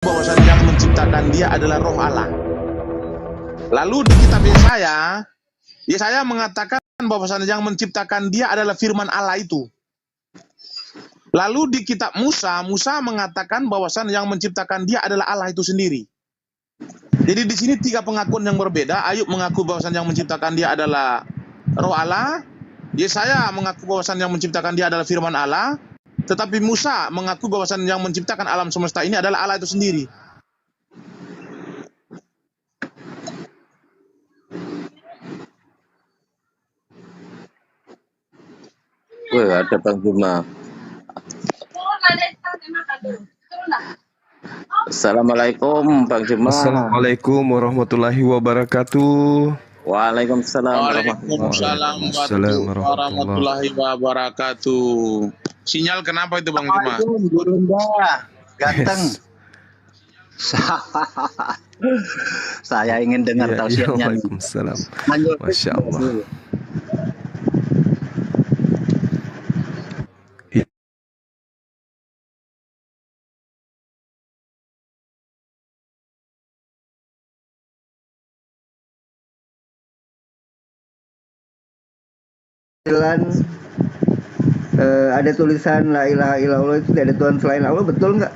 bahwasanya yang menciptakan dia adalah roh Allah. Lalu di kitab Yesaya mengatakan bahwasanya yang menciptakan dia adalah firman Allah itu. Lalu di kitab Musa mengatakan bahwasanya yang menciptakan dia adalah Allah itu sendiri. Jadi di sini tiga pengakuan yang berbeda. Ayub mengaku bahwasanya yang menciptakan dia adalah roh Allah. Yesaya mengaku bahwasanya yang menciptakan dia adalah firman Allah. Tetapi Musa mengaku bahwasanya yang menciptakan alam semesta ini adalah Allah itu sendiri. Wah, ada Bang Juma. Assalamualaikum Bang Juma. Assalamualaikum warahmatullahi wabarakatuh. Waalaikumsalam Warahmatullahi wabarakatuh. Sinyal kenapa itu Bang Juma? Gurunda, ganteng. Saya ingin dengar tausiahnya. Waalaikumsalam. Masya Allah. Ada tulisan la ilaha illallah itu tidak ada Tuhan selain Allah, betul nggak?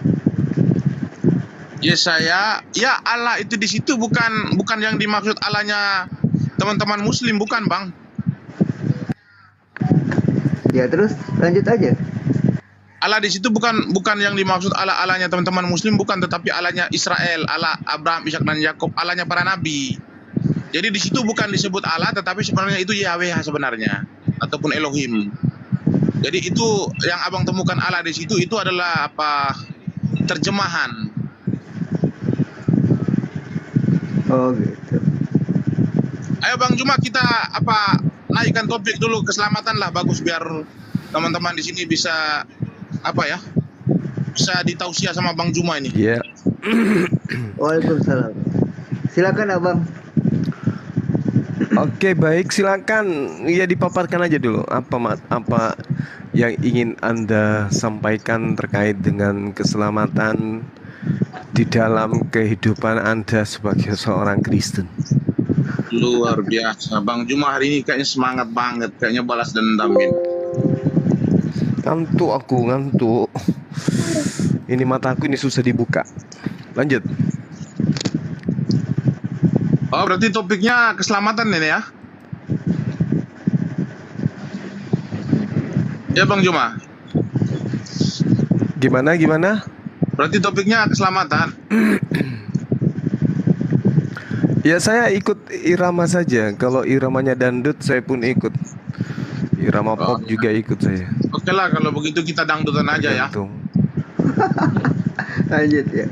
Ya Allah itu di situ bukan yang dimaksud Allahnya teman-teman Muslim, bukan Bang? Ya terus lanjut aja. Allah di situ bukan yang dimaksud Allahnya teman-teman Muslim, bukan, tetapi Allahnya Israel, Allah Abraham, Ishak dan Yakub, Allahnya para nabi. Jadi di situ bukan disebut Allah, tetapi sebenarnya itu Yahweh sebenarnya, ataupun Elohim. Jadi itu yang abang temukan Allah di situ itu adalah apa, terjemahan. Oh gitu. Ayo Bang Juma, kita naikkan topik dulu, keselamatan lah, bagus biar teman-teman di sini bisa bisa ditausiah sama Bang Juma ini. Ya. Waalaikumsalam. Silakan abang. Oke, baik, silakan. Ya, dipaparkan aja dulu apa yang ingin Anda sampaikan terkait dengan keselamatan di dalam kehidupan Anda sebagai seorang Kristen. Luar biasa, Bang Juma hari ini kayaknya semangat banget, kayaknya balas dendamin. Ngantuk. Ini mataku ini susah dibuka. Lanjut. Oh, berarti topiknya keselamatan ini ya? Ya Bang Juma. Gimana? Berarti topiknya keselamatan. Ya, saya ikut irama saja. Kalau iramanya dangdut, saya pun ikut. Irama pop juga ikut saya. Oke lah, kalau begitu kita dangdutan aja ya. Lanjut ya.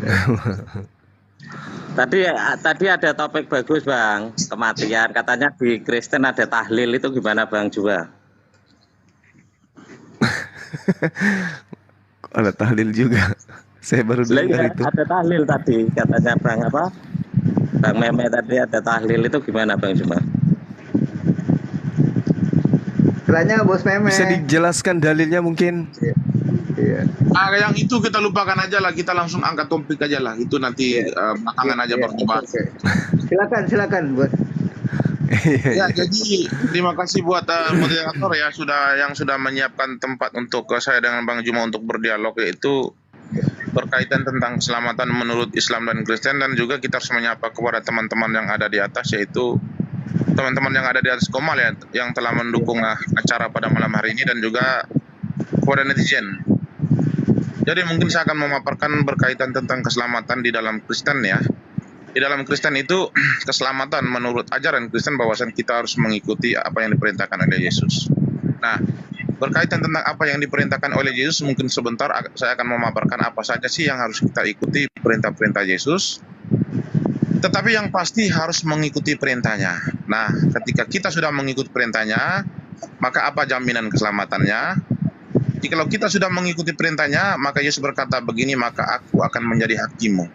Tadi ada topik bagus Bang, kematian. Katanya di Kristen ada tahlil, itu gimana Bang Juma? Ada tahlil juga. Saya baru dengar itu. Ada tahlil tadi, katanya Bang Meme tadi ada tahlil, itu gimana Bang Juma? Tanya Bos Meme. Bisa dijelaskan dalilnya mungkin? Iya. Yang itu kita lupakan aja lah, kita langsung angkat topik aja lah. Itu nanti belakangan aja baru dibahas. Silakan Bos. Ya, jadi terima kasih buat moderator ya yang sudah menyiapkan tempat untuk saya dengan Bang Juma untuk berdialog, yaitu berkaitan tentang keselamatan menurut Islam dan Kristen, dan juga kita harus menyapa kepada teman-teman yang ada di atas, yaitu teman-teman yang ada di atas Komal ya, yang telah mendukung acara pada malam hari ini, dan juga kepada netizen. Jadi mungkin saya akan memaparkan berkaitan tentang keselamatan di dalam Kristen ya. Di dalam Kristen itu keselamatan menurut ajaran Kristen bahwasan kita harus mengikuti apa yang diperintahkan oleh Yesus. Nah, berkaitan tentang apa yang diperintahkan oleh Yesus, mungkin sebentar saya akan memaparkan apa saja sih yang harus kita ikuti perintah-perintah Yesus. Tetapi yang pasti harus mengikuti perintahnya. Nah, ketika kita sudah mengikuti perintahnya, maka apa jaminan keselamatannya? Jikalau kita sudah mengikuti perintahnya, maka Yesus berkata begini, maka aku akan menjadi hakimu.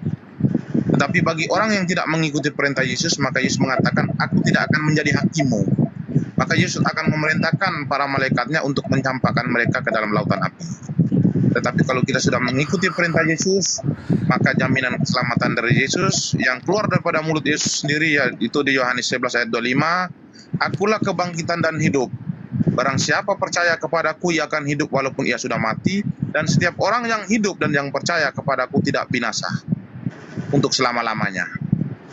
Tetapi bagi orang yang tidak mengikuti perintah Yesus, maka Yesus mengatakan, aku tidak akan menjadi hakimu. Maka Yesus akan memerintahkan para malaikatnya untuk mencampakkan mereka ke dalam lautan api. Tetapi kalau kita sudah mengikuti perintah Yesus, maka jaminan keselamatan dari Yesus yang keluar daripada mulut Yesus sendiri, ya itu di Yohanes 11 ayat 25, akulah kebangkitan dan hidup. Barang siapa percaya kepadaku, ia akan hidup walaupun ia sudah mati, dan setiap orang yang hidup dan yang percaya kepadaku tidak binasa untuk selama-lamanya.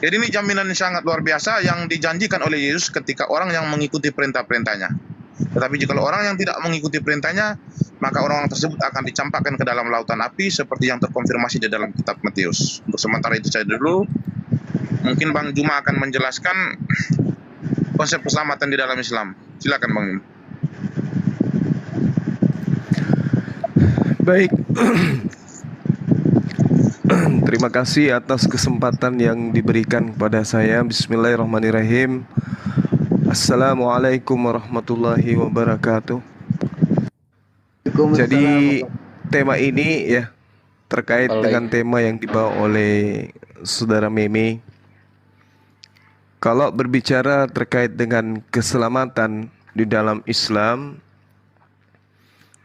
Jadi ini jaminan yang sangat luar biasa yang dijanjikan oleh Yesus ketika orang yang mengikuti perintah-perintahnya. Tetapi jika orang yang tidak mengikuti perintahnya, maka orang tersebut akan dicampakkan ke dalam lautan api seperti yang terkonfirmasi di dalam kitab Matius. Untuk sementara itu saya dulu, mungkin Bang Juma akan menjelaskan konsep keselamatan di dalam Islam. Silakan Bang Juma. Baik. Terima kasih atas kesempatan yang diberikan kepada saya. Bismillahirrahmanirrahim. Assalamualaikum warahmatullahi wabarakatuh. Jadi tema ini ya terkait dengan tema yang dibawa oleh Saudara Meme. Kalau berbicara terkait dengan keselamatan di dalam Islam,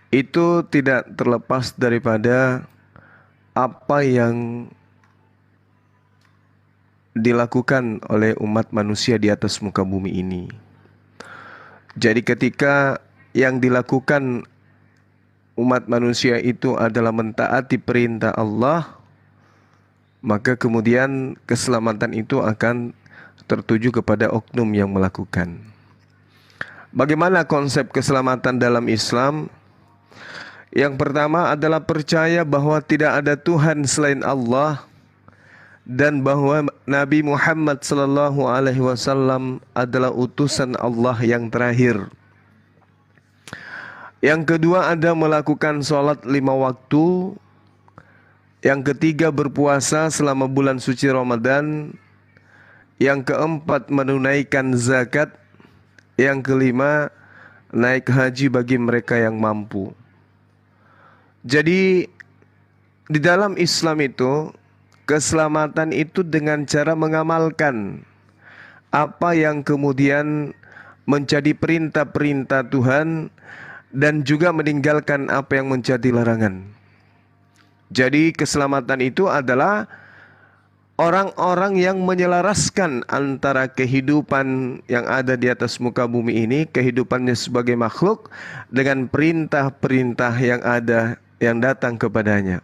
itu tidak terlepas daripada apa yang dilakukan oleh umat manusia di atas muka bumi ini. Jadi ketika yang dilakukan umat manusia itu adalah mentaati perintah Allah, maka kemudian keselamatan itu akan tertuju kepada oknum yang melakukan. Bagaimana konsep keselamatan dalam Islam? Yang pertama adalah percaya bahwa tidak ada Tuhan selain Allah dan bahwa Nabi Muhammad SAW adalah utusan Allah yang terakhir. Yang kedua ada melakukan sholat 5 waktu. Yang ketiga berpuasa selama bulan suci Ramadan. Yang keempat menunaikan zakat. Yang kelima naik haji bagi mereka yang mampu. Jadi di dalam Islam itu keselamatan itu dengan cara mengamalkan apa yang kemudian menjadi perintah-perintah Tuhan dan juga meninggalkan apa yang menjadi larangan. Jadi keselamatan itu adalah orang-orang yang menyelaraskan antara kehidupan yang ada di atas muka bumi ini, kehidupannya sebagai makhluk, dengan perintah-perintah yang ada yang datang kepadanya.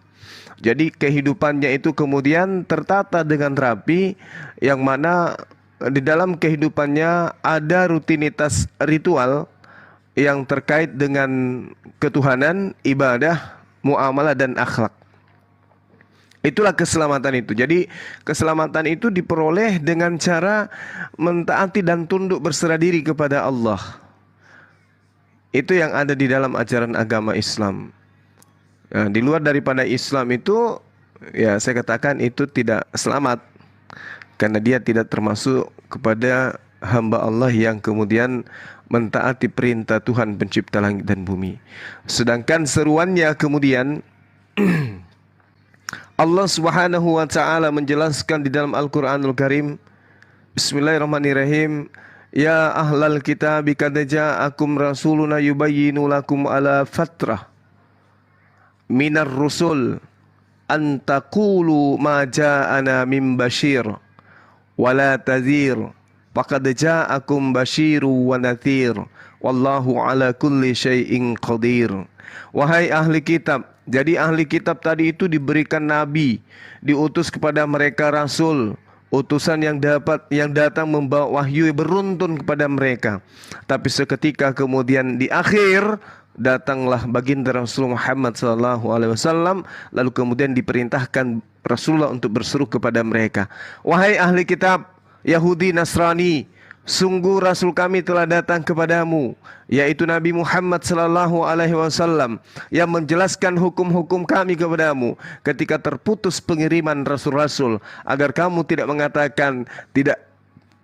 Jadi kehidupannya itu kemudian tertata dengan rapi, yang mana di dalam kehidupannya ada rutinitas ritual yang terkait dengan ketuhanan, ibadah, muamalah dan akhlak. Itulah keselamatan itu. Jadi keselamatan itu diperoleh dengan cara mentaati dan tunduk berserah diri kepada Allah. Itu yang ada di dalam ajaran agama Islam. Nah, di luar daripada Islam itu, ya saya katakan itu tidak selamat, karena dia tidak termasuk kepada hamba Allah yang kemudian mentaati perintah Tuhan pencipta langit dan bumi. Sedangkan seruannya kemudian Allah Subhanahu wa taala menjelaskan di dalam Al-Qur'anul Karim, Bismillahirrahmanirrahim, ya ahlal kitab qad ja'akum rasuluna yubayyinu lakum ala fatrah minar rusul an taqulu ma ja'ana min bashir wala tadhir faqad ja'akum bashiru wa nadhir wallahu ala kulli syai'in qadir. Wahai ahli kitab, jadi ahli kitab tadi itu diberikan nabi, diutus kepada mereka rasul, utusan yang datang membawa wahyu beruntun kepada mereka. Tapi seketika kemudian di akhir datanglah baginda Rasulullah Muhammad SAW, lalu kemudian diperintahkan Rasulullah untuk berseru kepada mereka, wahai ahli kitab Yahudi Nasrani, sungguh Rasul kami telah datang kepadamu, yaitu Nabi Muhammad SAW, yang menjelaskan hukum-hukum kami kepadamu ketika terputus pengiriman Rasul-Rasul, agar kamu tidak mengatakan tidak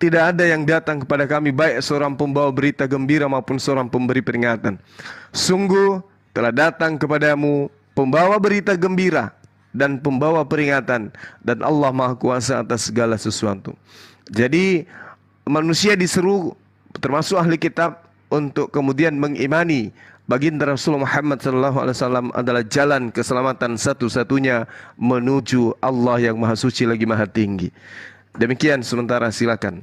ada yang datang kepada kami, baik seorang pembawa berita gembira maupun seorang pemberi peringatan. Sungguh telah datang kepadamu pembawa berita gembira dan pembawa peringatan, dan Allah Maha Kuasa atas segala sesuatu. Jadi manusia diseru, termasuk ahli kitab, untuk kemudian mengimani Baginda Rasulullah Muhammad SAW adalah jalan keselamatan satu-satunya menuju Allah yang Maha Suci lagi Maha Tinggi. Demikian sementara, silakan.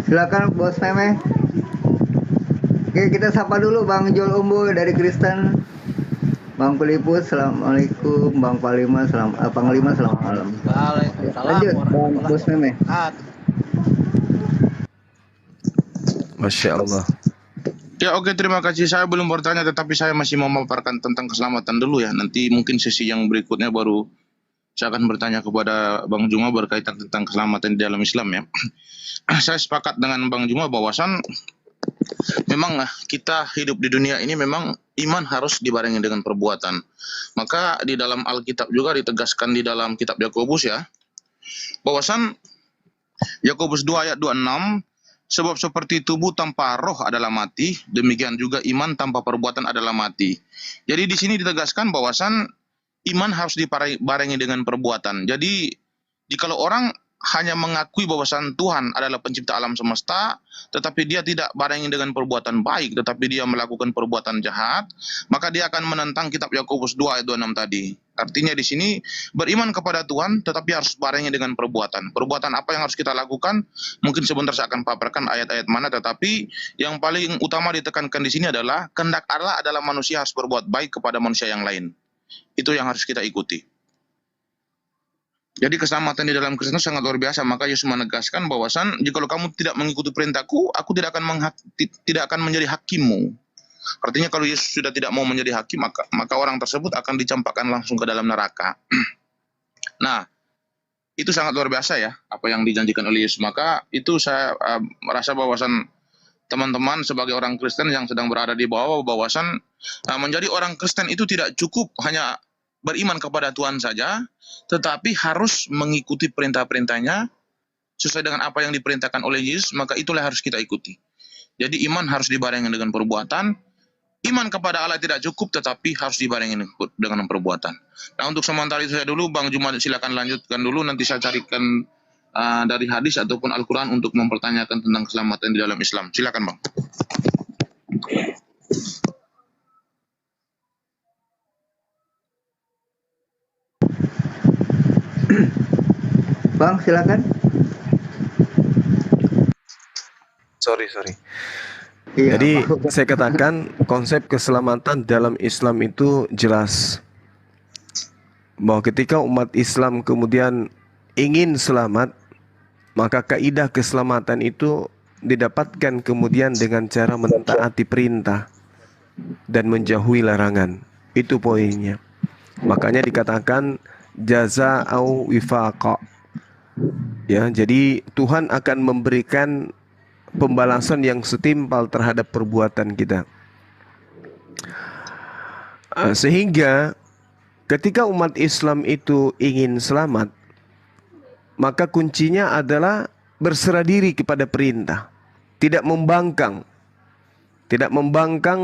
Silakan Bos Meme. Oke, kita sapa dulu Bang Jol Umbu dari Kristen. Bang Filipus, assalamualaikum. Bang Panglima, Panglima, selamat malam. Waalaikumsalam. Lanjut, Bang Bos Meme. Masya Allah. Ya oke, terima kasih. Saya belum bertanya, tetapi saya masih mau memaparkan tentang keselamatan dulu ya. Nanti mungkin sesi yang berikutnya baru saya akan bertanya kepada Bang Juma berkaitan tentang keselamatan di dalam Islam ya. Saya sepakat dengan Bang Juma bahwasan memang kita hidup di dunia ini memang iman harus dibarengi dengan perbuatan. Maka di dalam Alkitab juga ditegaskan di dalam kitab Yakobus ya, bahwasan Yakobus 2 ayat 26, sebab seperti tubuh tanpa roh adalah mati, demikian juga iman tanpa perbuatan adalah mati. Jadi di sini ditegaskan bahwasan iman harus dibarengi dengan perbuatan. Jadi jikalau orang hanya mengakui bahwasan Tuhan adalah pencipta alam semesta, tetapi dia tidak barengi dengan perbuatan baik, tetapi dia melakukan perbuatan jahat, maka dia akan menentang kitab Yakobus 2 ayat 26 tadi. Artinya di sini beriman kepada Tuhan, tetapi harus barengi dengan perbuatan. Perbuatan apa yang harus kita lakukan? Mungkin sebentar saya akan paparkan ayat-ayat mana, tetapi yang paling utama ditekankan di sini adalah kehendak Allah adalah manusia harus berbuat baik kepada manusia yang lain. Itu yang harus kita ikuti. Jadi keselamatan di dalam Kristen sangat luar biasa. Maka Yesus menegaskan bahwasan jika kamu tidak mengikuti perintahku, aku tidak akan menjadi hakimmu. Artinya kalau Yesus sudah tidak mau menjadi hakim, maka orang tersebut akan dicampakkan langsung ke dalam neraka. Nah, itu sangat luar biasa ya, apa yang dijanjikan oleh Yesus. Maka itu saya merasa bahwasan teman-teman sebagai orang Kristen yang sedang berada di bawah, bahwasan menjadi orang Kristen itu tidak cukup hanya beriman kepada Tuhan saja, tetapi harus mengikuti perintah-perintahnya sesuai dengan apa yang diperintahkan oleh Yesus, maka itulah harus kita ikuti. Jadi iman harus dibarengi dengan perbuatan. Iman kepada Allah tidak cukup, tetapi harus dibarengi dengan perbuatan. Nah, untuk sementara itu saya dulu, Bang Juma silakan lanjutkan dulu, nanti saya carikan dari hadis ataupun Al-Quran untuk mempertanyakan tentang keselamatan di dalam Islam. Silakan Bang. Bang, silakan. Sorry. Iya, Jadi Bang. saya katakan konsep keselamatan dalam Islam itu jelas. Bahwa ketika umat Islam kemudian ingin selamat, maka kaidah keselamatan itu didapatkan kemudian dengan cara mentaati perintah dan menjauhi larangan. Itu poinnya. Makanya dikatakan jaza au wifaqa. Ya, jadi Tuhan akan memberikan pembalasan yang setimpal terhadap perbuatan kita. Sehingga ketika umat Islam itu ingin selamat, maka kuncinya adalah berserah diri kepada perintah, tidak membangkang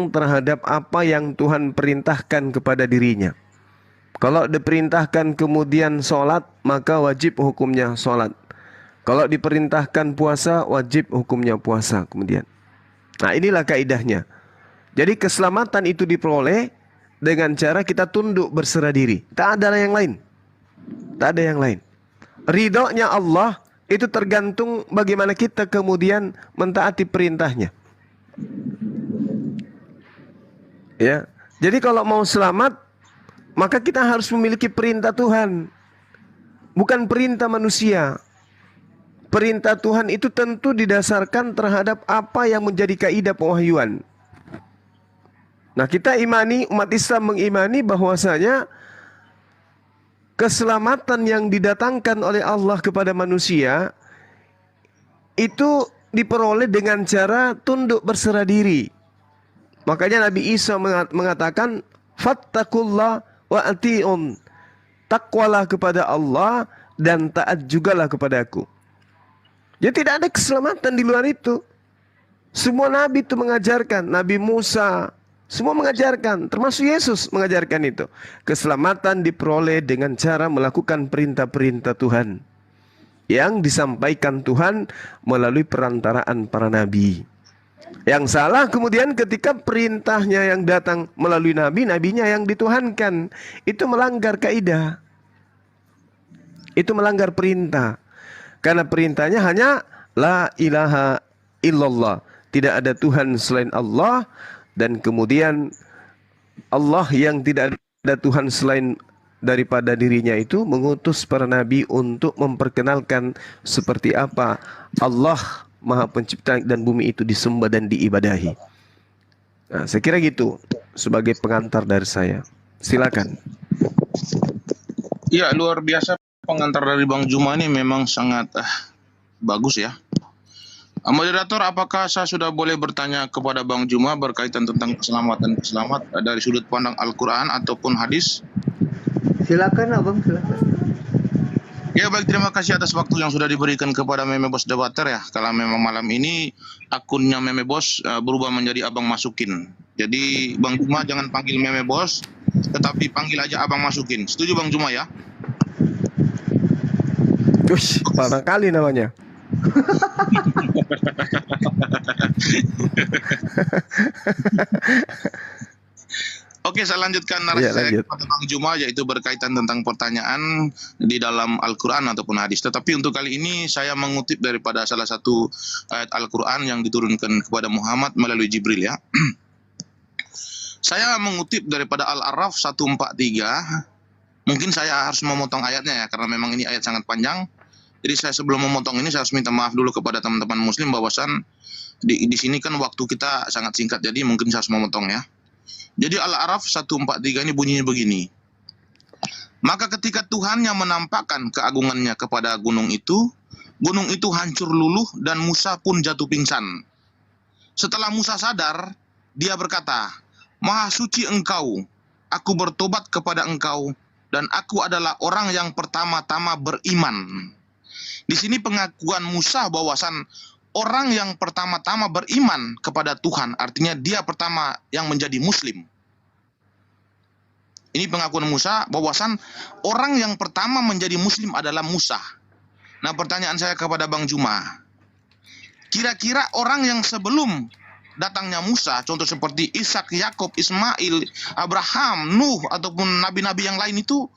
terhadap apa yang Tuhan perintahkan kepada dirinya. Kalau diperintahkan kemudian sholat, maka wajib hukumnya sholat. Kalau diperintahkan puasa, wajib hukumnya puasa kemudian. Nah, inilah kaidahnya. Jadi keselamatan itu diperoleh dengan cara kita tunduk berserah diri. Tak ada yang lain. Tak ada yang lain. Ridhonya Allah itu tergantung bagaimana kita kemudian mentaati perintahnya. Ya. Jadi kalau mau selamat, maka kita harus memiliki perintah Tuhan, bukan perintah manusia. Perintah Tuhan itu tentu didasarkan terhadap apa yang menjadi kaidah pewahyuan. Nah, kita imani, umat Islam mengimani bahwasanya keselamatan yang didatangkan oleh Allah kepada manusia itu diperoleh dengan cara tunduk berserah diri. Makanya Nabi Isa mengatakan, fattakullah wa ati'un. Takwalah kepada Allah dan taat jugalah kepadaku. Jadi tidak ada keselamatan di luar itu. Semua nabi itu mengajarkan, Nabi Musa semua mengajarkan, termasuk Yesus mengajarkan itu. Keselamatan diperoleh dengan cara melakukan perintah-perintah Tuhan. yang disampaikan Tuhan melalui perantaraan para nabi. Yang salah kemudian ketika perintahnya yang datang melalui nabi, nabinya yang dituhankan. Itu melanggar kaidah. Itu melanggar perintah. Karena perintahnya hanya la ilaha illallah. Tidak ada Tuhan selain Allah. Dan kemudian Allah yang tidak ada Tuhan selain daripada dirinya itu mengutus para nabi untuk memperkenalkan seperti apa Allah Maha Pencipta dan bumi itu disembah dan diibadahi. Nah, saya kira gitu sebagai pengantar dari saya. Silakan. Ya, luar biasa pengantar dari Bang Juma ini memang sangat bagus ya. Moderator, apakah saya sudah boleh bertanya kepada Bang Juma berkaitan tentang keselamatan dari sudut pandang Al-Quran ataupun hadis? Silakan Abang, silakan. Ya baik, terima kasih atas waktu yang sudah diberikan kepada Meme Bos Debater ya. Kalau memang malam ini akunnya Meme Bos berubah menjadi Abang Masukin. Jadi Bang Juma jangan panggil Meme Bos, tetapi panggil aja Abang Masukin. Setuju Bang Juma ya? Ush, parah kali namanya. Oke, saya lanjutkan narasi saya kepada Bang Juma, yaitu berkaitan tentang pertanyaan di dalam Al-Quran ataupun hadis. Tetapi untuk kali ini saya mengutip daripada salah satu ayat Al-Quran yang diturunkan kepada Muhammad melalui Jibril ya. Saya mengutip daripada Al-A'raf 143. Mungkin saya harus memotong ayatnya ya, karena memang ini ayat sangat panjang. Jadi saya sebelum memotong ini saya harus minta maaf dulu kepada teman-teman muslim bahwasan di sini kan waktu kita sangat singkat, jadi mungkin saya harus memotong ya. Jadi Al-A'raf 143 ini bunyinya begini. Maka ketika Tuhan yang menampakkan keagungannya kepada gunung itu hancur luluh dan Musa pun jatuh pingsan. Setelah Musa sadar, dia berkata, Maha suci engkau, aku bertobat kepada engkau, dan aku adalah orang yang pertama-tama beriman. Di sini pengakuan Musa bahwasan orang yang pertama-tama beriman kepada Tuhan, artinya dia pertama yang menjadi muslim. Ini pengakuan Musa bahwasan orang yang pertama menjadi muslim adalah Musa. Nah, pertanyaan saya kepada Bang Juma, kira-kira orang yang sebelum datangnya Musa, contoh seperti Ishak, Yakub, Ismail, Abraham, Nuh, ataupun nabi-nabi yang lain itu,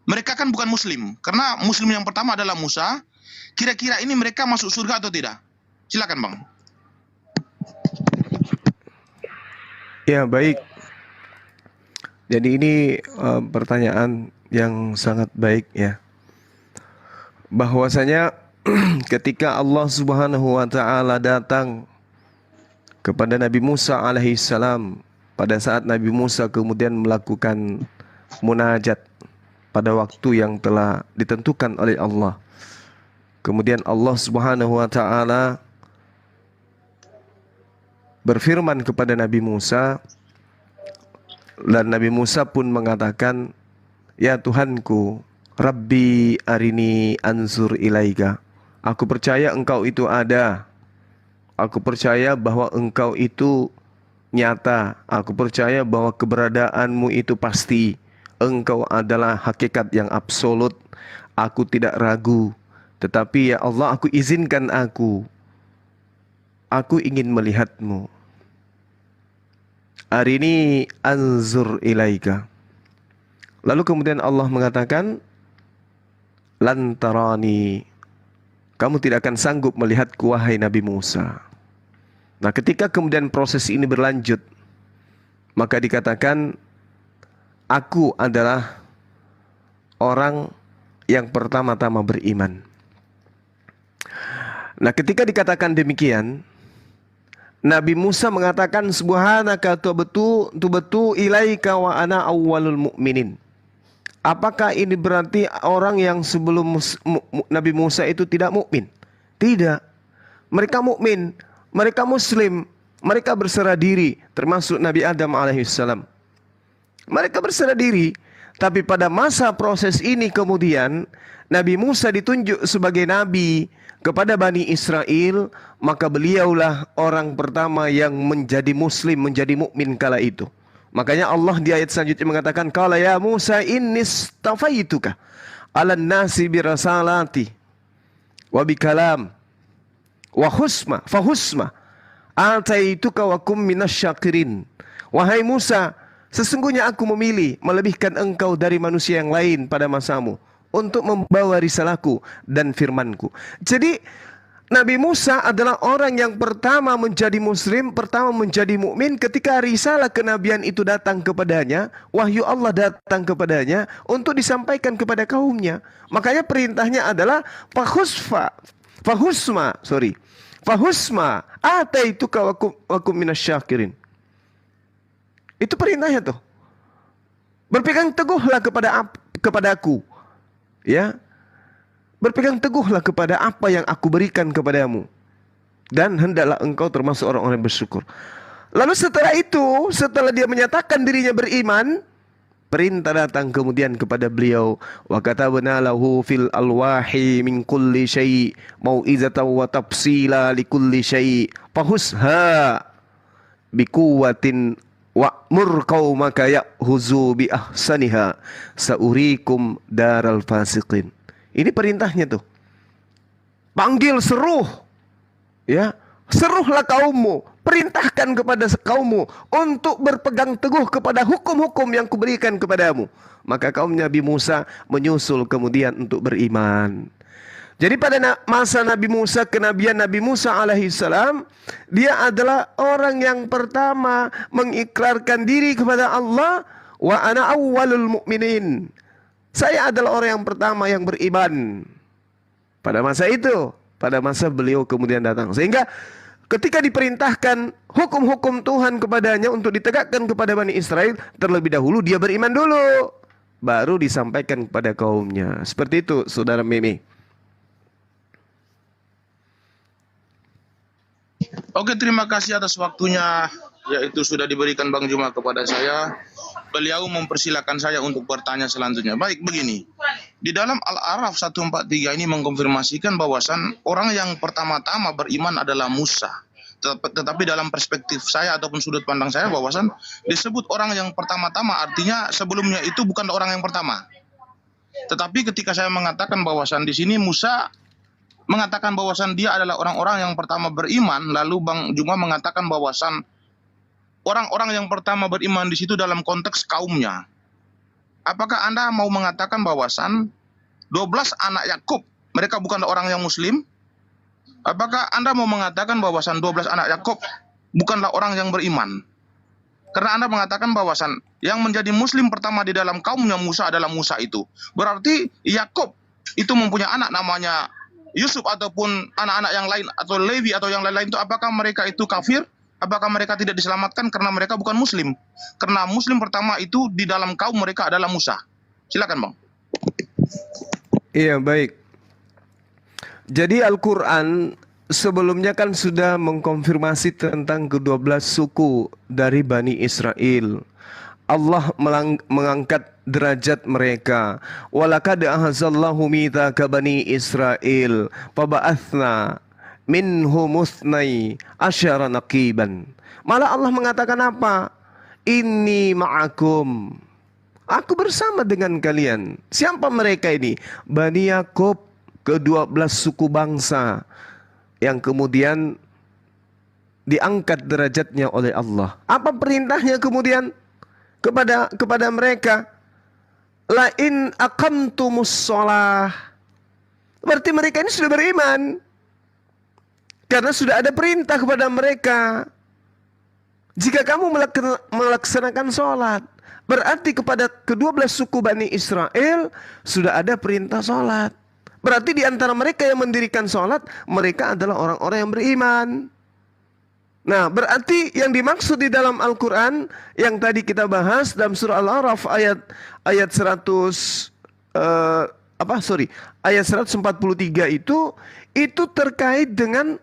mereka kan bukan muslim. Karena muslim yang pertama adalah Musa. Kira-kira ini mereka masuk surga atau tidak? Silakan Bang. Ya baik. Jadi ini pertanyaan yang sangat baik ya. Bahwasanya ketika Allah Subhanahu wa taala datang kepada Nabi Musa alaihissalam, pada saat Nabi Musa kemudian melakukan munajat pada waktu yang telah ditentukan oleh Allah. Kemudian Allah Subhanahu wa taala berfirman kepada Nabi Musa, dan Nabi Musa pun mengatakan, ya Tuhanku, Rabbi arini anzur ilaika. Aku percaya engkau itu ada. Aku percaya bahwa engkau itu nyata. Aku percaya bahwa keberadaanmu itu pasti. Engkau adalah hakikat yang absolut. Aku tidak ragu. Tetapi ya Allah, aku izinkan aku ingin melihatmu. Arini anzur ilaika. Lalu kemudian Allah mengatakan, lantarani, kamu tidak akan sanggup melihatku wahai Nabi Musa. Nah, ketika kemudian proses ini berlanjut, maka dikatakan, aku adalah orang yang pertama-tama beriman. Nah, ketika dikatakan demikian, Nabi Musa mengatakan, subhanaka tubtu ilaika wa ana awwalul mu'minin. Apakah ini berarti orang yang sebelum Nabi Musa itu tidak mukmin? Tidak. Mereka mukmin, mereka muslim, mereka berserah diri, termasuk Nabi Adam alaihissalam. Mereka berserah diri, tapi pada masa proses ini kemudian Nabi Musa ditunjuk sebagai nabi kepada Bani Israel, maka beliaulah orang pertama yang menjadi muslim, menjadi mukmin kala itu. Makanya Allah di ayat selanjutnya mengatakan, qala ya Musa inni istafaituka 'alan nasi birasalati. wa bikalam wa husma fahusma ataituka wa kum minasyakirin. Wahai Musa, sesungguhnya aku memilih melebihkan engkau dari manusia yang lain pada masamu untuk membawa risalahku dan firmanku. Jadi Nabi Musa adalah orang yang pertama menjadi muslim, pertama menjadi mukmin ketika risalah kenabian itu datang kepadanya, wahyu Allah datang kepadanya untuk disampaikan kepada kaumnya. Makanya perintahnya adalah fahusma ataituka wa kum minasyakirin. Itu perintahnya tuh. Berpegang teguhlah kepadaku. Ya. Berpegang teguhlah kepada apa yang aku berikan kepadamu. Dan hendaklah engkau termasuk orang-orang yang bersyukur. Lalu setelah itu, setelah dia menyatakan dirinya beriman, perintah datang kemudian kepada beliau. Wa katabna lahu fil alwahi min kulli syai' mau'izatan wa tafsila likulli syai' fahusha biquwwatin wa'mur qaumaka ya'huzu bi ahsaniha saurikum daral fasiqin. Ini perintahnya tuh. Panggil, seruh. Ya, seruhlah kaummu, perintahkan kepada kaummu untuk berpegang teguh kepada hukum-hukum yang kuberikan kepadamu. Maka kaum Nabi Musa menyusul kemudian untuk beriman. Jadi pada masa Nabi Musa, kenabian Nabi Musa alaihissalam, dia adalah orang yang pertama mengikrarkan diri kepada Allah, wa ana awwalul mu'minin. Saya adalah orang yang pertama yang beriman. Pada masa itu, pada masa beliau kemudian datang. Sehingga ketika diperintahkan hukum-hukum Tuhan kepadanya untuk ditegakkan kepada Bani Israel, terlebih dahulu dia beriman dulu, baru disampaikan kepada kaumnya. Seperti itu, Saudara Mimi. Oke, terima kasih atas waktunya, yaitu sudah diberikan Bang Juma kepada saya. Beliau mempersilahkan saya untuk bertanya selanjutnya. Baik, begini. Di dalam Al-A'raf 143 ini mengkonfirmasikan bahwasan orang yang pertama-tama beriman adalah Musa. Tetapi dalam perspektif saya ataupun sudut pandang saya, bahwasan disebut orang yang pertama-tama artinya sebelumnya itu bukan orang yang pertama. Tetapi ketika saya mengatakan bahwasan di sini Musa mengatakan bahwasan dia adalah orang-orang yang pertama beriman, lalu Bang Juma mengatakan bahwasan orang-orang yang pertama beriman di situ dalam konteks kaumnya. Apakah Anda mau mengatakan bahwasan 12 anak Yakub mereka bukan orang yang muslim? Apakah Anda mau mengatakan bahwasan 12 anak Yakub bukanlah orang yang beriman? Karena Anda mengatakan bahwasan yang menjadi muslim pertama di dalam kaumnya Musa adalah Musa itu. Berarti Yakub itu mempunyai anak namanya Yusuf ataupun anak-anak yang lain atau Lewi atau yang lain-lain itu, apakah mereka itu kafir? Apakah mereka tidak diselamatkan karena mereka bukan muslim? Karena muslim pertama itu di dalam kaum mereka adalah Musa. Silakan Bang. Iya, baik. Jadi Al-Quran sebelumnya kan sudah mengkonfirmasi tentang ke-12 suku dari Bani Israel. Allah mengangkat derajat mereka. Walaqad ahazallahu mitsaka bani Israil faba'atsna minhum musnai asyara naqiban. Malah Allah mengatakan apa? Inni ma'akum. Aku bersama dengan kalian. Siapa mereka ini? Bani Yakub, ke-12 suku bangsa yang kemudian diangkat derajatnya oleh Allah. Apa perintahnya kemudian kepada mereka? La in aqamtumus shalah. Berarti mereka ini sudah beriman. Karena sudah ada perintah kepada mereka. Jika kamu melaksanakan sholat, berarti kepada ke-12 suku Bani Israel sudah ada perintah sholat. Berarti di antara mereka yang mendirikan sholat, mereka adalah orang-orang yang beriman. Nah, berarti yang dimaksud di dalam Al-Quran yang tadi kita bahas dalam surah Al-A'raf ayat 143 itu terkait dengan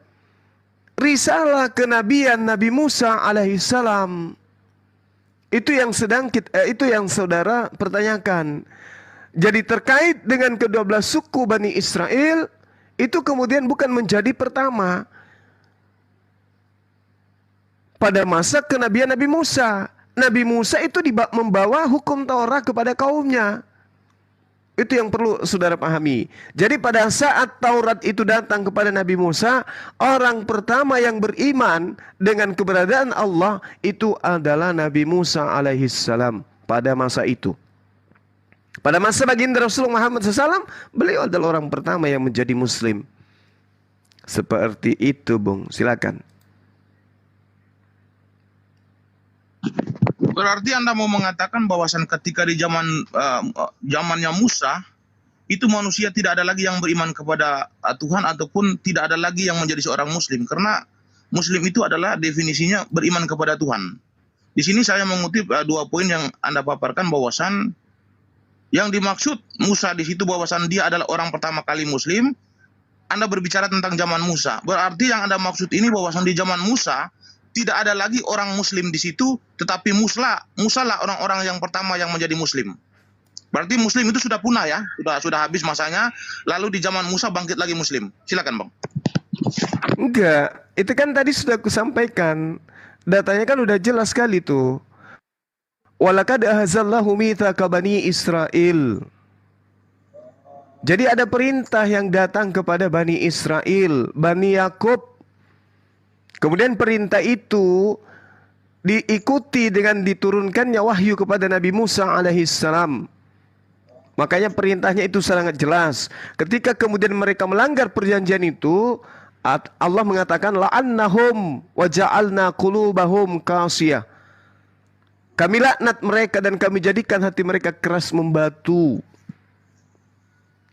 risalah kenabian Nabi Musa alaihissalam. Itu yang saudara pertanyakan. Jadi terkait dengan ke-12 suku Bani Israel itu kemudian bukan menjadi pertama pada masa kenabian Nabi Musa. Nabi Musa itu membawa hukum Taurat kepada kaumnya. Itu yang perlu saudara pahami. Jadi pada saat Taurat itu datang kepada Nabi Musa, orang pertama yang beriman dengan keberadaan Allah itu adalah Nabi Musa alaihissalam pada masa itu. Pada masa baginda Rasulullah Muhammad SAW, beliau adalah orang pertama yang menjadi Muslim. Seperti itu, Bung. Silakan. Berarti Anda mau mengatakan bahwasan ketika di zamannya Musa itu manusia tidak ada lagi yang beriman kepada Tuhan ataupun tidak ada lagi yang menjadi seorang muslim, karena muslim itu adalah definisinya beriman kepada Tuhan. Di sini saya mengutip 2 poin yang Anda paparkan, bahwasan yang dimaksud Musa di situ bahwasan dia adalah orang pertama kali muslim. Anda berbicara tentang zaman Musa. Berarti yang Anda maksud ini bahwasan di zaman Musa tidak ada lagi orang muslim di situ, tetapi Musa lah orang-orang yang pertama yang menjadi muslim. Berarti muslim itu sudah punah ya, sudah habis masanya, lalu di zaman Musa bangkit lagi muslim. Silakan, Bang. Enggak, itu kan tadi sudah aku sampaikan. Datanya kan udah jelas sekali tuh. Walaqad ahzallahu mitsaqa bani Israil. Jadi ada perintah yang datang kepada Bani Israel, Bani Yakub. Kemudian perintah itu diikuti dengan diturunkannya wahyu kepada Nabi Musa alaihissalam. Makanya perintahnya itu sangat jelas. Ketika kemudian mereka melanggar perjanjian itu, Allah mengatakan la'annahum wa ja'alna qulubahum qasiyah. Kami laknat mereka dan kami jadikan hati mereka keras membatu.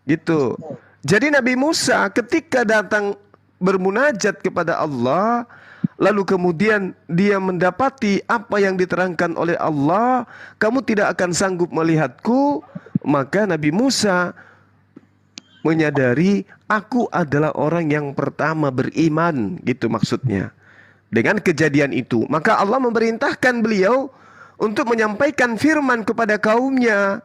Gitu. Jadi Nabi Musa ketika datang bermunajat kepada Allah, lalu kemudian dia mendapati apa yang diterangkan oleh Allah, kamu tidak akan sanggup melihatku, maka Nabi Musa menyadari aku adalah orang yang pertama beriman, gitu maksudnya. Dengan kejadian itu, maka Allah memerintahkan beliau untuk menyampaikan firman kepada kaumnya,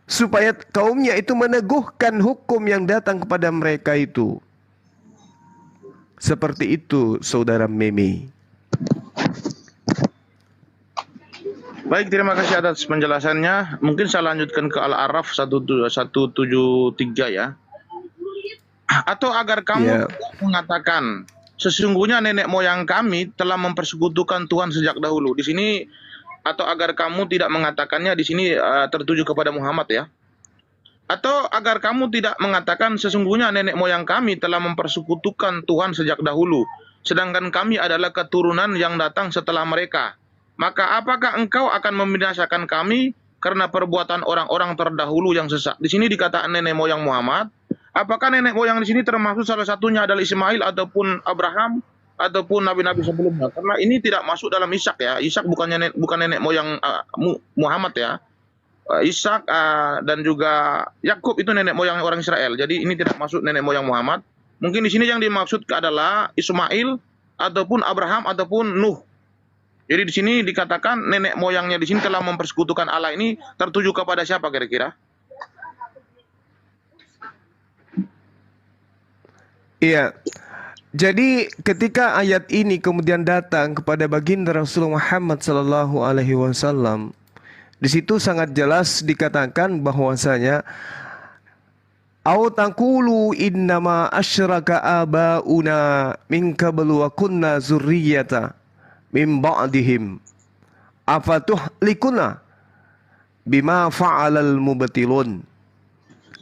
supaya kaumnya itu meneguhkan hukum yang datang kepada mereka itu. Seperti itu, saudara Meme. Baik, terima kasih atas penjelasannya. Mungkin saya lanjutkan ke Al-A'raf 173 ya. Atau agar kamu mengatakan, sesungguhnya nenek moyang kami telah mempersekutukan Tuhan sejak dahulu. Di sini, atau agar kamu tidak mengatakannya, di sini tertuju kepada Muhammad ya. Atau agar kamu tidak mengatakan sesungguhnya nenek moyang kami telah mempersekutukan Tuhan sejak dahulu, sedangkan kami adalah keturunan yang datang setelah mereka. Maka apakah engkau akan membinasakan kami karena perbuatan orang-orang terdahulu yang sesat? Di sini dikatakan nenek moyang Muhammad. Apakah nenek moyang di sini termasuk salah satunya adalah Ismail ataupun Abraham ataupun nabi-nabi sebelumnya? Karena ini tidak masuk dalam Ishak ya. Ishak bukan nenek moyang Muhammad ya. Ishak dan juga Yakub itu nenek moyang orang Israel. Jadi ini tidak masuk nenek moyang Muhammad. Mungkin di sini yang dimaksud adalah Ismail ataupun Abraham ataupun Nuh. Jadi di sini dikatakan nenek moyangnya di sini telah mempersekutukan Allah, ini tertuju kepada siapa kira-kira? Iya. Jadi ketika ayat ini kemudian datang kepada baginda Rasulullah Muhammad sallallahu alaihi wasallam, di situ sangat jelas dikatakan bahwasanya au taqulu innama asyraka abauna min qablu wa kunna zurriyyata min ba'dihim afatuhlikuna bima fa'alal mubtilun.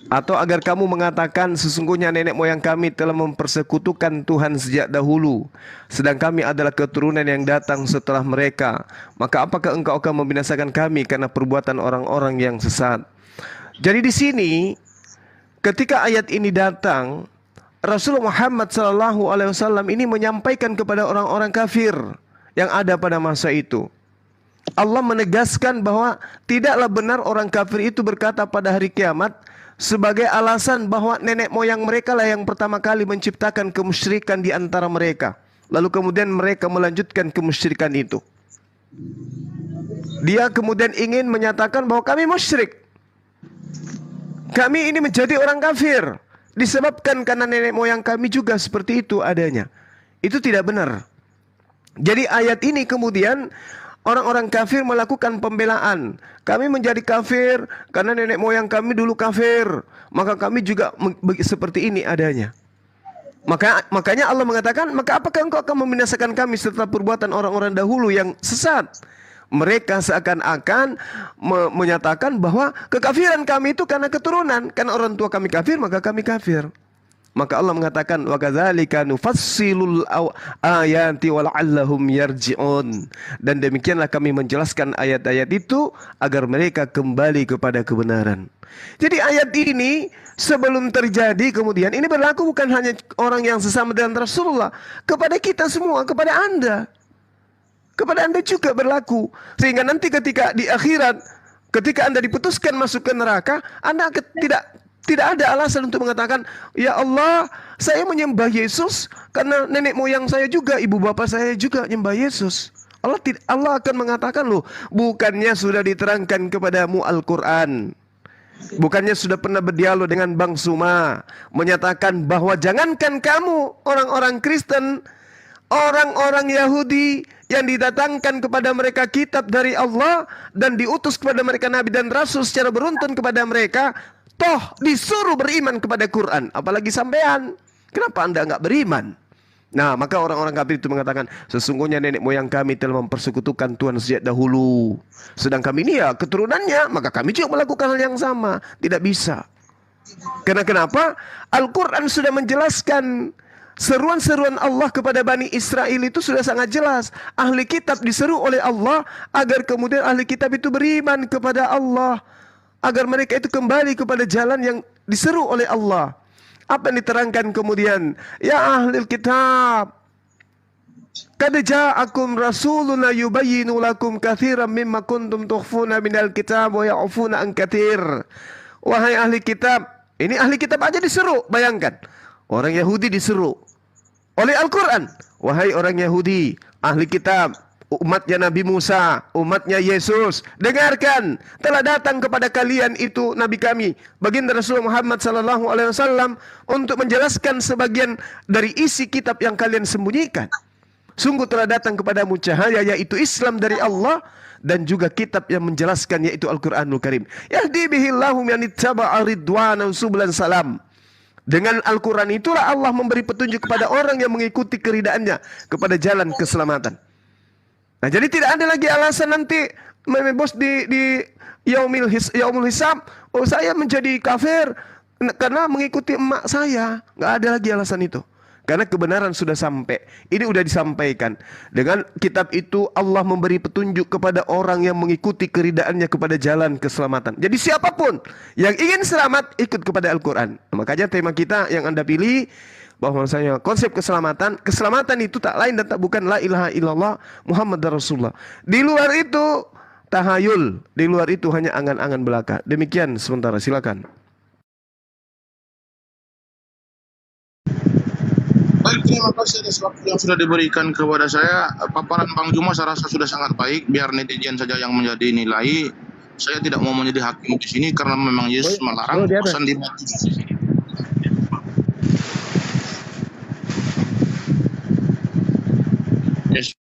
Atau agar kamu mengatakan sesungguhnya nenek moyang kami telah mempersekutukan Tuhan sejak dahulu, sedang kami adalah keturunan yang datang setelah mereka. Maka apakah engkau akan membinasakan kami karena perbuatan orang-orang yang sesat? Jadi di sini ketika ayat ini datang, Rasulullah Muhammad SAW ini menyampaikan kepada orang-orang kafir yang ada pada masa itu. Allah menegaskan bahwa tidaklah benar orang kafir itu berkata pada hari kiamat sebagai alasan bahwa nenek moyang mereka lah yang pertama kali menciptakan kemusyrikan di antara mereka. Lalu kemudian mereka melanjutkan kemusyrikan itu. Dia kemudian ingin menyatakan bahwa kami musyrik. Kami ini menjadi orang kafir disebabkan karena nenek moyang kami juga seperti itu adanya. Itu tidak benar. Jadi ayat ini kemudian orang-orang kafir melakukan pembelaan. Kami menjadi kafir karena nenek moyang kami dulu kafir, maka kami juga seperti ini adanya. Makanya Allah mengatakan, maka apakah engkau akan membinasakan kami serta perbuatan orang-orang dahulu yang sesat? Mereka seakan-akan menyatakan bahwa kekafiran kami itu karena keturunan, karena orang tua kami kafir maka kami kafir. Maka Allah mengatakan, wa kadzalika nufassilul ayati wala'allahum yarji'un. Dan demikianlah kami menjelaskan ayat-ayat itu agar mereka kembali kepada kebenaran. Jadi ayat ini sebelum terjadi kemudian ini berlaku bukan hanya orang yang sesama dengan Rasulullah, kepada kita semua, kepada Anda. Kepada Anda juga berlaku. Sehingga nanti ketika di akhirat, ketika Anda diputuskan masuk ke neraka, Anda tidak ada alasan untuk mengatakan, ya Allah, saya menyembah Yesus karena nenek moyang saya juga, ibu bapak saya juga menyembah Yesus. Allah akan mengatakan, loh, bukannya sudah diterangkan kepadamu Al-Quran, bukannya sudah pernah berdialog dengan Bang Suma, menyatakan bahwa jangankan kamu, orang-orang Kristen, orang-orang Yahudi yang didatangkan kepada mereka kitab dari Allah dan diutus kepada mereka Nabi dan Rasul secara beruntun kepada mereka, toh disuruh beriman kepada Quran, apalagi sampean. Kenapa Anda enggak beriman? Nah, maka orang-orang kafir itu mengatakan, sesungguhnya nenek moyang kami telah mempersekutukan Tuhan sejak dahulu, sedang kami ini ya keturunannya, maka kami juga melakukan hal yang sama. Tidak bisa. Karena kenapa? Al-Quran sudah menjelaskan seruan-seruan Allah kepada Bani Israel itu sudah sangat jelas. Ahli kitab diseru oleh Allah agar kemudian ahli kitab itu beriman kepada Allah, agar mereka itu kembali kepada jalan yang diseru oleh Allah. Apa yang diterangkan kemudian? Ya ahli kitab, qad ja'akum rasuluna yubayyinu lakum katsiran mimma kuntum tukhfuna minal kitab wa ya'funa an katsir. Wahai ahli kitab, ini ahli kitab aja diseru, bayangkan. Orang Yahudi diseru oleh Al-Quran, wahai orang Yahudi, ahli kitab, umatnya Nabi Musa, umatnya Yesus, dengarkan, telah datang kepada kalian itu Nabi kami, baginda Rasulullah Muhammad SAW, untuk menjelaskan sebagian dari isi kitab yang kalian sembunyikan. Sungguh telah datang kepadamu cahaya, yaitu Islam dari Allah, dan juga kitab yang menjelaskan, yaitu Al-Quranul Karim. Yahdi bihillahu man ittaba'a ridwana subulan salam. Dengan Al-Quran itulah Allah memberi petunjuk kepada orang yang mengikuti keridaannya kepada jalan keselamatan. Nah, jadi tidak ada lagi alasan nanti bos di yaumul hisab, oh saya menjadi kafir karena mengikuti emak saya. Nggak ada lagi alasan itu. Karena kebenaran sudah sampai. Ini sudah disampaikan. Dengan kitab itu Allah memberi petunjuk kepada orang yang mengikuti keridaannya kepada jalan keselamatan. Jadi siapapun yang ingin selamat, ikut kepada Al-Quran. Makanya tema kita yang Anda pilih, bahwasanya konsep keselamatan itu tak lain dan tak bukan la ilaha illallah Muhammad Rasulullah. Di luar itu tahayul, di luar itu hanya angan-angan belaka. Demikian sementara, silakan. Baik, terima kasih atas waktu yang sudah diberikan kepada saya. Paparan Bang Juma saya rasa sudah sangat baik. Biar netizen saja yang menjadi nilai. Saya tidak mau menjadi hakim di sini karena memang Yesus melarang pesan di Matius. Yes.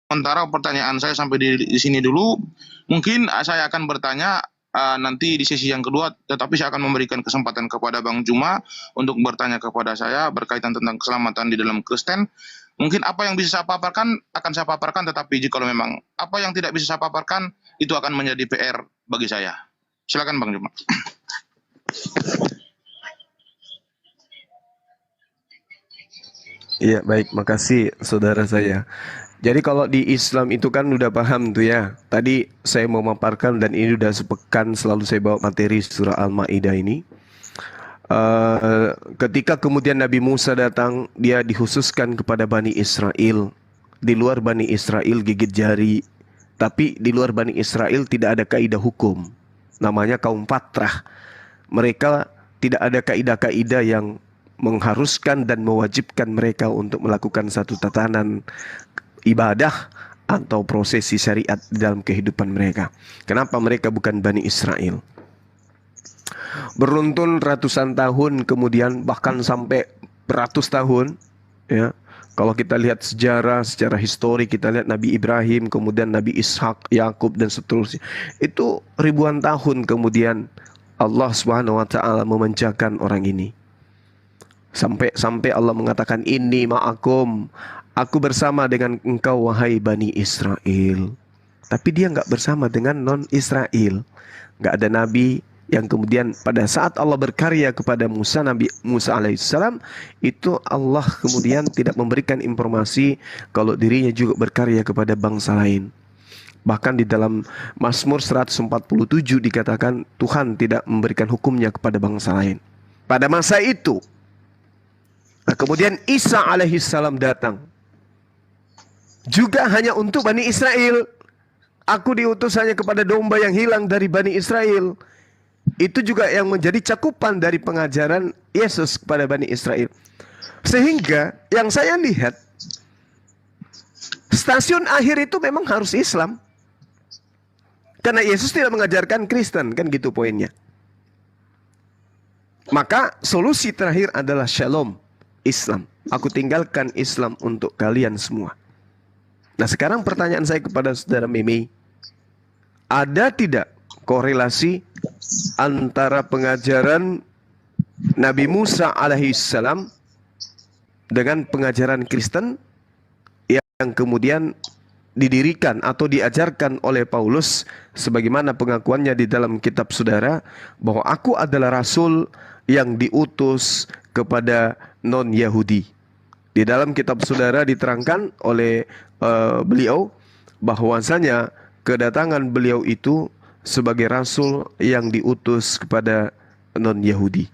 Sementara pertanyaan saya sampai di sini dulu. Mungkin saya akan bertanya nanti di sesi yang kedua, tetapi saya akan memberikan kesempatan kepada Bang Juma untuk bertanya kepada saya berkaitan tentang keselamatan di dalam Kristen. Mungkin apa yang bisa saya paparkan akan saya paparkan, tetapi jika memang apa yang tidak bisa saya paparkan, itu akan menjadi PR bagi saya. Silakan Bang Juma. Iya, baik, makasih saudara saya. Jadi kalau di Islam itu kan udah paham tuh ya. Tadi saya mau memaparkan dan ini udah sepekan selalu saya bawa materi surah Al-Ma'idah ini. Ketika kemudian Nabi Musa datang, dia dikhususkan kepada Bani Israel. Di luar Bani Israel gigit jari. Tapi di luar Bani Israel tidak ada kaidah hukum. Namanya kaum fatrah. Mereka tidak ada kaidah-kaidah yang mengharuskan dan mewajibkan mereka untuk melakukan satu tatanan ibadah atau prosesi syariat di dalam kehidupan mereka. Kenapa mereka bukan Bani Israel? Beruntun ratusan tahun kemudian, bahkan sampai beratus tahun, ya. Kalau kita lihat sejarah secara histori, kita lihat Nabi Ibrahim, kemudian Nabi Ishak, Yakub dan seterusnya. Itu ribuan tahun kemudian Allah Subhanahu wa taala memanjakan orang ini. Sampai Allah mengatakan, "Inni ma'akum." Aku bersama dengan engkau wahai Bani Israel. Tapi dia nggak bersama dengan non-Israel. Nggak ada nabi yang kemudian pada saat Allah berkarya kepada Musa, Nabi Musa alaihissalam, itu Allah kemudian tidak memberikan informasi kalau dirinya juga berkarya kepada bangsa lain. Bahkan di dalam Mazmur 147 dikatakan Tuhan tidak memberikan hukumnya kepada bangsa lain. Pada masa itu, kemudian Isa alaihissalam datang. Juga hanya untuk Bani Israel. Aku diutus hanya kepada domba yang hilang dari Bani Israel. Itu juga yang menjadi cakupan dari pengajaran Yesus kepada Bani Israel. Sehingga yang saya lihat, stasiun akhir itu memang harus Islam. Karena Yesus tidak mengajarkan Kristen, kan gitu poinnya. Maka solusi terakhir adalah shalom, Islam. Aku tinggalkan Islam untuk kalian semua. Nah, sekarang pertanyaan saya kepada saudara Mimi, ada tidak korelasi antara pengajaran Nabi Musa alaihissalam dengan pengajaran Kristen yang kemudian didirikan atau diajarkan oleh Paulus, sebagaimana pengakuannya di dalam kitab saudara, bahwa aku adalah rasul yang diutus kepada non-Yahudi. Di dalam kitab saudara diterangkan oleh beliau bahwasanya kedatangan beliau itu sebagai rasul yang diutus kepada non-Yahudi.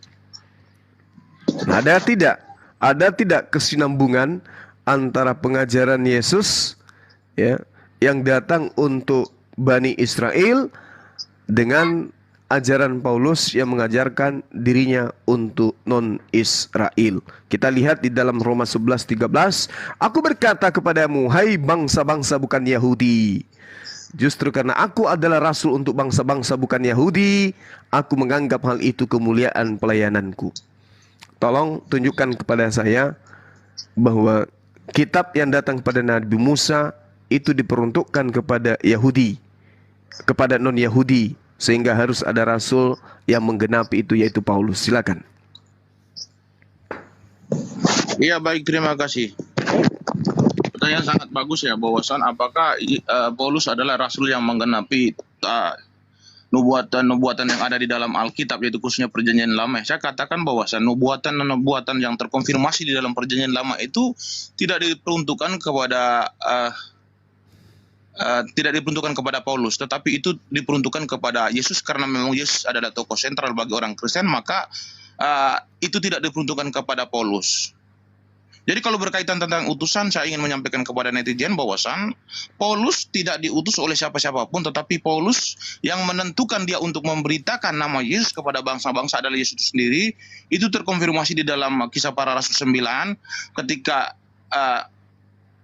Ada tidak kesinambungan antara pengajaran Yesus, ya, yang datang untuk Bani Israel dengan ajaran Paulus yang mengajarkan dirinya untuk non-Israel? Kita lihat di dalam Roma 11:13, aku berkata kepadamu, hai bangsa-bangsa bukan Yahudi, justru karena aku adalah rasul untuk bangsa-bangsa bukan Yahudi, aku menganggap hal itu kemuliaan pelayananku. Tolong tunjukkan kepada saya bahwa kitab yang datang kepada Nabi Musa itu diperuntukkan kepada Yahudi, kepada non-Yahudi, sehingga harus ada rasul yang menggenapi itu, yaitu Paulus. Silakan. Iya, baik, terima kasih. Pertanyaan sangat bagus ya, bahwasan apakah Paulus adalah rasul yang menggenapi nubuatan yang ada di dalam Alkitab, yaitu khususnya Perjanjian Lama. Saya katakan bahwasan nubuatan yang terkonfirmasi di dalam Perjanjian Lama itu tidak diperuntukkan kepada Paulus, tetapi itu diperuntukkan kepada Yesus, karena memang Yesus adalah tokoh sentral bagi orang Kristen, maka itu tidak diperuntukkan kepada Paulus. Jadi kalau berkaitan tentang utusan, saya ingin menyampaikan kepada netizen bahwasan Paulus tidak diutus oleh siapa-siapapun, tetapi Paulus yang menentukan dia untuk memberitakan nama Yesus kepada bangsa-bangsa adalah Yesus sendiri. Itu terkonfirmasi di dalam Kisah Para Rasul 9 ketika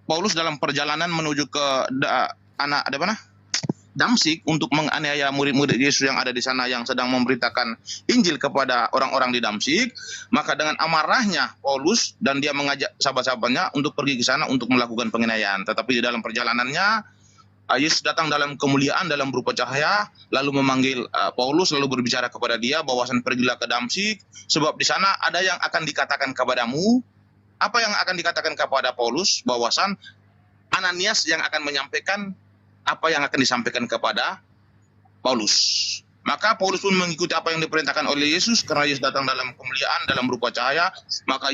Paulus dalam perjalanan menuju ke Damsyik untuk menganiaya murid-murid Yesus yang ada di sana yang sedang memberitakan Injil kepada orang-orang di Damsyik. Maka dengan amarahnya Paulus dan dia mengajak sahabat-sahabatnya untuk pergi ke sana untuk melakukan penganiayaan. Tetapi di dalam perjalanannya Yesus datang dalam kemuliaan dalam berupa cahaya, lalu memanggil Paulus, lalu berbicara kepada dia bahwasan pergilah ke Damsyik, sebab di sana ada yang akan dikatakan kepadamu. Apa yang akan dikatakan kepada Paulus? Bahwasan Ananias yang akan menyampaikan apa yang akan disampaikan kepada Paulus. Maka Paulus pun mengikuti apa yang diperintahkan oleh Yesus, karena Yesus datang dalam kemuliaan, dalam berupa cahaya. Maka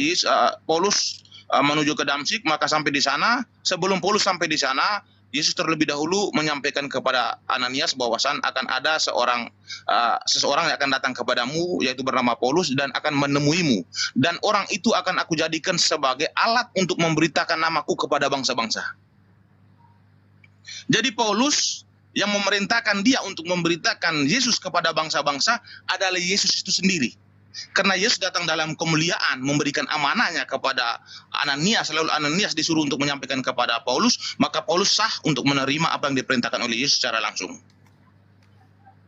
Paulus menuju ke Damsyik. Maka sampai di sana, sebelum Paulus sampai di sana, Yesus terlebih dahulu menyampaikan kepada Ananias bahwasan akan ada seseorang yang akan datang kepadamu, yaitu bernama Paulus, dan akan menemuimu. Dan orang itu akan aku jadikan sebagai alat untuk memberitakan namaku kepada bangsa-bangsa. Jadi Paulus yang memerintahkan dia untuk memberitakan Yesus kepada bangsa-bangsa adalah Yesus itu sendiri. Karena Yesus datang dalam kemuliaan, memberikan amanahnya kepada Ananias, lalu Ananias disuruh untuk menyampaikan kepada Paulus, maka Paulus sah untuk menerima apa yang diperintahkan oleh Yesus secara langsung.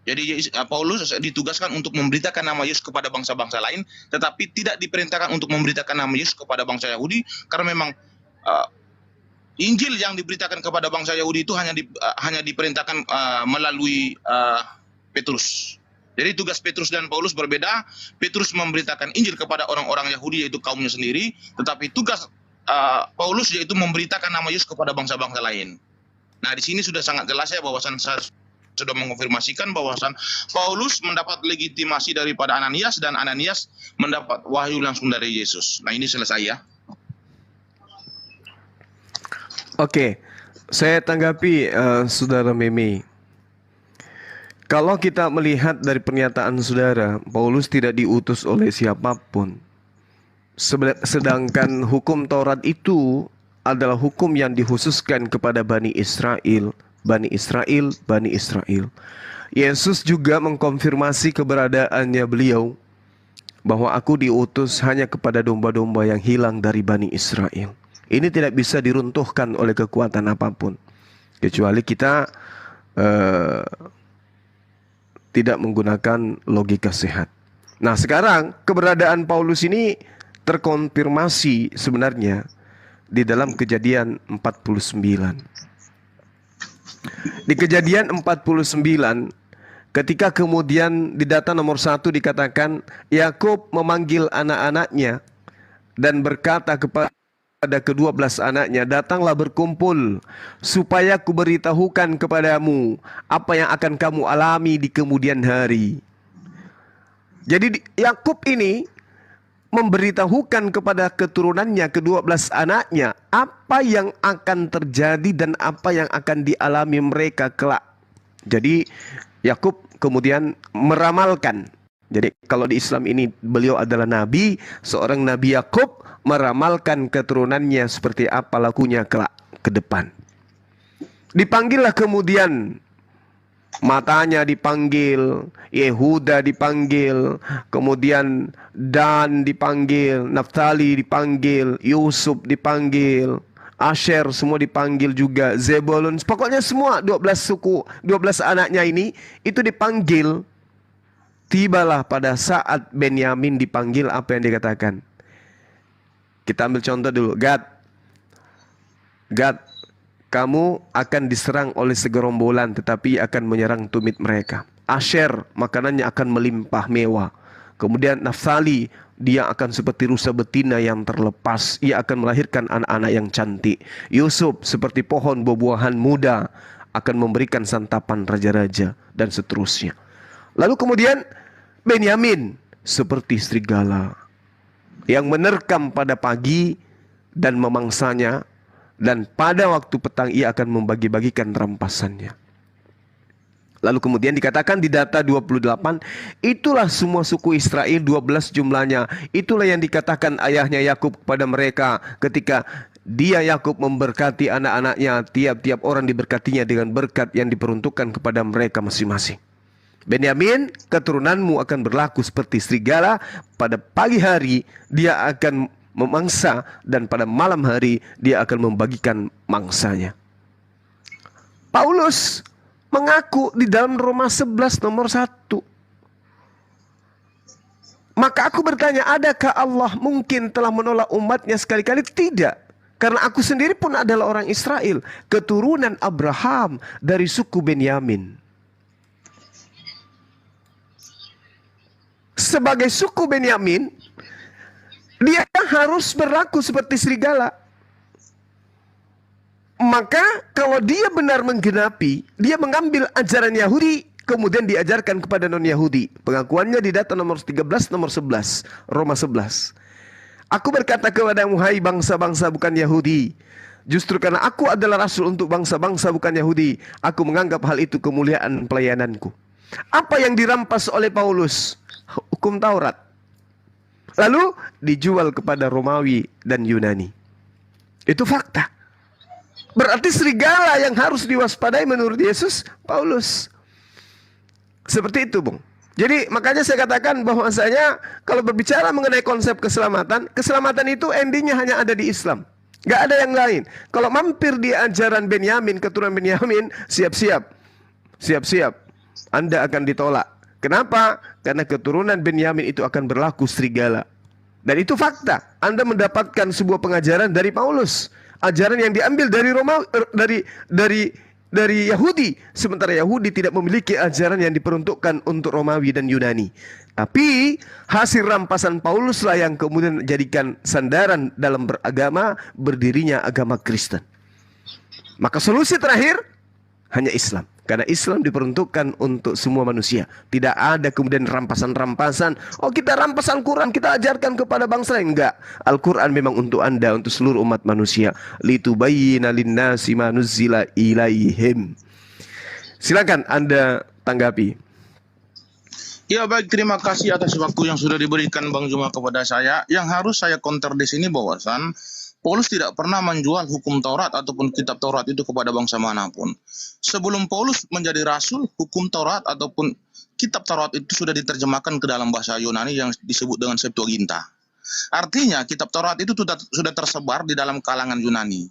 Jadi Paulus ditugaskan untuk memberitakan nama Yesus kepada bangsa-bangsa lain, tetapi tidak diperintahkan untuk memberitakan nama Yesus kepada bangsa Yahudi, karena memang Injil yang diberitakan kepada bangsa Yahudi itu hanya diperintahkan melalui Petrus. Jadi tugas Petrus dan Paulus berbeda. Petrus memberitakan Injil kepada orang-orang Yahudi, yaitu kaumnya sendiri, tetapi tugas Paulus yaitu memberitakan nama Yesus kepada bangsa-bangsa lain. Nah, di sini sudah sangat jelas ya bahwasan saya sudah mengonfirmasikan bahwasan Paulus mendapat legitimasi daripada Ananias dan Ananias mendapat wahyu langsung dari Yesus. Nah, ini selesai ya. Oke, saya tanggapi Saudara Meme. Kalau kita melihat dari pernyataan saudara, Paulus tidak diutus oleh siapapun. Sedangkan hukum Taurat itu adalah hukum yang dikhususkan kepada Bani Israel. Bani Israel, Bani Israel. Yesus juga mengkonfirmasi keberadaannya beliau, bahwa aku diutus hanya kepada domba-domba yang hilang dari Bani Israel. Ini tidak bisa diruntuhkan oleh kekuatan apapun, kecuali kita tidak menggunakan logika sehat. Nah, sekarang keberadaan Paulus ini terkonfirmasi sebenarnya di dalam Kejadian 49. Di Kejadian 49, ketika kemudian di data nomor 1 dikatakan Yakub memanggil anak-anaknya dan berkata kepada ke-12 anaknya, datanglah berkumpul supaya kuberitahukan kepadamu apa yang akan kamu alami di kemudian hari. Jadi Yakub ini memberitahukan kepada keturunannya, ke-12 anaknya, apa yang akan terjadi dan apa yang akan dialami mereka kelak. Jadi Yakub kemudian meramalkan. Jadi kalau di Islam ini beliau adalah nabi, seorang Nabi Yakub meramalkan keturunannya seperti apa lakunya kelak ke depan. Dipanggillah kemudian, matanya dipanggil, Yehuda dipanggil, kemudian Dan dipanggil, Naftali dipanggil, Yusuf dipanggil, Asher semua dipanggil juga, Zebulun, pokoknya semua 12 suku, 12 anaknya ini itu dipanggil. Tibalah pada saat Benyamin dipanggil, apa yang dikatakan? Kita ambil contoh dulu. Gad, kamu akan diserang oleh segerombolan, tetapi akan menyerang tumit mereka. Asher, makanannya akan melimpah mewah. Kemudian Naftali, dia akan seperti rusa betina yang terlepas. Ia akan melahirkan anak-anak yang cantik. Yusuf seperti pohon buah-buahan muda, akan memberikan santapan raja-raja, dan seterusnya. Lalu kemudian Benyamin seperti serigala yang menerkam pada pagi dan memangsanya, dan pada waktu petang ia akan membagi-bagikan rampasannya. Lalu kemudian dikatakan di data 28, itulah semua suku Israel, 12 jumlahnya. Itulah yang dikatakan ayahnya Yakub kepada mereka ketika dia Yakub memberkati anak-anaknya, tiap-tiap orang diberkatinya dengan berkat yang diperuntukkan kepada mereka masing-masing. Benyamin, keturunanmu akan berlaku seperti serigala. Pada pagi hari dia akan memangsa, dan pada malam hari dia akan membagikan mangsanya. Paulus mengaku di dalam Roma 11 nomor 1. Maka aku bertanya, adakah Allah mungkin telah menolak umatnya sekali-kali? Tidak. Karena aku sendiri pun adalah orang Israel, keturunan Abraham dari suku Benyamin. Sebagai suku Benyamin, dia harus berlaku seperti serigala. Maka kalau dia benar menggenapi, dia mengambil ajaran Yahudi, kemudian diajarkan kepada non-Yahudi. Pengakuannya di data nomor 13, nomor 11, Roma 11. Aku berkata kepadamu, hai bangsa-bangsa bukan Yahudi, justru karena aku adalah rasul untuk bangsa-bangsa bukan Yahudi, aku menganggap hal itu kemuliaan pelayananku. Apa yang dirampas oleh Paulus? Hukum Taurat. Lalu dijual kepada Romawi dan Yunani. Itu fakta. Berarti serigala yang harus diwaspadai menurut Yesus, Paulus. Seperti itu, Bung. Jadi makanya saya katakan bahwasanya kalau berbicara mengenai konsep keselamatan, keselamatan itu endingnya hanya ada di Islam. Gak ada yang lain. Kalau mampir di ajaran Benyamin, keturunan Benyamin, siap-siap. Siap-siap. Anda akan ditolak. Kenapa? Karena keturunan Benyamin itu akan berlaku serigala. Dan itu fakta. Anda mendapatkan sebuah pengajaran dari Paulus. Ajaran yang diambil dari dari Yahudi, sementara Yahudi tidak memiliki ajaran yang diperuntukkan untuk Romawi dan Yunani. Tapi hasil rampasan Pauluslah yang kemudian menjadikan sandaran dalam beragama, berdirinya agama Kristen. Maka solusi terakhir hanya Islam. Karena Islam diperuntukkan untuk semua manusia. Tidak ada kemudian rampasan-rampasan. Oh, kita rampas Al-Quran, kita ajarkan kepada bangsa lain. Enggak. Al-Quran memang untuk Anda, untuk seluruh umat manusia. Litubayyina linnasi ma nuzzila ilaihim. Silakan Anda tanggapi. Ya baik, terima kasih atas waktu yang sudah diberikan Bang Juma kepada saya. Yang harus saya counter di sini bahwasan Paulus tidak pernah menjual hukum Taurat ataupun kitab Taurat itu kepada bangsa manapun. Sebelum Paulus menjadi rasul, hukum Taurat ataupun kitab Taurat itu sudah diterjemahkan ke dalam bahasa Yunani yang disebut dengan Septuaginta. Artinya kitab Taurat itu sudah tersebar di dalam kalangan Yunani.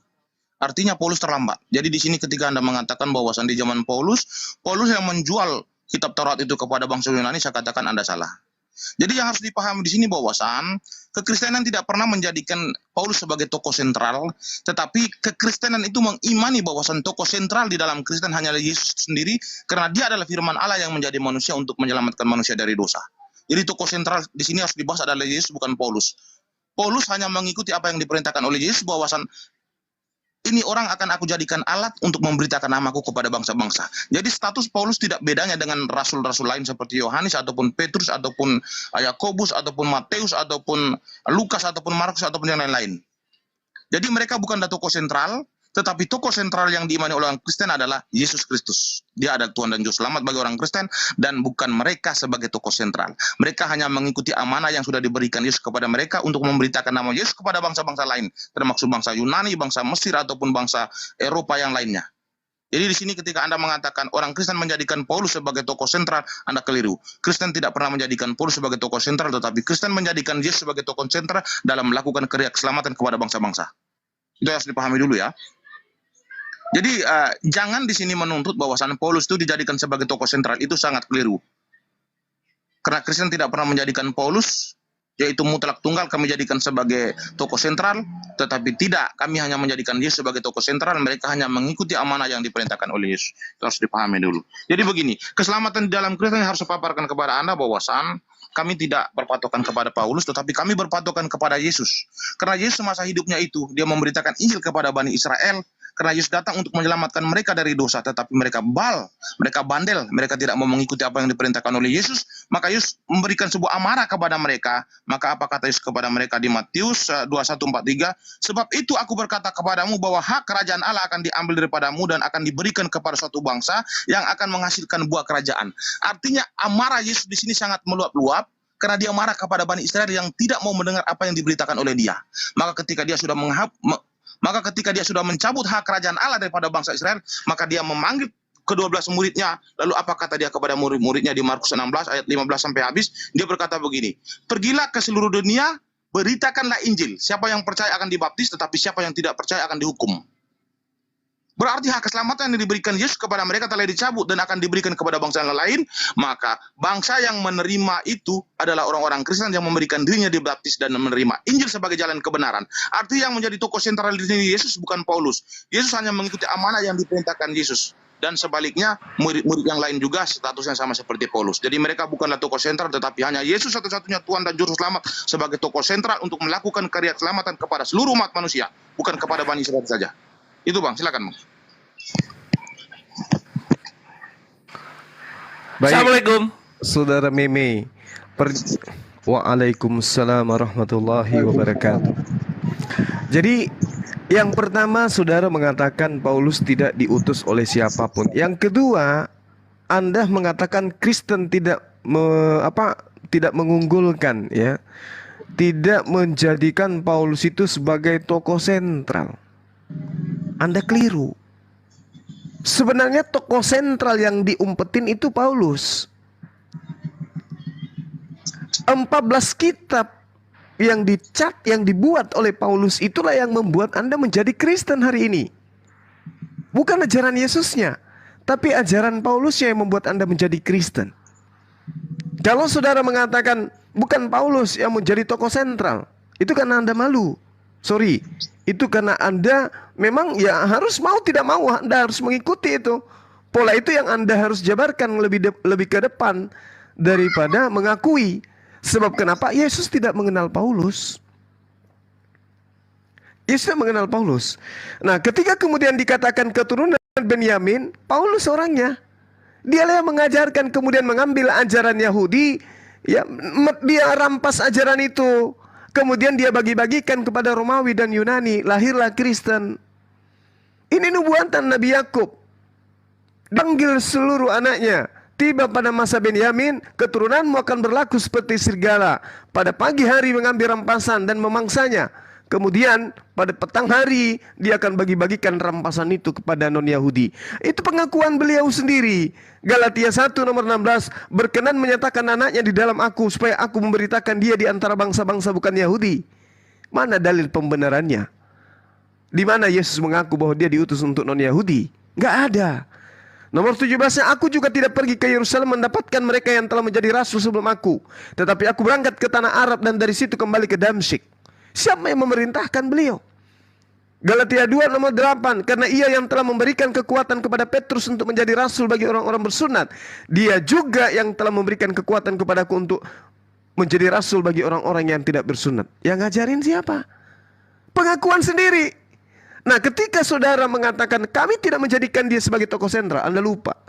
Artinya Paulus terlambat. Jadi di sini ketika Anda mengatakan bahwasan di zaman Paulus yang menjual kitab Taurat itu kepada bangsa Yunani, saya katakan Anda salah. Jadi yang harus dipahami di sini bahwasan kekristenan tidak pernah menjadikan Paulus sebagai tokoh sentral, tetapi kekristenan itu mengimani bahwasan tokoh sentral di dalam Kristen hanyalah Yesus sendiri, karena dia adalah firman Allah yang menjadi manusia untuk menyelamatkan manusia dari dosa. Jadi tokoh sentral di sini harus dibahas adalah Yesus, bukan Paulus. Paulus hanya mengikuti apa yang diperintahkan oleh Yesus, bahwasan ini orang akan aku jadikan alat untuk memberitakan namaku kepada bangsa-bangsa. Jadi status Paulus tidak bedanya dengan rasul-rasul lain seperti Yohanes ataupun Petrus ataupun Yakobus ataupun Matius ataupun Lukas ataupun Markus ataupun yang lain-lain. Jadi mereka bukan tokoh sentral, tetapi tokoh sentral yang diimani oleh orang Kristen adalah Yesus Kristus. Dia adalah Tuhan dan Juru Selamat bagi orang Kristen, dan bukan mereka sebagai tokoh sentral. Mereka hanya mengikuti amanah yang sudah diberikan Yesus kepada mereka untuk memberitakan nama Yesus kepada bangsa-bangsa lain, termasuk bangsa Yunani, bangsa Mesir, ataupun bangsa Eropa yang lainnya. Jadi di sini ketika Anda mengatakan orang Kristen menjadikan Paulus sebagai tokoh sentral, Anda keliru. Kristen tidak pernah menjadikan Paulus sebagai tokoh sentral, tetapi Kristen menjadikan Yesus sebagai tokoh sentral dalam melakukan karya keselamatan kepada bangsa-bangsa. Itu harus dipahami dulu ya. Jadi jangan di sini menuntut bahwasan Paulus itu dijadikan sebagai tokoh sentral, itu sangat keliru. Karena Kristen tidak pernah menjadikan Paulus, yaitu mutlak tunggal, kami jadikan sebagai tokoh sentral, tetapi tidak, kami hanya menjadikan Yesus sebagai tokoh sentral, mereka hanya mengikuti amanah yang diperintahkan oleh Yesus. Itu harus dipahami dulu. Jadi begini, keselamatan di dalam Kristen yang harus saya paparkan kepada Anda bahwasan kami tidak berpatokan kepada Paulus, tetapi kami berpatokan kepada Yesus. Karena Yesus masa hidupnya itu, dia memberitakan Injil kepada Bani Israel, karena Yesus datang untuk menyelamatkan mereka dari dosa, tetapi mereka bandel, mereka tidak mau mengikuti apa yang diperintahkan oleh Yesus, maka Yesus memberikan sebuah amarah kepada mereka. Maka apa kata Yesus kepada mereka di Matius 21:43? Sebab itu aku berkata kepadamu bahwa hak kerajaan Allah akan diambil daripadamu dan akan diberikan kepada suatu bangsa yang akan menghasilkan buah kerajaan. Artinya amarah Yesus di sini sangat meluap-luap, karena dia marah kepada Bani Israel yang tidak mau mendengar apa yang diberitakan oleh dia. Maka ketika dia sudah mencabut hak kerajaan Allah daripada bangsa Israel, maka dia memanggil ke-12 muridnya. Lalu apa kata dia kepada murid-muridnya di Markus 16 ayat 15 sampai habis? Dia berkata begini, pergilah ke seluruh dunia, beritakanlah Injil. Siapa yang percaya akan dibaptis, tetapi siapa yang tidak percaya akan dihukum. Berarti hak keselamatan yang diberikan Yesus kepada mereka telah dicabut dan akan diberikan kepada bangsa lain. Maka bangsa yang menerima itu adalah orang-orang Kristen yang memberikan dirinya dibaptis dan menerima Injil sebagai jalan kebenaran. Artinya yang menjadi tokoh sentral di sini Yesus, bukan Paulus. Yesus hanya mengikuti amanah yang diperintahkan Yesus. Dan sebaliknya murid-murid yang lain juga statusnya sama seperti Paulus. Jadi mereka bukanlah tokoh sentral, tetapi hanya Yesus satu-satunya Tuhan dan Juru Selamat sebagai tokoh sentral untuk melakukan karya keselamatan kepada seluruh umat manusia, bukan kepada Bani Israel saja. Itu Bang, silakan Bang. Baik, Assalamualaikum. Saudara Meme. Waalaikumsalam warahmatullahi wabarakatuh. Jadi yang pertama, saudara mengatakan Paulus tidak diutus oleh siapapun. Yang kedua, Anda mengatakan Kristen tidak mengunggulkan, ya, tidak menjadikan Paulus itu sebagai tokoh sentral. Anda keliru. Sebenarnya tokoh sentral yang diumpetin itu Paulus. 14 kitab yang dicat, yang dibuat oleh Paulus itulah yang membuat Anda menjadi Kristen hari ini. Bukan ajaran Yesusnya, tapi ajaran Paulusnya yang membuat Anda menjadi Kristen. Kalau saudara mengatakan bukan Paulus yang menjadi tokoh sentral, itu karena Anda malu. Sorry, itu karena Anda memang ya harus mau tidak mau Anda harus mengikuti itu. Pola itu yang Anda harus jabarkan lebih ke depan daripada mengakui. Sebab kenapa? Yesus tidak mengenal Paulus. Yesus tidak mengenal Paulus. Nah, ketika kemudian dikatakan keturunan Benyamin, Paulus orangnya. Dialah yang mengajarkan, kemudian mengambil ajaran Yahudi, ya, dia rampas ajaran itu. Kemudian dia bagi-bagikan kepada Romawi dan Yunani, lahirlah Kristen. Ini nubuatan Nabi Yakub. Panggil seluruh anaknya. Tiba pada masa Benyamin, keturunanmu akan berlaku seperti serigala. Pada pagi hari mengambil rampasan dan memangsanya. Kemudian pada petang hari dia akan bagi-bagikan rampasan itu kepada non-Yahudi. Itu pengakuan beliau sendiri. Galatia 1 nomor 16, berkenan menyatakan anaknya di dalam aku, supaya aku memberitakan dia di antara bangsa-bangsa bukan Yahudi. Mana dalil pembenarannya? Di mana Yesus mengaku bahwa dia diutus untuk non-Yahudi? Nggak ada. Nomor 17-nya, aku juga tidak pergi ke Yerusalem mendapatkan mereka yang telah menjadi rasul sebelum aku. Tetapi aku berangkat ke tanah Arab dan dari situ kembali ke Damsyik. Siapa yang memerintahkan beliau? Galatia 2 nomor 8, karena ia yang telah memberikan kekuatan kepada Petrus untuk menjadi rasul bagi orang-orang bersunat. Dia juga yang telah memberikan kekuatan kepadaku untuk menjadi rasul bagi orang-orang yang tidak bersunat. Yang ngajarin siapa? Pengakuan sendiri. Nah, ketika saudara mengatakan kami tidak menjadikan dia sebagai tokoh sentral, Anda lupa.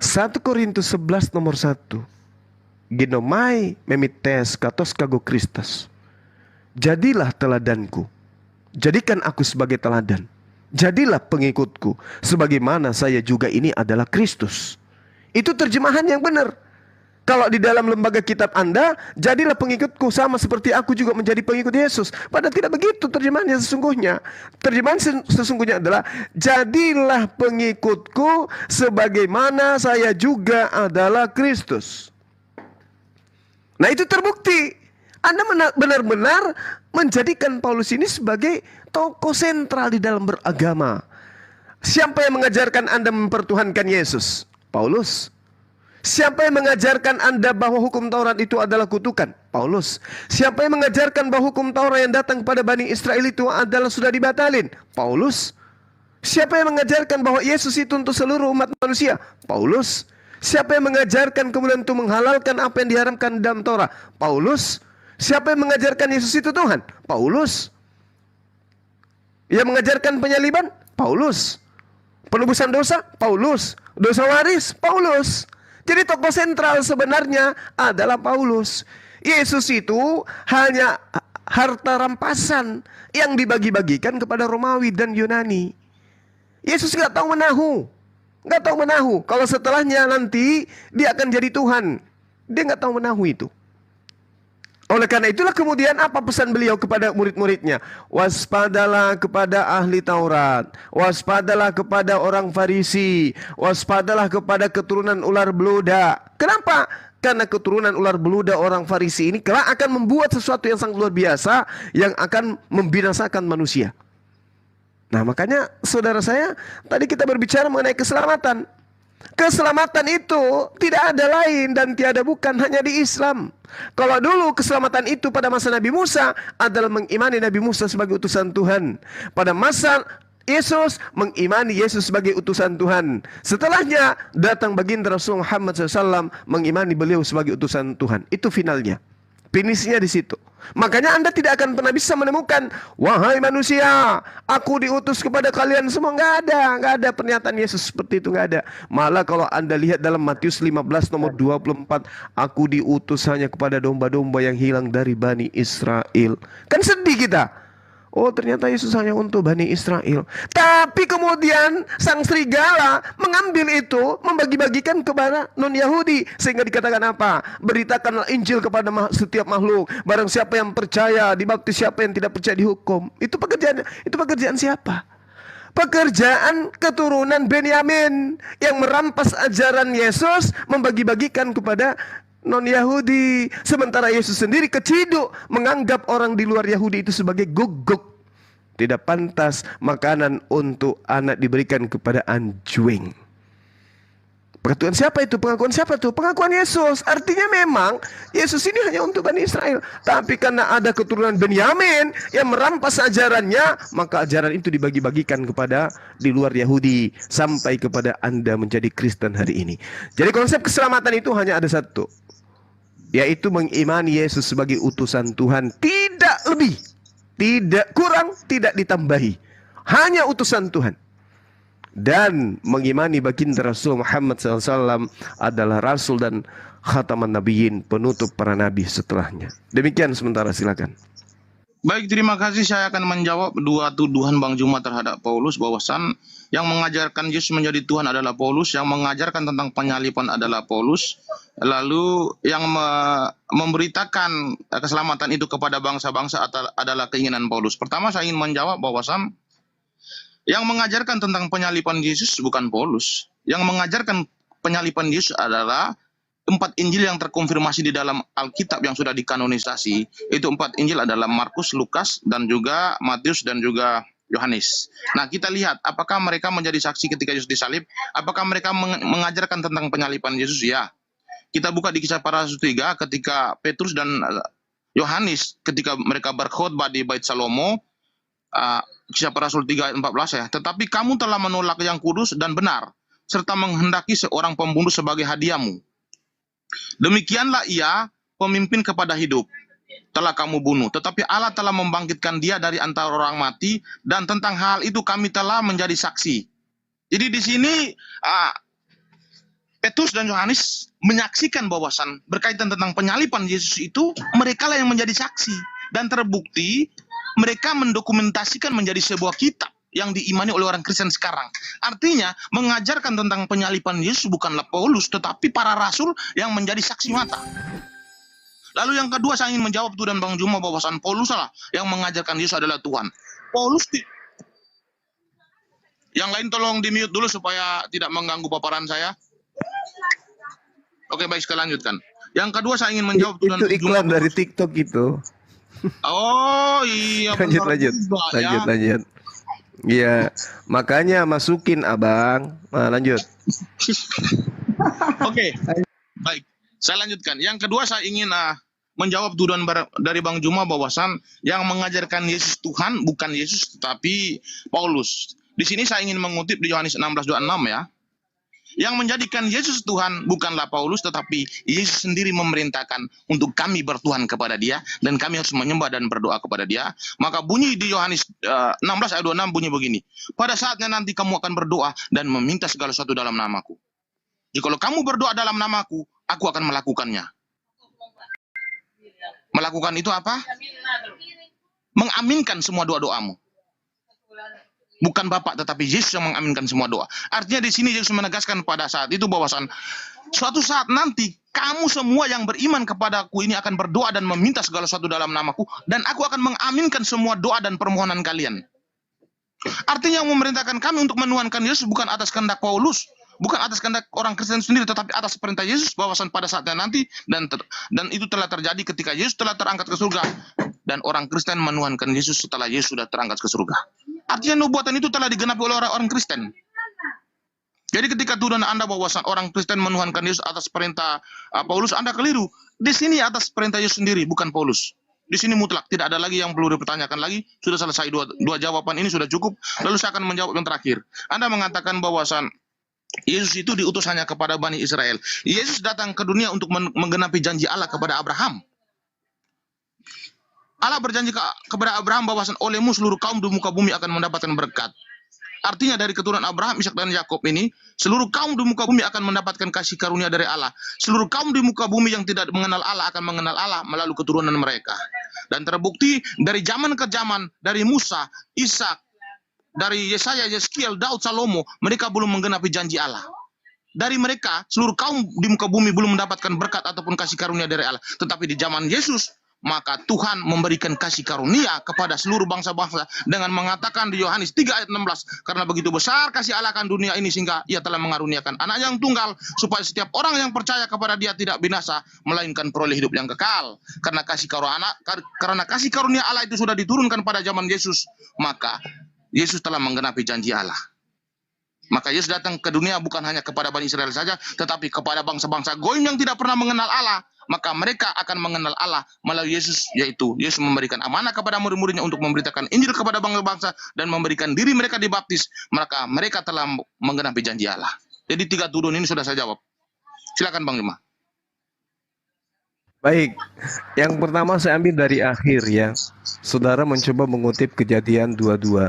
1 Korintus 11 nomor 1. Ginomai memites katos kago Kristus. Jadilah teladanku. Jadikan aku sebagai teladan. Jadilah pengikutku. Sebagaimana saya juga ini adalah Kristus. Itu terjemahan yang benar. Kalau di dalam lembaga kitab Anda, jadilah pengikutku sama seperti aku juga menjadi pengikut Yesus. Padahal tidak begitu terjemahannya sesungguhnya. Terjemahan sesungguhnya adalah, jadilah pengikutku sebagaimana saya juga adalah Kristus. Nah, itu terbukti. Anda benar-benar menjadikan Paulus ini sebagai tokoh sentral di dalam beragama. Siapa yang mengajarkan Anda mempertuhankan Yesus? Paulus. Siapa yang mengajarkan Anda bahwa hukum Taurat itu adalah kutukan? Paulus. Siapa yang mengajarkan bahwa hukum Taurat yang datang kepada Bani Israel itu adalah sudah dibatalin? Paulus. Siapa yang mengajarkan bahwa Yesus itu untuk seluruh umat manusia? Paulus. Siapa yang mengajarkan kemudian untuk menghalalkan apa yang diharamkan dalam Taurat? Paulus. Siapa yang mengajarkan Yesus itu Tuhan? Paulus. Yang mengajarkan penyaliban? Paulus. Penebusan dosa? Paulus. Dosa waris? Paulus. Jadi tokoh sentral sebenarnya adalah Paulus. Yesus itu hanya harta rampasan yang dibagi-bagikan kepada Romawi dan Yunani. Yesus nggak tahu menahu. Nggak tahu menahu. Kalau setelahnya nanti dia akan jadi Tuhan. Dia nggak tahu menahu itu. Oleh karena itulah kemudian apa pesan beliau kepada murid-muridnya? Waspadalah kepada ahli Taurat, waspadalah kepada orang Farisi, waspadalah kepada keturunan ular beluda. Kenapa? Karena keturunan ular beluda orang Farisi ini kelak akan membuat sesuatu yang sangat luar biasa yang akan membinasakan manusia. Nah, makanya saudara saya, tadi kita berbicara mengenai keselamatan. Keselamatan itu tidak ada lain dan tiada bukan hanya di Islam. Kalau dulu keselamatan itu pada masa Nabi Musa adalah mengimani Nabi Musa sebagai utusan Tuhan. Pada masa Yesus mengimani Yesus sebagai utusan Tuhan. Setelahnya datang baginda Rasul Muhammad SAW mengimani beliau sebagai utusan Tuhan. Itu finalnya. Finishnya di situ. Makanya Anda tidak akan pernah bisa menemukan, wahai manusia, aku diutus kepada kalian semua. Nggak ada pernyataan Yesus seperti itu, nggak ada. Malah kalau Anda lihat dalam Matius 15 nomor 24, aku diutus hanya kepada domba-domba yang hilang dari Bani Israel. Kan sedih kita. Oh, ternyata Yesus hanya untuk Bani Israel. Tapi kemudian sang serigala mengambil itu, membagi-bagikan kepada non-Yahudi. Sehingga dikatakan apa? Beritakanlah Injil kepada setiap makhluk. Barang siapa yang percaya dibaptis, siapa yang tidak percaya dihukum. Itu pekerjaan siapa? Pekerjaan keturunan Benyamin yang merampas ajaran Yesus, membagi-bagikan kepada non-Yahudi. Sementara Yesus sendiri keciduk menganggap orang di luar Yahudi itu sebagai guguk. Tidak pantas makanan untuk anak diberikan kepada anjing. Pengakuan siapa itu? Pengakuan siapa tuh? Pengakuan Yesus. Artinya memang Yesus ini hanya untuk Bani Israel. Tapi karena ada keturunan Benyamin yang merampas ajarannya, maka ajaran itu dibagi-bagikan kepada di luar Yahudi sampai kepada Anda menjadi Kristen hari ini. Jadi konsep keselamatan itu hanya ada satu, yaitu mengimani Yesus sebagai utusan Tuhan, tidak lebih, tidak kurang, tidak ditambahi. Hanya utusan Tuhan. Dan mengimani baginda Rasul Muhammad SAW adalah Rasul dan Khataman Nabiyyin, penutup para nabi setelahnya. Demikian sementara, silakan. Baik, terima kasih. Saya akan menjawab dua tuduhan Bang Juma terhadap Paulus, bahwasan yang mengajarkan Yesus menjadi Tuhan adalah Paulus, yang mengajarkan tentang penyaliban adalah Paulus, lalu yang memberitakan keselamatan itu kepada bangsa-bangsa adalah keinginan Paulus. Pertama, saya ingin menjawab bahwasan yang mengajarkan tentang penyaliban Yesus bukan Paulus. Yang mengajarkan penyaliban Yesus adalah 4 Injil yang terkonfirmasi di dalam Alkitab yang sudah dikanonisasi. Itu 4 Injil adalah Markus, Lukas, dan juga Matius, dan juga Yohanes. Nah, kita lihat apakah mereka menjadi saksi ketika Yesus disalib. Apakah mereka mengajarkan tentang penyaliban Yesus? Ya. Kita buka di Kisah Para Rasul 3 ketika Petrus dan Yohanes ketika mereka berkhotbah di Bait Salomo. Kisah Para Rasul 3 ayat 14 ya. Tetapi kamu telah menolak yang kudus dan benar, serta menghendaki seorang pembunuh sebagai hadiahmu. Demikianlah ia pemimpin kepada hidup, telah kamu bunuh. Tetapi Allah telah membangkitkan dia dari antara orang mati, dan tentang hal itu kami telah menjadi saksi. Jadi di sini Petrus dan Yohanes menyaksikan bahwasan berkaitan tentang penyaliban Yesus itu, mereka lah yang menjadi saksi. Dan terbukti mereka mendokumentasikan menjadi sebuah kitab yang diimani oleh orang Kristen sekarang. Artinya, mengajarkan tentang penyaliban Yesus bukanlah Paulus, tetapi para rasul yang menjadi saksi mata. Lalu yang kedua, saya ingin menjawab tuduhan Bang Juma bahwasan Paulus lah yang mengajarkan Yesus adalah Tuhan. Paulus yang lain tolong di-mute dulu supaya tidak mengganggu paparan saya. Oke, baik, sekali lanjutkan. Yang kedua, saya ingin menjawab tuduhan Itu iklan dari TikTok itu. Oh iya, lanjut. Iya, makanya masukin abang. Nah, lanjut. Oke, baik. Saya lanjutkan. Yang kedua, saya ingin menjawab tuduhan dari Bang Juma bahwasan yang mengajarkan Yesus Tuhan bukan Yesus tetapi Paulus. Di sini saya ingin mengutip di Yohanes 16:26 ya. Yang menjadikan Yesus Tuhan bukanlah Paulus, tetapi Yesus sendiri memerintahkan untuk kami bertuhan kepada dia, dan kami harus menyembah dan berdoa kepada dia. Maka bunyi di Yohanes 16 ayat 26 bunyi begini. Pada saatnya nanti kamu akan berdoa dan meminta segala sesuatu dalam namaku. Jikalau kamu berdoa dalam namaku, aku akan melakukannya. Melakukan itu apa? Mengaminkan semua doa-doamu. Bukan Bapak, tetapi Yesus yang mengaminkan semua doa. Artinya di sini Yesus menegaskan pada saat itu bahwasan suatu saat nanti kamu semua yang beriman kepadaku ini akan berdoa dan meminta segala sesuatu dalam namaku, dan aku akan mengaminkan semua doa dan permohonan kalian. Artinya yang memerintahkan kami untuk menuhankan Yesus bukan atas kehendak Paulus, bukan atas kehendak orang Kristen sendiri, tetapi atas perintah Yesus bahwasan pada saatnya nanti, dan itu telah terjadi ketika Yesus telah terangkat ke surga, dan orang Kristen menuhankan Yesus setelah Yesus sudah terangkat ke surga. Artinya nubuatan itu telah digenapi oleh orang Kristen. Jadi ketika tuduhan Anda bahwasan orang Kristen menuhankan Yesus atas perintah Paulus, Anda keliru. Di sini atas perintah Yesus sendiri, bukan Paulus. Di sini mutlak, tidak ada lagi yang perlu dipertanyakan lagi. Sudah selesai dua jawaban ini sudah cukup. Lalu saya akan menjawab yang terakhir. Anda mengatakan bahwasan Yesus itu diutus hanya kepada Bani Israel. Yesus datang ke dunia untuk menggenapi janji Allah kepada Abraham. Allah berjanji kepada Abraham bahwasan olehmu seluruh kaum di muka bumi akan mendapatkan berkat. Artinya dari keturunan Abraham, Ishak dan Yakub ini, seluruh kaum di muka bumi akan mendapatkan kasih karunia dari Allah. Seluruh kaum di muka bumi yang tidak mengenal Allah akan mengenal Allah melalui keturunan mereka. Dan terbukti dari zaman ke zaman, dari Musa, Ishak, dari Yesaya, Yeskiel, Daud, Salomo, mereka belum menggenapi janji Allah. Dari mereka, seluruh kaum di muka bumi belum mendapatkan berkat ataupun kasih karunia dari Allah. Tetapi di zaman Yesus, maka Tuhan memberikan kasih karunia kepada seluruh bangsa-bangsa dengan mengatakan di Yohanes 3 ayat 16, karena begitu besar kasih Allah akan dunia ini sehingga ia telah mengaruniakan anak yang tunggal supaya setiap orang yang percaya kepada dia tidak binasa melainkan peroleh hidup yang kekal. Karena kasih karunia Allah itu sudah diturunkan pada zaman Yesus, maka Yesus telah menggenapi janji Allah. Maka Yesus datang ke dunia bukan hanya kepada Bani Israel saja, tetapi kepada bangsa-bangsa Goyim yang tidak pernah mengenal Allah. Maka mereka akan mengenal Allah melalui Yesus, yaitu Yesus memberikan amanah kepada murid-muridnya untuk memberitakan Injil kepada bangsa-bangsa dan memberikan diri mereka dibaptis. Maka mereka telah menggenapi janji Allah. Jadi 3 tuduhan ini sudah saya jawab. Silakan Bang Juma. Baik, yang pertama saya ambil dari akhir ya. Saudara mencoba mengutip Kejadian 22.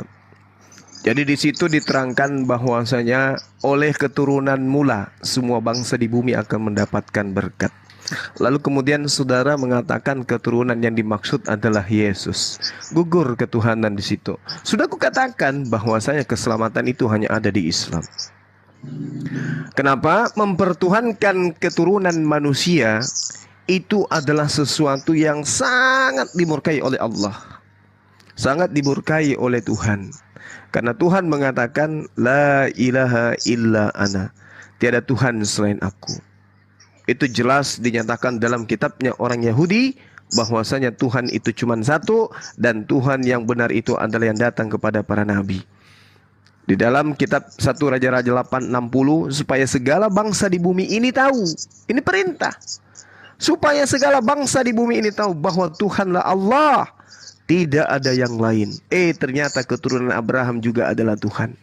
Jadi di situ diterangkan bahwasanya oleh keturunan mula semua bangsa di bumi akan mendapatkan berkat. Lalu kemudian saudara mengatakan keturunan yang dimaksud adalah Yesus. Gugur ketuhanan di situ. Sudah kukatakan bahwasanya keselamatan itu hanya ada di Islam. Kenapa? Mempertuhankan keturunan manusia itu adalah sesuatu yang sangat dimurkai oleh Allah. Sangat dimurkai oleh Tuhan. Karena Tuhan mengatakan la ilaha illa ana. Tiada Tuhan selain aku. Itu jelas dinyatakan dalam kitabnya orang Yahudi bahwasanya Tuhan itu cuma satu dan Tuhan yang benar itu adalah yang datang kepada para nabi. Di dalam kitab 1 Raja-Raja 8:60 supaya segala bangsa di bumi ini tahu. Ini perintah. Supaya segala bangsa di bumi ini tahu bahwa Tuhanlah Allah. Tidak ada yang lain. Ternyata keturunan Abraham juga adalah Tuhan.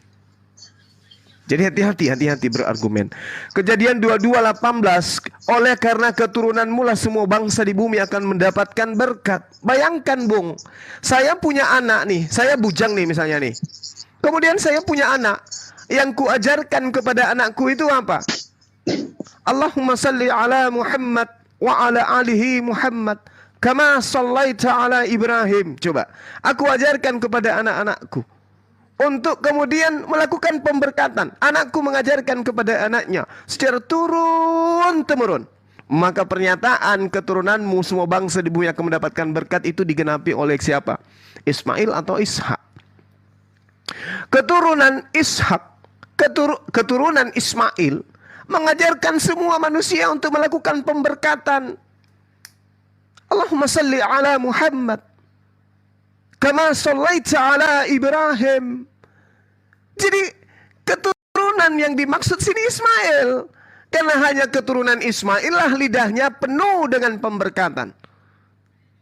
Jadi hati-hati berargumen. Kejadian 22:18, oleh karena keturunan mula semua bangsa di bumi akan mendapatkan berkat. Bayangkan Bung, saya punya anak nih, saya bujang nih misalnya nih. Kemudian saya punya anak, yang kuajarkan kepada anakku itu apa? Allahumma salli ala Muhammad wa ala alihi Muhammad. Kama sallaita ala Ibrahim. Coba, aku ajarkan kepada anak-anakku untuk kemudian melakukan pemberkatan. Anakku mengajarkan kepada anaknya secara turun-temurun. Maka pernyataan keturunanmu semua bangsa di bumi akan mendapatkan berkat itu digenapi oleh siapa? Ismail atau Ishak. Keturunan Ishak, keturunan Ismail mengajarkan semua manusia untuk melakukan pemberkatan. Allahumma salli ala Muhammad kama sallaita ala Ibrahim. Jadi keturunan yang dimaksud sini Ismail. Karena hanya keturunan Ismail lah lidahnya penuh dengan pemberkatan.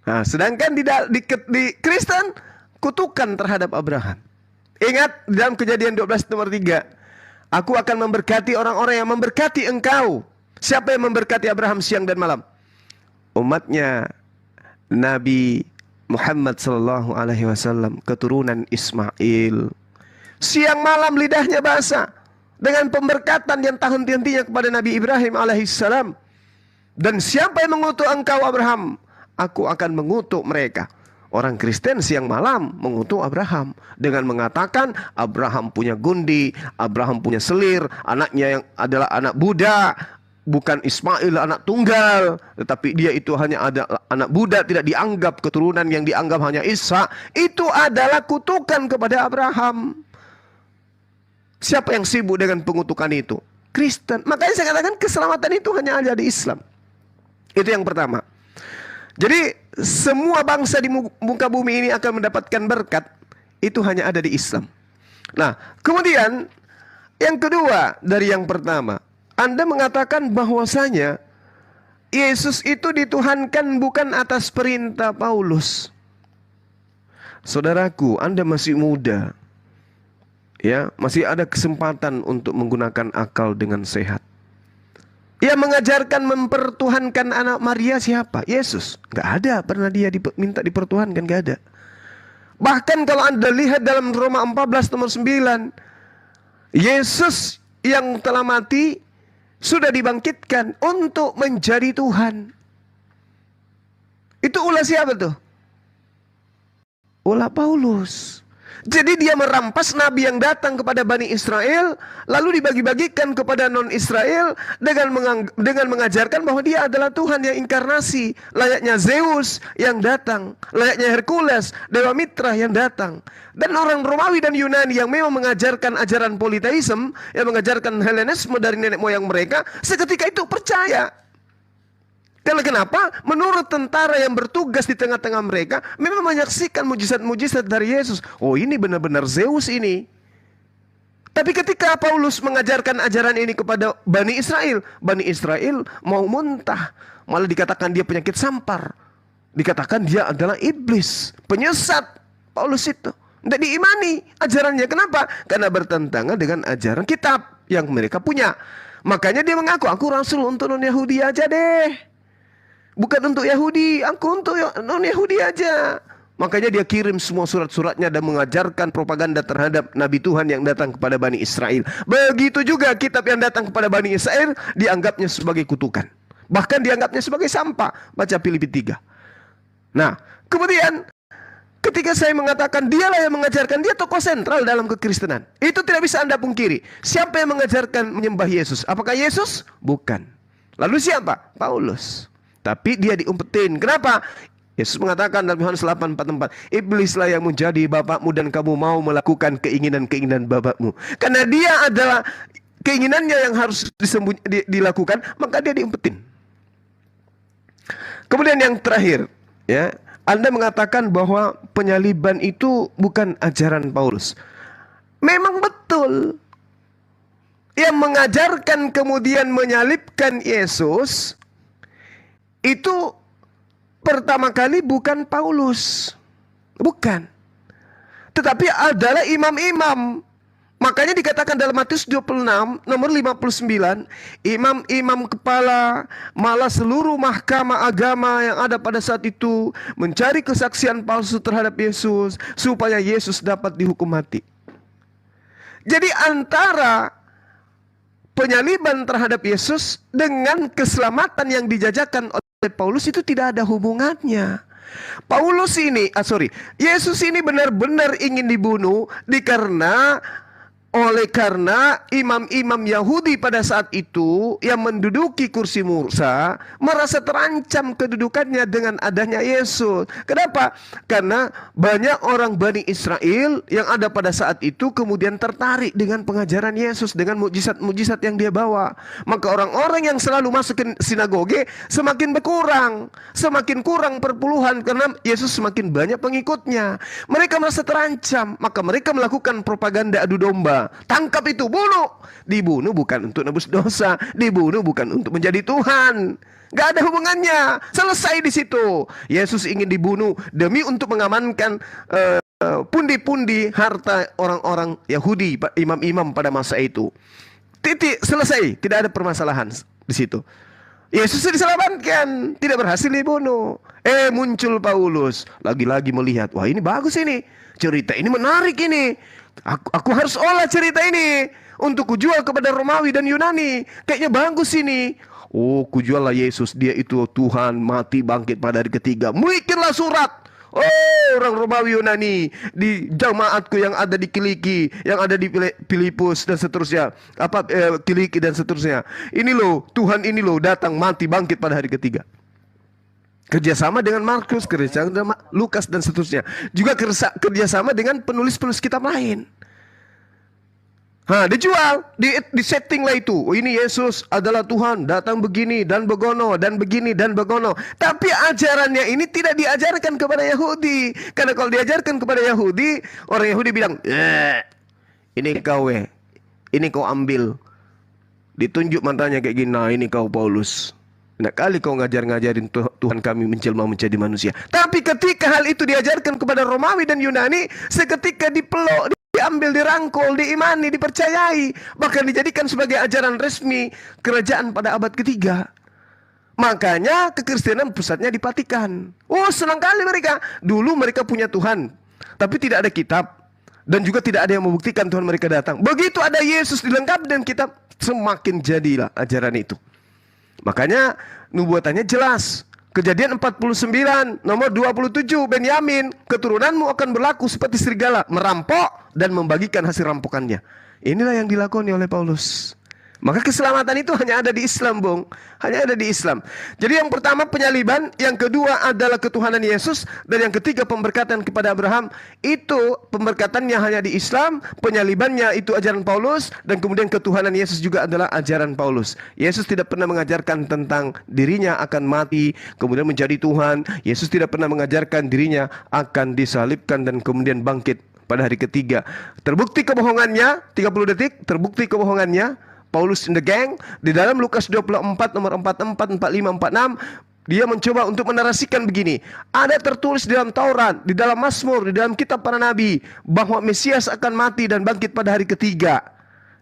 Nah, sedangkan di Kristen kutukan terhadap Abraham. Ingat dalam Kejadian 12:3, aku akan memberkati orang-orang yang memberkati engkau. Siapa yang memberkati Abraham siang dan malam? Umatnya Nabi Muhammad sallallahu alaihi wasallam, keturunan Ismail. Siang malam lidahnya basah dengan pemberkatan yang tak henti-hentinya kepada Nabi Ibrahim alaihissalam. Dan siapa yang mengutuk engkau Abraham, aku akan mengutuk mereka. Orang Kristen siang malam mengutuk Abraham dengan mengatakan Abraham punya gundi, Abraham punya selir, anaknya yang adalah anak budak. Bukan Ismail anak tunggal, tetapi dia itu hanya ada anak budak, tidak dianggap keturunan yang dianggap hanya Ishak. Itu adalah kutukan kepada Abraham. Siapa yang sibuk dengan pengutukan itu? Kristen. Makanya saya katakan keselamatan itu hanya ada di Islam. Itu yang pertama. Jadi semua bangsa di muka bumi ini akan mendapatkan berkat. Itu hanya ada di Islam. Nah, kemudian yang kedua dari yang pertama, Anda mengatakan bahwasanya Yesus itu dituhankan bukan atas perintah Paulus. Saudaraku, Anda masih muda. Ya, masih ada kesempatan untuk menggunakan akal dengan sehat. Yang mengajarkan mempertuhankan anak Maria siapa? Yesus. Gak ada pernah dia minta dipertuhankan, gak ada. Bahkan kalau Anda lihat dalam Roma 14:9, Yesus yang telah mati sudah dibangkitkan untuk menjadi Tuhan. Itu ulah siapa tuh? Ulah Paulus. Jadi dia merampas nabi yang datang kepada Bani Israel, lalu dibagi-bagikan kepada non-Israel dengan mengajarkan bahwa dia adalah Tuhan yang inkarnasi, layaknya Zeus yang datang, layaknya Hercules, Dewa Mitra yang datang. Dan orang Romawi dan Yunani yang memang mengajarkan ajaran politeisme, yang mengajarkan Helenisme dari nenek moyang mereka, seketika itu percaya. Karena kenapa? Menurut tentara yang bertugas di tengah-tengah mereka, memang menyaksikan mujizat-mujizat dari Yesus. Oh, ini benar-benar Zeus ini. Tapi ketika Paulus mengajarkan ajaran ini kepada Bani Israel mau muntah. Malah dikatakan dia penyakit sampar. Dikatakan dia adalah iblis, penyesat. Paulus itu tidak diimani ajarannya. Kenapa? Karena bertentangan dengan ajaran kitab yang mereka punya. Makanya dia mengaku, aku rasul untuk non-Yahudi aja deh. Bukan untuk Yahudi, aku untuk non-Yahudi aja. Makanya dia kirim semua surat-suratnya dan mengajarkan propaganda terhadap Nabi Tuhan yang datang kepada Bani Israel. Begitu juga kitab yang datang kepada Bani Israel dianggapnya sebagai kutukan. Bahkan dianggapnya sebagai sampah. Baca Filipi 3. Nah, kemudian ketika saya mengatakan dialah yang mengajarkan, dia tokoh sentral dalam kekristenan. Itu tidak bisa Anda pungkiri. Siapa yang mengajarkan menyembah Yesus? Apakah Yesus? Bukan. Lalu siapa? Paulus. Tapi dia diumpetin. Kenapa? Yesus mengatakan dalam Yohanes 8:44, iblislah yang menjadi bapakmu dan kamu mau melakukan keinginan-keinginan bapakmu. Karena dia adalah keinginannya yang harus dilakukan, maka dia diumpetin. Kemudian yang terakhir, ya, Anda mengatakan bahwa penyaliban itu bukan ajaran Paulus. Memang betul. Yang mengajarkan kemudian menyalibkan Yesus itu pertama kali bukan Paulus. Bukan. Tetapi adalah imam-imam. Makanya dikatakan dalam Matius 26 nomor 59, imam-imam kepala malah seluruh mahkamah agama yang ada pada saat itu mencari kesaksian palsu terhadap Yesus supaya Yesus dapat dihukum mati. Jadi antara penyaliban terhadap Yesus dengan keselamatan yang dijajakan oleh Paulus itu tidak ada hubungannya. Yesus ini benar-benar ingin dibunuh oleh karena imam-imam Yahudi pada saat itu yang menduduki kursi Musa merasa terancam kedudukannya dengan adanya Yesus. Kenapa? Karena banyak orang Bani Israel yang ada pada saat itu kemudian tertarik dengan pengajaran Yesus, dengan mukjizat-mukjizat yang dia bawa. Maka orang-orang yang selalu masuk ke sinagoge semakin berkurang, semakin kurang perpuluhan karena Yesus semakin banyak pengikutnya. Mereka merasa terancam, maka mereka melakukan propaganda adu domba. Tangkap itu, bunuh. Dibunuh bukan untuk nebus dosa, dibunuh bukan untuk menjadi Tuhan. Gak ada hubungannya. Selesai di situ. Yesus ingin dibunuh demi untuk mengamankan pundi-pundi harta orang-orang Yahudi, imam-imam pada masa itu. Titik, selesai. Tidak ada permasalahan di situ. Yesus diselamatkan, tidak berhasil dibunuh. Muncul Paulus, lagi-lagi melihat, wah ini bagus ini, cerita ini menarik ini. Aku harus olah cerita ini untuk kujual kepada Romawi dan Yunani. Kayaknya bagus ini. Oh, kujuallah Yesus, dia itu Tuhan, mati bangkit pada hari ketiga. Bikinlah surat. Oh, orang Romawi Yunani di jamaatku yang ada di Kiliki, yang ada di Filipus dan seterusnya, Kiliki dan seterusnya. Ini loh, Tuhan ini loh datang mati bangkit pada hari ketiga. Kerjasama dengan Markus, kerjasama dengan Lukas dan seterusnya. Juga kerjasama dengan penulis-penulis kitab lain. Dijual, di setting lah itu. Oh, ini Yesus adalah Tuhan, datang begini dan begono dan begini dan begono. Tapi ajarannya ini tidak diajarkan kepada Yahudi. Karena kalau diajarkan kepada Yahudi, orang Yahudi bilang, ini kau ambil. Ditunjuk matanya kayak gini, nah ini kau Paulus. Enak kali kau ngajarin Tuhan kami menjelma menjadi manusia. Tapi ketika hal itu diajarkan kepada Romawi dan Yunani, seketika dipeluk, diambil, dirangkul, diimani, dipercayai, bahkan dijadikan sebagai ajaran resmi kerajaan pada abad ketiga. Makanya kekristenan pusatnya di Vatikan. Oh, senang kali mereka. Dulu mereka punya Tuhan, tapi tidak ada kitab, dan juga tidak ada yang membuktikan Tuhan mereka datang. Begitu ada Yesus dilengkapi dengan kitab, semakin jadilah ajaran itu. Makanya nubuatannya jelas. Kejadian 49 nomor 27, Benyamin, keturunanmu akan berlaku seperti serigala, merampok dan membagikan hasil rampokannya. Inilah yang dilakoni oleh Paulus. Maka keselamatan itu hanya ada di Islam, Bung. Hanya ada di Islam. Jadi yang pertama penyaliban, yang kedua adalah ketuhanan Yesus, dan yang ketiga pemberkatan kepada Abraham. Itu pemberkatannya hanya di Islam, penyalibannya itu ajaran Paulus, dan kemudian ketuhanan Yesus juga adalah ajaran Paulus. Yesus tidak pernah mengajarkan tentang dirinya akan mati, kemudian menjadi Tuhan. Yesus tidak pernah mengajarkan dirinya akan disalibkan dan kemudian bangkit pada hari ketiga. Terbukti kebohongannya, 30 detik, terbukti kebohongannya. Paulus in the gang di dalam Lukas 24 nomor 44, 45, 46, dia mencoba untuk menarasikan begini. Ada tertulis di dalam Taurat, di dalam Mazmur, di dalam kitab para nabi bahwa Mesias akan mati dan bangkit pada hari ketiga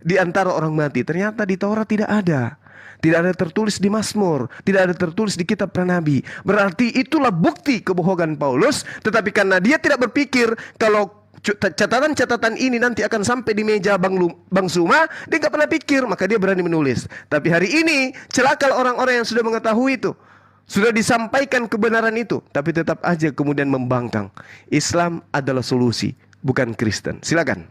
di antara orang mati. Ternyata di Taurat tidak ada. Tidak ada tertulis di Mazmur, tidak ada tertulis di kitab para nabi. Berarti itulah bukti kebohongan Paulus. Tetapi karena dia tidak berpikir kalau catatan-catatan ini nanti akan sampai di meja Bang Suma, dia nggak pernah pikir, maka dia berani menulis. Tapi hari ini celaka orang-orang yang sudah mengetahui itu, sudah disampaikan kebenaran itu, tapi tetap aja kemudian membangkang. Islam adalah solusi, bukan Kristen. Silakan.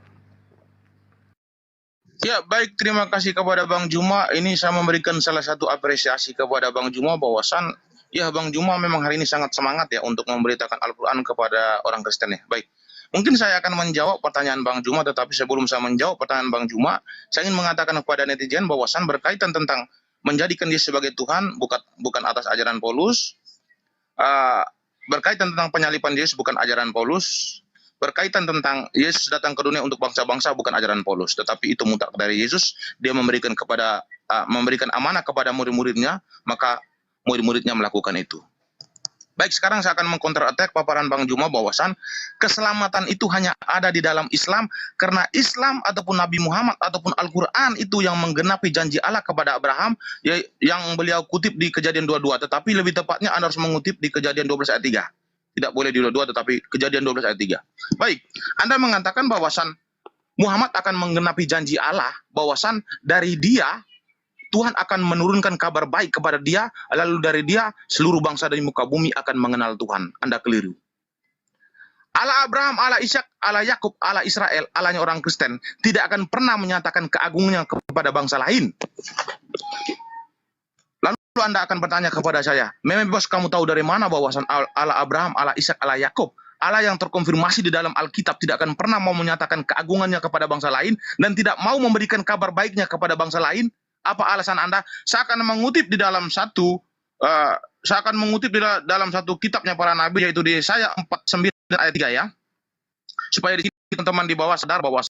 Ya, baik, terima kasih kepada Bang Juma. Ini saya memberikan salah satu apresiasi kepada Bang Juma bahwasan ya Bang Juma memang hari ini sangat semangat ya untuk memberitakan Al-Quran kepada orang Kristen ya. Baik. Mungkin saya akan menjawab pertanyaan Bang Juma, tetapi sebelum saya menjawab pertanyaan Bang Juma, saya ingin mengatakan kepada netizen bahwasan berkaitan tentang menjadikan dia sebagai Tuhan bukan atas ajaran Paulus, berkaitan tentang penyaliban Yesus bukan ajaran Paulus, berkaitan tentang Yesus datang ke dunia untuk bangsa-bangsa bukan ajaran Paulus, tetapi itu mutlak dari Yesus. Dia memberikan amanah kepada murid-muridnya, maka murid-muridnya melakukan itu. Baik, sekarang saya akan mengcounter attack paparan Bang Juma bahwasan keselamatan itu hanya ada di dalam Islam, karena Islam ataupun Nabi Muhammad ataupun Al-Quran itu yang menggenapi janji Allah kepada Abraham yang beliau kutip di Kejadian 22, tetapi lebih tepatnya Anda harus mengutip di Kejadian 12 ayat 3. Tidak boleh di 22 tetapi Kejadian 12 ayat 3. Baik, Anda mengatakan bahwasan Muhammad akan menggenapi janji Allah bahwasan dari dia Tuhan akan menurunkan kabar baik kepada dia, lalu dari dia seluruh bangsa dari muka bumi akan mengenal Tuhan. Anda keliru. Allah Abraham, Allah Ishak, Allah Yakub, Allah Israel, Allahnya orang Kristen tidak akan pernah menyatakan keagungannya kepada bangsa lain. Lalu Anda akan bertanya kepada saya, memang bos kamu tahu dari mana bahwasan Allah Abraham, Allah Ishak, Allah Yakub, Allah yang terkonfirmasi di dalam Alkitab tidak akan pernah mau menyatakan keagungannya kepada bangsa lain dan tidak mau memberikan kabar baiknya kepada bangsa lain? Apa alasan Anda? Saya akan mengutip di dalam satu kitabnya para nabi, yaitu di Yesaya 49 ayat 3 ya. Supaya di sini teman-teman di bawah sadar bahwa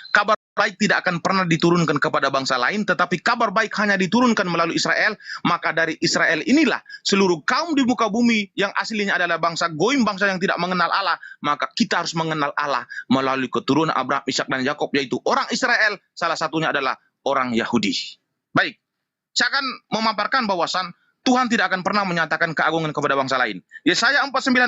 kabar baik tidak akan pernah diturunkan kepada bangsa lain, tetapi kabar baik hanya diturunkan melalui Israel. Maka dari Israel inilah seluruh kaum di muka bumi yang aslinya adalah bangsa goim, bangsa yang tidak mengenal Allah, maka kita harus mengenal Allah melalui keturunan Abraham, Ishak dan Yakub, yaitu orang Israel, salah satunya adalah orang Yahudi. Baik, saya akan memaparkan bahwasan Tuhan tidak akan pernah menyatakan keagungan kepada bangsa lain. Yesaya 49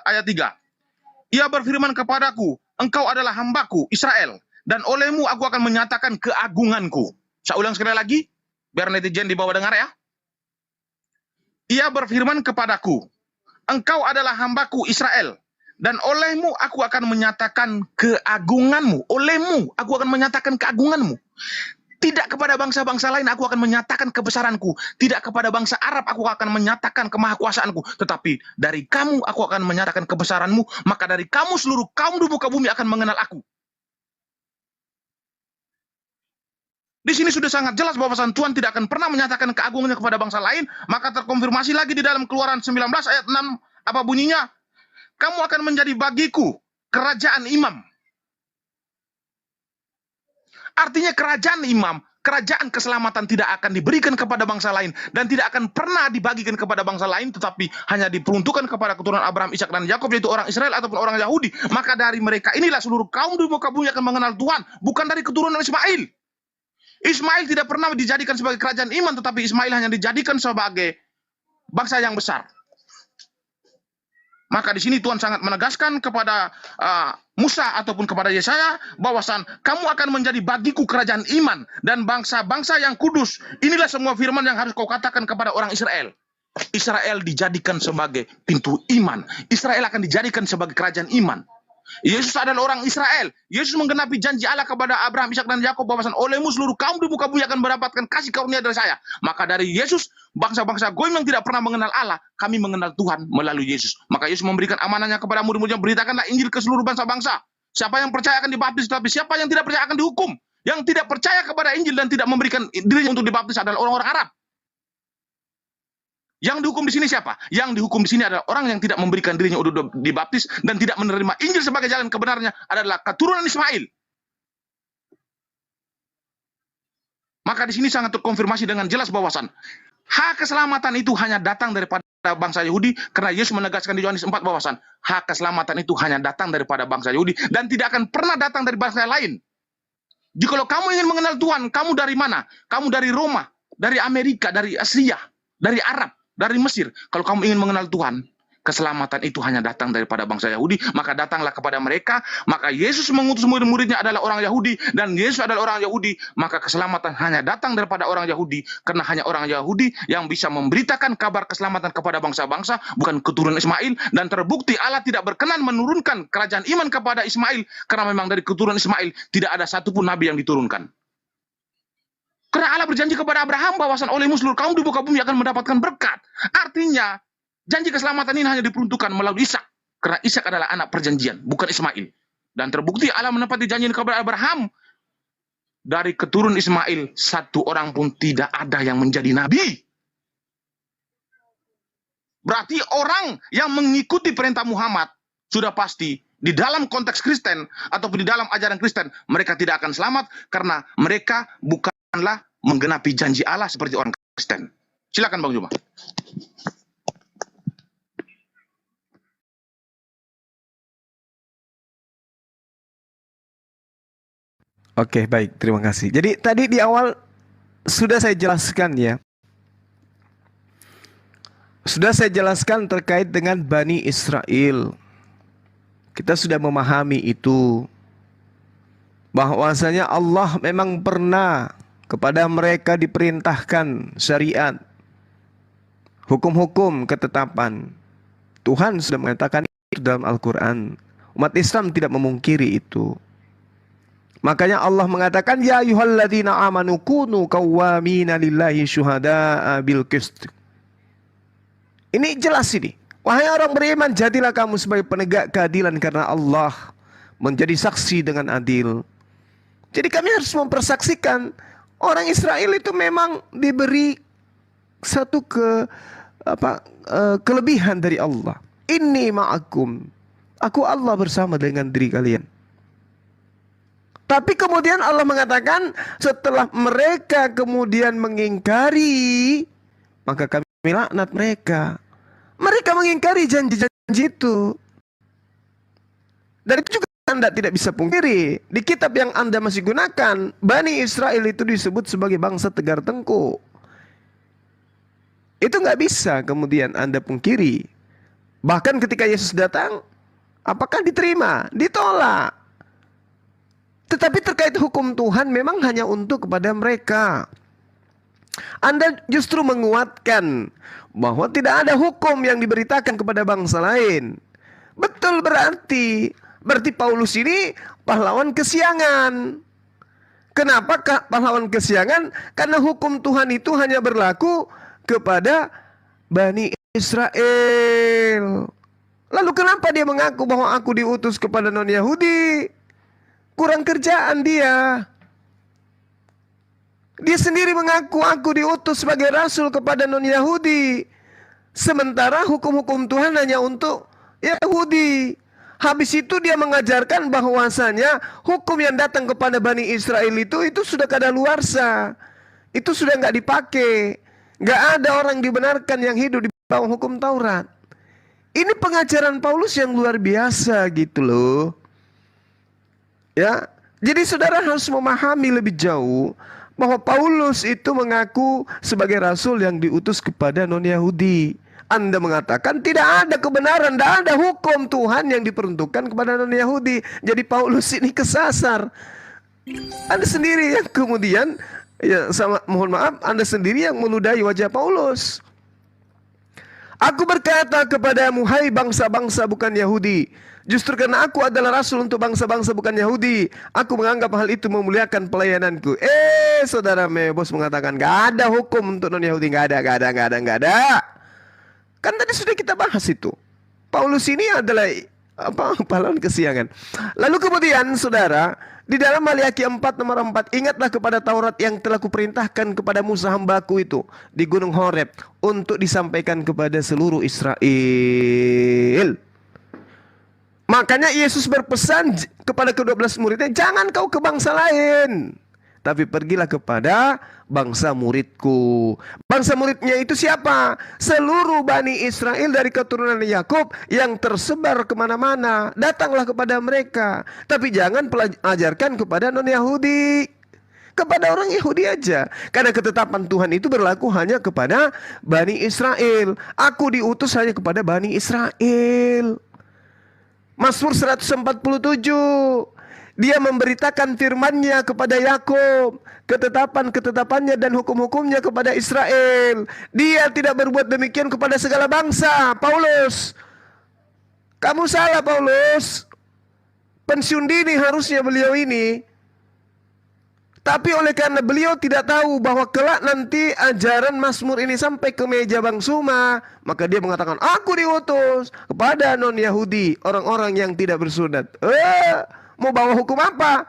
ayat 3. Ia berfirman kepadaku, engkau adalah hambaku Israel, dan olehmu aku akan menyatakan keagunganku. Saya ulang sekali lagi, biar netizen di bawah dengar ya. Ia berfirman kepadaku, engkau adalah hambaku Israel, dan olehmu aku akan menyatakan keagunganmu. Olehmu aku akan menyatakan keagunganmu. Tidak kepada bangsa-bangsa lain aku akan menyatakan kebesaranku. Tidak kepada bangsa Arab aku akan menyatakan kemahakuasaanku. Tetapi dari kamu aku akan menyatakan kebesaranmu. Maka dari kamu seluruh kaum di muka bumi akan mengenal aku. Di sini sudah sangat jelas bahwa Tuhan tidak akan pernah menyatakan keagungannya kepada bangsa lain. Maka terkonfirmasi lagi di dalam Keluaran 19 ayat 6. Apa bunyinya? Kamu akan menjadi bagiku kerajaan imam. Artinya kerajaan imam, kerajaan keselamatan tidak akan diberikan kepada bangsa lain dan tidak akan pernah dibagikan kepada bangsa lain, tetapi hanya diperuntukkan kepada keturunan Abraham, Ishak dan Yakub, yaitu orang Israel ataupun orang Yahudi. Maka dari mereka inilah seluruh kaum di muka bumi akan mengenal Tuhan, bukan dari keturunan Ismail. Ismail tidak pernah dijadikan sebagai kerajaan iman, tetapi Ismail hanya dijadikan sebagai bangsa yang besar. Maka di sini Tuhan sangat menegaskan kepada Musa ataupun kepada Yesaya bahwasan kamu akan menjadi bagiku kerajaan iman dan bangsa-bangsa yang kudus. Inilah semua firman yang harus kau katakan kepada orang Israel. Israel dijadikan sebagai pintu iman. Israel akan dijadikan sebagai kerajaan iman. Yesus adalah orang Israel. Yesus menggenapi janji Allah kepada Abraham, Ishak dan Yakub bahwa olehmu seluruh kaum di muka bumi akan mendapatkan kasih karunia dari saya. Maka dari Yesus, bangsa-bangsa Goyim yang tidak pernah mengenal Allah, kami mengenal Tuhan melalui Yesus. Maka Yesus memberikan amanahnya kepada murid-muridnya, beritakanlah Injil ke seluruh bangsa-bangsa. Siapa yang percaya akan dibaptis, tapi siapa yang tidak percaya akan dihukum. Yang tidak percaya kepada Injil dan tidak memberikan dirinya untuk dibaptis adalah orang-orang Arab. Yang dihukum di sini siapa? Yang dihukum di sini adalah orang yang tidak memberikan dirinya untuk dibaptis dan tidak menerima Injil sebagai jalan kebenarannya, adalah keturunan Ismail. Maka di sini sangat terkonfirmasi dengan jelas bahwasan hak keselamatan itu hanya datang daripada bangsa Yahudi, karena Yesus menegaskan di Yohanes 4 bahwasan hak keselamatan itu hanya datang daripada bangsa Yahudi dan tidak akan pernah datang dari bangsa lain. Jadi kalau kamu ingin mengenal Tuhan, kamu dari mana? Kamu dari Roma, dari Amerika, dari Asia, dari Arab, dari Mesir. Kalau kamu ingin mengenal Tuhan, keselamatan itu hanya datang daripada bangsa Yahudi, maka datanglah kepada mereka. Maka Yesus mengutus murid-muridnya adalah orang Yahudi, dan Yesus adalah orang Yahudi, maka keselamatan hanya datang daripada orang Yahudi, karena hanya orang Yahudi yang bisa memberitakan kabar keselamatan kepada bangsa-bangsa, bukan keturunan Ismail. Dan terbukti Allah tidak berkenan menurunkan kerajaan iman kepada Ismail, karena memang dari keturunan Ismail tidak ada satupun nabi yang diturunkan. Karena Allah berjanji kepada Abraham bahwasan olehmu seluruh kaum di muka bumi akan mendapatkan berkat. Artinya, janji keselamatan ini hanya diperuntukkan melalui Ishak. Karena Ishak adalah anak perjanjian, bukan Ismail. Dan terbukti Allah menepati janji kepada Abraham. Dari keturunan Ismail, satu orang pun tidak ada yang menjadi nabi. Berarti orang yang mengikuti perintah Muhammad, sudah pasti di dalam konteks Kristen, ataupun di dalam ajaran Kristen, mereka tidak akan selamat, karena mereka bukanlah menggenapi janji Allah seperti orang Kristen. Silakan Bang Juma. Oke, baik, terima kasih. Jadi tadi di awal sudah saya jelaskan ya. Sudah saya jelaskan terkait dengan Bani Israel. Kita sudah memahami itu, bahwasanya Allah memang pernah kepada mereka diperintahkan syariat, hukum-hukum, ketetapan. Tuhan sudah mengatakan itu dalam Al-Quran. Umat Islam tidak memungkiri itu. Makanya Allah mengatakan, ya ayyuhalladzina amanu kunu qawwamina lillahi syuhada'a bil qist. Ini jelas ini. Wahai orang beriman, jadilah kamu sebagai penegak keadilan karena Allah menjadi saksi dengan adil. Jadi kami harus mempersaksikan orang Israel itu memang diberi satu kelebihan dari Allah. Inni ma'akum. Aku Allah bersama dengan diri kalian. Tapi kemudian Allah mengatakan setelah mereka kemudian mengingkari, maka kami laknat mereka. Mereka mengingkari janji-janji itu. Dan itu juga Anda tidak bisa pungkiri. Di kitab yang Anda masih gunakan, Bani Israel itu disebut sebagai bangsa tegar tengkuk. Itu nggak bisa kemudian Anda pungkiri. Bahkan ketika Yesus datang, apakah diterima? Ditolak. Tetapi terkait hukum Tuhan memang hanya untuk kepada mereka. Anda justru menguatkan bahwa tidak ada hukum yang diberitakan kepada bangsa lain. Betul, berarti Paulus ini pahlawan kesiangan. Kenapa pahlawan kesiangan? Karena hukum Tuhan itu hanya berlaku kepada Bani Israel. Lalu kenapa dia mengaku bahwa aku diutus kepada non-Yahudi? Kurang kerjaan dia. Dia sendiri mengaku aku diutus sebagai rasul kepada non-Yahudi. Sementara hukum-hukum Tuhan hanya untuk Yahudi. Habis itu dia mengajarkan bahwasanya hukum yang datang kepada Bani Israel itu sudah kadaluarsa. Itu sudah nggak dipakai. Nggak ada orang dibenarkan yang hidup di bawah hukum Taurat. Ini pengajaran Paulus yang luar biasa gitu loh. Ya, jadi saudara harus memahami lebih jauh bahwa Paulus itu mengaku sebagai rasul yang diutus kepada non-Yahudi. Anda mengatakan tidak ada kebenaran, tidak ada hukum Tuhan yang diperuntukkan kepada non-Yahudi. Jadi Paulus ini kesasar. Anda sendiri yang kemudian, ya mohon maaf, Anda sendiri yang meludahi wajah Paulus. Aku berkata kepadamu, hai bangsa-bangsa bukan Yahudi, justru karena aku adalah rasul untuk bangsa-bangsa bukan Yahudi, aku menganggap hal itu memuliakan pelayananku. Saudara Mebos mengatakan, gak ada hukum untuk non-Yahudi. Gak ada. Kan tadi sudah kita bahas itu. Paulus ini adalah pahlawan kesiangan. Lalu kemudian saudara, di dalam Maliaki 4 nomor 4, ingatlah kepada Taurat yang telah kuperintahkan kepada Musa hambaku itu di Gunung Horeb untuk disampaikan kepada seluruh Israel. Makanya Yesus berpesan kepada ke-12 muridnya, jangan kau ke bangsa lain, tapi pergilah kepada bangsa muridku. Bangsa muridnya itu siapa? Seluruh Bani Israel dari keturunan Yakub yang tersebar kemana-mana. Datanglah kepada mereka. Tapi jangan ajarkan kepada non-Yahudi. Kepada orang Yahudi aja. Karena ketetapan Tuhan itu berlaku hanya kepada Bani Israel. Aku diutus hanya kepada Bani Israel. Mazmur 147. Dia memberitakan firman-Nya kepada Yakub, ketetapan-ketetapannya dan hukum-hukumnya kepada Israel. Dia tidak berbuat demikian kepada segala bangsa. Paulus, kamu salah Paulus. Pensiun dini harusnya beliau ini. Tapi oleh karena beliau tidak tahu bahwa kelak nanti ajaran Mazmur ini sampai ke meja Bang Suma, maka dia mengatakan, aku diutus kepada non-Yahudi, orang-orang yang tidak bersunat. Mau bawa hukum apa?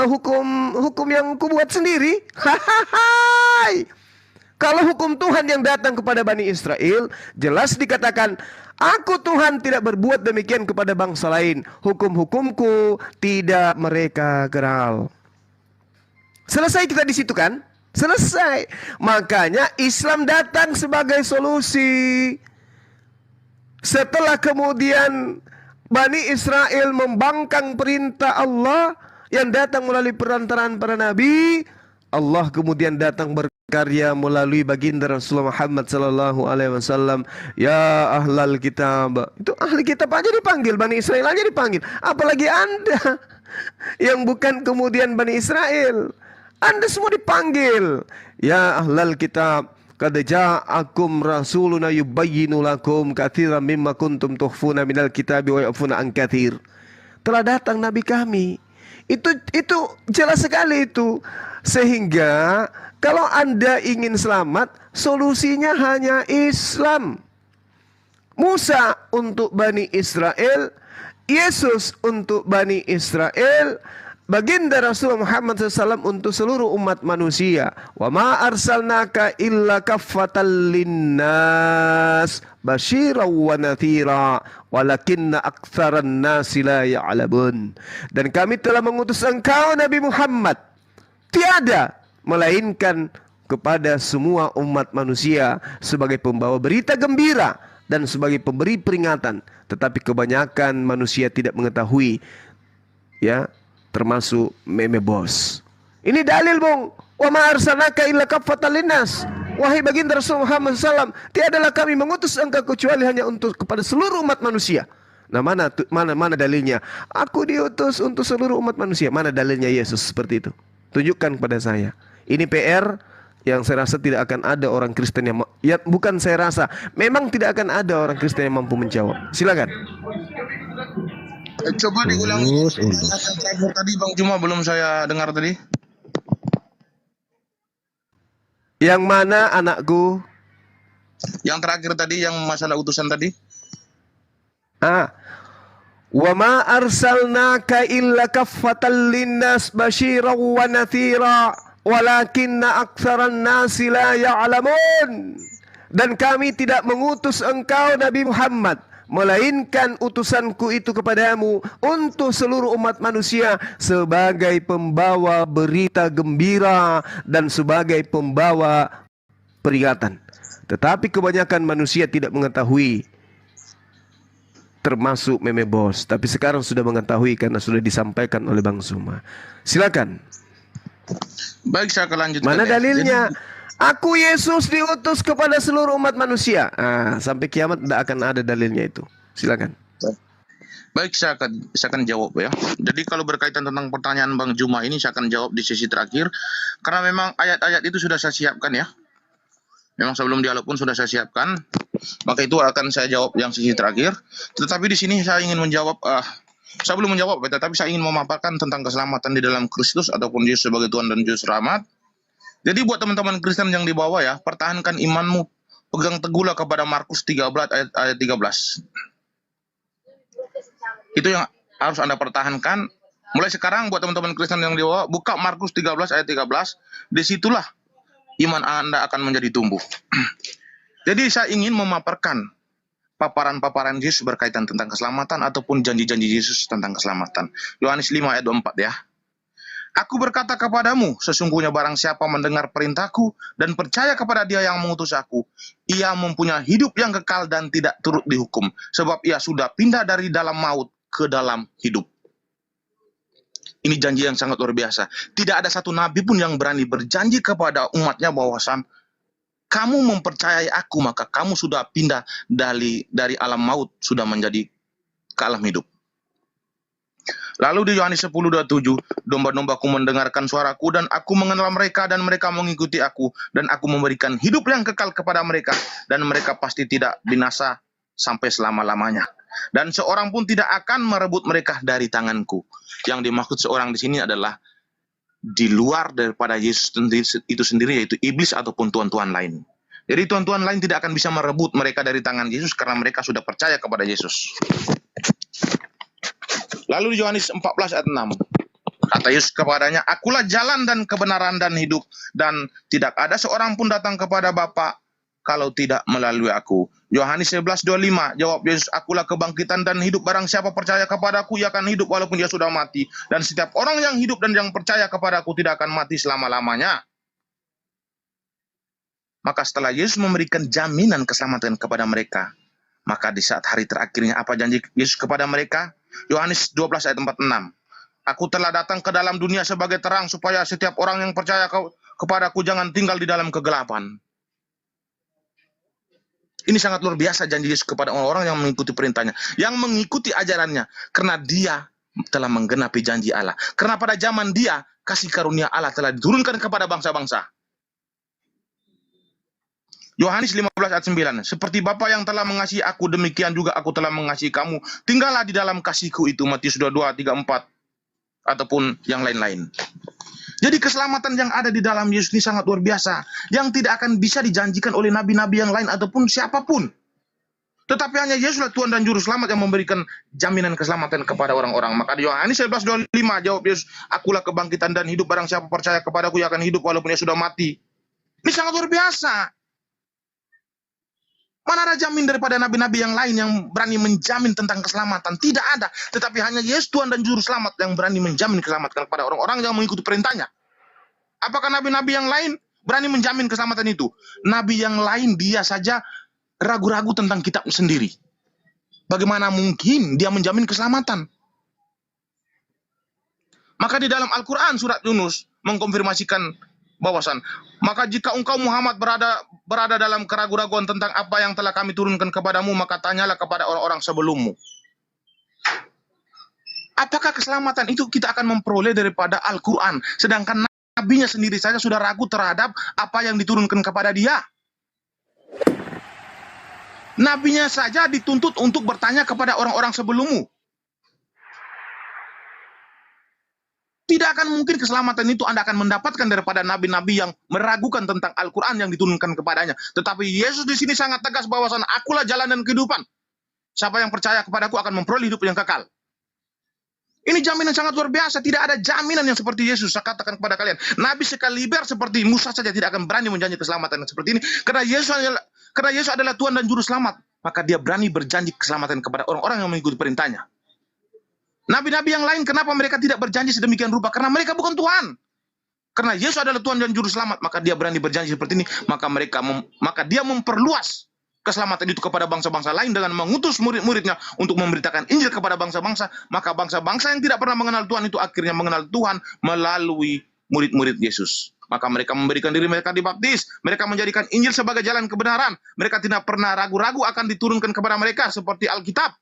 Hukum yang kubuat sendiri. Hai. Kalau hukum Tuhan yang datang kepada Bani Israel, jelas dikatakan, aku Tuhan tidak berbuat demikian kepada bangsa lain. Hukum-hukumku tidak mereka geral. Selesai kita di situ kan? Selesai. Makanya Islam datang sebagai solusi. Setelah kemudian Bani Israel membangkang perintah Allah yang datang melalui perantaraan para nabi, Allah kemudian datang berkarya melalui baginda Rasulullah Muhammad sallallahu alaihi wasallam. Ya ahlal kitab. Itu ahli kitab aja dipanggil, Bani Israel aja dipanggil. Apalagi Anda yang bukan kemudian Bani Israel. Anda semua dipanggil. Ya ahlal kitab, qad ja'akum rasuluna yubayyinu lakum katsiran mimma kuntum tukhfuna minal kitabi wa ya'funa an katsir. Telah datang nabi kami. Itu jelas sekali itu. Sehingga kalau Anda ingin selamat, solusinya hanya Islam. Musa untuk Bani Israel, Yesus untuk Bani Israel, baginda Rasul Muhammad SAW untuk seluruh umat manusia. Wa ma arsalnaka illa kaffatan linnas basyira wa nathira walakinna aktsaran nasi la ya'lamun. Dan kami telah mengutus engkau Nabi Muhammad tiada melainkan kepada semua umat manusia sebagai pembawa berita gembira dan sebagai pemberi peringatan, tetapi kebanyakan manusia tidak mengetahui, ya, termasuk meme bos. Ini dalil, Bung. Wa ma arsalnaka illa kaffatan linnas. Wahai baginda Rasul Muhammad SAW, tiadalah kami mengutus engkau kecuali hanya untuk kepada seluruh umat manusia. Nah, mana dalilnya? Aku diutus untuk seluruh umat manusia. Mana dalilnya Yesus seperti itu? Tunjukkan kepada saya. Ini PR yang saya rasa tidak akan ada orang Kristen yang bukan saya rasa, memang tidak akan ada orang Kristen yang mampu menjawab. Silakan. Coba diulang tadi Bang Juma, belum saya dengar tadi. Yang mana anakku? Yang terakhir tadi, yang masalah utusan tadi. Wa ma arsalnaka illa kaffatan linnas basyiran wa nathira walakinna aktsaran nasi la ya'lamun. Dan kami tidak mengutus engkau Nabi Muhammad melainkan utusanku itu kepadamu untuk seluruh umat manusia sebagai pembawa berita gembira dan sebagai pembawa peringatan. Tetapi kebanyakan manusia tidak mengetahui, termasuk meme bos. Tapi sekarang sudah mengetahui karena sudah disampaikan oleh Bang Suma. Silakan. Baik, saya akan lanjutkan. Mana dalilnya? Aku Yesus diutus kepada seluruh umat manusia. Sampai kiamat tidak akan ada dalilnya itu. Silakan. Baik, saya akan jawab ya. Jadi kalau berkaitan tentang pertanyaan Bang Juma ini, saya akan jawab di sesi terakhir. Karena memang ayat-ayat itu sudah saya siapkan ya. Memang sebelum dialog pun sudah saya siapkan. Maka itu akan saya jawab yang sisi terakhir. Tetapi di sini saya ingin menjawab, saya belum menjawab, tetapi saya ingin memaparkan tentang keselamatan di dalam Kristus ataupun Yesus sebagai Tuhan dan Juru Selamat. Jadi buat teman-teman Kristen yang di bawah ya, pertahankan imanmu, pegang teguhlah kepada Markus 13 ayat 13. Itu yang harus Anda pertahankan. Mulai sekarang buat teman-teman Kristen yang di bawah, buka Markus 13 ayat 13, disitulah iman Anda akan menjadi tumbuh. Jadi saya ingin memaparkan paparan-paparan Yesus berkaitan tentang keselamatan ataupun janji-janji Yesus tentang keselamatan. Yohanes 5 ayat 24 ya. Aku berkata kepadamu, sesungguhnya barang siapa mendengar perintahku dan percaya kepada Dia yang mengutus aku, ia mempunyai hidup yang kekal dan tidak turut dihukum, sebab ia sudah pindah dari dalam maut ke dalam hidup. Ini janji yang sangat luar biasa. Tidak ada satu nabi pun yang berani berjanji kepada umatnya bahwasan kamu mempercayai aku, maka kamu sudah pindah dari alam maut, sudah menjadi ke alam hidup. Lalu di Yohanes 10:27, domba-dombaku mendengarkan suaraku dan aku mengenal mereka dan mereka mengikuti aku, dan aku memberikan hidup yang kekal kepada mereka, dan mereka pasti tidak binasa sampai selama-lamanya. Dan seorang pun tidak akan merebut mereka dari tanganku. Yang dimaksud seorang di sini adalah di luar daripada Yesus itu sendiri, yaitu iblis ataupun tuhan-tuhan lain. Jadi tuhan-tuhan lain tidak akan bisa merebut mereka dari tangan Yesus karena mereka sudah percaya kepada Yesus. Lalu di Yohanes 14 ayat 6, kata Yesus kepadanya, akulah jalan dan kebenaran dan hidup, dan tidak ada seorang pun datang kepada Bapa kalau tidak melalui aku. Yohanes 11:25, jawab Yesus, akulah kebangkitan dan hidup, barang siapa percaya kepadaku, ia akan hidup walaupun dia sudah mati. Dan setiap orang yang hidup dan yang percaya kepadaku tidak akan mati selama-lamanya. Maka setelah Yesus memberikan jaminan keselamatan kepada mereka, maka di saat hari terakhirnya apa janji Yesus kepada mereka? Yohanes 12 ayat 46. Aku telah datang ke dalam dunia sebagai terang supaya setiap orang yang percaya kepadaku jangan tinggal di dalam kegelapan. Ini sangat luar biasa janji Yesus kepada orang-orang yang mengikuti perintahnya, yang mengikuti ajarannya, karena dia telah menggenapi janji Allah. Karena pada zaman dia, kasih karunia Allah telah diturunkan kepada bangsa-bangsa. Yohanes 15 ayat 9, seperti Bapa yang telah mengasihi aku, demikian juga aku telah mengasihi kamu. Tinggallah di dalam kasihku itu, Matius 22, 34, ataupun yang lain-lain. Jadi keselamatan yang ada di dalam Yesus ini sangat luar biasa, yang tidak akan bisa dijanjikan oleh nabi-nabi yang lain ataupun siapapun. Tetapi hanya Yesuslah Tuhan dan Juru Selamat yang memberikan jaminan keselamatan kepada orang-orang. Maka di Yohanes 11:25 jawab Yesus, akulah kebangkitan dan hidup, barang siapa percaya kepadaku ia akan hidup walaupun ia sudah mati. Ini sangat luar biasa. Mana ada jamin daripada nabi-nabi yang lain yang berani menjamin tentang keselamatan? Tidak ada. Tetapi hanya Yesus Tuhan dan Juru Selamat yang berani menjamin keselamatan kepada orang-orang yang mengikuti perintahnya. Apakah nabi-nabi yang lain berani menjamin keselamatan itu? Nabi yang lain dia saja ragu-ragu tentang kitab sendiri. Bagaimana mungkin dia menjamin keselamatan? Maka di dalam Al-Quran surat Yunus mengkonfirmasikan bahwasan, maka jika engkau Muhammad berada dalam keraguan-raguan tentang apa yang telah kami turunkan kepadamu, maka tanyalah kepada orang-orang sebelummu. Apakah keselamatan itu kita akan memperoleh daripada Al-Quran, sedangkan nabinya sendiri saja sudah ragu terhadap apa yang diturunkan kepada dia? Nabinya saja dituntut untuk bertanya kepada orang-orang sebelummu. Tidak akan mungkin keselamatan itu Anda akan mendapatkan daripada nabi-nabi yang meragukan tentang Al-Quran yang diturunkan kepadanya. Tetapi Yesus di sini sangat tegas bahwasan akulah jalan dan kehidupan. Siapa yang percaya kepadaku akan memperoleh hidup yang kekal. Ini jaminan sangat luar biasa. Tidak ada jaminan yang seperti Yesus. Saya katakan kepada kalian, nabi sekaliber seperti Musa saja tidak akan berani menjanji keselamatan yang seperti ini. Karena Yesus adalah Tuhan dan Juru Selamat. Maka dia berani berjanji keselamatan kepada orang-orang yang mengikuti perintahnya. Nabi-nabi yang lain, kenapa mereka tidak berjanji sedemikian rupa? Karena mereka bukan Tuhan. Karena Yesus adalah Tuhan dan Juru Selamat, maka dia berani berjanji seperti ini. Maka dia memperluas keselamatan itu kepada bangsa-bangsa lain dengan mengutus murid-muridnya untuk memberitakan Injil kepada bangsa-bangsa. Maka bangsa-bangsa yang tidak pernah mengenal Tuhan itu akhirnya mengenal Tuhan melalui murid-murid Yesus. Maka mereka memberikan diri mereka dibaptis. Mereka menjadikan Injil sebagai jalan kebenaran. Mereka tidak pernah ragu-ragu akan diturunkan kepada mereka seperti Alkitab.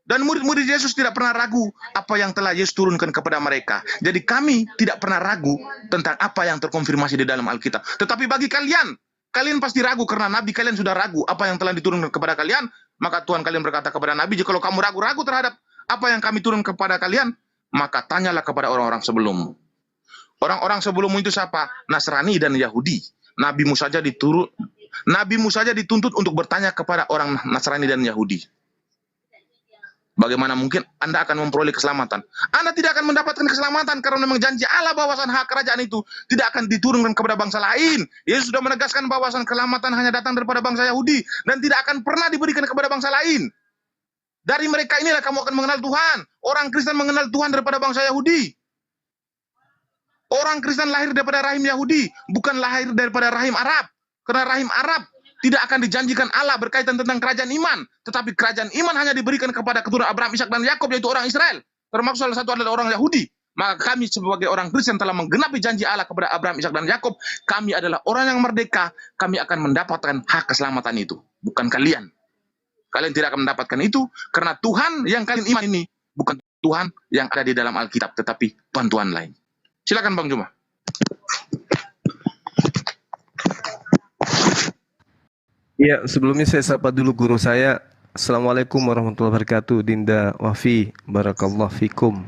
Dan murid-murid Yesus tidak pernah ragu apa yang telah Yesus turunkan kepada mereka. Jadi kami tidak pernah ragu tentang apa yang terkonfirmasi di dalam Alkitab. Tetapi bagi kalian, kalian pasti ragu karena Nabi kalian sudah ragu apa yang telah diturunkan kepada kalian. Maka Tuhan kalian berkata kepada Nabi, jika kalau kamu ragu-ragu terhadap apa yang kami turun kepada kalian, maka tanyalah kepada orang-orang sebelummu. Orang-orang sebelummu itu siapa? Nasrani dan Yahudi. Nabimu saja dituntut untuk bertanya kepada orang Nasrani dan Yahudi. Bagaimana mungkin Anda akan memperoleh keselamatan? Anda tidak akan mendapatkan keselamatan karena memang janji Allah bahwasan hak kerajaan itu tidak akan diturunkan kepada bangsa lain. Yesus sudah menegaskan bahwasan keselamatan hanya datang daripada bangsa Yahudi dan tidak akan pernah diberikan kepada bangsa lain. Dari mereka inilah kamu akan mengenal Tuhan. Orang Kristen mengenal Tuhan daripada bangsa Yahudi. Orang Kristen lahir daripada rahim Yahudi, bukan lahir daripada rahim Arab. Karena rahim Arab tidak akan dijanjikan Allah berkaitan tentang kerajaan iman. Tetapi kerajaan iman hanya diberikan kepada keturunan Abraham, Ishak, dan Yakub, yaitu orang Israel. Termasuk salah satu adalah orang Yahudi. Maka kami sebagai orang Kristen telah menggenapi janji Allah kepada Abraham, Ishak, dan Yakub. Kami adalah orang yang merdeka. Kami akan mendapatkan hak keselamatan itu. Bukan kalian. Kalian tidak akan mendapatkan itu. Karena Tuhan yang kalian iman ini bukan Tuhan yang ada di dalam Alkitab. Tetapi Tuhan lain. Silakan Bang Juma. Ya, sebelumnya saya sapa dulu guru saya. Assalamualaikum warahmatullahi wabarakatuh. Dinda Wafi, barakallahu fikum.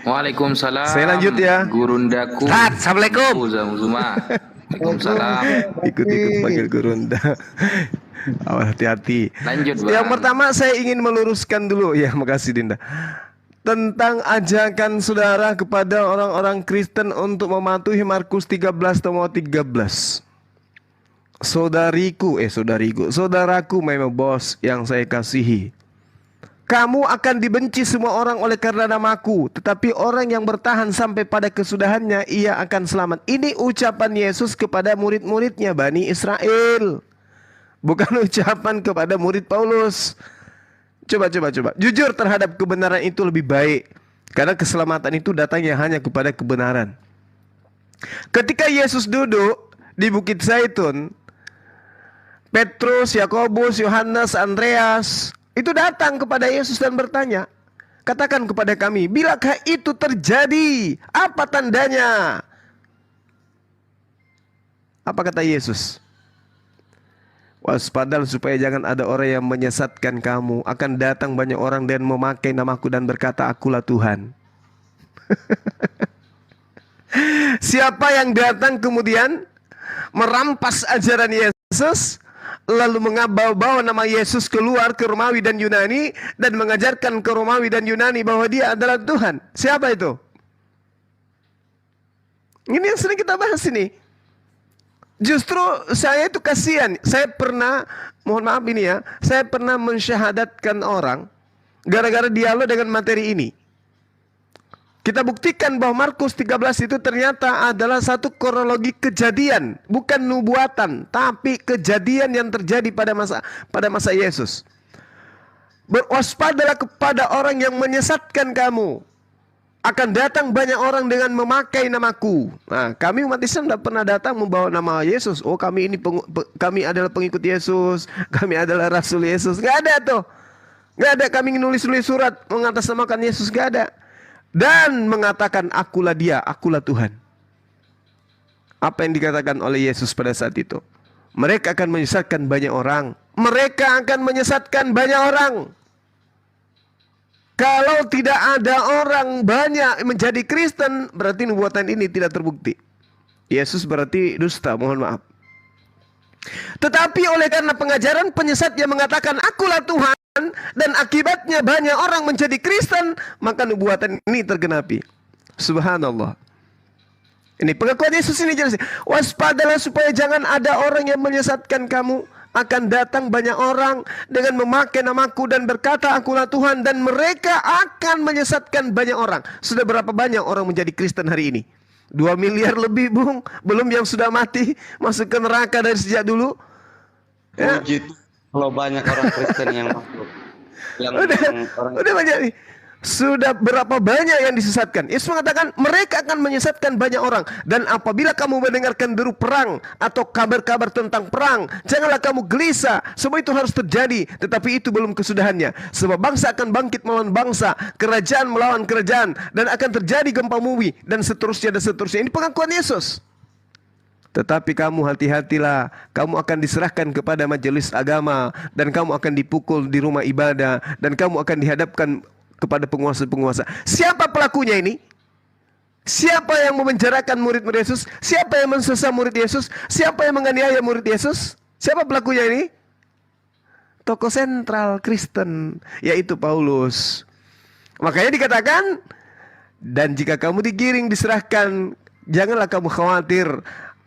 Waalaikumsalam. Saya lanjut ya. Gurundaku. Assalamualaikum. Uzama. Waalaikumsalam. Ikut-ikut panggil gurunda. Awas, hati-hati. Lanjut, Bang. Yang pertama saya ingin meluruskan dulu, ya makasih Dinda, tentang ajakan saudara kepada orang-orang Kristen untuk mematuhi Markus 13 nomor 13. Saudaraku memang bos yang saya kasihi. Kamu akan dibenci semua orang oleh karena namaku, tetapi orang yang bertahan sampai pada kesudahannya, ia akan selamat. Ini ucapan Yesus kepada murid-muridnya Bani Israel, bukan ucapan kepada murid Paulus. Coba. Jujur terhadap kebenaran itu lebih baik, karena keselamatan itu datangnya hanya kepada kebenaran. Ketika Yesus duduk di Bukit Zaitun, Petrus, Yakobus, Yohanes, Andreas itu datang kepada Yesus dan bertanya, katakan kepada kami, bilakah itu terjadi? Apa tandanya? Apa kata Yesus? Waspadalah supaya jangan ada orang yang menyesatkan kamu. Akan datang banyak orang dan memakai namaku dan berkata, akulah Tuhan. Siapa yang datang kemudian merampas ajaran Yesus, lalu mengabawa nama Yesus keluar ke Romawi dan Yunani dan mengajarkan ke Romawi dan Yunani bahwa dia adalah Tuhan. Siapa itu? Ini yang sering kita bahas ini. Justru saya itu kasihan. Saya pernah, mohon maaf ini ya, saya pernah mensyahadatkan orang gara-gara dialog dengan materi ini. Kita buktikan bahwa Markus 13 itu ternyata adalah satu kronologi kejadian, bukan nubuatan, tapi kejadian yang terjadi pada masa Yesus. Berwaspadalah kepada orang yang menyesatkan kamu. Akan datang banyak orang dengan memakai namaku. Nah, kami umat Islam tidak pernah datang membawa nama Yesus. Oh, kami ini kami adalah pengikut Yesus, kami adalah Rasul Yesus. Gak ada tuh. Gak ada kami nulis-nulis surat mengatasnamakan Yesus, gak ada. Dan mengatakan akulah dia, akulah Tuhan. Apa yang dikatakan oleh Yesus pada saat itu? Mereka akan menyesatkan banyak orang. Mereka akan menyesatkan banyak orang. Kalau tidak ada orang banyak menjadi Kristen, berarti nubuatan ini tidak terbukti. Yesus berarti dusta, mohon maaf. Tetapi oleh karena pengajaran penyesat yang mengatakan akulah Tuhan, dan akibatnya banyak orang menjadi Kristen, maka nubuatan ini tergenapi. Subhanallah. Ini pengakuan Yesus ini jelas. Waspadalah supaya jangan ada orang yang menyesatkan kamu. Akan datang banyak orang dengan memakai namaku dan berkata akulah Tuhan, dan mereka akan menyesatkan banyak orang. Sudah berapa banyak orang menjadi Kristen hari ini? 2 miliar lebih, Bung. Belum yang sudah mati masuk ke neraka dari sejak dulu. Ya. Kalau banyak orang Kristen yang masuk. Udah banyak nih. Sudah berapa banyak yang disesatkan? Yesus mengatakan mereka akan menyesatkan banyak orang. Dan apabila kamu mendengarkan deru perang atau kabar-kabar tentang perang, janganlah kamu gelisah. Semua itu harus terjadi, tetapi itu belum kesudahannya. Sebab bangsa akan bangkit melawan bangsa, kerajaan melawan kerajaan, dan akan terjadi gempa bumi, dan seterusnya dan seterusnya. Ini pengakuan Yesus. Tetapi kamu hati-hatilah, kamu akan diserahkan kepada majelis agama, dan kamu akan dipukul di rumah ibadah, dan kamu akan dihadapkan kepada penguasa-penguasa. Siapa pelakunya ini? Siapa yang memenjarakan murid-murid Yesus? Siapa yang mensesat murid Yesus? Siapa yang menganiaya murid Yesus? Siapa pelakunya ini? Tokoh sentral Kristen, yaitu Paulus. Makanya dikatakan, dan jika kamu digiring, diserahkan, janganlah kamu khawatir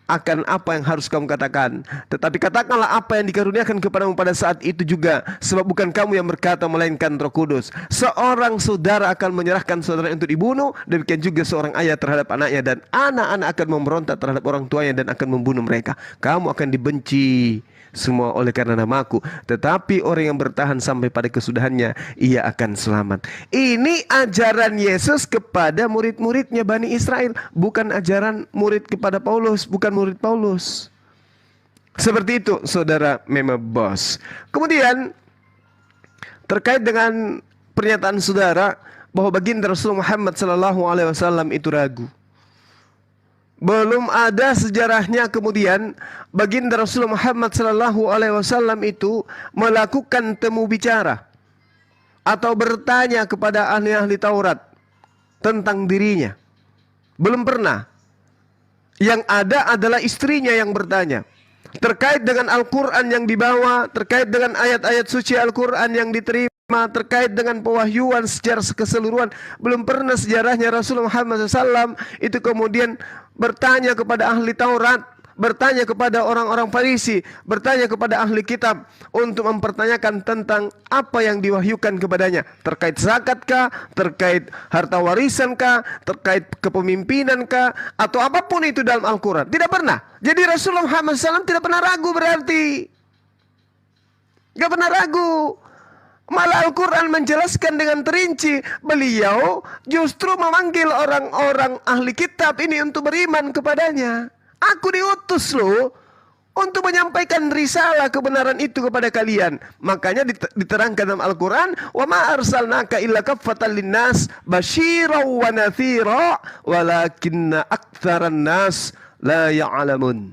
akan apa yang harus kamu katakan, tetapi katakanlah apa yang dikaruniakan kepadamu pada saat itu juga, sebab bukan kamu yang berkata melainkan Roh Kudus. Seorang saudara akan menyerahkan saudara untuk dibunuh, demikian juga seorang ayah terhadap anaknya, dan anak-anak akan memberontak terhadap orang tuanya dan akan membunuh mereka. Kamu akan dibenci semua oleh karena namaku, tetapi orang yang bertahan sampai pada kesudahannya, ia akan selamat. Ini ajaran Yesus kepada murid-muridnya Bani Israel, bukan ajaran murid kepada Paulus, bukan murid Paulus. Seperti itu, saudara Memebos. Kemudian terkait dengan pernyataan saudara bahwa baginda Rasulullah Muhammad SAW itu ragu. Belum ada sejarahnya kemudian baginda Rasulullah Muhammad SAW itu melakukan temu bicara atau bertanya kepada ahli-ahli Taurat tentang dirinya. Belum pernah. Yang ada adalah istrinya yang bertanya terkait dengan Al-Quran yang dibawa, terkait dengan ayat-ayat suci Al-Quran yang diterima, terkait dengan pewahyuan secara keseluruhan. Belum pernah sejarahnya Rasulullah Muhammad SAW itu kemudian bertanya kepada ahli Taurat, bertanya kepada orang-orang Farisi, bertanya kepada ahli kitab untuk mempertanyakan tentang apa yang diwahyukan kepadanya, terkait zakatkah, terkait harta warisankah, terkait kepemimpinan,kah, atau apapun itu dalam Al-Quran. Tidak pernah. Jadi Rasulullah Muhammad SAW tidak pernah ragu, berarti gak pernah ragu. Malah Al-Quran menjelaskan dengan terinci. Beliau justru memanggil orang-orang ahli kitab ini untuk beriman kepadanya. Aku diutus loh untuk menyampaikan risalah kebenaran itu kepada kalian. Makanya diterangkan dalam Al-Quran, wa ma arsalnaka illa kaffatan linnas basyira wa natsira walakinna aktsaran nas la ya'lamun.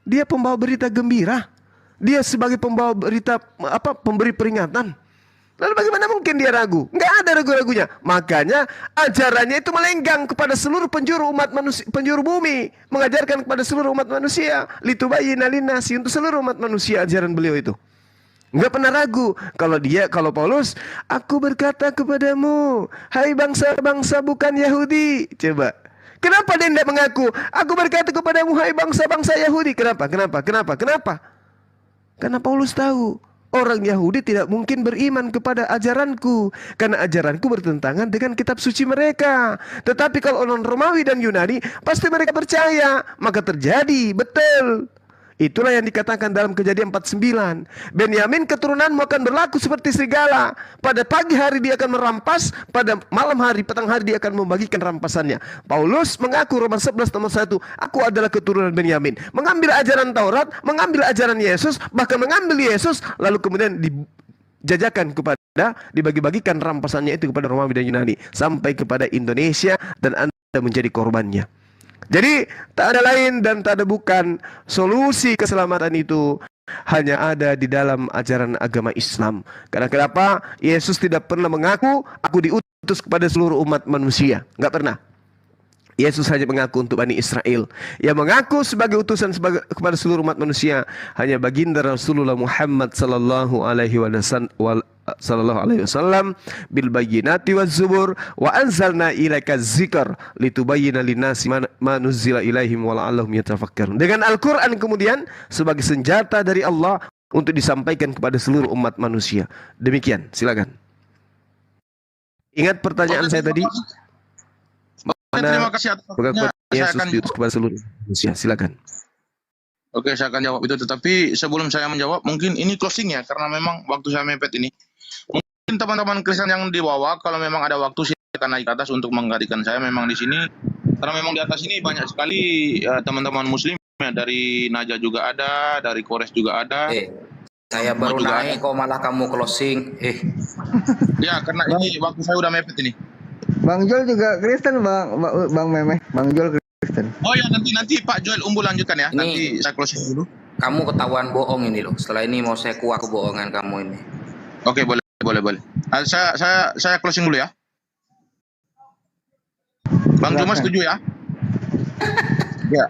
Dia pembawa berita gembira. Dia sebagai pembawa berita, pemberi peringatan. Lalu bagaimana mungkin dia ragu? Nggak ada ragu-ragunya. Makanya ajarannya itu melenggang kepada seluruh penjuru umat manusia, penjuru bumi, mengajarkan kepada seluruh umat manusia. Litubayyina linnasi, untuk seluruh umat manusia ajaran beliau itu. Nggak pernah ragu. Kalau Paulus, aku berkata kepadamu, hai bangsa-bangsa bukan Yahudi. Coba. Kenapa dia tidak mengaku? Aku berkata kepadamu, hai bangsa-bangsa Yahudi. Kenapa? Karena Paulus tahu orang Yahudi tidak mungkin beriman kepada ajaranku, karena ajaranku bertentangan dengan kitab suci mereka. Tetapi kalau orang Romawi dan Yunani, pasti mereka percaya. Maka terjadi, betul. Itulah yang dikatakan dalam Kejadian 49. Benyamin keturunanmu akan berlaku seperti serigala. Pada pagi hari dia akan merampas, pada malam hari, petang hari dia akan membagikan rampasannya. Paulus mengaku Roma 11:1, aku adalah keturunan Benyamin. Mengambil ajaran Taurat, mengambil ajaran Yesus, bahkan mengambil Yesus, lalu kemudian dijajakan kepada, dibagi-bagikan rampasannya itu kepada Romawi dan Yunani, sampai kepada Indonesia, dan Anda menjadi korbannya. Jadi tak ada lain dan tak ada bukan, solusi keselamatan itu hanya ada di dalam ajaran agama Islam. Karena kenapa? Yesus tidak pernah mengaku aku diutus kepada seluruh umat manusia. Enggak pernah. Yesus hanya mengaku untuk Bani Israel. Yang mengaku sebagai utusan kepada seluruh umat manusia hanya baginda Rasulullah Muhammad sallallahu alaihi wasallam bil bayyinati waz zubur wa anzalna ilaika dzikr litubayyana linnasi ma nuzila ilaihim wa la'allahum yatafakkarun. Dengan Al-Qur'an kemudian sebagai senjata dari Allah untuk disampaikan kepada seluruh umat manusia. Demikian, silakan. Ingat pertanyaan saya tadi? Terima kasih atas waktunya. Yesus diutus kepada seluruh manusia. Silakan. Oke, saya akan jawab itu. Tetapi sebelum saya menjawab, mungkin ini closing ya, karena memang waktu saya mepet ini. teman-teman Kristen yang di bawah, kalau memang ada waktu silakan naik ke atas untuk menggantikan saya. Memang di sini, karena memang di atas ini banyak sekali teman-teman Muslim ya, dari Naja juga ada, dari Kores juga ada. Saya baru juga naik kok malah kamu closing. Ya, karena ini waktu saya udah mepet ini. Bang Jol juga Kristen, Bang Memeh. Bang Jol Kristen. Oh ya, nanti Pak Joel Umbu lanjutkan ya. Nih. Nanti saya closing dulu. Kamu ketahuan bohong ini loh. Setelah ini mau saya kuak kebohongan kamu ini. Oke, boleh. Saya closing dulu ya. Bang Juma setuju ya? Ya.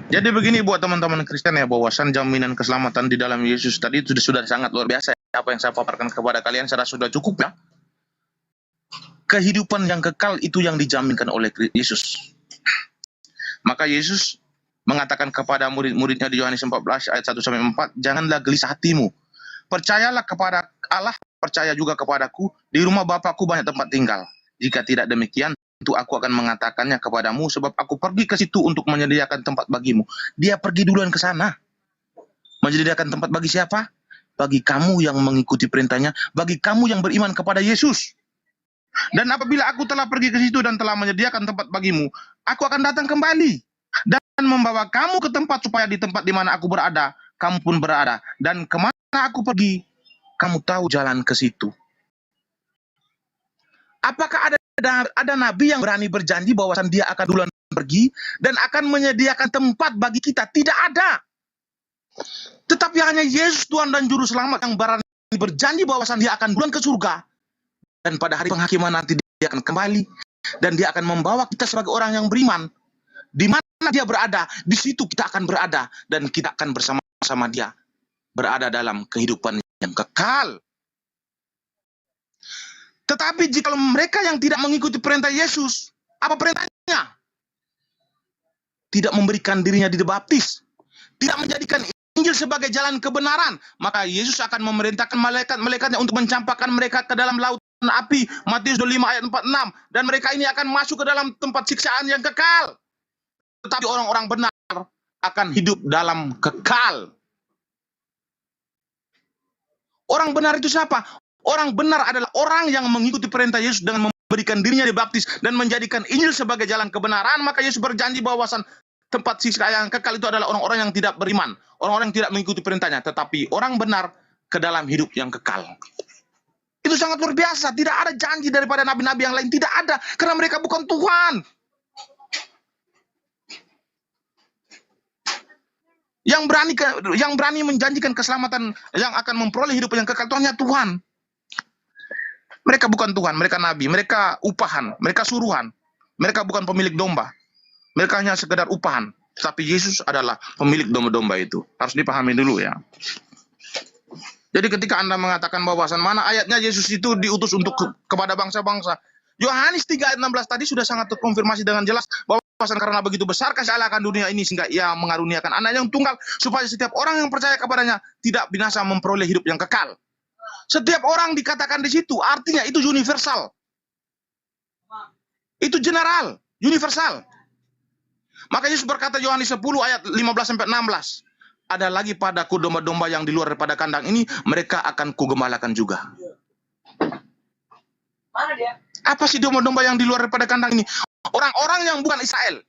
Jadi begini buat teman-teman Kristen ya, bahwasan jaminan keselamatan di dalam Yesus tadi itu sudah sangat luar biasa. Apa yang saya paparkan kepada kalian sudah cukup ya. Kehidupan yang kekal itu yang dijaminkan oleh Yesus. Maka Yesus mengatakan kepada murid-muridnya di Yohanes 14 ayat 1-4, janganlah gelisah hatimu. Percayalah kepada Allah, percaya juga kepadaku. Di rumah Bapakku banyak tempat tinggal. Jika tidak demikian, tentu aku akan mengatakannya kepadamu, sebab aku pergi ke situ untuk menyediakan tempat bagimu. Dia pergi duluan ke sana. Menyediakan tempat bagi siapa? Bagi kamu yang mengikuti perintahnya, bagi kamu yang beriman kepada Yesus. Dan apabila aku telah pergi ke situ dan telah menyediakan tempat bagimu, aku akan datang kembali dan membawa kamu ke tempat, supaya di tempat di mana aku berada, kamu pun berada. Dan kemana aku pergi, kamu tahu jalan ke situ. Apakah ada nabi yang berani berjanji bahwasan dia akan duluan pergi dan akan menyediakan tempat bagi kita? Tidak ada. Tetapi hanya Yesus Tuhan dan Juru Selamat yang berani berjanji bahwasan dia akan duluan ke surga. Dan pada hari penghakiman nanti dia akan kembali. Dan dia akan membawa kita sebagai orang yang beriman. Di mana dia berada, di situ kita akan berada. Dan kita akan bersama-sama dia berada dalam kehidupan yang kekal. Tetapi jika mereka yang tidak mengikuti perintah Yesus, apa perintahnya? Tidak memberikan dirinya dibaptis, tidak menjadikan Injil sebagai jalan kebenaran, maka Yesus akan memerintahkan malaikat-malaikatnya untuk mencampakkan mereka ke dalam lautan api. Matius 25 ayat 46. Dan mereka ini akan masuk ke dalam tempat siksaan yang kekal. Tetapi orang-orang benar akan hidup dalam kekal. Orang benar itu siapa? Orang benar adalah orang yang mengikuti perintah Yesus dengan memberikan dirinya dibaptis dan menjadikan Injil sebagai jalan kebenaran. Maka Yesus berjanji bahwasan tempat siksa yang kekal itu adalah orang-orang yang tidak beriman, orang-orang yang tidak mengikuti perintahnya, tetapi orang benar ke dalam hidup yang kekal. Itu sangat luar biasa. Tidak ada janji daripada nabi-nabi yang lain, tidak ada, karena mereka bukan Tuhan. Yang berani menjanjikan keselamatan yang akan memperoleh hidup yang kekal itu hanya Tuhan. Mereka bukan Tuhan, mereka nabi, mereka upahan, mereka suruhan. Mereka bukan pemilik domba. Mereka hanya sekedar upahan. Tapi Yesus adalah pemilik domba-domba itu. Harus dipahami dulu ya. Jadi ketika Anda mengatakan bahwasan mana ayatnya Yesus itu diutus untuk kepada bangsa-bangsa. Yohanes 3 ayat 16 tadi sudah sangat terkonfirmasi dengan jelas bahwasan karena begitu besar kasih Allah akan dunia ini sehingga ia mengaruniakan anak yang tunggal supaya setiap orang yang percaya kepadanya tidak binasa, memperoleh hidup yang kekal. Setiap orang dikatakan di situ, artinya itu universal. Itu general, universal. Maka Yesus berkata Yohanes 10 ayat 15-16. Ada lagi padaku domba-domba yang di luar daripada kandang ini, mereka akan kugembalakan juga. Mana dia? Apa sih domba-domba yang di luar daripada kandang ini? Orang-orang yang bukan Israel.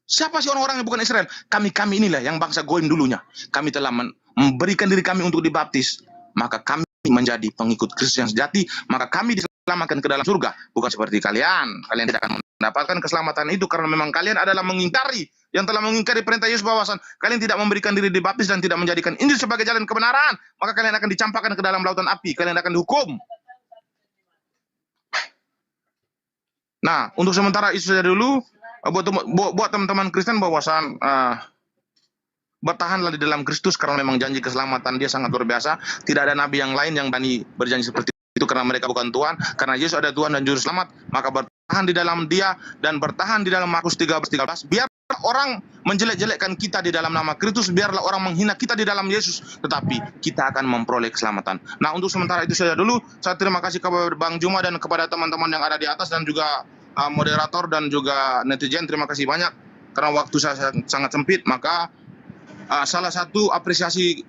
Siapa sih orang-orang yang bukan Israel? Kami inilah yang bangsa Goim dulunya. Kami telah memberikan diri kami untuk dibaptis. Maka kami menjadi pengikut Kristus yang sejati. Maka kami diselamatkan ke dalam surga. Bukan seperti kalian. Kalian tidak akan mendapatkan keselamatan itu karena memang kalian adalah mengingkari. Yang telah mengingkari perintah Yesus bahwasan kalian tidak memberikan diri dibaptis dan tidak menjadikan Injil sebagai jalan kebenaran. Maka kalian akan dicampakkan ke dalam lautan api. Kalian akan dihukum. Nah, untuk sementara itu saja dulu. Buat teman-teman Kristen bahwasan bertahanlah di dalam Kristus karena memang janji keselamatan dia sangat luar biasa. Tidak ada nabi yang lain yang berani berjanji seperti itu karena mereka bukan Tuhan. Karena Yesus ada Tuhan dan Juru Selamat, maka bertahan di dalam dia dan bertahan di dalam Markus 13. Biar orang menjelek-jelekkan kita di dalam nama Kristus, biarlah orang menghina kita di dalam Yesus, tetapi kita akan memperoleh keselamatan. Nah, untuk sementara itu saja dulu. Saya terima kasih kepada Bang Juma dan kepada teman-teman yang ada di atas dan juga moderator dan juga netizen. Terima kasih banyak karena waktu saya sangat sempit, maka salah satu apresiasi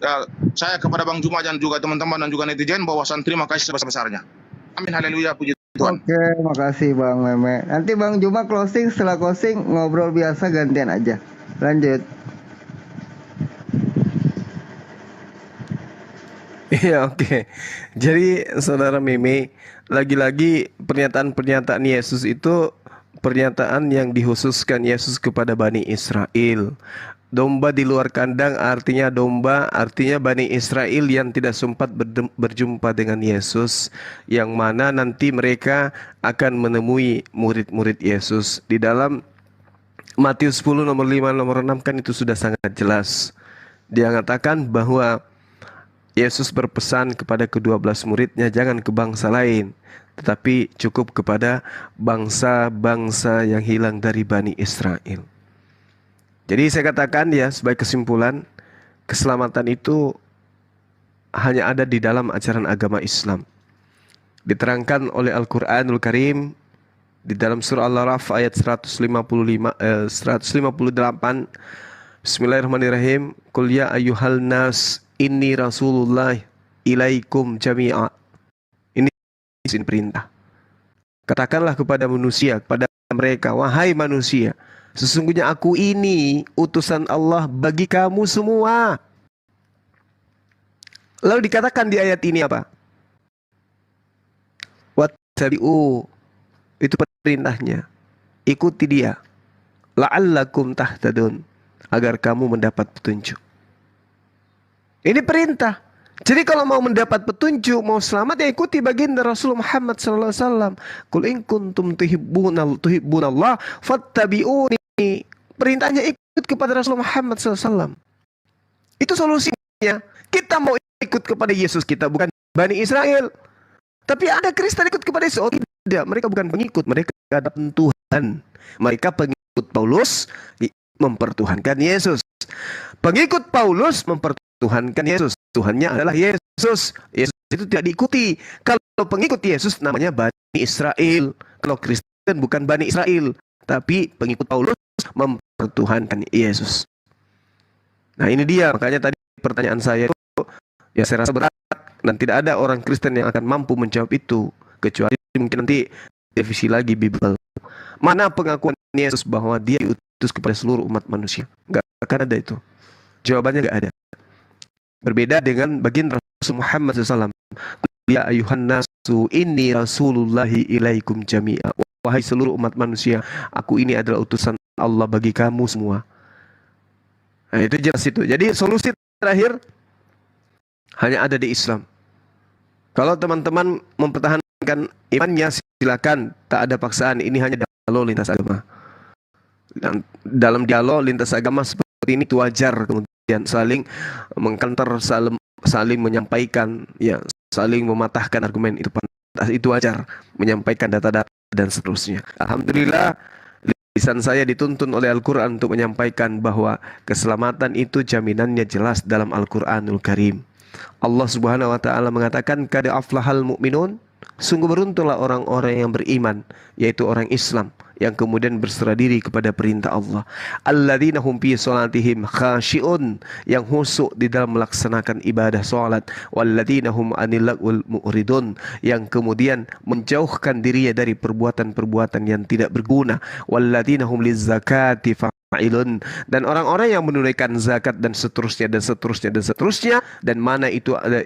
saya kepada Bang Juma dan juga teman-teman dan juga netizen bahwasan terima kasih sebesar-besarnya. Amin, haleluya, puji Tuhan. Oke, makasih Bang Meme. Nanti Bang Juma closing, setelah closing ngobrol biasa gantian aja. Lanjut. Iya, oke. Jadi saudara Meme, lagi-lagi pernyataan-pernyataan Yesus itu pernyataan yang dikhususkan Yesus kepada Bani Israel. Domba di luar kandang artinya domba, artinya Bani Israel yang tidak sempat berjumpa dengan Yesus, yang mana nanti mereka akan menemui murid-murid Yesus. Di dalam Matius 10 nomor 5 nomor 6 kan itu sudah sangat jelas. Dia mengatakan bahwa Yesus berpesan kepada ke-12 muridnya, jangan ke bangsa lain, tetapi cukup kepada bangsa-bangsa yang hilang dari Bani Israel. Jadi saya katakan ya, sebagai kesimpulan, keselamatan itu hanya ada di dalam ajaran agama Islam. Diterangkan oleh Al-Quranul Karim di dalam surah Al-Araf ayat 158. Bismillahirrahmanirrahim. Qul ya ayyuhal nas inni rasulullah ilaikum jami'a. Ini izin perintah. Katakanlah kepada manusia, kepada mereka, wahai manusia, sesungguhnya aku ini utusan Allah bagi kamu semua. Lalu dikatakan di ayat ini apa? Wattabi'u, itu perintahnya. Ikuti dia. La'allakum tahtadun, agar kamu mendapat petunjuk. Ini perintah. Jadi kalau mau mendapat petunjuk, mau selamat, ya ikuti baginda Rasul Muhammad SAW. Qul in kuntum tuhibbunallah fattabi'uni. Perintahnya ikut kepada Rasul Muhammad SAW. Itu solusinya. Kita mau ikut kepada Yesus, kita bukan Bani Israel. Tapi ada Kristen ikut kepada Yesus. Oh tidak, mereka bukan pengikut, mereka ada Tuhan. Mereka pengikut Paulus mempertuhankan Yesus. Pengikut Paulus mempertuhankan Yesus. Tuhannya adalah Yesus. Yesus itu tidak diikuti. Kalau pengikut Yesus namanya Bani Israel. Kalau Kristen bukan Bani Israel, tapi pengikut Paulus mempertuhankan Yesus. Nah ini dia, makanya tadi pertanyaan saya itu ya saya rasa berat, dan tidak ada orang Kristen yang akan mampu menjawab itu, kecuali mungkin nanti revisi lagi Bible. Mana pengakuan Yesus bahwa dia diutus kepada seluruh umat manusia? Nggak akan ada itu. Jawabannya nggak ada. Berbeda dengan baginda Rasul Muhammad SAW. Ya ayuhan nasu inni rasulullahi ilaikum jami'a. Wahai seluruh umat manusia, aku ini adalah utusan Allah bagi kamu semua. Nah itu jelas itu. Jadi solusi terakhir hanya ada di Islam. Kalau teman-teman mempertahankan imannya, silakan, tak ada paksaan. Ini hanya dialog lintas agama. Dan dalam dialog lintas agama seperti ini itu wajar, kemudian saling mengkanter, saling menyampaikan, ya, saling mematahkan argumen, itu wajar, menyampaikan data-data dan seterusnya. Alhamdulillah, lisan saya dituntun oleh Al-Quran untuk menyampaikan bahwa keselamatan itu jaminannya jelas dalam Al-Quranul Karim. Allah Subhanahu wa taala mengatakan, qad aflahal mu'minun, sungguh beruntunglah orang-orang yang beriman, yaitu orang Islam yang kemudian berserah diri kepada perintah Allah. Alladzina hum fi salatihim khashi'un, yang khusyuk di dalam melaksanakan ibadah salat. Walladzina hum 'anil lagwil mu'ridun, yang kemudian menjauhkan dirinya dari perbuatan-perbuatan yang tidak berguna. Walladzina hum lizzakati fa'ilun, dan orang-orang yang menunaikan zakat dan seterusnya dan seterusnya dan seterusnya, dan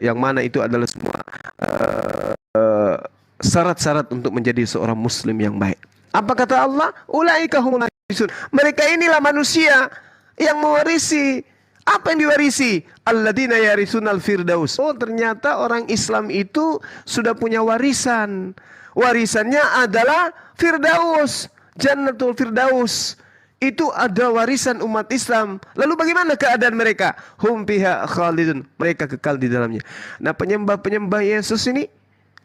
yang mana itu adalah semua syarat-syarat untuk menjadi seorang muslim yang baik. Apa kata Allah? Ulaika humul warisun. Mereka inilah manusia yang mewarisi. Apa yang diwarisi? Alladzina yarisunal firdaus. Oh, ternyata orang Islam itu sudah punya warisan. Warisannya adalah Firdaus, Jannatul Firdaus. Itu ada warisan umat Islam. Lalu bagaimana keadaan mereka? Hum fiha khalidun. Mereka kekal di dalamnya. Nah, penyembah-penyembah Yesus ini,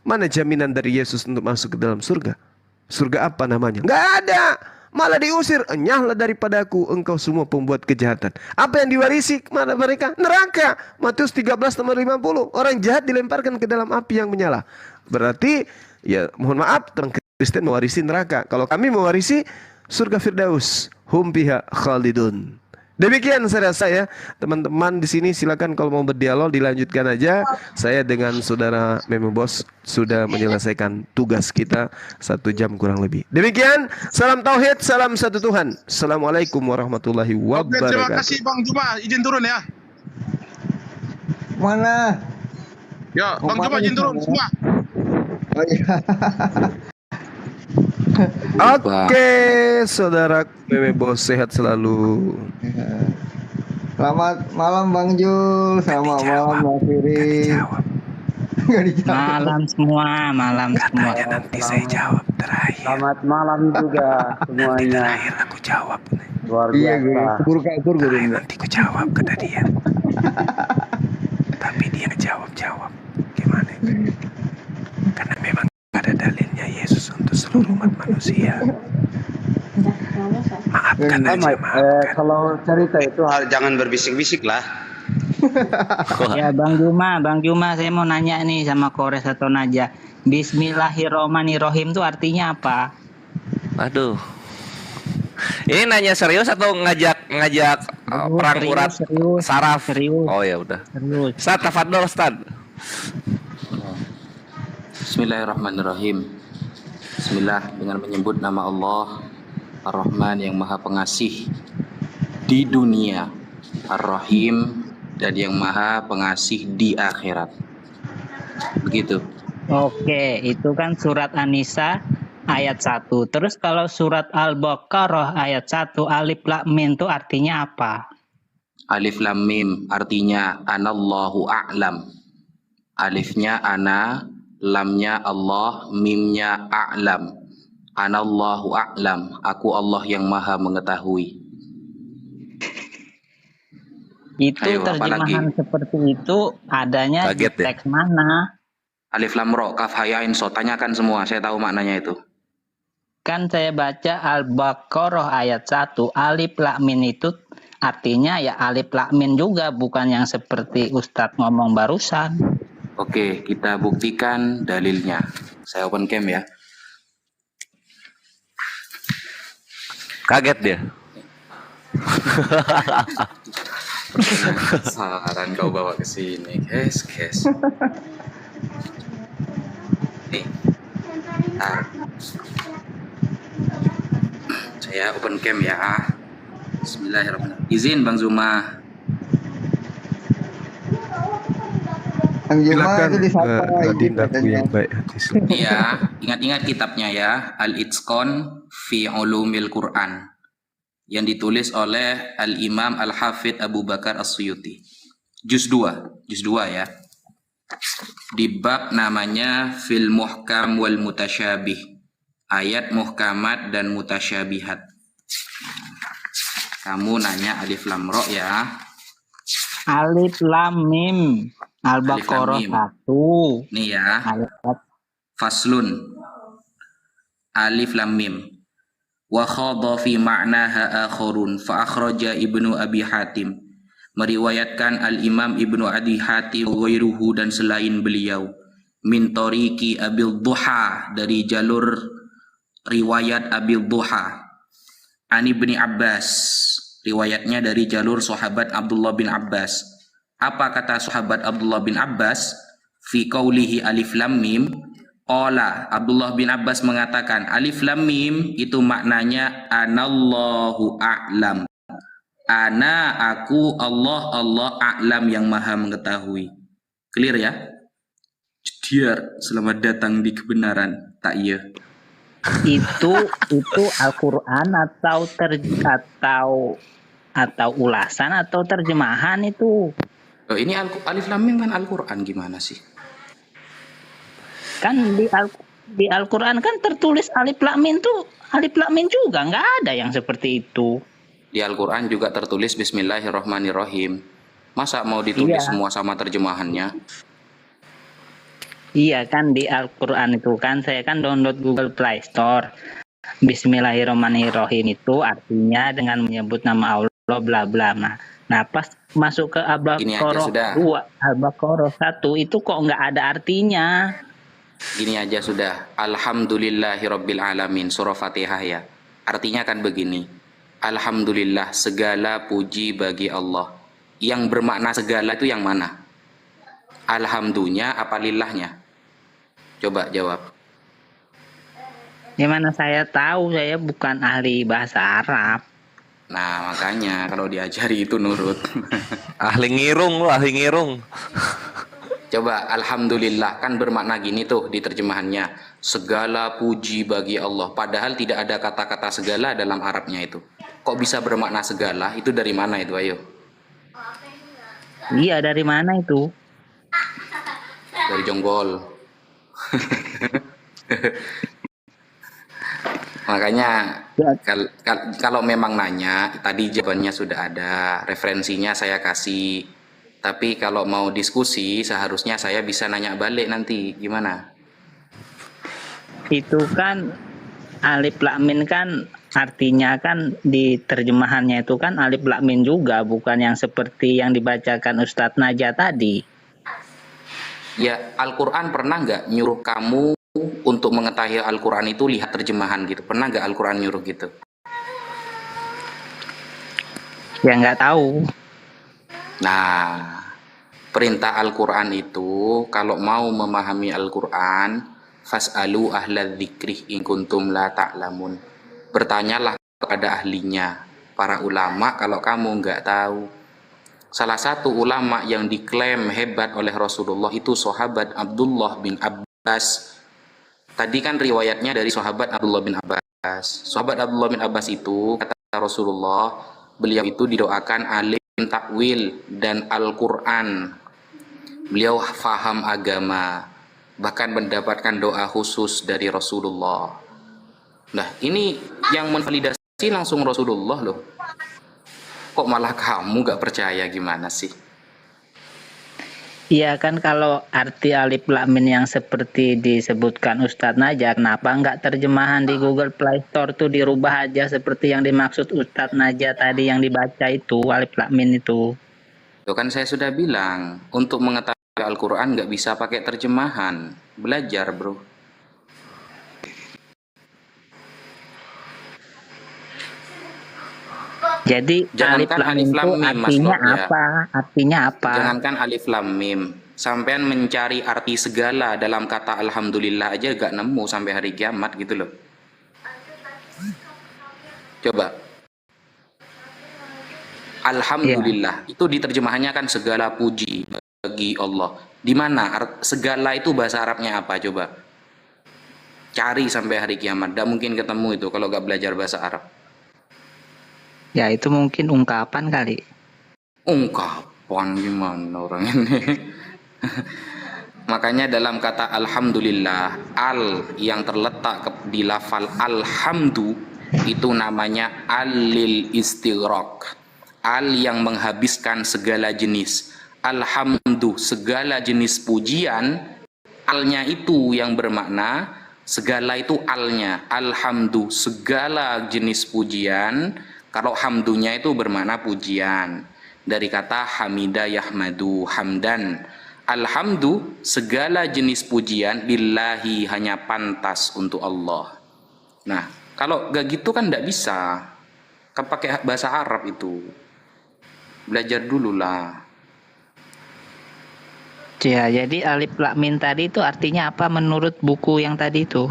mana jaminan dari Yesus untuk masuk ke dalam surga? Surga apa namanya? Nggak ada. Malah diusir. Enyahlah daripadaku engkau semua pembuat kejahatan. Apa yang diwarisi kepada mereka? Neraka. Matius 13 nomor 50. Orang jahat dilemparkan ke dalam api yang menyala. Berarti ya mohon maaf, orang Kristen mewarisi neraka. Kalau kami mewarisi surga Firdaus. Hum fiha khalidun. Demikian saya rasa ya, teman-teman di sini silakan kalau mau berdialog dilanjutkan aja. Saya dengan saudara Memo Bos sudah menyelesaikan tugas kita 1 jam kurang lebih. Demikian, salam tauhid, salam satu Tuhan. Assalamualaikum warahmatullahi Oke, terima wabarakatuh. kasih Bang Juma, izin turun ya. Mana? Ya, Bang Juma izin turun semua. Oh iya. Oke, saudara Memo Bos sehat selalu. Selamat malam Bang Jul, selamat malam Bang Firi. Nggak dijawab. Malam semua, malam semua. Nanti saya jawab terakhir. Selamat malam juga semuanya. Terakhir aku jawab. Luar Iya, Guru. biasa. Kabur Guru. Nanti aku jawab kata dia. Tapi dia jawab. Gimana? Karena memang ada dalilnya Yesus untuk seluruh umat manusia. Maafkan aja, maafkan. Kalau cerita itu jangan berbisik-bisik lah. Ya Bang Juma, saya mau nanya nih sama Kores atau Naja. Bismillahirrohmanirrohim itu artinya apa? Aduh. Ini nanya serius atau ngajak perang urat saraf? Serius. Oh ya udah. Serius. Ustaz, tafadhol Ustaz. Bismillahirrahmanirrahim. Bismillah dengan menyebut nama Allah Ar-Rahman yang Maha Pengasih di dunia, Ar-Rahim dan yang Maha Pengasih di akhirat. Begitu. Oke, itu kan surat An-Nisa ayat 1. Terus kalau surat Al-Baqarah ayat 1 alif lam mim itu artinya apa? Alif Lam Mim artinya Anallahu A'lam. Alifnya ana, lamnya Allah, mimnya a'lam. Anallahu a'lam, aku Allah yang maha mengetahui. Itu Ayo, terjemahan seperti itu adanya Kaget di ya? teks mana? Alif Lam Ra, Kaf Ha Ya Ain Shad, tanyakan semua, saya tahu maknanya itu. Kan saya baca Al-Baqarah ayat 1 alif lam mim itu artinya ya alif lam mim juga, bukan yang seperti Ustadz ngomong barusan. Oke, kita buktikan dalilnya. Saya open cam ya. Kaget dia. Saran kau bawa ke sini, guys. Nih. Saya open cam ya. Bismillahirrahmanirrahim. Izin Bang Zuma. Bang Juma Silakan itu disapa Adindaku yang baik hati. Ya, ingat-ingat kitabnya ya, Al-Itqan fi Ulumil Quran yang ditulis oleh Al-Imam Al-Hafidh Abu Bakar As-Suyuti. Juz 2 ya. Di bab namanya Fil Muhkam wal Mutasyabih. Ayat muhkamat dan mutasyabihat. Kamu nanya alif lam ra ya. Alif lam mim Al-Baqarah Alif lam 1 Nih ya. ayat Faslun. Alif lam mim. Wa khadha fi ma'naha akharun fa akhraja Ibnu Abi Hatim. Meriwayatkan Al-Imam Ibnu Abi Hatim ghairuhu dan selain beliau min tariqi Abil Duha, dari jalur riwayat Abil Duha. Ani bin Abbas, riwayatnya dari jalur sahabat Abdullah bin Abbas. Apa kata sahabat Abdullah bin Abbas? Fi qaulihi alif lam mim. Qala, Abdullah bin Abbas mengatakan alif lam mim itu maknanya anallahu a'lam. Ana, aku, Allah a'lam yang maha mengetahui. Clear ya? Jediar, selamat datang di kebenaran. Tak iya. itu Al-Qur'an atau ulasan atau terjemahan itu? Oh, ini alif lam mim kan Al-Qur'an, gimana sih? Kan di Al-Qur'an kan tertulis alif lam mim tuh alif lam mim juga, nggak ada yang seperti itu. Di Al-Qur'an juga tertulis Bismillahirrahmanirrahim. Masa mau ditulis Iya. semua sama terjemahannya? Iya kan di Al-Qur'an itu kan saya kan download Google Play Store. Bismillahirrahmanirrahim itu artinya dengan menyebut nama Allah bla bla. Nah pas masuk ke Gini aja sudah. Al-Baqarah 2, Al-Baqarah 1 itu kok nggak ada artinya. Gini aja sudah. Alhamdulillahirabbil alamin, surah Fatihah ya. Artinya kan begini. Alhamdulillah, segala puji bagi Allah. Yang bermakna segala itu yang mana? Alhamdulillah apa lillahnya? Coba jawab. Gimana saya tahu, saya bukan ahli bahasa Arab. Nah, makanya kalau diajari itu nurut. Ahli ngirung lu, ahli ngirung. Coba alhamdulillah kan bermakna gini tuh di terjemahannya. Segala puji bagi Allah. Padahal tidak ada kata-kata segala dalam Arabnya itu. Kok bisa bermakna segala? Itu dari mana itu, ayo? Iya, dari mana itu? Dari jonggol. Makanya kalau memang nanya, tadi jawabannya sudah ada, referensinya saya kasih. Tapi kalau mau diskusi, seharusnya saya bisa nanya balik nanti, gimana? Itu kan alif lam mim kan artinya kan di terjemahannya itu kan alif lam mim juga, bukan yang seperti yang dibacakan Ustadz Naja tadi. Ya, Al-Quran pernah nggak nyuruh kamu untuk mengetahui Al-Quran itu lihat terjemahan gitu? Pernah nggak Al-Quran nyuruh gitu? Ya nggak tahu. Nah, perintah Al-Quran itu kalau mau memahami Al-Quran, fas'alu ahla dzikri in kuntum la ta'lamun. Bertanyalah kepada ahlinya, para ulama kalau kamu nggak tahu. Salah satu ulama yang diklaim hebat oleh Rasulullah itu sahabat Abdullah bin Abbas. Tadi kan riwayatnya dari sahabat Abdullah bin Abbas. Sahabat Abdullah bin Abbas itu, kata Rasulullah, beliau itu didoakan alim takwil dan Al-Quran. Beliau faham agama, bahkan mendapatkan doa khusus dari Rasulullah. Nah, ini yang menvalidasi langsung Rasulullah loh. Kok malah kamu gak percaya, gimana sih? Iya kan, kalau arti alif lam mim yang seperti disebutkan Ustadz Naja, kenapa nggak terjemahan di Google Play Store tuh dirubah aja seperti yang dimaksud Ustadz Naja tadi yang dibaca itu, alif lam mim itu. Itu kan saya sudah bilang, untuk mengetahui Al-Quran nggak bisa pakai terjemahan. Belajar, bro. Jadi Jangankan alif lam mim itu artinya apa? Artinya apa? Jangankan alif lam mim, sampean mencari arti segala dalam kata alhamdulillah aja gak nemu sampai hari kiamat gitu loh. Coba. Alhamdulillah itu diterjemahannya kan segala puji bagi Allah. Di mana segala itu bahasa Arabnya apa, coba? Cari sampai hari kiamat, gak mungkin ketemu itu kalau gak belajar bahasa Arab. Ya itu mungkin ungkapan kali. Ungkapan gimana orang ini? Makanya dalam kata alhamdulillah, al yang terletak di lafal alhamdu itu namanya al-lil istighraq. Al yang menghabiskan segala jenis. Alhamdu segala jenis pujian, alnya itu yang bermakna segala itu alnya. Alhamdu segala jenis pujian. Kalau hamdunya itu bermakna pujian. Dari kata hamida yahmadu hamdan. Alhamdu segala jenis pujian lillahi hanya pantas untuk Allah. Nah, kalau gak gitu kan gak bisa. Kan pakai bahasa Arab itu. Belajar dulu lah. Ya, jadi alif lam mim tadi itu artinya apa menurut buku yang tadi itu?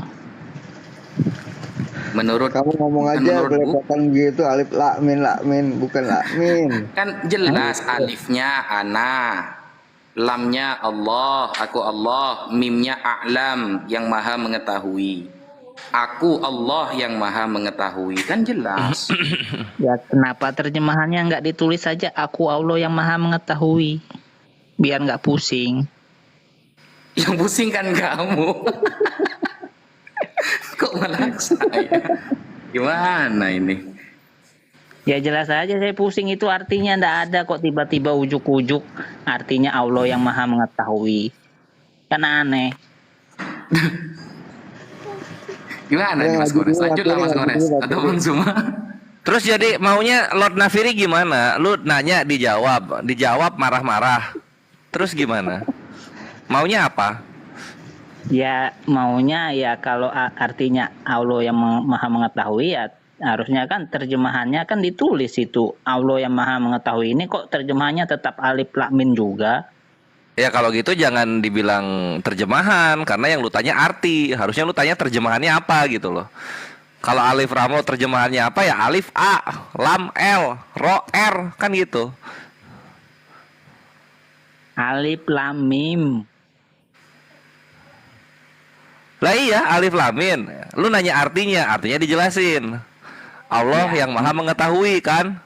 Menurut kamu ngomong aja belepotan gitu, alif lam mim bukan lam mim. Kan jelas alifnya ana, lamnya Allah, aku Allah, mimnya a'lam yang maha mengetahui. Aku Allah yang maha mengetahui, kan jelas. Ya kenapa terjemahannya nggak ditulis saja aku Allah yang maha mengetahui, biar nggak pusing. Yang pusing kan kamu. Kok malah saya? Gimana ini? Ya jelas aja saya pusing, itu artinya ndak ada kok, tiba-tiba ujuk-ujuk artinya Allah yang maha mengetahui. Kan aneh. Gimana nih Mas Gores? Lanjutlah Mas Gores atau Bang Zuma? Terus jadi maunya Lord Nafiri gimana? Lu nanya dijawab marah-marah. Terus gimana? Maunya apa? Ya maunya ya kalau artinya Allah yang maha mengetahui ya Harusnya kan terjemahannya kan ditulis itu Allah yang Maha Mengetahui, ini kok terjemahannya tetap alif lam mim juga. Ya kalau gitu jangan dibilang terjemahan, karena yang lu tanya arti. Harusnya lu tanya terjemahannya apa gitu loh. Kalau alif lam Ra terjemahannya apa ya alif A, lam L, ro R, kan gitu. Alif lam mim. Lah iya alif lam mim. Lu nanya artinya dijelasin. Allah Ya. yang Maha Mengetahui kan.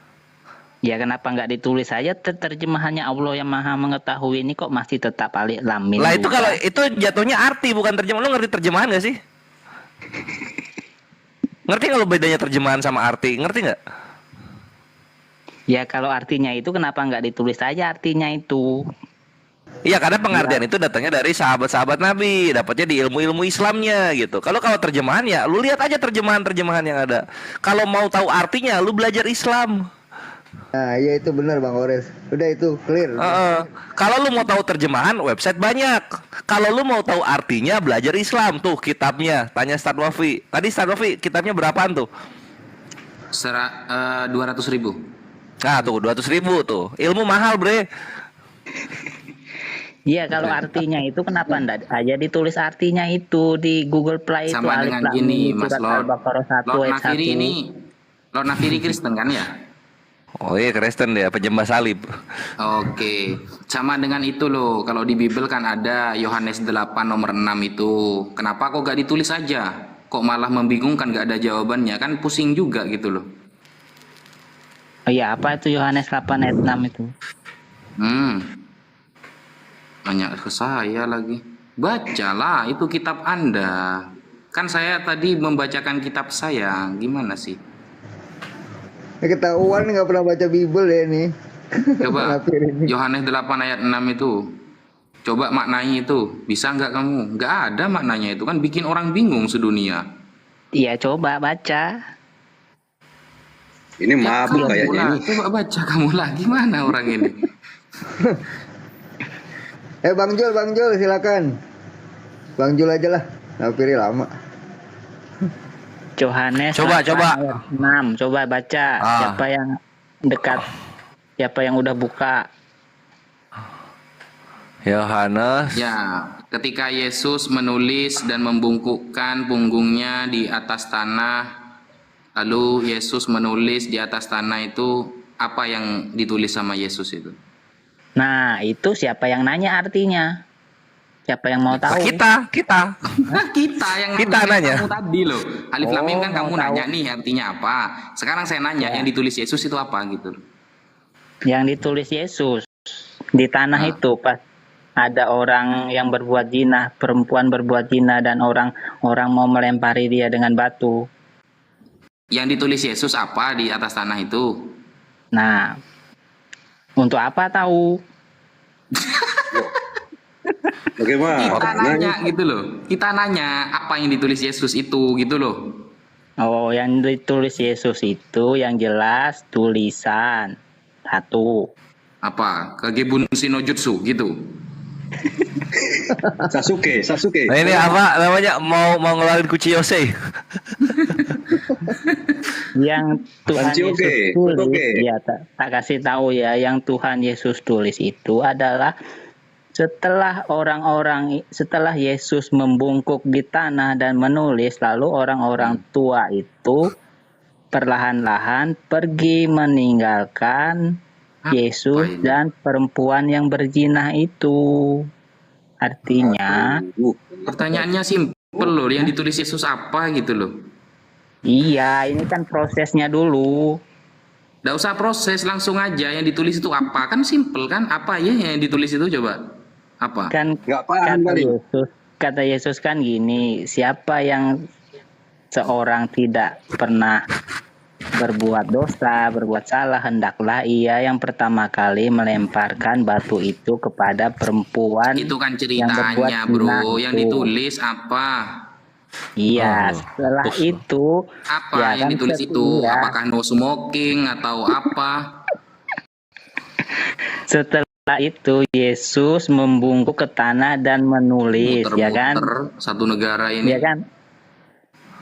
Ya kenapa nggak ditulis saja terjemahannya Allah yang Maha Mengetahui, ini kok masih tetap alif lam mim Lah itu juga? kalau itu jatuhnya arti bukan terjemahan. Lu ngerti terjemahan gak sih? Ngerti nggak lu bedanya terjemahan sama arti? Ngerti nggak? Ya kalau artinya itu kenapa nggak ditulis saja artinya itu? Iya karena pengertian itu datangnya dari sahabat-sahabat Nabi, dapatnya di ilmu-ilmu Islamnya gitu. Kalau terjemahan ya lu lihat aja terjemahan-terjemahan yang ada. Kalau mau tahu artinya lu belajar Islam. Nah, iya itu benar Bang Ores. Udah itu clear. Kalau lu mau tahu terjemahan, website banyak. Kalau lu mau tahu artinya, belajar Islam tuh kitabnya. Tanya Ustaz Wafi. Tadi Ustaz Wafi kitabnya berapaan tuh? 200.000. Nah tuh 200.000 tuh. Ilmu mahal bre. Iya kalau artinya itu kenapa enggak aja ditulis artinya itu di Google Play itu Sama alif dengan lam gini, mim Mas surat Lord. Al-Baqarah 1 Lord ayat Nafiri 1. ini, Lord Nafiri Kristen kan ya? Oh iya Kristen dia, penyembah salib. Oke, sama dengan itu loh. Kalau di Bible kan ada Yohanes 8 nomor 6 itu. Kenapa kok gak ditulis aja? Kok malah membingungkan, gak ada jawabannya? Kan pusing juga gitu loh. Oh iya, apa itu Yohanes 8 ayat 6 itu? Nanya ke saya lagi. Bacalah, itu kitab Anda. Kan saya tadi membacakan kitab saya. Gimana sih? Ketahuan nggak pernah baca Bible ya nih. Coba Nafir ini. Yohanes 8 ayat 6 itu. Coba maknanya itu. Bisa nggak kamu? Nggak ada maknanya itu. Kan bikin orang bingung sedunia. Iya, coba baca. Ini mabuk Kamu kayaknya lah, ini. coba baca kamu lah. Gimana orang ini? Bang Jul silakan. Bang Jul aja lah. Nafiri lama. Yohanes Coba. 8 ayat 6. Coba baca. Siapa yang dekat? Siapa yang udah buka? Yohanes. Ya, ketika Yesus menulis dan membungkukkan punggungnya di atas tanah, lalu Yesus menulis di atas tanah itu, apa yang ditulis sama Yesus itu? Nah, itu siapa yang nanya artinya? Siapa yang mau tahu? Kita. Kita yang Kita nanya. kamu tadi loh. Alif lam mim kan mau kamu tahu. nanya nih artinya apa. Sekarang saya nanya yang ditulis Yesus itu apa gitu. Yang ditulis Yesus di tanah itu pas ada orang yang berbuat zina, perempuan berbuat zina dan orang mau melempari dia dengan batu. Yang ditulis Yesus apa di atas tanah itu? Nah, untuk apa tahu? Bagaimana? Kita nanya gitu loh. Kita nanya apa yang ditulis Yesus itu gitu loh. Oh, yang ditulis Yesus itu yang jelas tulisan satu. Apa? Kagebun Shinojutsu gitu. Sasuke. Nah ini apa namanya mau ngeluarin Kuchiyose. Yang Tuhan Pancioke, Yesus tulis, Kotoke. ya tak kasih tahu ya, yang Tuhan Yesus tulis itu adalah setelah Yesus membungkuk di tanah dan menulis, lalu orang-orang tua itu perlahan-lahan pergi meninggalkan Yesus ini? dan perempuan yang berzina itu. Artinya, Pertanyaannya simpel loh. Yang ditulis Yesus apa gitu loh. iya, ini kan prosesnya dulu. Nggak usah proses, langsung aja yang ditulis itu apa. Kan simpel kan. Apa ya yang ditulis itu coba? Apa? Kan Nggak paham kali. kata Yesus kan gini, siapa yang seorang tidak pernah berbuat dosa, berbuat salah, hendaklah ia yang pertama kali melemparkan batu itu kepada perempuan. Itu kan yang berbuat ceritanya zina bro. Yang itu. ditulis apa? Iya, setelah itu Apa ya yang kan ditulis itu? iya. Apakah no smoking atau apa? Setelah itu Yesus membungkuk ke tanah dan menulis, ya kan? Muter-muter satu negara ini. Ya kan?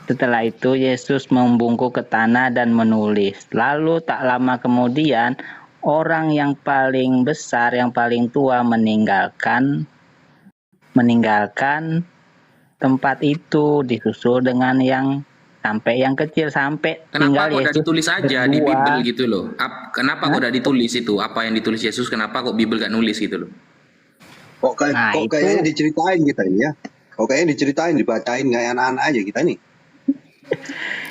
Setelah itu Yesus membungkuk ke tanah dan menulis. Lalu tak lama kemudian orang yang paling besar, yang paling tua meninggalkan tempat itu, disusul dengan yang kecil sampai Kenapa tinggal kok udah Yesus ditulis aja di berdua. Bible gitu loh? Kenapa kok udah ditulis itu? Apa yang ditulis Yesus? Kenapa kok Bible gak nulis gitu loh? Nah, Kok itu kayaknya diceritain kita ini ya? Kok kayaknya diceritain, dibacain kayak anak-anak aja kita nih.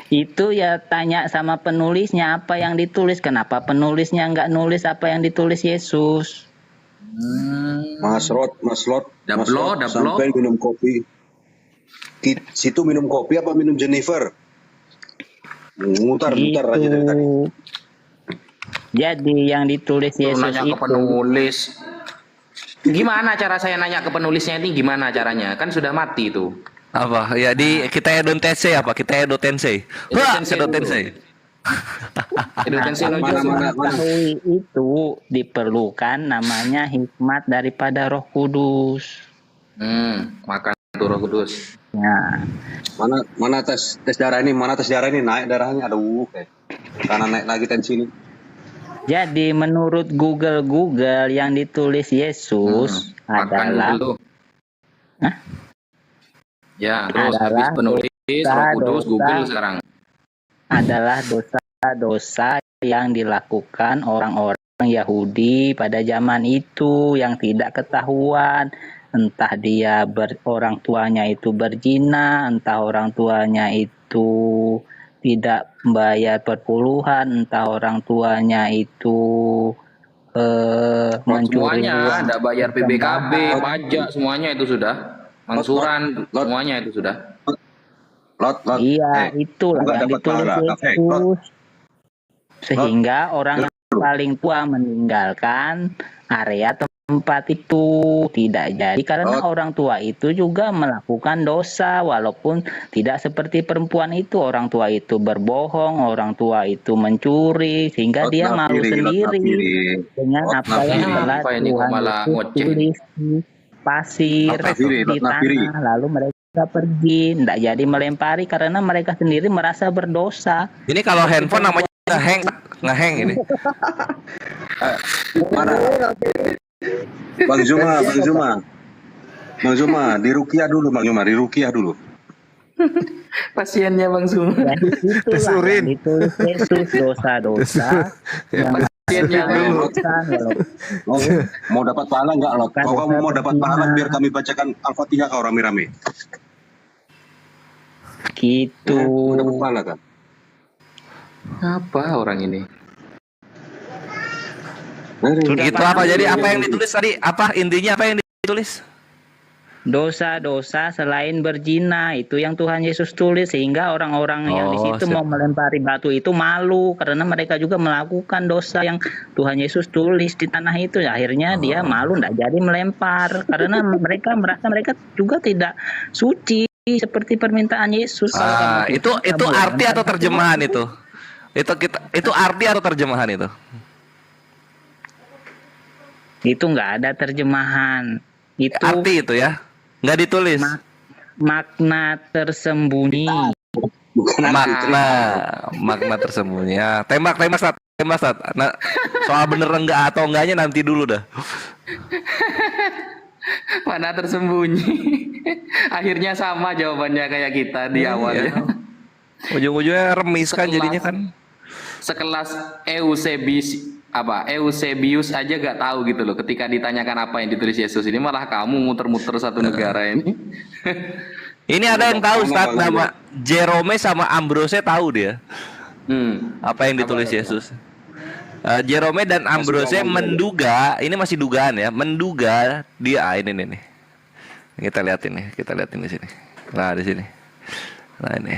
itu ya tanya sama penulisnya apa yang ditulis. Kenapa penulisnya nggak nulis apa yang ditulis Yesus? Mas Rod Dablo. sampai minum kopi. Situ minum kopi apa minum Jennifer? Mutar-mutar aja dari tadi. Itu. Jadi yang ditulis Lu Yesus nanya ke itu penulis. Gimana cara saya nanya ke penulisnya ini gimana caranya? Kan sudah mati tuh. Apa? Ya kita Edo Tensei apa? Kita Edo Tensei. Edo Wah, Tensei Edo dulu. Tensei. Edo Tensei no Mana- Jutsu. mengetahui itu diperlukan namanya hikmat daripada Roh Kudus. Makan tuh Roh Kudus. Ya, Mana tes darah ini? Mana tes darah ini naik darahnya? Aduh, karena naik lagi tensi ini. jadi menurut Google yang ditulis Yesus Makan adalah dulu. Hah? Ya, terus habis Adalah penulis Roh Kudus dosa. Google sekarang. adalah dosa-dosa yang dilakukan orang-orang Yahudi pada zaman itu yang tidak ketahuan, entah dia orang tuanya itu berzina, entah orang tuanya itu tidak membayar perpuluhan, entah orang tuanya itu mencuri Semuanya, uang. ada bayar PBKB, pajak, semuanya itu sudah. Angsuran, Lot. semuanya itu sudah. Lot. Iya, itulah nggak yang dapat ditulis pahala, Lot. Yesus. Sehingga orang yang paling tua meninggalkan area tempat itu tidak jadi karena orang tua itu juga melakukan dosa walaupun tidak seperti perempuan itu. Orang tua itu berbohong, orang tua itu mencuri sehingga dia malu sendiri dengan apa yang telah Apa ini kok Tuhan malah Yesus ngoceh? tulis di pasir di tanah, lalu mereka pergi, tidak jadi melempari karena mereka sendiri merasa berdosa. Ini kalau handphone namanya ngehang ini. Mana? Bang Zuma, dirukiah dulu Bang Zuma, dirukiah dulu. Pasiennya Bang Zuma. Jadi itulah Tesurin. yang ditulis Yesus dosa-dosa yang Pasiennya dulu. Mau dapat pahala nggak Lot? Kalau kamu mau dapat pahala biar kami bacakan Al-Fatihah kau rame-rame. gitu. Mau dapat pahala kan? Apa orang ini? Gitu apa? Jadi apa yang ditulis tadi? Apa intinya apa yang ditulis? Dosa-dosa selain berzina itu yang Tuhan Yesus tulis sehingga orang-orang yang di situ siap. mau melempari batu itu malu karena mereka juga melakukan dosa yang Tuhan Yesus tulis di tanah itu. Akhirnya dia malu tidak jadi melempar karena mereka merasa mereka juga tidak suci seperti permintaan Yesus. Itu arti atau terjemahan itu? Itu arti atau terjemahan itu? Itu nggak ada terjemahan. Itu Arti itu ya? Nggak ditulis. makna tersembunyi. Makna tersembunyi. Ya, tembak Stat. Nah, soal bener enggak atau enggaknya nanti dulu dah. Mana tersembunyi. Akhirnya sama jawabannya kayak kita di awal ya. Ujung-ujungnya remis kan Sekelas- jadinya kan. Sekelas Eusebius aja gak tahu gitu loh ketika ditanyakan apa yang ditulis Yesus ini, malah kamu muter-muter satu negara ini. Ini ada yang tahu Ustaz, nama Jerome sama Ambrose tahu dia. Apa yang ditulis Yesus. Jerome dan Ambrose menduga, ini masih dugaan ya, menduga dia ini nih. Kita lihat ini di sini. Nah, di sini. Nah, ini.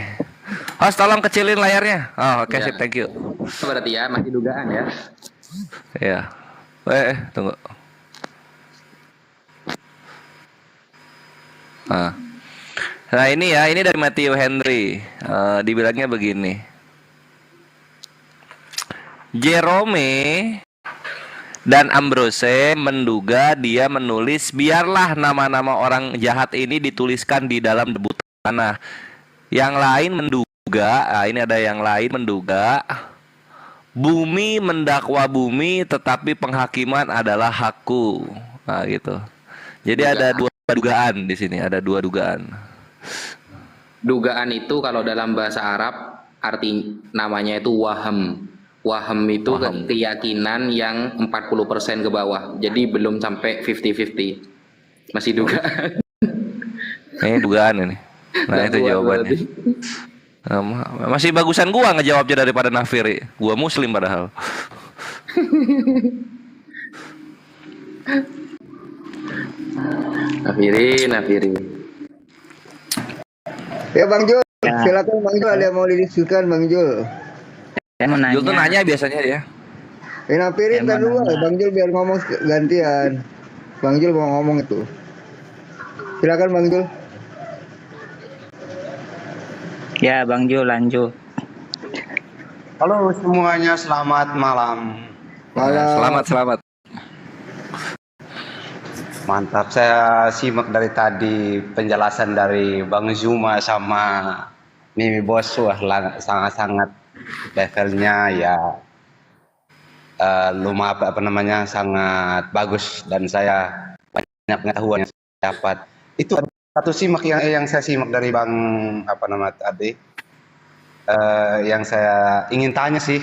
Host tolong kecilin layarnya. Oh, oke, Ya. sip, thank you. Berarti ya masih dugaan ya. Ya. Tunggu. Nah, ini dari Matthew Henry. Dibilangnya begini. Jerome dan Ambrose menduga dia menulis biarlah nama-nama orang jahat ini dituliskan di dalam debu tanah. Yang lain menduga, nah ini ada yang lain menduga bumi mendakwa bumi, tetapi penghakiman adalah hakku. Nah, gitu. Jadi ada dua dugaan di sini, ada dua dugaan. Dugaan itu kalau dalam bahasa Arab arti namanya itu waham. Waham itu keyakinan yang 40% ke bawah. Jadi belum sampai 50-50. Masih dugaan. Ini dugaan ini. Nah, itu jawabannya. Masih bagusan gua ngejawabnya daripada Nafiri. Gua muslim padahal. Nafiri. Ya Bang Jul, silakan Bang Jul, ada yang mau didiskusikan Bang Jul. Saya mau nanya. Jul tuh nanya biasanya dia. Nafiri ntar dulu Bang Jul biar ngomong gantian. Bang Jul mau ngomong itu. Silakan Bang Jul. Ya Bang Jul lanjut. Halo semuanya, selamat malam. Selamat. Mantap, saya simak dari tadi penjelasan dari Bang Zuma sama Mimi Bos. Wah, sangat-sangat levelnya ya sangat bagus dan saya banyak pengetahuan yang saya dapat. Itu satu simak yang saya simak dari Bang tadi. Yang saya ingin tanya sih,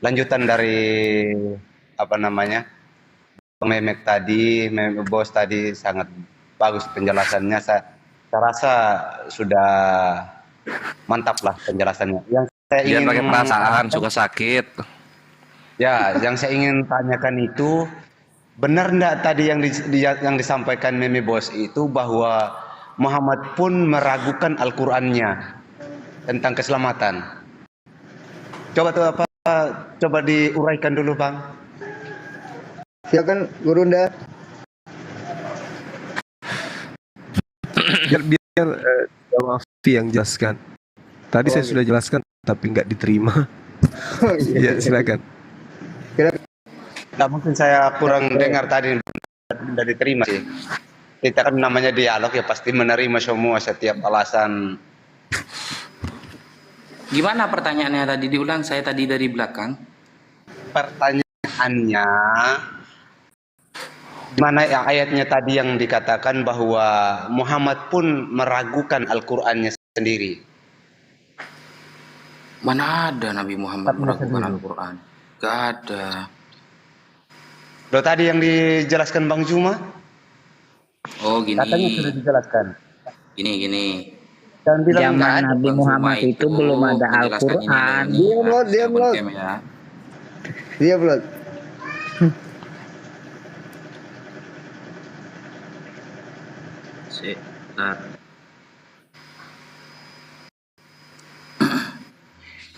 lanjutan dari Bang Memek tadi, Memek Bos tadi sangat bagus penjelasannya. Saya rasa sudah mantap lah penjelasannya. Yang saya ingin pakai perasaan, suka sakit. Ya, yang saya ingin tanyakan itu benar enggak tadi yang disampaikan Memek Bos itu bahwa Muhammad pun meragukan Al-Qur'annya tentang keselamatan. Coba diuraikan dulu, Bang. Silakan Gurunda. Biar Wafi yang jelaskan. Tadi saya sudah jelaskan tapi nggak diterima. Ya silakan. Nah, mungkin saya kurang dengar tadi, tidak diterima sih. Kita kan namanya dialog ya, pasti menerima semua setiap alasan. Gimana pertanyaannya tadi, diulang, saya tadi dari belakang. Pertanyaannya, mana yang ayatnya tadi yang dikatakan bahwa Muhammad pun meragukan Al-Qur'annya sendiri? Mana ada Nabi Muhammad meragukan Al-Qur'an? Gak ada. Loh, tadi yang dijelaskan Bang Zuma? Oh gini. Katanya sudah dijelaskan. Gini. Zaman Nabi Muhammad itu belum ada Al-Qur'an. Diam Lord.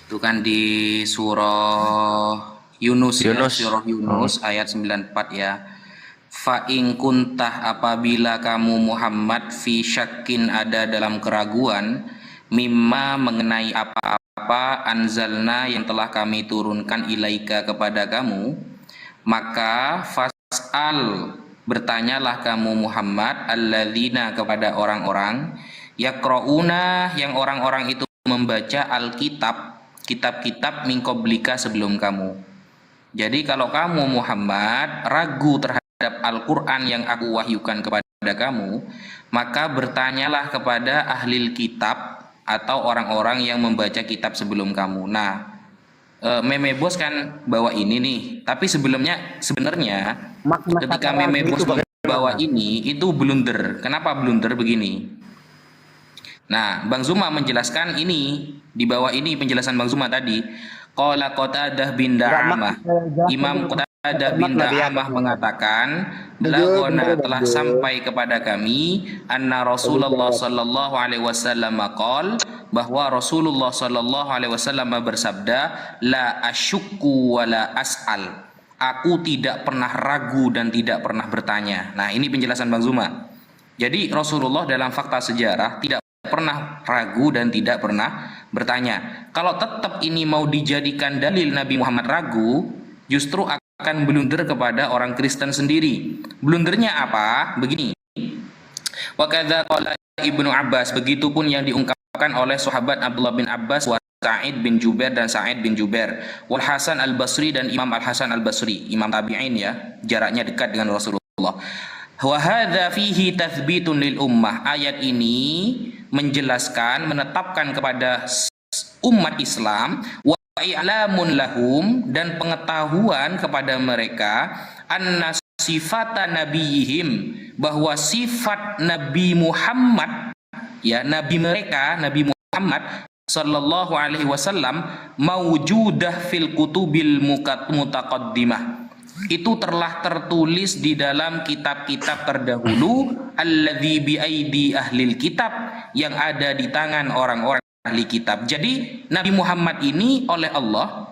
Itu kan di surah Yunus. Surah Yunus ayat 94 ya. Fa in kuntah, apabila kamu Muhammad fi syakkin ada dalam keraguan, mimma mengenai apa-apa anzalna yang telah kami turunkan ilaika kepada kamu, maka fas'al, bertanyalah kamu Muhammad alladzina kepada orang-orang yaqrauna yang orang-orang itu membaca Alkitab, kitab-kitab min qablika sebelum kamu. Jadi kalau kamu Muhammad ragu terhadap Al-Quran yang aku wahyukan kepada kamu, maka bertanyalah kepada ahli kitab atau orang-orang yang membaca kitab sebelum kamu. Nah, Meme Bos kan bawa ini nih, tapi sebenarnya ketika Meme Bos bawa ini itu blunder. Kenapa blunder begini? Nah, Bang Zuma menjelaskan ini, di bawah ini penjelasan Bang Zuma tadi. Qala Qatadah bin Da'amah, Imam Qatadah bin Da'amah mengatakan, belagona telah sampai kepada kami anna Rasulullah sallallahu alaihi wasallam qol, bahwa Rasulullah sallallahu alaihi wasallam bersabda, la asyukku wa la as'al, aku tidak pernah ragu dan tidak pernah bertanya. Nah, ini penjelasan Bang Zuma. Jadi Rasulullah dalam fakta sejarah tidak pernah ragu dan tidak pernah bertanya. Kalau tetap ini mau dijadikan dalil Nabi Muhammad ragu, justru akan blunder kepada orang Kristen sendiri. Blundernya apa? Begini. Wa kadza qala Ibnu Abbas, begitupun yang diungkapkan oleh sahabat Abdullah bin Abbas, wa Sa'id bin Jubair dan Sa'id bin Jubair, wal Hasan al-Basri dan Imam Al-Hasan al-Basri, imam tabi'in ya, jaraknya dekat dengan Rasulullah. Wa hadza fihi tathbitun lil ummah. Ayat ini menjelaskan, menetapkan kepada umat Islam, wa i'lamun lahum, dan pengetahuan kepada mereka, anna sifata nabiyihim, bahwa sifat Nabi Muhammad, ya, nabi mereka, Nabi Muhammad sallallahu alaihi wasallam, maujudah fil kutubil mutaqaddimah, itu telah tertulis di dalam kitab-kitab terdahulu, alladzi bi aidi ahlil kitab, yang ada di tangan orang-orang ahli kitab. Jadi Nabi Muhammad ini oleh Allah,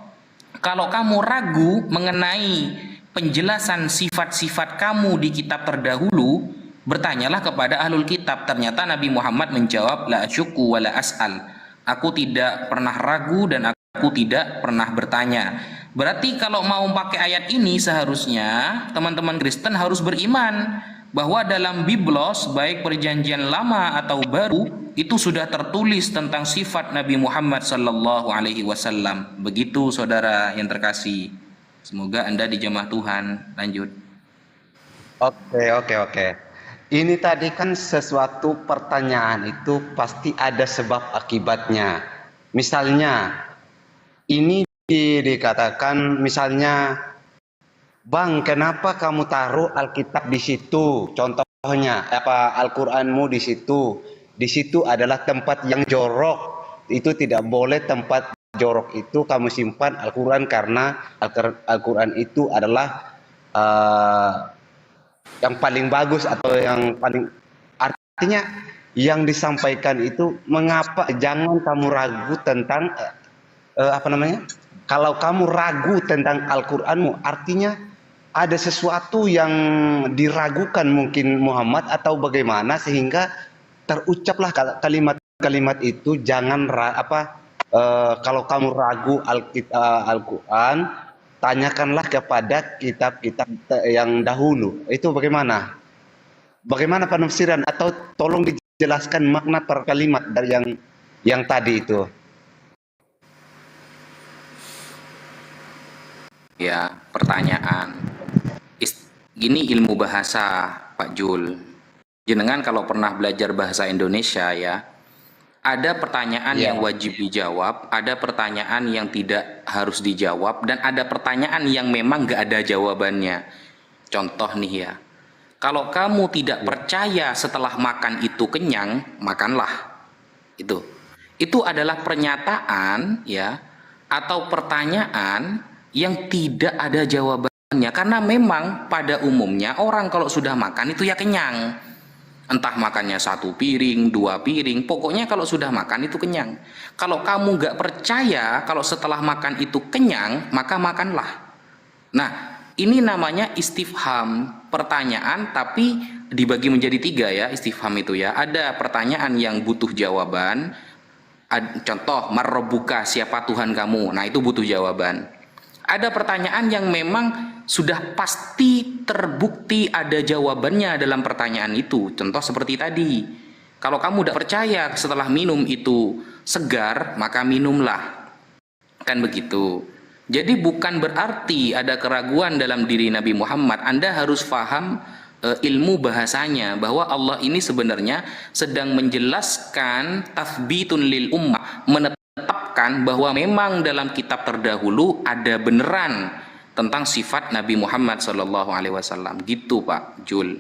kalau kamu ragu mengenai penjelasan sifat-sifat kamu di kitab terdahulu, bertanyalah kepada ahlul kitab. Ternyata Nabi Muhammad menjawab, la asyukku wa la as'al, aku tidak pernah ragu dan aku tidak pernah bertanya. Berarti kalau mau pakai ayat ini, seharusnya teman-teman Kristen harus beriman bahwa dalam Biblos, baik perjanjian lama atau baru, itu sudah tertulis tentang sifat Nabi Muhammad sallallahu alaihi wasallam. Begitu saudara yang terkasih. Semoga Anda dijamah Tuhan. Lanjut. Oke. Ini tadi kan sesuatu pertanyaan itu pasti ada sebab akibatnya. Misalnya, ini dikatakan misalnya, Bang, kenapa kamu taruh Alkitab di situ? Contohnya, apa Al-Quranmu di situ? Di situ adalah tempat yang jorok. Itu tidak boleh tempat jorok itu kamu simpan Al-Quran, karena Al-Quran itu adalah yang paling bagus atau yang paling, artinya yang disampaikan itu mengapa jangan kamu ragu tentang kalau kamu ragu tentang Al-Quranmu, artinya ada sesuatu yang diragukan mungkin Muhammad atau bagaimana, sehingga terucaplah kalimat-kalimat itu. Jangan kalau kamu ragu Al-Quran, tanyakanlah kepada kitab-kitab yang dahulu. Itu bagaimana? Bagaimana penafsiran, atau tolong dijelaskan makna per kalimat dari yang tadi itu. Ya, pertanyaan. Gini ilmu bahasa, Pak Jul. Jenengan kalau pernah belajar bahasa Indonesia ya, ada pertanyaan yang wajib dijawab, ada pertanyaan yang tidak harus dijawab, dan ada pertanyaan yang memang gak ada jawabannya. Contoh nih ya, kalau kamu tidak percaya setelah makan itu kenyang, makanlah. Itu adalah pernyataan ya, atau pertanyaan yang tidak ada jawabannya. Karena memang pada umumnya orang kalau sudah makan itu ya kenyang. Entah makannya 1 piring, 2 piring, pokoknya kalau sudah makan itu kenyang. Kalau kamu gak percaya kalau setelah makan itu kenyang, maka makanlah. Nah, ini namanya istifham, pertanyaan tapi dibagi menjadi 3 ya, istifham itu ya. Ada pertanyaan yang butuh jawaban. Contoh, marrobuka, siapa Tuhan kamu? Nah, itu butuh jawaban. Ada pertanyaan yang memang sudah pasti terbukti ada jawabannya dalam pertanyaan itu. Contoh seperti tadi, kalau kamu tidak percaya setelah minum itu segar, maka minumlah. Kan begitu. Jadi bukan berarti ada keraguan dalam diri Nabi Muhammad. Anda harus paham ilmu bahasanya, bahwa Allah ini sebenarnya sedang menjelaskan tathbitun lil ummah, menetapkan bahwa memang dalam kitab terdahulu ada beneran tentang sifat Nabi Muhammad SAW. Gitu Pak Jul.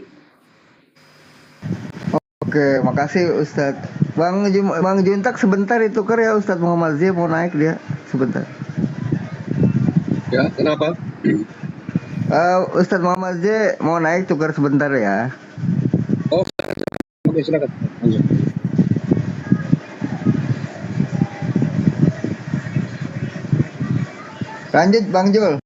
Oke, makasih Ustadz. Bang Juntak sebentar itu ya, Ustadz Muhammad Zia mau naik dia sebentar. Ya, kenapa? Ustadz Muhammad Zia mau naik tukar sebentar ya. Oh, oke, silakan. Lanjut Bang Jul.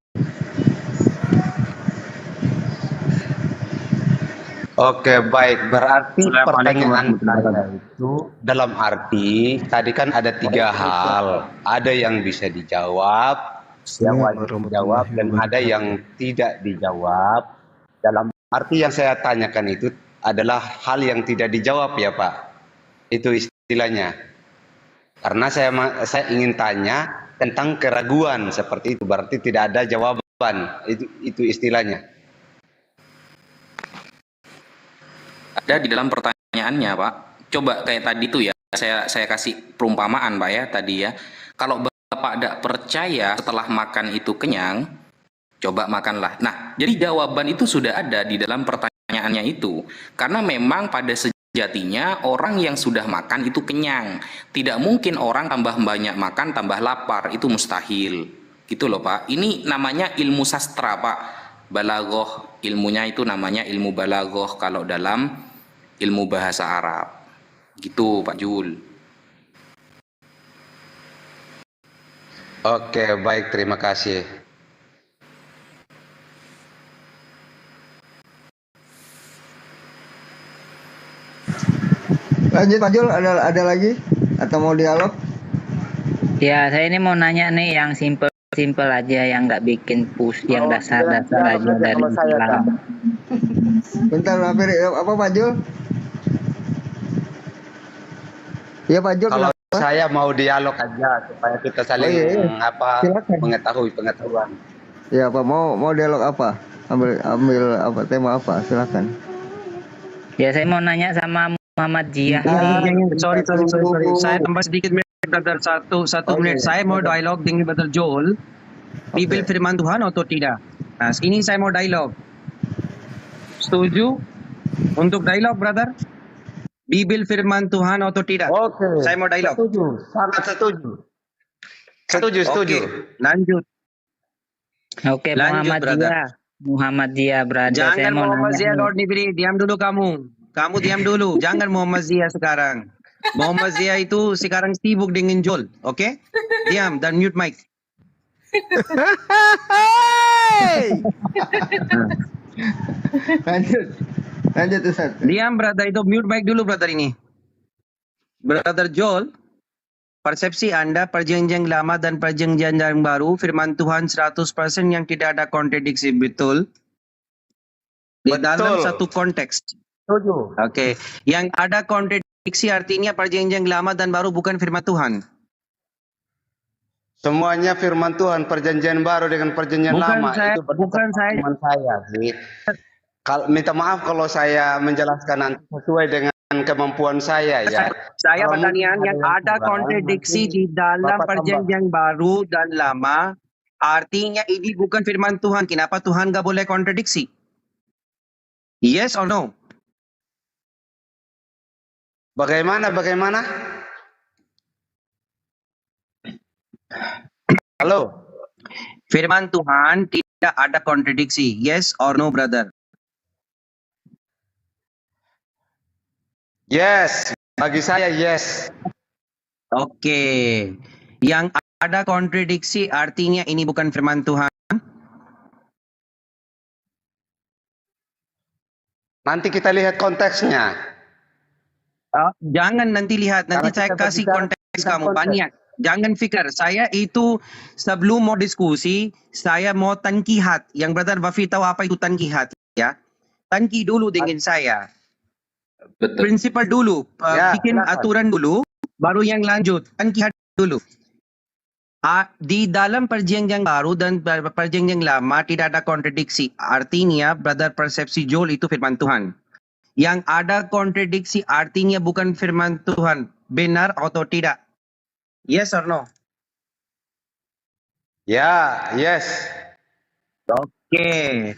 Oke, baik. Berarti pertanyaan saya itu dalam arti tadi kan ada 3 hal. Ada yang bisa dijawab, yang wajib dijawab, dan ada yang tidak dijawab. Dalam arti yang saya tanyakan itu adalah hal yang tidak dijawab ya Pak. Itu istilahnya. Karena saya ingin tanya tentang keraguan seperti itu, berarti tidak ada jawaban. Itu istilahnya. Ada di dalam pertanyaannya, Pak. Coba kayak tadi tuh ya, saya kasih perumpamaan, Pak ya, tadi ya. Kalau Bapak tidak percaya setelah makan itu kenyang, coba makanlah. Nah, jadi jawaban itu sudah ada di dalam pertanyaannya itu. Karena memang pada sejatinya orang yang sudah makan itu kenyang. Tidak mungkin orang tambah banyak makan tambah lapar, itu mustahil. Gitu loh, Pak. Ini namanya ilmu sastra, Pak. Balaghah, ilmunya itu namanya ilmu balaghah kalau dalam ilmu bahasa Arab. Gitu, Pak Jul. Oke, baik, terima kasih. Lanjut Pak Jul, ada lagi atau mau dialog? Ya, saya ini mau nanya nih yang simple aja, yang nggak bikin yang dasar-dasar aja dari Islam. Bentar, apa Pak Jul? Ya Pak Jul. Kalau saya mau dialog aja supaya kita saling mengetahui pengetahuan. Ya Pak, mau dialog apa? Ambil apa, tema apa? Silakan. Ya, saya mau nanya sama Muhammad Jia. Sorry. Saya tambah sedikit menit, brother. Satu menit. Saya mau dialog dengan brother Joel. Bibel firman Tuhan atau tidak? Nah, ini saya mau dialog. Setuju untuk dialog, brother? Bibel firman Tuhan atau tidak? Oke. Saya mau dialog. Setuju, sangat setuju. Setuju. Oke, lanjut. Oke, Muhammad Jia, brother. Jangan Muhammad Zia, Lord Nibri. Diam dulu kamu. Kamu diam dulu. Jangan Muhammad Zia sekarang. Muhammad Zia itu sekarang sibuk dengan Joel. Oke? Diam dan mute mic. Lanjut Ustaz. Diam, brother, itu mute mic dulu, brother ini. Brother Joel, persepsi Anda perjanjian lama dan perjanjian yang baru, firman Tuhan 100% yang tidak ada kontradiksi, betul? Di dalam satu konteks. Setuju. Oke. Yang ada kontradiksi artinya perjanjian lama dan baru bukan firman Tuhan. Semuanya firman Tuhan, perjanjian baru dengan perjanjian lama itu bukan saya sih. Kalau minta maaf kalau saya menjelaskan nanti sesuai dengan kemampuan saya ya. Saya pertanyaan yang ada kontradiksi di dalam perjanjian baru dan lama, artinya ini bukan firman Tuhan. Kenapa Tuhan nggak boleh kontradiksi? Yes or no? Bagaimana? Halo. Firman Tuhan tidak ada kontradiksi. Yes or no, brother? Yes, bagi saya yes. Oke. Yang ada kontradiksi artinya ini bukan firman Tuhan. Nanti kita lihat konteksnya. Jangan nanti lihat, nanti saya kasih konteks kamu banyak. Jangan fikir, saya itu sebelum mau diskusi, saya mau tankihat. Yang brother Bafi tahu apa itu tankihat ya? Tanki dulu dengan saya. Betul. Prinsipal dulu, bikin aturan dulu, baru yang lanjut. Tankihat dulu. Di dalam perjanjian baru dan perjanjian lama tidak ada kontradiksi. Artinya, brother persepsi Joel itu firman Tuhan. Yang ada kontradiksi artinya bukan firman Tuhan. Benar atau tidak? Yes or no? Ya, yes. Oke.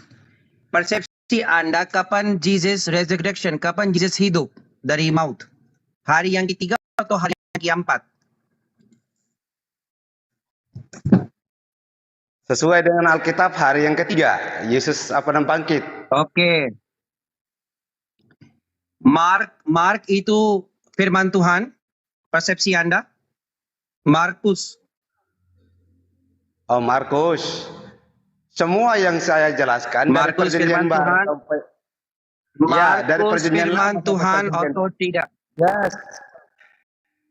Persepsi Anda kapan Jesus resurrection? Kapan Jesus hidup dari maut? Hari yang ketiga atau hari yang keempat? Sesuai dengan Alkitab hari yang ketiga, Yesus bangkit. Oke. Mark itu firman Tuhan. Persepsi Anda? Markus. Oh, Markus. Semua yang saya jelaskan Markus dari perjanjian baru sampai dari perjanjian firman lama Tuhan perjanjian. atau tidak? Yes.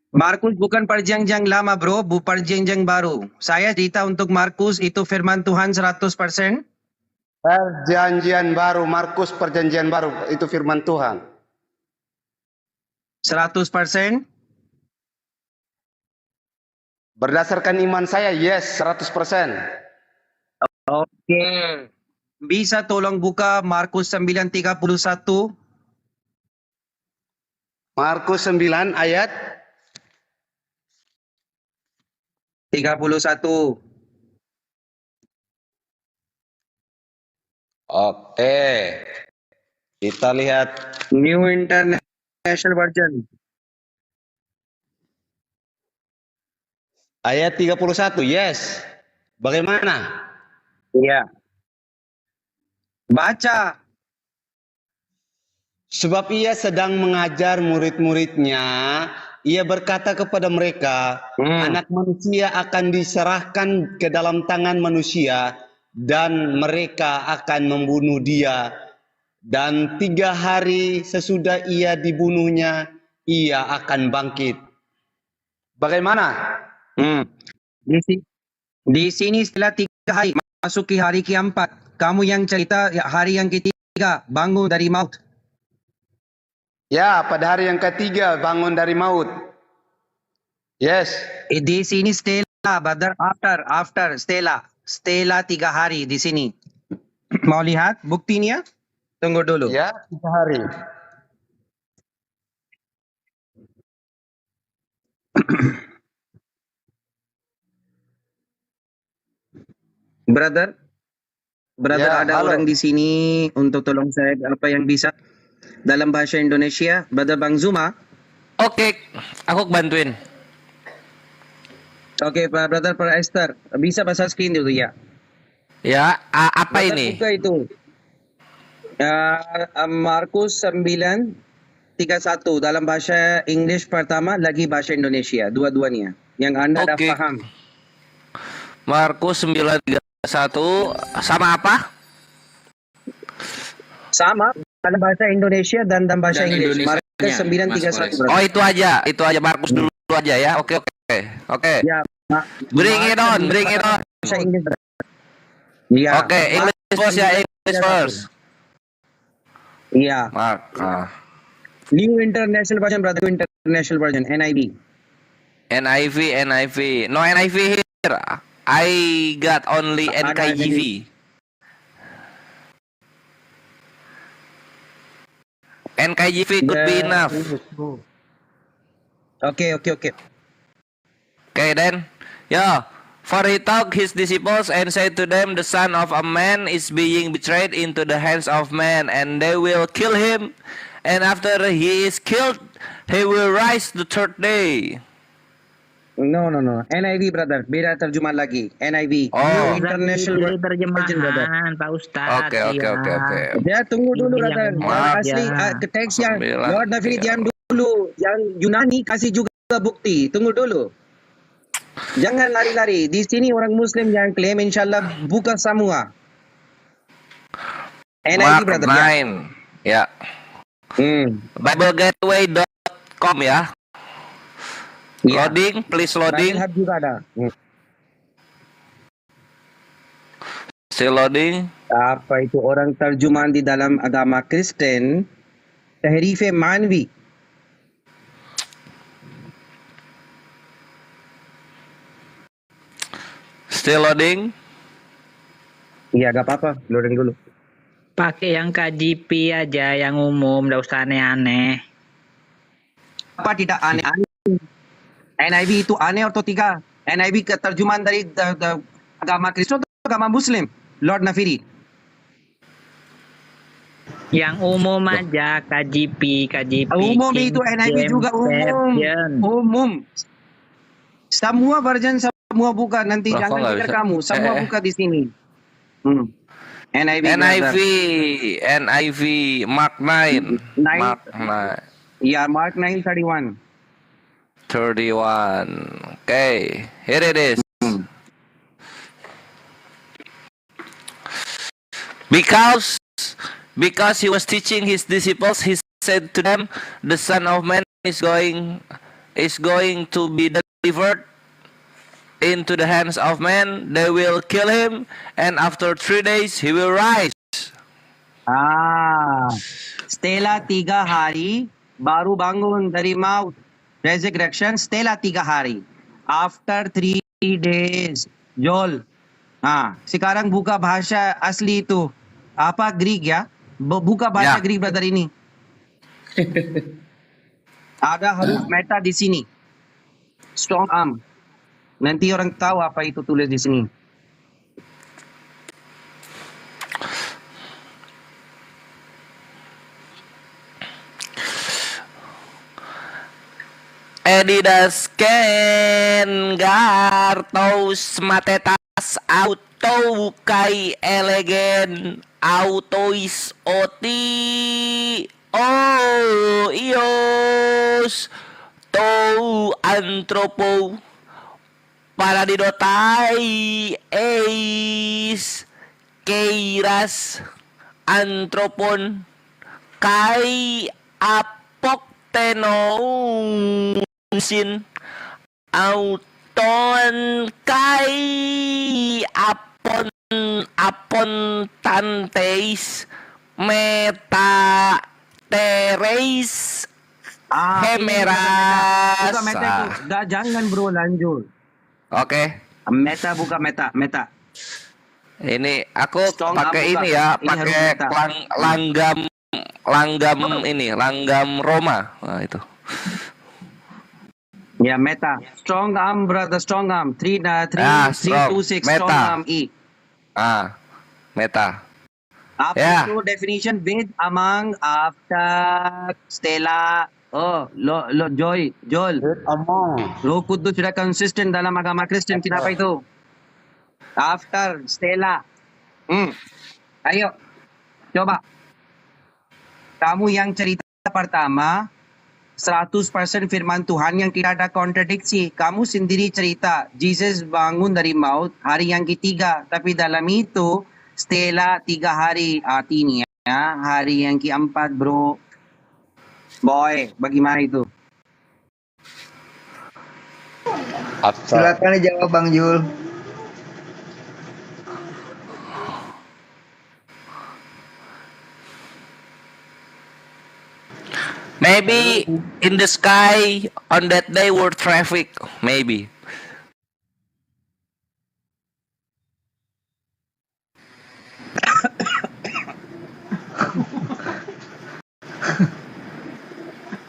Markus bukan perjanjian lama, bro, bu perjanjian baru. Saya cerita untuk Markus itu firman Tuhan 100%. Perjanjian baru, Markus perjanjian baru itu firman Tuhan. 100%. Berdasarkan iman saya, yes, 100%. Oke. Bisa tolong buka Markus 9:31? Markus 9 ayat 31. Oke. Kita lihat New International Version. ayat 31. Yes. Bagaimana? Iya. Baca. Sebab ia sedang mengajar murid-muridnya, ia berkata kepada mereka, anak manusia akan diserahkan ke dalam tangan manusia, dan mereka akan membunuh dia. Dan 3 hari sesudah ia dibunuhnya, ia akan bangkit. Bagaimana? Di sini setelah 3 hari, masuki hari keempat. Kamu yang cerita hari yang ketiga, bangun dari maut. Ya, pada hari yang ketiga bangun dari maut. Yes. Di sini Stella, brother, after Stella. Stella 3 hari di sini. Mau lihat buktinya? Tunggu dulu. Ya, 3 hari. Brother, Ya, ada halo. orang di sini untuk tolong saya apa yang bisa dalam bahasa Indonesia. Brother Bang Zuma. Oke, aku bantuin. Oke, Pak Brother Pak Esther, bisa bahasa screen dulu ya. Ya, apa Brother, ini? buka itu. Markus 9:31 dalam bahasa English pertama lagi bahasa Indonesia dua-duanya. Yang Anda dah Oke. paham. Markus 9:31 sama apa? Sama dalam bahasa Indonesia dan dalam bahasa Dan Inggris. Indonesianya, Markus Mas 9:31. Oh, itu aja Markus dulu aja ya. Oke. Ya, Bring it on. bahasa Inggris. Ya. Oke, English first ya, English first. Iya. Maka New International Version, brother. New International Version, NIV. NIV. No NIV here. I got only NKJV. NKJV could be enough. Okay. Okay, then. Yeah. For he took his disciples and said to them, the Son of a Man is being betrayed into the hands of men, and they will kill him. And after he is killed, he will rise the 3rd day. No. NIV, brother. Beda terjemahan lagi. NIV. Oh. New International Pilih terjemahan, Pak Ustadz. Oke. Ya, tunggu dulu, brother. Yang Yang aja. asli teks yang 9, Lord Nafiri diam dulu. Yang Yunani kasih juga bukti. Tunggu dulu. Jangan lari-lari. Di sini orang Muslim yang klaim insyaAllah buka semua. NIV, Mark brother. 9. Ya. BibleGateway.com ya. Loading, please loading. Bible Hub juga ada. Still loading. Apa itu orang terjemahan di dalam agama Kristen? Tahrife Manwi. Still loading. Iya, gak apa-apa. Loading dulu. Pakai yang KJP aja, yang umum, nggak usah aneh-aneh. Apa tidak aneh-aneh? NIV itu aneh atau tidak? NIV keterjemahan dari agama Kristen atau agama Muslim? Lord Nafiri. Yang umum aja, KJP. Umum itu NIV juga umum. Semua version semua buka nanti Loh, kok jangan nggak pikir bisa? kamu. Semua buka di sini. NIV. NIV Mark 9. Mark 9. Ya, Mark 9:31. 31. Okay, here it is. Because he was teaching his disciples, he said to them, the Son of Man is going to be delivered into the hands of men. They will kill him, and after 3 days he will rise. Stella 3 hari baru bangun dari maut. Resurrection Stella 3 hari. After 3 days. Jol. Sekarang buka bahasa asli itu. Apa Greek ya? Buka bahasa Ya. Greek brother ini. Ada huruf meta di sini. Strong arm. Nanti orang tahu apa itu tulis di sini. Edidas ken gartos matetas auto kai elegen autois oti ios to antropo paradidotai eis keiras antropon kai apok sin auton kai apon tanteis meta tereis hemeras. Buka meta itu. Jangan bro, lanjut. Oke. Meta buka meta. Ini aku Strong pakai arm ini buka. ya, Ini harus pakai meta. langgam Roma. Nah, itu. Ya meta. Strong arm brother, strong arm. 3 2 6 strong Meta. arm E. Meta. Apa Ya. itu definition with among after Stella. Joel. Roh Kudus sudah konsisten dalam agama Kristen. Kenapa itu? After Stella. Ayo. Coba. Kamu yang cerita pertama 100% firman Tuhan yang tidak ada kontradiksi. Kamu sendiri cerita Jesus bangun dari maut hari yang ketiga. Tapi dalam itu Stella 3 hari, artinya hari yang keempat bro. Boy, bagaimana itu? Silakan dijawab Bang Jul. Maybe in the sky on that day were traffic, maybe.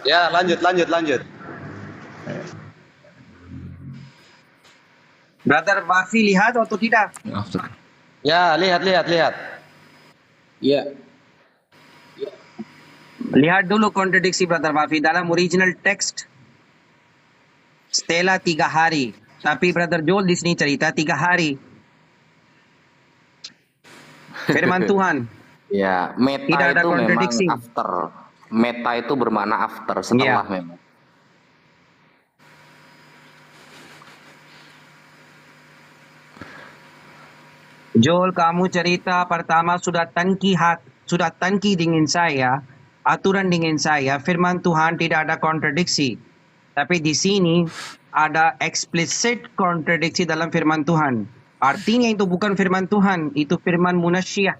Ya, lanjut. Brother Bafi lihat atau tidak? Ya, lihat. Ya. Lihat dulu kontradiksi Brother Bafi dalam original text. Stella 3 hari. Tapi Brother Joel di sini cerita 3 hari. Firman Tuhan. Ya, meta Tidak ada itu memang kontradiksi. after. Meta itu bermakna after, setelah Ya. memang. Joel, kamu cerita pertama sudah tangki dengan saya, aturan dengan saya, firman Tuhan tidak ada kontradiksi. Tapi di sini ada explicit kontradiksi dalam firman Tuhan. Artinya itu bukan firman Tuhan, itu firman manusia.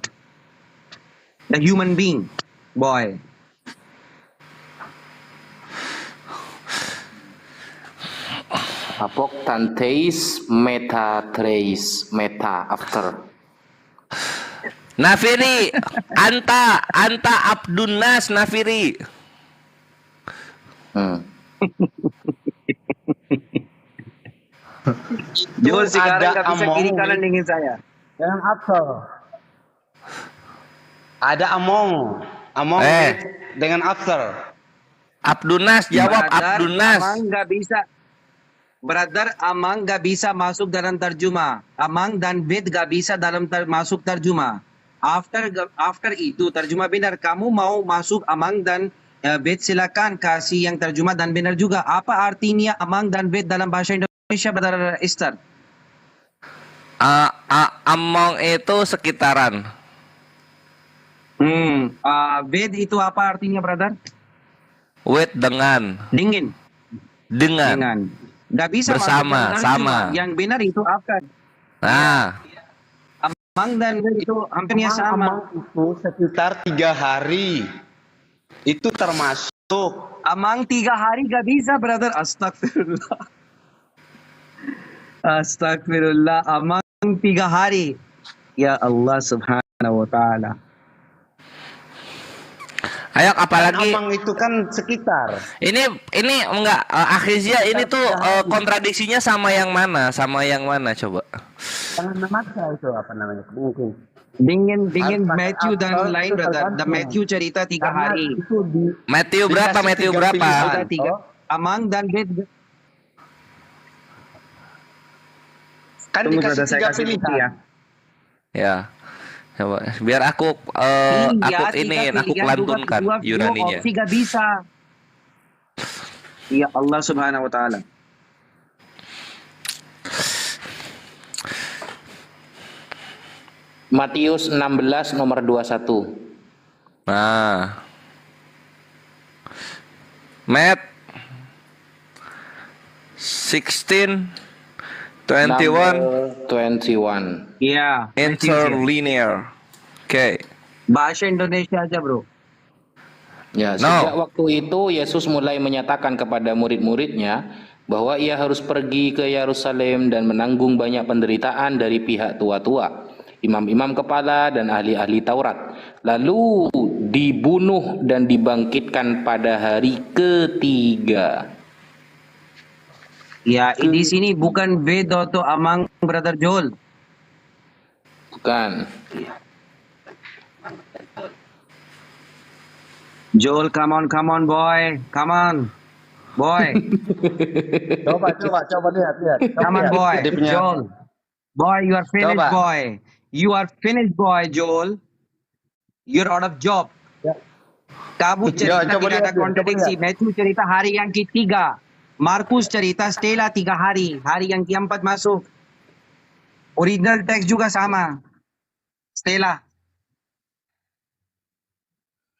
The human being, boy. Apok tanteis meta trace meta after. Nafiri, anta Abdunas Nafiri. Joel sekarang ada nggak bisa among kiri kanan dengan saya. Dengan after. Ada among dengan after. Abdunas jawab Abdunas. Amang nggak bisa masuk dalam terjemah. Amang dan bed nggak bisa masuk terjemah. After itu terjemah benar. Kamu mau masuk amang dan bed, silakan kasih yang terjemah dan benar juga. Apa artinya amang dan bed dalam bahasa Indonesia, Brother Esther? Among itu sekitaran. Bed itu apa artinya, Brother? With dengan. Dingin. Dengan. Nggak bisa bersama, masuk sama. Yang benar itu after. Nah. Amang dan bed itu hampirnya sama. Amang itu sekitar 3 hari. Itu termasuk. Amang 3 hari gak bisa, Brother. Astagfirullah. Astagfirullah, amang 3 hari. Ya Allah subhanahu wa ta'ala. Ayo apalagi Amang itu kan sekitar. ini enggak Akhizia ini tuh kontradiksinya sama yang mana? Sama yang mana coba? Jangan memaksa itu apa namanya? Mungkin. Dingin Matthew dan lain brother. The Matthew cerita 3 hari. Matthew berapa? Matthew berapa? Sudah 3. Amang dan Bed. Kan Tunggu, dikasih brother, saya 3 kasih bukti pilihan. Ya. Coba biar aku aku pelantunkan Yunaninya. Opsi gak bisa. Ya Allah subhanahu wa ta'ala. Matius 16 nomor 21. Nah. Matt 16 21 21. Iya. interlinear. Oke. Bahasa Indonesia aja bro. Ya, sejak waktu itu Yesus mulai menyatakan kepada murid-muridnya bahwa ia harus pergi ke Yerusalem dan menanggung banyak penderitaan dari pihak tua-tua, imam-imam kepala dan ahli-ahli Taurat, lalu dibunuh dan dibangkitkan pada hari ketiga. Ya, di sini bukan Vedo atau Amang brother Joel. Bukan. Joel, come on boy, come on boy. Coba lihat. Come on boy, Joel. Boy, you are finished Coba. boy. You are finished boy, Joel. You're out of job. Kamu cerita coba tidak ada lihat, kontradiksi. Matthew cerita hari yang ketiga. Markus cerita Stella 3 hari. Hari yang keempat masuk. Original text juga sama. Stella.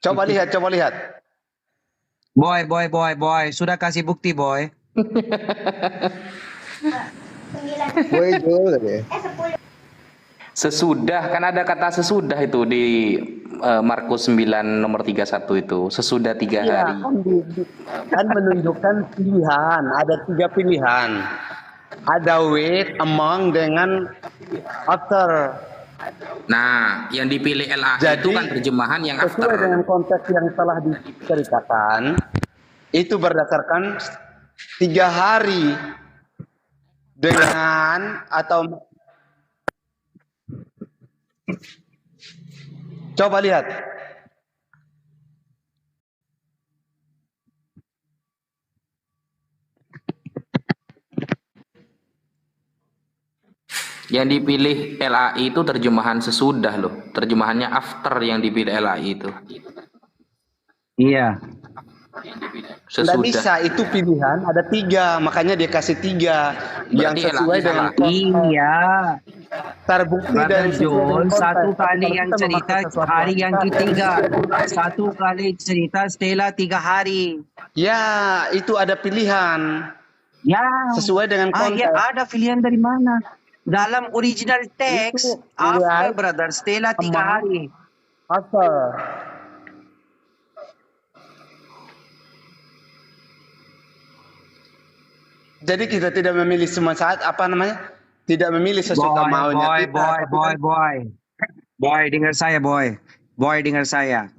Coba lihat. Boy. Sudah kasih bukti, boy. Boy Joel tadi ya. Sesudah, kan ada kata sesudah itu di Markus 9 nomor 31 itu. Sesudah 3 hari. Kan menunjukkan pilihan. Ada 3 pilihan. Ada with, among, dengan after. Nah, yang dipilih LA Jadi, itu kan terjemahan yang sesuai after. dengan konteks yang telah diceritakan, itu berdasarkan 3 hari dengan atau coba lihat. Yang dipilih LAI itu terjemahan sesudah loh. Terjemahannya after yang dipilih LAI itu. Iya. Tidak Sesudah. bisa, itu pilihan ada 3, makanya dia kasih 3 yang Berarti sesuai LAI dengan salah. Iya. terbukti Brother dan sesuai Joel, dengan konteks. satu kali Kalau yang kita cerita memakai sesuatu hari yang kita- ketiga. Satu kali cerita Stella 3 hari. Ya, itu ada pilihan Ya. sesuai dengan konteks. Ya, ada pilihan dari mana? Dalam original text, Itu, after right. brother, Stella 3 Among. hari. After. Jadi kita tidak memilih semua saat, apa namanya? Tidak memilih sesuka maunya kita. Boy, dengar saya, boy. Boy, dengar saya.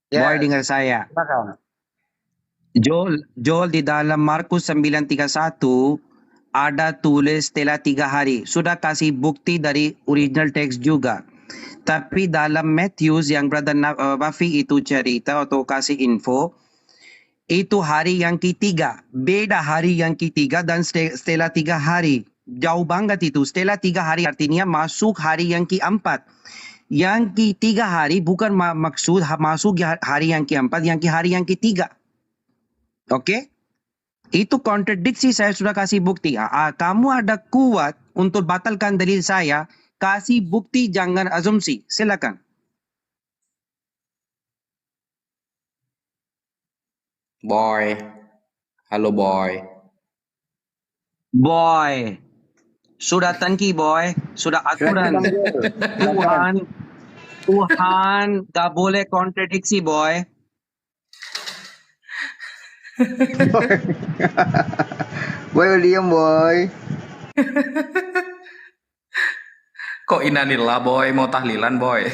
Ya, Boy, dengar saya. silakan. Joel di dalam Markus 9:31 ada tulis Stella 3 hari. Sudah kasih bukti dari original text juga. Tapi dalam Matthews yang Brother Bafi itu cerita atau kasih info, itu hari yang ketiga. Beda hari yang ketiga dan Stella 3 hari. Jauh banget itu. Stella 3 hari artinya masuk hari yang keempat. Yang ketiga hari bukan maksud masuk hari yang keempat, yang hari yang ketiga. Oke? Itu kontradiksi, saya sudah kasih bukti. Kamu ada kuat untuk batalkan dalil saya, kasih bukti, jangan asumsi. Silakan. Boy. Halo boy. Boy. Sudah tangki boy. Sudah aturan. Tuhan gak boleh kontradiksi boy. Boy, diam boy. Kok inanillah boy, mau tahlilan boy.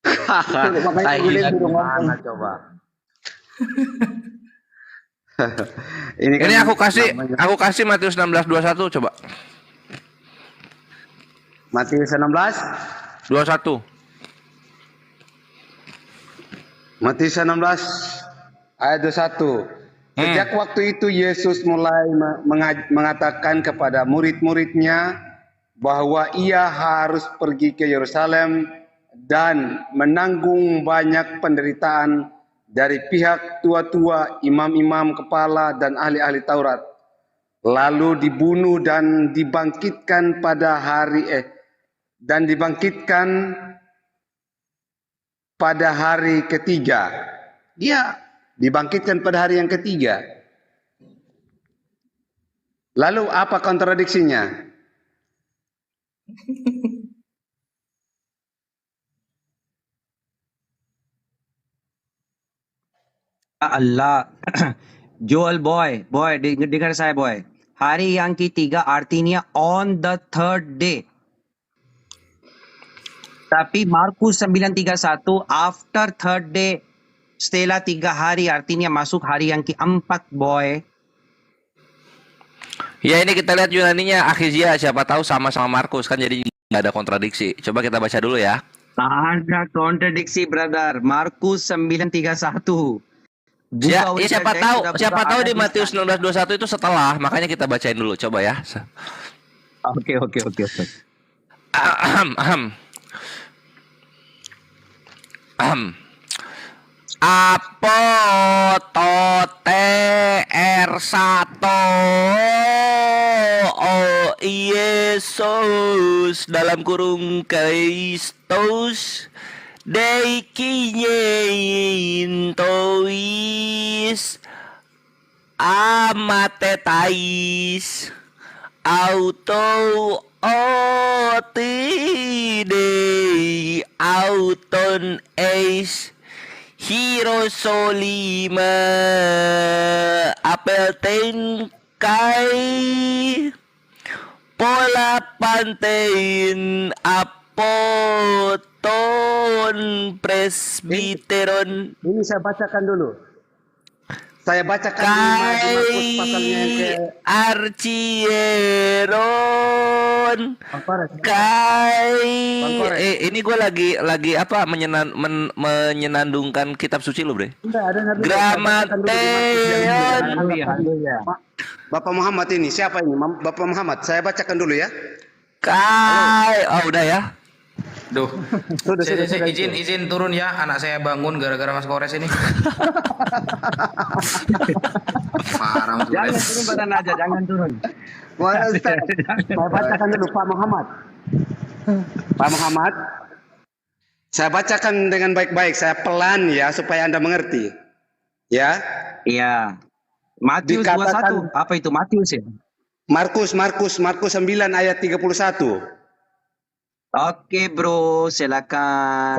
Makanya gimana coba? Ini aku kasih Matius 16:21 coba. Matius 16 21. Matius 16 ayat 21. Sejak waktu itu Yesus mulai mengatakan kepada murid-muridnya bahwa ia harus pergi ke Yerusalem dan menanggung banyak penderitaan dari pihak tua-tua, imam-imam kepala dan ahli-ahli Taurat, lalu dibunuh dan dibangkitkan pada hari ketiga. Dia dibangkitkan pada hari yang ketiga. Lalu apa kontradiksinya? Allah. Joel boy, dengar saya boy. Hari yang ketiga artinya on the third day. Tapi Markus 9:31 after third day, setelah 3 hari artinya masuk hari yang keempat boy. Ya ini kita lihat Yunaninya Akhizia, siapa tahu sama-sama Markus kan jadi nggak ada kontradiksi. Coba kita baca dulu ya. Ada kontradiksi brother. Markus 9:31. Siapa tahu di Matius 16:21 itu setelah, makanya kita bacain dulu coba ya. Oke. Apotote R1 O Yesus dalam kurung Kristus Deikinyein tois amatetais auto otidei auton eis Hirosolima apelten kai pola pantein apoton presbiteron. Ini saya bacakan dulu. Saya bacakan di Markus pasalnya yang ke Arcieron ini gue lagi apa menyenandungkan kitab suci lo bre. Gramateon. Bapak Muhammad ini siapa ini? Bapak Muhammad, saya bacakan dulu ya. Udah ya. Duh, izin turun ya, anak saya bangun gara-gara Mas Kores ini. Parah Mas Kores. Jangan turun badan aja, jangan turun. Saya bacakan dulu Pak Muhammad. Pak Muhammad, saya bacakan dengan baik-baik, saya pelan ya supaya Anda mengerti. Ya. Iya. Matius 21. Apa itu Matius ya? Markus 9 ayat 31. Oke bro, silakan.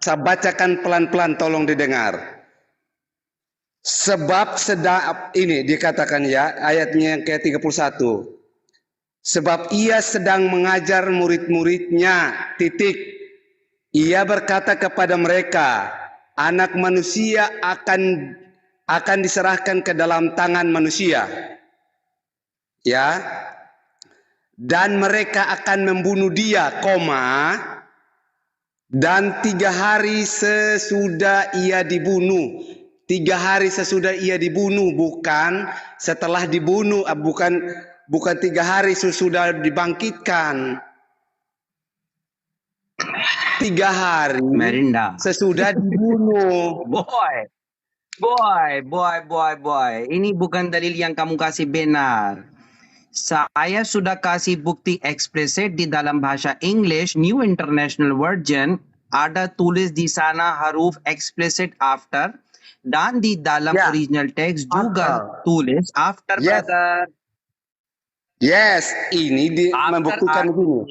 Saya bacakan pelan-pelan, tolong didengar. Sebab ini dikatakan ya, ayatnya yang ke-31. Sebab ia sedang mengajar murid-muridnya, Ia berkata kepada mereka, anak manusia akan diserahkan ke dalam tangan manusia. Ya. Dan mereka akan membunuh dia, dan 3 hari sesudah ia dibunuh. 3 hari sesudah ia dibunuh, bukan setelah dibunuh, bukan 3 hari sesudah dibangkitkan. 3 hari sesudah dibunuh. Boy. Ini bukan dalil yang kamu kasih benar. Saya sudah kasih bukti eksplisit di dalam bahasa English, New International Version, ada tulis di sana huruf explicit after, dan di dalam original text juga tulis after. Yes, ini membuktikan begini.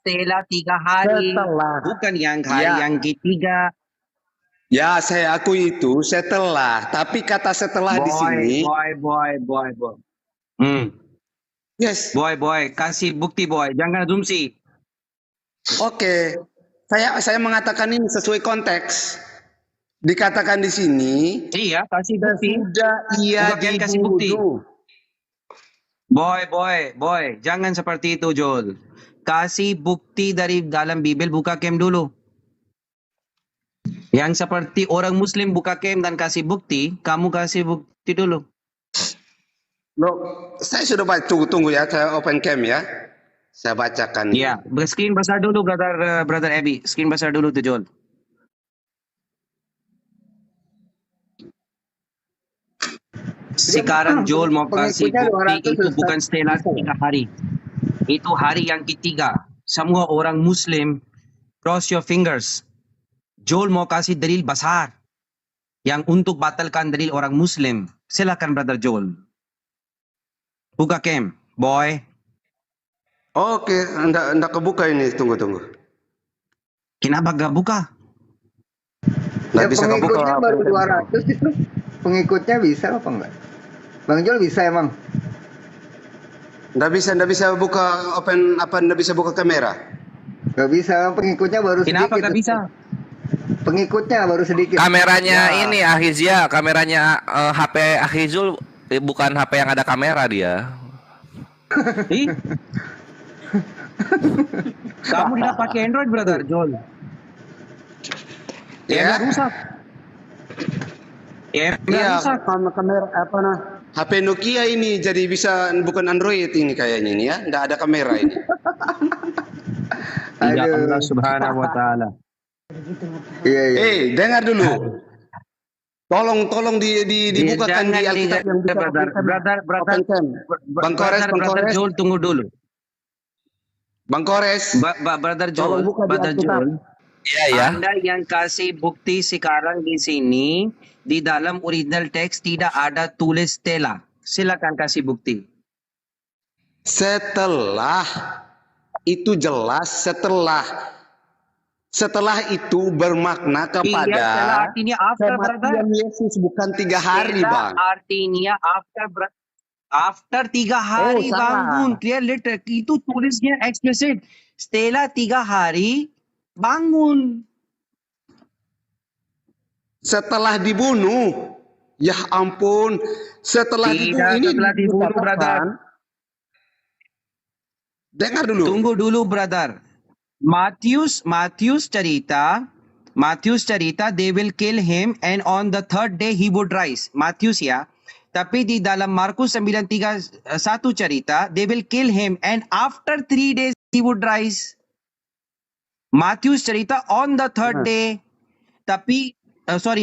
Setelah 3 hari, bukan yang hari yang ketiga. Ya, saya akui itu setelah. Tapi kata setelah di sini. Boy. Yes. Boy, kasih bukti boy, jangan asumsi. Oke. Saya mengatakan ini sesuai konteks. Dikatakan di sini. Iya, kasih bukti. Sudah ia kasih bukti. dibunuh. Boy, jangan seperti itu Joel. Kasih bukti dari dalam Bibel, buka kem dulu. Yang seperti orang Muslim buka kem dan kasih bukti, kamu kasih bukti dulu. Loh, saya sudah baca. Tunggu ya, saya open cam ya. Saya bacakan. Iya, screen besar dulu brother Abby. Screen besar dulu tuh Joel. Sekarang Joel mau kasih bukti itu bukan setelah 3 hari. Itu hari yang ketiga. Semua orang Muslim cross your fingers. Joel mau kasih dalil besar yang untuk batalkan dalil orang Muslim. Silakan brother Joel. Buka cam, boy. Oke, enggak kebuka ini. Tunggu. Kenapa gak buka? Nggak bisa kebuka. Pengikutnya baru 200 itu. Pengikutnya bisa apa enggak? Bang Jol bisa emang? Nggak bisa buka open apa? Nggak bisa buka kamera. Nggak bisa, pengikutnya baru sedikit. Kenapa nggak bisa? Pengikutnya baru sedikit. Kameranya ini Ahizia, kameranya HP Ahizul bukan HP yang ada kamera dia. Ih. Kamu tidak pakai Android brother Joel. Ya. Rusak. Iya, rusak. kamera apa nah? HP Nokia ini jadi bisa bukan Android ini kayaknya ini ya. Nggak ada kamera ini. Ya Allah Subhanahu wa taala. Iya. Dengar dulu. Tolong dibukakan di Alkitab yang bisa brother Bang Kores. Joel tunggu dulu. Bang Kores. Brother Joel, brother Joel. Iya. Anda yang kasih bukti sekarang di sini di dalam original teks tidak ada tulis Stella. Silakan kasih bukti. Setelah itu jelas setelah itu bermakna kepada setelah artinya after kematian Yesus bukan 3 hari Stella bang. Artinya after 3 hari bangun. Clear letter itu tulisnya explicit. Stella 3 hari bangun. Setelah dibunuh. Ya ampun. Setelah dibunuh brother. Dengar dulu. Tunggu dulu brother. Matthews cerita they will kill him and on the 3rd day he would rise. Matthews ya. Tapi di dalam Markus 9:31 cerita they will kill him and after 3 days he would rise. Matthews cerita on the 3rd day. Tapi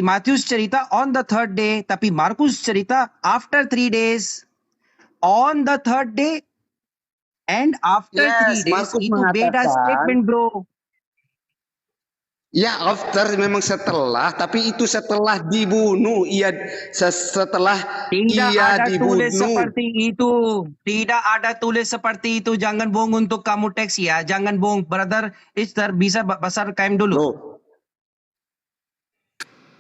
Matthews cerita on the 3rd day, tapi Markus cerita after 3 days. On the 3rd day and after 3 days. Markus Itu beda statement bro. Ya after memang setelah, tapi itu setelah dibunuh. Setelah tidak ia ada dibunuh. Tulis seperti itu. Tidak ada tulis seperti itu. Jangan bohong untuk kamu teks ya. Jangan bohong brother. Esther bisa besar KM dulu. Loh.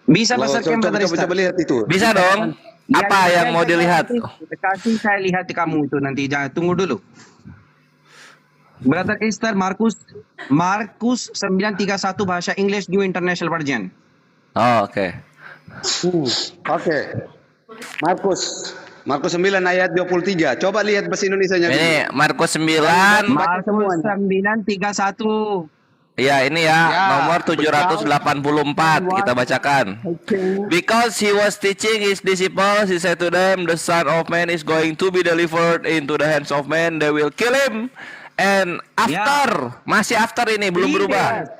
Bisa besar KM brother Esther. Coba lihat itu. Bisa dong. Apa yang mau dilihat? Kasih saya lihat di kamu itu nanti. Jangan tunggu dulu. Brother Esther Markus 9:31 bahasa English New International Version. Oh, oke. Oke. Markus 9 ayat 23. Coba lihat bahasa Indonesianya. Ini Markus 9. Markus 9:31. Ya, ini ya, nomor 784 kita bacakan. Because he was teaching his disciples, he said to them, the Son of Man is going to be delivered into the hands of men, they will kill him. And after, masih after ini, belum berubah.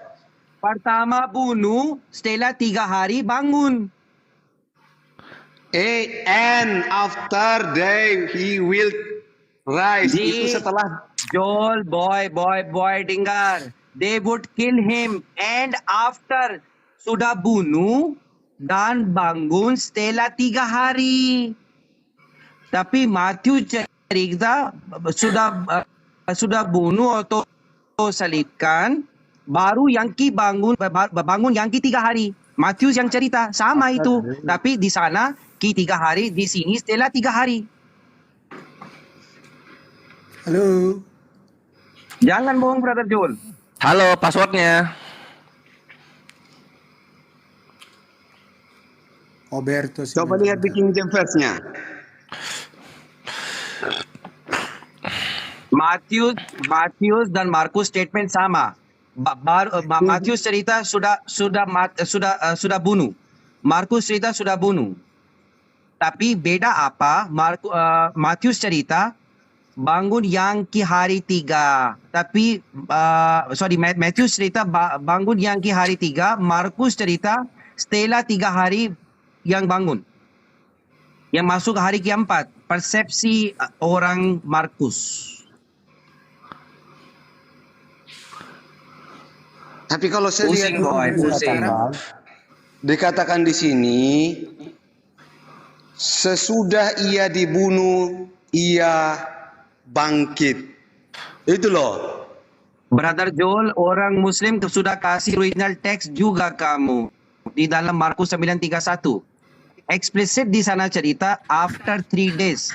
Pertama bunuh, setelah 3 hari bangun. And after he will rise. Itu setelah Joel, boy, dengar. They would kill him and after sudah bunuh dan bangun setelah 3 hari. Tapi Matthew cerita sudah bunuh atau salibkan baru yang bangun yang 3 hari. Matthew yang cerita sama itu. Tapi di sana 3 hari, di sini setelah 3 hari. Halo. Jangan bohong, Brother Joel. Halo, passwordnya. Roberto. Coba lihat di King James verse-nya. Matius dan Markus statement sama. Matius cerita sudah bunuh. Markus cerita sudah bunuh. Tapi beda apa? Matius cerita bangun yang ki hari 3. Tapi Matius cerita bangun yang ki hari 3. Markus cerita setelah 3 hari yang bangun. Yang masuk hari keempat. Persepsi orang Markus. Tapi kalau saya lihat dikatakan di sini sesudah ia dibunuh ia bangkit. Itu loh. Brother Joel, orang Muslim sudah kasih original text juga kamu di dalam Markus 9:31. Explicit di sana cerita after 3 days.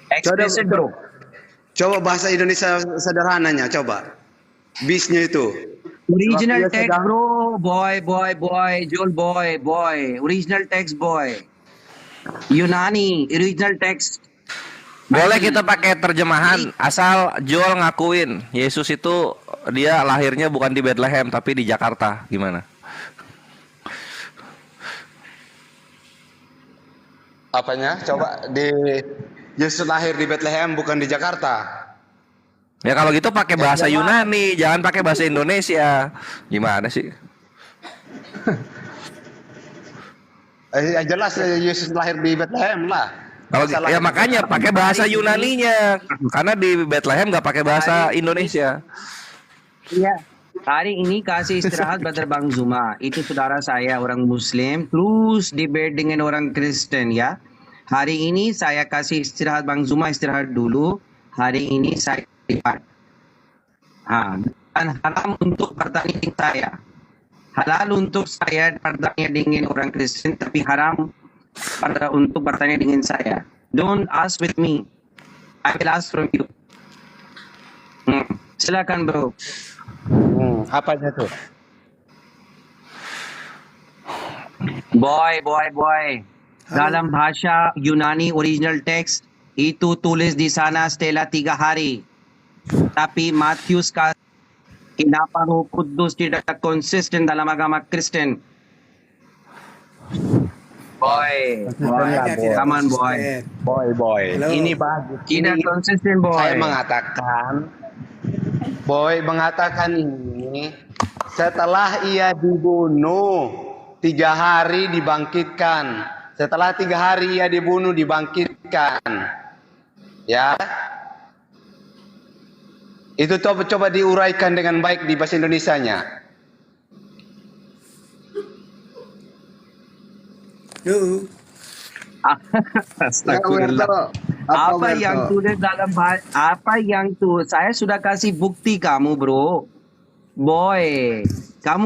Explicit bro. Coba bahasa Indonesia sederhananya, coba. Bisnya itu. Original text bro, boy, Joel boy. Original text boy. Yunani, original text. Boleh kita pakai terjemahan asal Joel ngakuin Yesus itu dia lahirnya bukan di Bethlehem tapi di Jakarta. Gimana? Apanya? Coba di Yesus lahir di Bethlehem bukan di Jakarta. Ya kalau gitu pakai bahasa Yunani, jangan pakai bahasa Indonesia. Gimana sih? Jelas Yesus lahir di Bethlehem lah. Kalau ya makanya pakai bahasa Yunaninya, karena di Bethlehem nggak pakai bahasa Indonesia. Iya. Hari ini kasih istirahat Brother Bang Zuma. Itu saudara saya orang Muslim, plus debate dengan orang Kristen ya. Hari ini saya kasih istirahat Bang Zuma, istirahat dulu. Hari ini saya istirahat. Dan haram untuk bertanya dengan saya. Halal untuk saya bertanya dengan orang Kristen, tapi haram untuk bertanya dengan saya. Don't ask with me. I will ask from you. Silakan bro. Apanya tuh? Boy. Dalam bahasa Yunani original text itu tulis di sana setelah 3 hari. Tapi Matius kenapa Roh Kudus tidak konsisten dalam agama Kristen? Boy. Come on boy. Boy. Ini bagus. Tidak konsisten boy. Saya mengatakan ini setelah ia dibunuh 3 hari dibangkitkan. Setelah 3 hari ia dibunuh dibangkitkan. Ya. Itu coba diuraikan dengan baik di bahasa Indonesianya. Astagfirullah. Apa yang tulis dalam saya sudah kasih bukti kamu bro. Boy,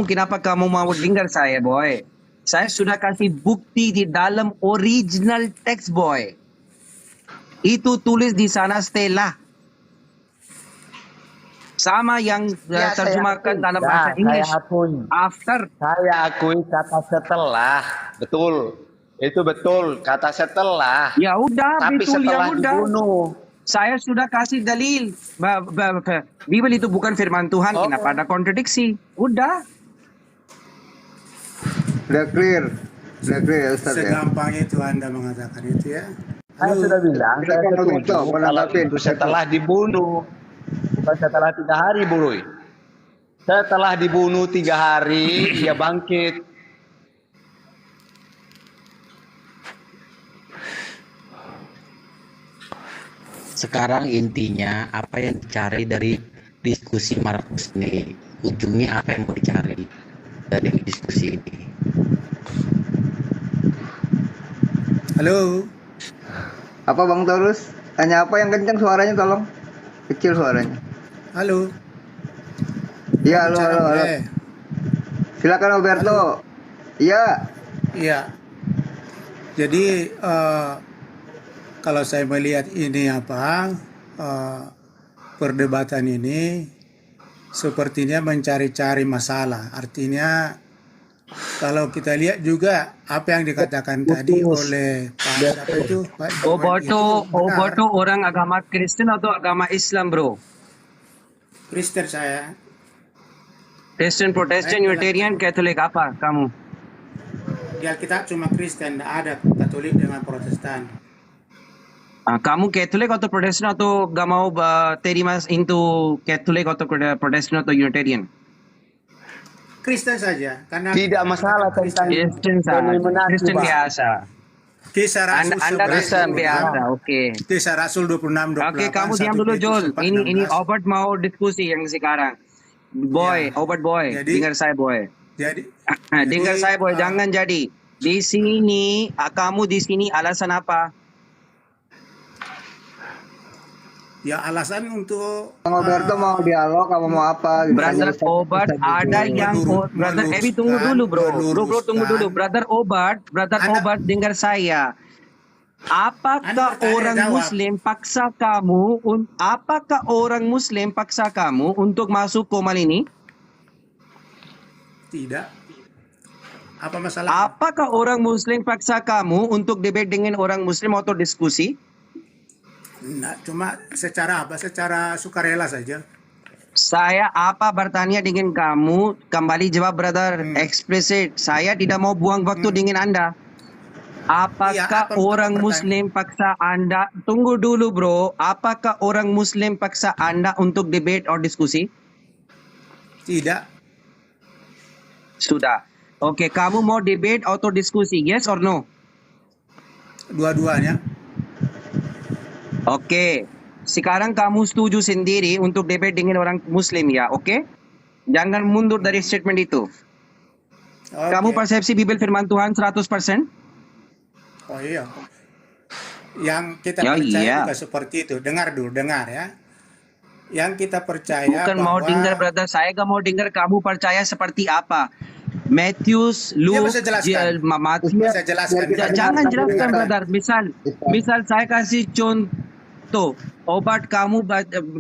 kenapa kamu mau dengar saya boy? Saya sudah kasih bukti di dalam original text boy. Itu tulis di sana setelah. Sama yang terjemahkan dalam bahasa Inggris. After. Saya akui kata setelah. Betul. Itu betul. Kata setelah. Ya udah. Tapi betul, setelah ya udah. dibunuh. Saya sudah kasih dalil. Bibel itu bukan firman Tuhan. Kenapa ada kontradiksi? Udah. Udah clear ya Ustaz ya. Segampang itu Anda mengatakan itu ya. Saya sudah bilang, saya setuju kalau itu setelah dibunuh. Bukan setelah 3 hari, Buruy. Setelah dibunuh 3 hari, ia bangkit. Sekarang intinya apa yang dicari dari diskusi Markus ini? Ujungnya apa yang mau dicari dari diskusi ini? Halo. Apa Bang Taurus? Tanya apa yang kencang suaranya tolong? Kecil suaranya. Halo. Iya, halo. Silakan Roberto. Iya. Iya. Jadi kalau saya melihat ini perdebatan ini sepertinya mencari-cari masalah. Artinya kalau kita lihat juga apa yang dikatakan tadi oleh Pak siapa itu Pak Johan itu benar. Oboto orang agama Kristen atau agama Islam, bro? Kristen saya. Kristen, Protestan, Saya Unitarian, Katolik apa kamu? di Alkitab cuma Kristen, tidak ada Katolik dengan Protestan. Kamu Katolik atau Protestan atau gak mau terimas into Katolik atau Protestan atau Unitarian? Kristen saja, karena Tidak masalah tentang Kristen saja. denominasi, Kristen Bang. biasa. Kisah Rasul Anda Kristen 11, biasa, oke. Kisah Rasul 26, 28, Oke, kamu diam dulu, 1 Jol. Petrus 4, Ini 16. Obert mau diskusi yang sekarang. Boy, Ya. Obert boy, Jadi- dengar saya boy. Jadi Dengar saya boy, ah, jangan jadi. Di sini, kamu di sini alasan apa? ya alasan untuk Bang Alberto mau dialog apa mau apa gitu. Brother Obert, ada yang Brother Ebi tunggu dulu bro. Bro tunggu dulu. Brother Obert dengar saya. Apakah orang Muslim paksa kamu? Apakah orang Muslim paksa kamu untuk masuk Komal ini? tidak. Apa masalah? Apakah orang Muslim paksa kamu untuk debat dengan orang Muslim atau diskusi? Nah, cuma secara Secara sukarela saja. Saya bertanya dengan kamu, kembali jawab brother, explicit. Saya tidak mau buang waktu dengan Anda. Apakah orang Muslim paksa Anda? Tunggu dulu bro. Apakah orang Muslim paksa Anda untuk debate atau diskusi? Tidak. Sudah. Oke, kamu mau debate atau diskusi? Yes or no? Dua-duanya. Oke. Sekarang kamu setuju sendiri untuk debate dengan orang Muslim ya, oke? Jangan mundur dari statement itu. Kamu persepsi Bible firman Tuhan 100%? Oh iya. Yang kita Ya, percaya iya. juga seperti itu. Dengar ya. Yang kita percaya Bukan mau bahwa dengar brother, saya gak mau dengar kamu percaya seperti apa. Matthews, Luke, bisa jelaskan. Matius. Bisa jelaskan. Jangan jelaskan brother. Misal saya kasih contoh. Obat kamu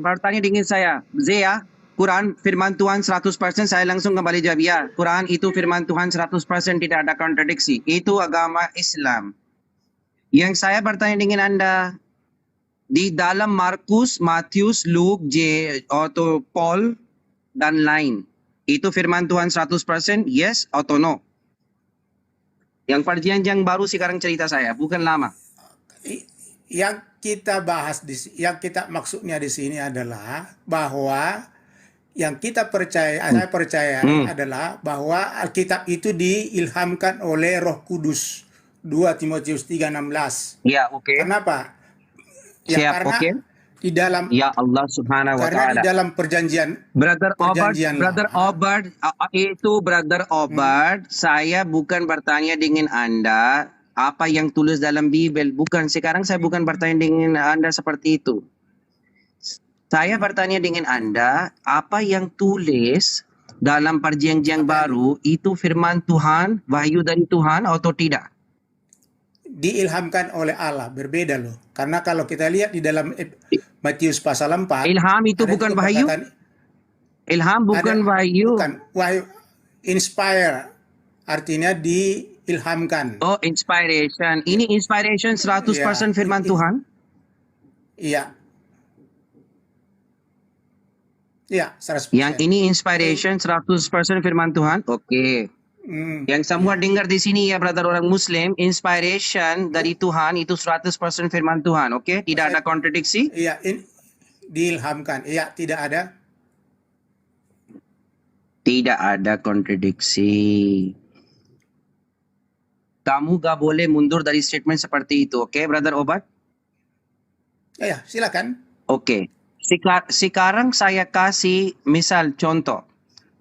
bertanya dengan saya, Zea, Quran firman Tuhan 100%, saya langsung kembali jawab ya. Quran itu firman Tuhan 100%, tidak ada kontradiksi. Itu agama Islam. Yang saya bertanya dengan Anda, di dalam Markus, Matius, Luke, atau Paul, dan lain. Itu firman Tuhan 100%, yes atau no? Yang perjanjian baru sekarang cerita saya, bukan lama. Yang kita bahas yang kita maksudnya di sini adalah bahwa yang kita percaya, saya percaya adalah bahwa Alkitab itu diilhamkan oleh Roh Kudus. 2 Timotius 3:16. Ya, oke. Kenapa? Ya, Siap, karena oke. di dalam Ya Allah Subhanahu wa karena taala. di dalam perjanjian Brother Obert, perjanjian Obert, saya bukan bertanya dengan Anda apa yang tulis dalam Bible. Bukan, sekarang saya bukan bertanya dengan Anda seperti itu. Saya bertanya dengan Anda, apa yang tulis dalam perjanjian baru itu firman Tuhan, wahyu dari Tuhan atau tidak? diilhamkan oleh Allah, berbeda loh. Karena kalau kita lihat di dalam Matius pasal 4, ilham itu bukan wahyu? Ilham bukan wahyu. Bukan, wahyu inspire artinya diilhamkan. Oh, inspiration. Ini inspiration 100% firman Tuhan? Iya. Iya, 100%. Yang ini inspiration 100% firman Tuhan? Oke. Yang semua dengar di sini ya brother orang Muslim, inspiration dari Tuhan itu 100% firman Tuhan, oke? Tidak ada kontradiksi? Iya, diilhamkan. Iya, tidak ada. Tidak ada kontradiksi. Kamu gak boleh mundur dari statement seperti itu, oke brother Obat? Ya, silakan. Oke. Sekarang saya kasih misal contoh.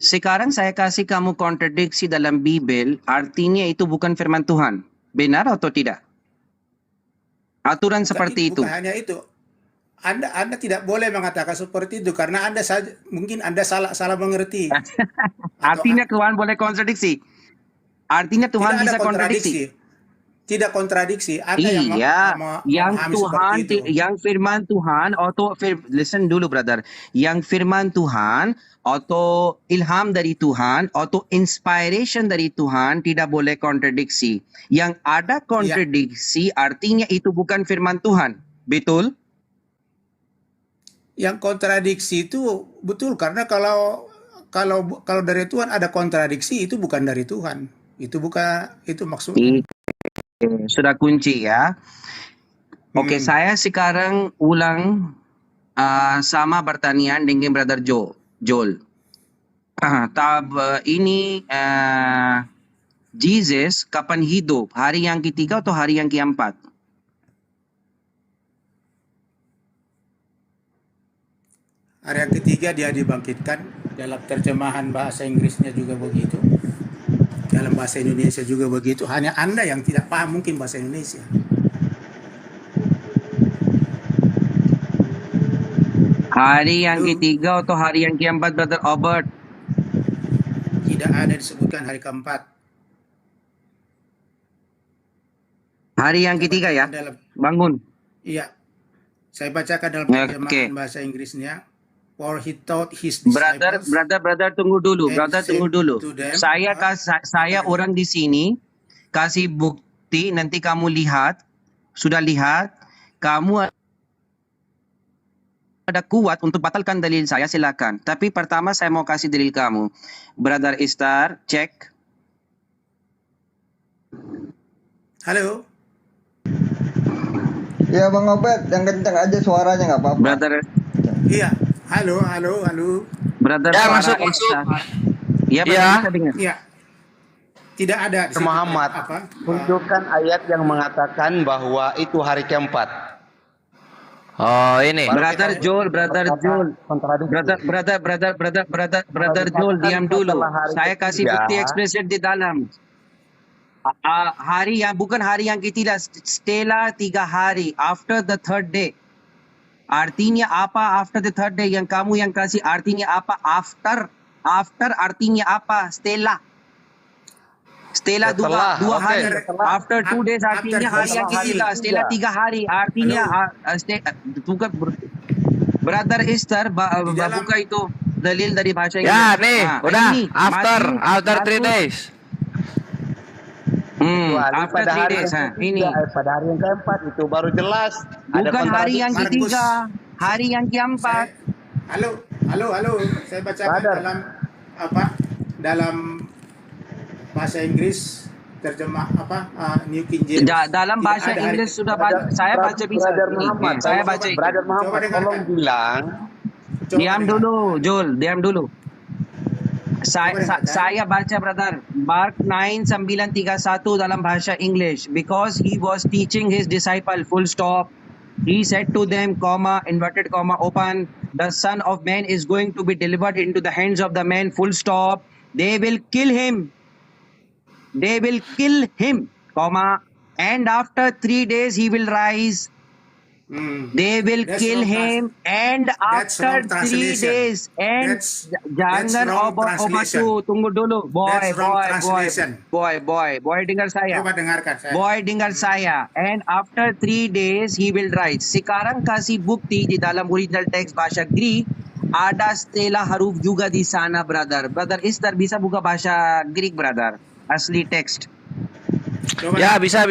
Sekarang saya kasih kamu kontradiksi dalam Bible, artinya itu bukan firman Tuhan. Benar atau tidak? Aturan seperti itu. Bukan hanya itu. Anda tidak boleh mengatakan seperti itu karena mungkin Anda salah mengerti. Artinya Tuhan boleh kontradiksi. Artinya Tuhan bisa kontradiksi. tidak kontradiksi. Ada yang Iya, yang memahami Tuhan, seperti itu. yang firman Tuhan atau listen dulu brother, yang firman Tuhan atau ilham dari Tuhan atau inspiration dari Tuhan tidak boleh kontradiksi. Yang ada kontradiksi artinya itu bukan firman Tuhan, betul? Yang kontradiksi itu betul, karena kalau dari Tuhan ada kontradiksi, itu bukan dari Tuhan. Itu bukan, itu maksudnya. Sudah kunci ya. Oke, saya sekarang ulang sama pertanyaan dengan Brother Joel. Ini Jesus kapan hidup? Hari yang ketiga atau hari yang keempat? Hari yang ketiga dia dibangkitkan. Dalam terjemahan bahasa Inggrisnya juga begitu. Dalam bahasa Indonesia juga begitu. Hanya Anda yang tidak paham mungkin bahasa Indonesia. Hari yang ketiga atau hari yang keempat, Brother Albert? Tidak ada disebutkan hari keempat. Hari yang ketiga ya? Bangun. Iya. Saya bacakan dalam terjemahan bahasa Inggrisnya. For he taught his disciples. Brother, tunggu dulu. Saya orang di sini kasih bukti, nanti kamu lihat, sudah lihat, kamu ada kuat untuk batalkan dalil saya, silakan. Tapi pertama saya mau kasih dalil kamu. Brother Istar, cek. Halo. Ya Bang Obed, yang kencang aja suaranya nggak apa-apa. Brother. Iya. Halo. Brother Ya, masuk. Iya, bisa dengar. Iya. Tidak ada. Muhammad, tunjukkan ayat yang mengatakan bahwa itu hari keempat. Oh, ini. Brother Joel, diam dulu. Saya kasih bukti expression di dalam. Hari yang bukan hari yang ketiga, Stella 3 hari after the third day. Artinya apa after the third day? Yang kamu yang kasih artinya apa? After artinya apa? Stella dua hari. After 2 days artinya hari yang ketiga. Stella 3 hari artinya bukan. Brother Esther buka itu dalil dari bahasa Inggris. Ya nih, udah after 3 days. After 3 days. Ini pada hari yang keempat itu baru jelas. Bukan hari yang ketiga, hari yang keempat. Halo. Saya bacakan dalam bahasa Inggris terjemah New King James. Dalam bahasa Inggris sudah saya baca bisa. Saya baca. Brother Muhammad, tolong bilang. Diam dulu, Joel, diam dulu. Saya baca brother Mark 9:931 dalam bahasa English, because he was teaching his disciple, full stop, he said to them, comma, inverted comma, open, the Son of Man is going to be delivered into the hands of the men, full stop, they will kill him, comma, and after 3 days he will rise. They will kill him, and after 3 days, and jangan obat-obatu, tunggu dulu, boy, dengar saya. Boy, dengar saya. And after 3 days, he will rise. Sekarang kasih bukti di dalam original text bahasa Greek, ada stela huruf juga di sana, brother. Brother Esther, bisa buka bahasa Greek, brother? Asli text. Ya, bisa.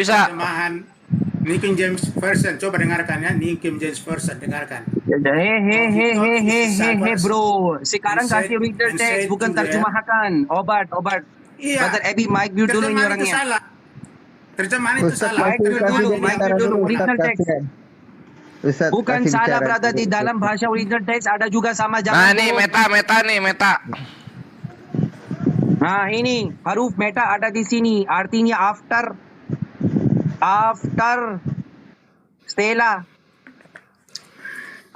New King James Version, coba dengarkan ya. New King James Version, dengarkan. Bro. Sekarang kasih original text, bukan terjemahkan. Obat. Iya. Brother Abby, mic mute dulu ini orangnya. Terjemahan itu salah. Mic mute dulu, original text. Bukan salah, brother. Di dalam bahasa original text ada juga sama jangan. Nah, nih meta. Nah, ini huruf meta ada di sini. Artinya after Stella.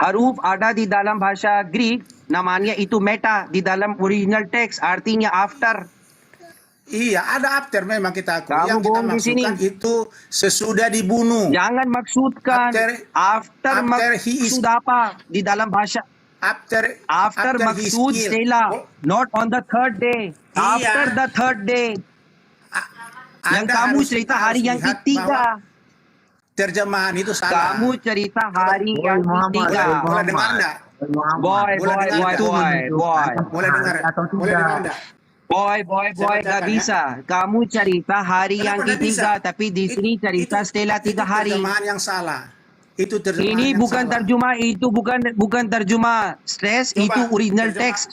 Huruf ada di dalam bahasa Greek, namanya itu meta di dalam original text, artinya after. Iya, ada after memang kita akui. Kamu yang kita maksudkan itu sesudah dibunuh. Jangan maksudkan after maksud apa di dalam bahasa. After maksud Stella, not on the third day. After the third day. Yang kamu cerita hari yang lihat ketiga. bahwa terjemahan itu salah. Kamu cerita hari yang ketiga. Boleh dengar enggak? Boy, Boleh dengar enggak? Boleh dengar. Boleh dengar enggak? Boy, Saya gak bacakan, bisa. Kamu cerita hari Kenapa yang nggak ketiga, bisa? tapi di sini cerita setelah 3 hari. Terjemahan yang salah. Itu terjemahan Ini yang bukan salah. terjemah, itu bukan terjemah stres, Coba, itu original terjemah. text.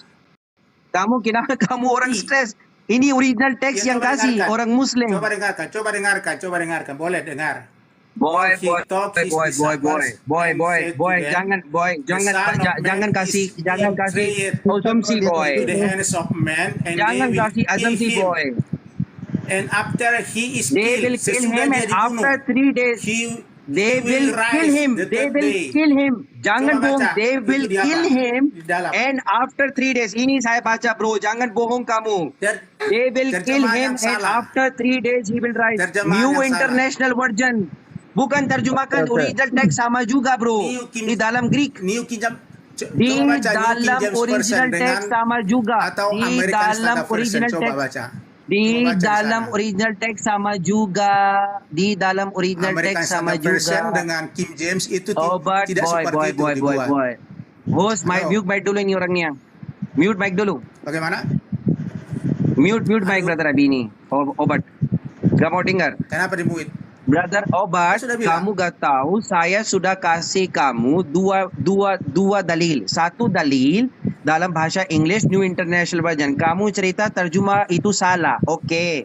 Kamu kenapa kamu orang stres? Ini original text Ya, yang coba kasih dengarkan. orang Muslim. Coba dengarkan. Boleh dengar. Boy, He taught his disciples and said to them, "The Son of jangan Man kasih is asumsi betrayed boy. into the hands of men, and Jangan they will kasih kill asumsi him. boy. And after he is They will killed, kill sesudah him dia and dibunuh, after 3 days they will kill rise him. the They third will day. kill him. Jangan Coba bohong. baca. They Itu will di apa? kill him Di dalam. and after 3 days. Ini saya baca bro. Jangan bohong kamu. They will kill terjemahan him yang and salah. after 3 days he will rise. Terjemahan New yang salah. International Version. Bukan terjemahkan original text sama juga bro. Di dalam Greek. New King James. Di Coba baca New King dalam James original Version text sama juga. atau Di American dalam Standard Version. original Coba text. baca. Di Coba baca di dalam sana. original text sama juga. Di dalam original American text sama Standard Version juga. dengan King James itu But tidak seperti itu dibuat. boy. Host, mute mic dulu ini orangnya. Mute mic dulu. Bagaimana? Mute mic brother Abini. Obat. Gak mau dengar. Kenapa di-mute? Brother Obat, Saya sudah bilang. kamu gak tahu saya sudah kasih kamu dua dalil. Satu dalil dalam bahasa English New International Version. Kamu cerita terjemah itu salah. Oke.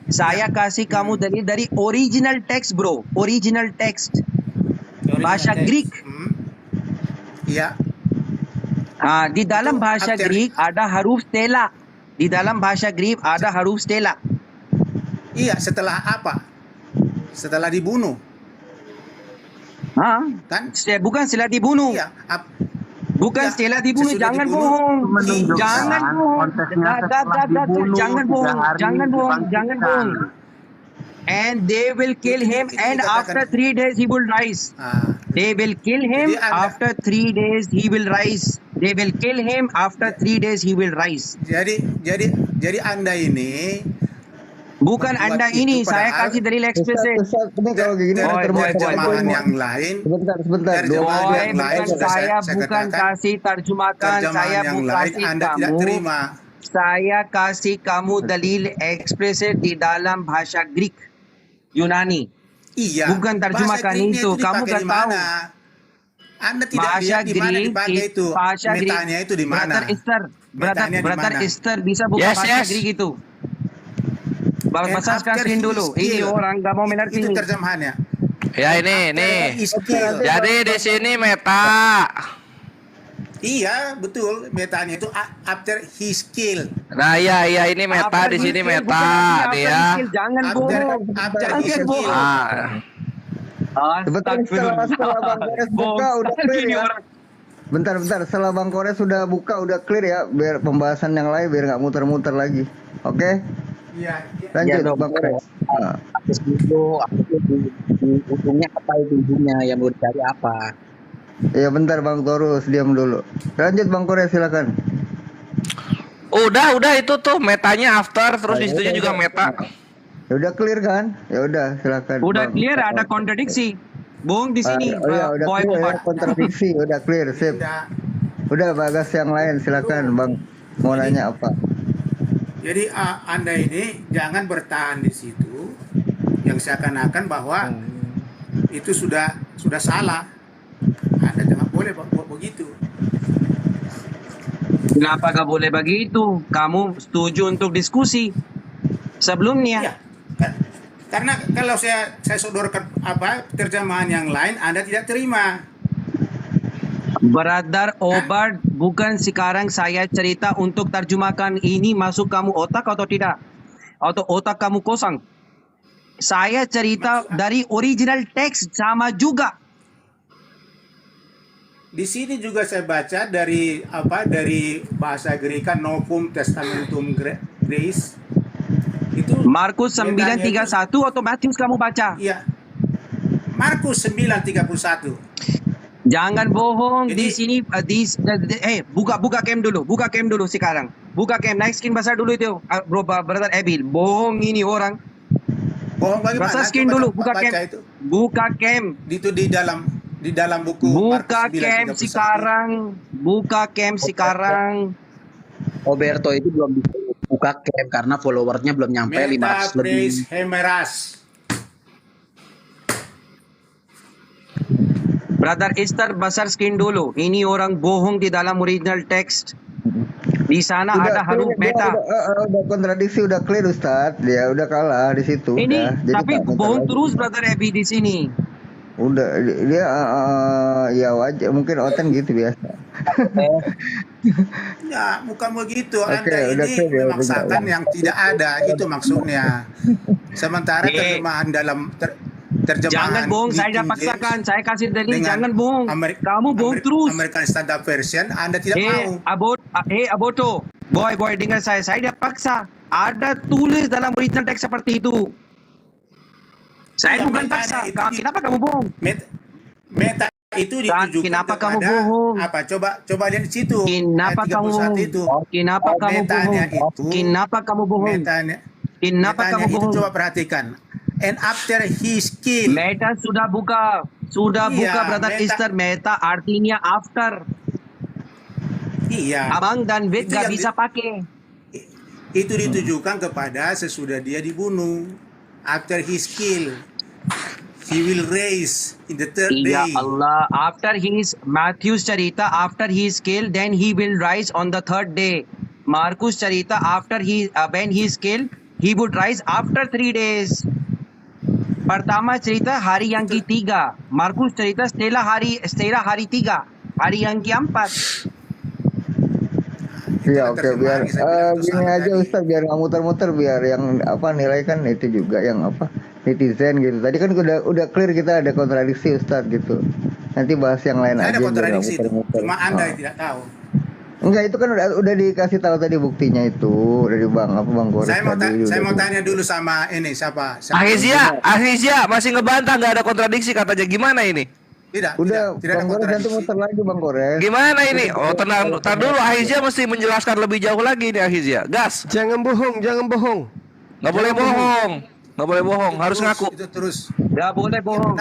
Saya kasih kamu dalil dari original text bro. Original text. Bahasa Greek. Iya. Di dalam bahasa after- Greek ada huruf stela. Di dalam bahasa Greek ada huruf stela. Iya, setelah apa? Setelah dibunuh. Kan? Bukan setelah dibunuh. Iya. Bukan setelah dibunuh. sesudah Jangan dibunuh, bohong. menunjukkan Jangan bohong. konteksnya setelah dibunuh, Jangan 3 bohong. hari Jangan bohong. Jangan bohong. dibangkitkan. And they will kill him and after 3 days he will rise. They will kill him after 3 days he will rise. They will kill him after 3 days he will rise. Jadi Anda ini Bukan membuat Anda itu ini, saya padahal kasih dalil eksplisit. Ini kalau gini terjemahan yang lain. Sebentar. Terjemahan Boy, yang lain bukan sudah saya saya bukan katakan. kasih terjemahkan, Terjemahan saya yang bukan lain kasih Anda tidak kamu. terima. Saya kasih kamu dalil eksplisit di dalam bahasa Greek, Yunani. Iya. Bukan terjemahkan Bahasa Greeknya itu. Kamu dipakai gak di tahu. mana? Anda tidak Bahasa lihat di mana Greek, dipakai itu. bahasa Greek. Metanya itu di mana? Brother Esther, Metanya di brother mana? Esther bisa buka bahasa Greek itu. And Bahasa after screen he dulu. is Ini killed. orang gak mau mengerti. Itu terjemahannya. Ya ini He is killed. Jadi di sini meta. Iya, betul. Metanya itu after he's killed. Nah iya ini meta di sini meta dia. Jangan bohong. Jangan bohong. Setelah Bang Kores buka udah clear ya. Bentar, setelah Bang Kores sudah buka udah clear ya, biar pembahasan yang lain biar nggak muter-muter lagi. Oke? Iya. Lanjut Bang Kores. Habis itu ujungnya apa itu ujungnya yang mau dicari apa? Ya bentar Bang Torus, diam dulu. Lanjut Bang Kores silakan. Udah itu tuh metanya after terus di situ juga meta. Ya udah clear kan? Ya udah silakan. Udah Bang. clear ada kontradiksi. Bohong di sini. Iya, udah Boy clear ya, Obat. kontradiksi, udah clear, sip. Udah bagas yang lain silakan Bang. Mau nanya apa? Jadi Anda ini jangan bertahan di situ yang seakan-akan bahwa itu sudah salah. Anda jangan boleh buat begitu. Kenapa gak boleh begitu? Kamu setuju untuk diskusi sebelumnya? Iya. Karena kalau saya sodorkan terjemahan yang lain, Anda tidak terima. Brother Obat, bukan sekarang saya cerita untuk terjemahkan ini masuk kamu otak atau tidak? Atau otak kamu kosong? Saya cerita dari original teks sama juga. Di sini juga saya baca dari bahasa Greka Novum Testamentum Grace. Itu Markus 9:31 atau Matius kamu baca? Iya. Markus 9:31. Jangan bohong. Di sini buka cam dulu sekarang. Buka cam, naik skin besar dulu itu, bro, brother Ebil. Bohong ini orang. Bohong bagaimana? Brother Skin Coba dulu, baca buka cam. itu. Buka cam. Itu di dalam buku Buka Markus cam 9:31. sekarang. Buka cam sekarang. Roberto itu belum bisa buka cam karena followernya belum nyampe 500 lebih. Praise Hemeras. Brother Esther Basar Skin dulu. Ini orang bohong di dalam original text. Di sana ada huruf meta. Udah kontradiksi, udah clear Ustaz. Dia udah kalah di situ. Ini udah. Jadi tapi tak bohong lagi. terus Brother Ebi di sini. Udah dia ya wajar, mungkin Oten gitu biasa. Ya, bukan begitu. Oke, Anda udah ini clear ya, memaksakan benar. yang tidak ada. Itu maksudnya. Sementara terjemahan dalam terjemahan Jangan bohong, di saya King dah paksakan. James Saya kasih dalil, dengan jangan bohong. Kamu bohong terus. American Standard Version Anda tidak mau. Aboto, boy, dengar saya dah paksa. Ada tulis dalam original teks seperti itu. Saya Iya, bukan metanya paksa. itu Kenapa kamu bohong? Meta itu ditujukan Kenapa kamu kepada bohong? apa? Coba lihat di situ. Kenapa ayat kamu 31 bohong? itu. Kenapa kamu Metanya bohong? itu. Kenapa kamu bohong? Metanya Kenapa kamu itu bohong? coba perhatikan. And after his kill. Meta sudah buka. Sudah Iya, buka Brother meta. Esther. Meta artinya after. Iya. Abang dan Bed Itu gak yang bisa pakai. Itu ditujukan kepada sesudah dia dibunuh. After his kill. He will raise in the third Ya day. Allah, after his Matthew's Charita, after his killed, then he will rise on the third day. Markus Charita, after when he is killed, he would rise after 3 days. Pertama cerita hari yang ketiga. Markus cerita setelah hari 3, hari yang keempat. Iya oke biar gini aja Ustaz, biar nggak muter-muter, biar yang apa nilai kan itu juga yang apa netizen gitu. Tadi kan udah clear kita ada kontradiksi Ustaz gitu. Nanti bahas yang lain Ada aja. biar nggak kontradiksi itu. muter-muter. Cuma Anda yang tidak tahu. Enggak, itu kan udah dikasih tahu tadi buktinya itu dari Bang Goris Saya mau tanya dulu sama ini siapa? Ahizia masih ngebantah nggak ada kontradiksi katanya, gimana ini? Tidak. Udah tidak ada Bang Goris nanti kontradiksi. muter lagi Bang Goris. Gimana ini? Oh tenang dulu, Ahizia mesti menjelaskan lebih jauh lagi nih Ahizia. Gas. Jangan bohong. Nggak boleh bohong. Nggak boleh bohong, harus ngaku. Itu terus. Nggak boleh bohong.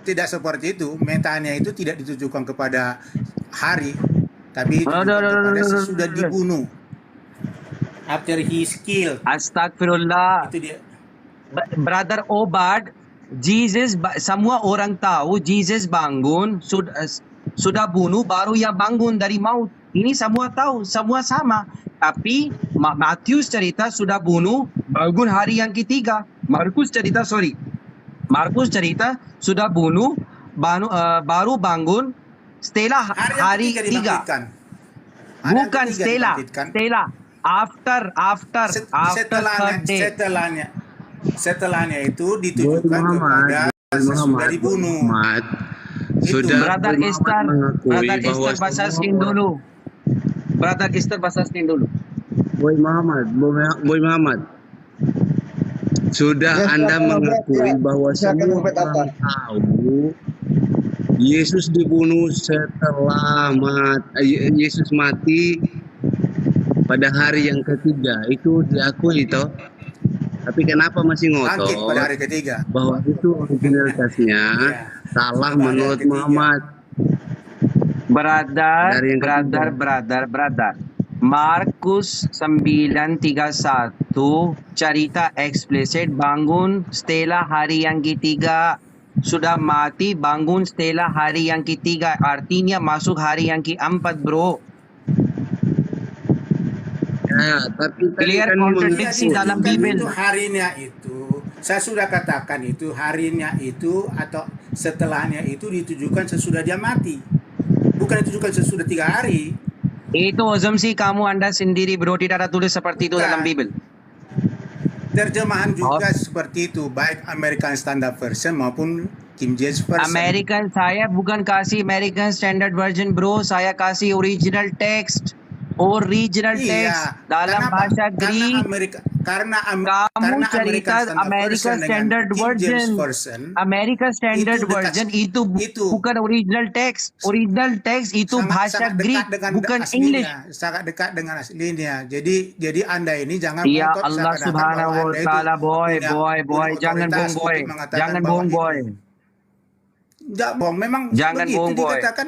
Tidak seperti itu. Metanya itu tidak ditujukan kepada hari, tapi itu kepada sesudah dibunuh. After he is killed. Astagfirullah. Itu dia. Brother Obad, Jesus, semua orang tahu Jesus bangun, sudah bunuh, baru yang bangun dari maut. Ini semua tahu, semua sama. Tapi Matius cerita sudah bunuh, bangun hari yang ketiga. Markus cerita sudah bunuh, baru bangun setelah hari tiga. Bukan setelah. After third day. Setelahnya itu ditujukan kepada sesudah dibunuh. Brother Esther Basaskin dulu. Boy Muhammad. Sudah Anda mengakui bahwa semua orang tahu Yesus dibunuh setelah Yesus mati pada hari yang ketiga. Itu diakui toh. Tapi kenapa masih Bangkit ngotot pada hari ketiga. bahwa itu originalitasnya salah menurut Muhammad? Brother. Markus 9:31 cerita eksplisit bangun setelah hari yang ketiga. Sudah mati bangun setelah hari yang ketiga. Artinya masuk hari yang keempat, bro. Ya, tapi clear kontradiksi dalam Bibel. Itu harinya itu, saya sudah katakan itu harinya itu atau setelahnya itu ditujukan sesudah dia mati. Bukan ditujukan sesudah 3 hari. Itu asumsi kamu Anda sendiri, bro. Tidak ada tulis seperti itu dalam Bibel. Terjemahan juga seperti itu, baik American Standard Version maupun King James Version. Saya bukan kasih American Standard Version, bro. Saya kasih original text. Dalam bahasa Greek. Kamu cerita American Standard Version. American Standard Version itu bukan original text. Original text itu bahasa Greek, bukan English. Sangat dekat dengan aslinya. Jadi Anda ini jangan Ya ngotot Allah seakan-akan Subhanahu bahwa wa Anda itu taala, boy, punya jangan bohong otoritas boy. untuk mengatakan Jangan bahwa bohong boy. Enggak bohong, memang Jangan begitu bohong boy. dikatakan.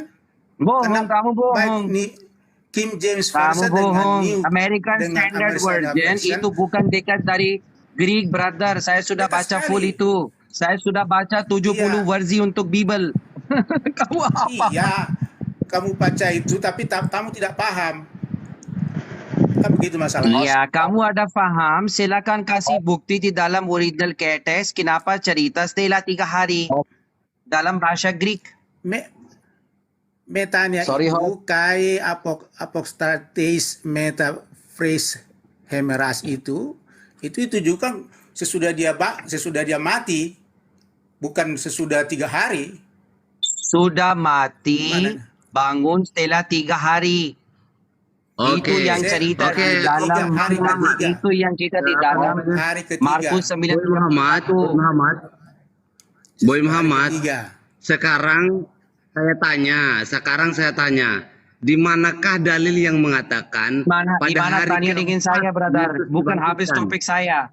Bohong, kamu bohong. Baik nih King James Kamu Version dengan bohong. New American dengan Standard American Version itu bukan dekat dari Greek, brother. Saya sudah baca full itu. Saya sudah baca 70 versi untuk Bible. Kamu apa? Iya, kamu baca itu tapi kamu tidak paham. Kan begitu masalahnya. Iya, kamu ada paham. Silakan kasih bukti di dalam original text. Kenapa cerita setelah 3 hari dalam bahasa Greek? Metanya itu kai apostates metaphrase hemeras itu juga sesudah dia mati, bukan sesudah 3 hari. Sudah mati, bangun setelah 3 hari. Itu yang cerita di dalam itu yang cerita di dalam Markus 9. Boy Muhammad, sekarang saya tanya, di manakah dalil yang mengatakan Di mana tanya dengan saya, brother? Bukan habis topik saya.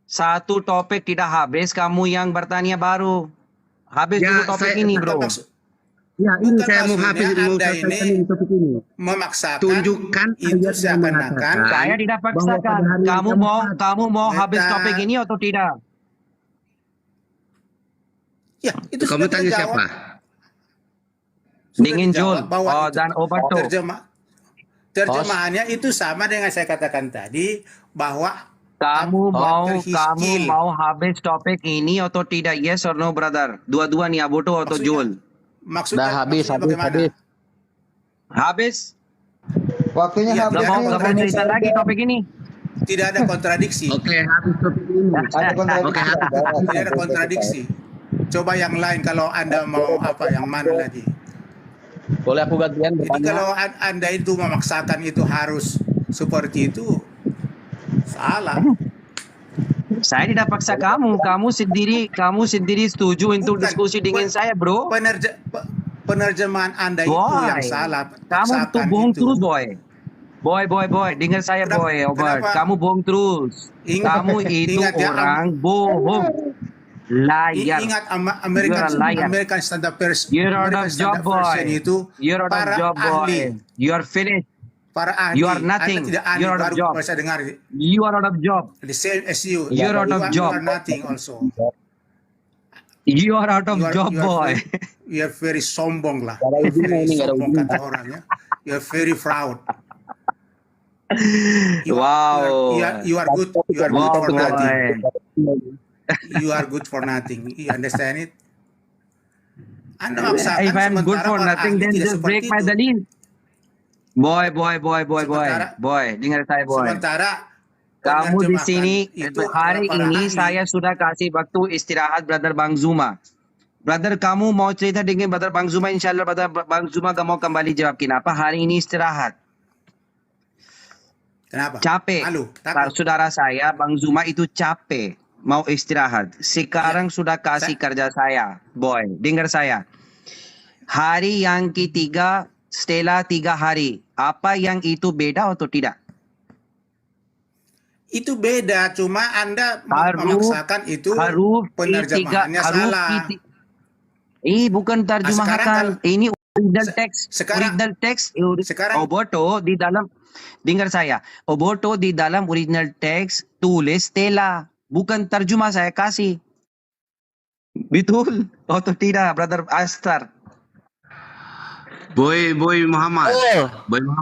Satu topik tidak habis, kamu yang bertanya baru. Habis dulu topik ini, bro. Ya, ini saya mau habis topik ini. Memaksakan tunjukkan itu seakan-akan saya tidak paksakan. Kamu mau habis topik ini atau tidak? Ya, itu kamu tanya siapa? Dengan Jul dan Obato. Terjemahannya itu sama dengan saya katakan tadi, bahwa kamu mau habis topik ini atau tidak? Yes or no, brother? Dua-dua nih, Obato atau Jul? Maksudnya habis. Waktunya habis. Nggak mau cerita lagi topik ini. Tidak ada kontradiksi. Oke, habis topik ini. Tidak ada kontradiksi. Coba yang lain kalau Anda mau yang mana lagi? Boleh aku gantian bertanya? Jadi kalau Anda itu memaksakan itu harus seperti itu, salah. Saya tidak paksa kamu. Kamu sendiri setuju untuk diskusi dengan saya, bro. Penerjemahan Anda itu yang salah. Kamu tuh bohong terus, boy. Boy. Dengar saya, boy. Obert. Kamu bohong terus. Kamu itu orang bohong. Liar. Ingat American Standard Version. You're out of job, boy. You're out of job, boy. You're finished. Para ahli. You are nothing. You're out of job. You are out of job. The same as you. You're out of job. You are nothing also. You are out of job, boy. You are very sombong lah. Sombong kata orangnya. You are very proud. Wow. You are good. You are good for nothing. You are good for nothing. You understand it? Anda maksakan. If I'm good for nothing, then just break my dalil. Boy. Dengar saya, boy. Sementara kamu di sini hari ini saya sudah kasih waktu istirahat, brother Bang Zuma. Brother, kamu mau cerita dengan brother Bang Zuma? Insyaallah brother Bang Zuma gak mau kembali jawab. Kenapa hari ini istirahat? Kenapa? Capek. Saudara saya Bang Zuma itu capek. Mau istirahat. Sekarang sudah kasih kerja saya. Boy, dengar saya. Hari yang ketiga setelah 3 hari. Apa yang itu beda atau tidak? Itu beda. Cuma Anda memaksakan itu penerjemahannya salah. Bukan terjemahan. Ini original text. Original text. Oboto di dalam. Dengar saya. Oboto di dalam original text tulis Stella. Bukan terjemah saya kasih. Betul atau tidak, brother Astar? Boy Muhammad.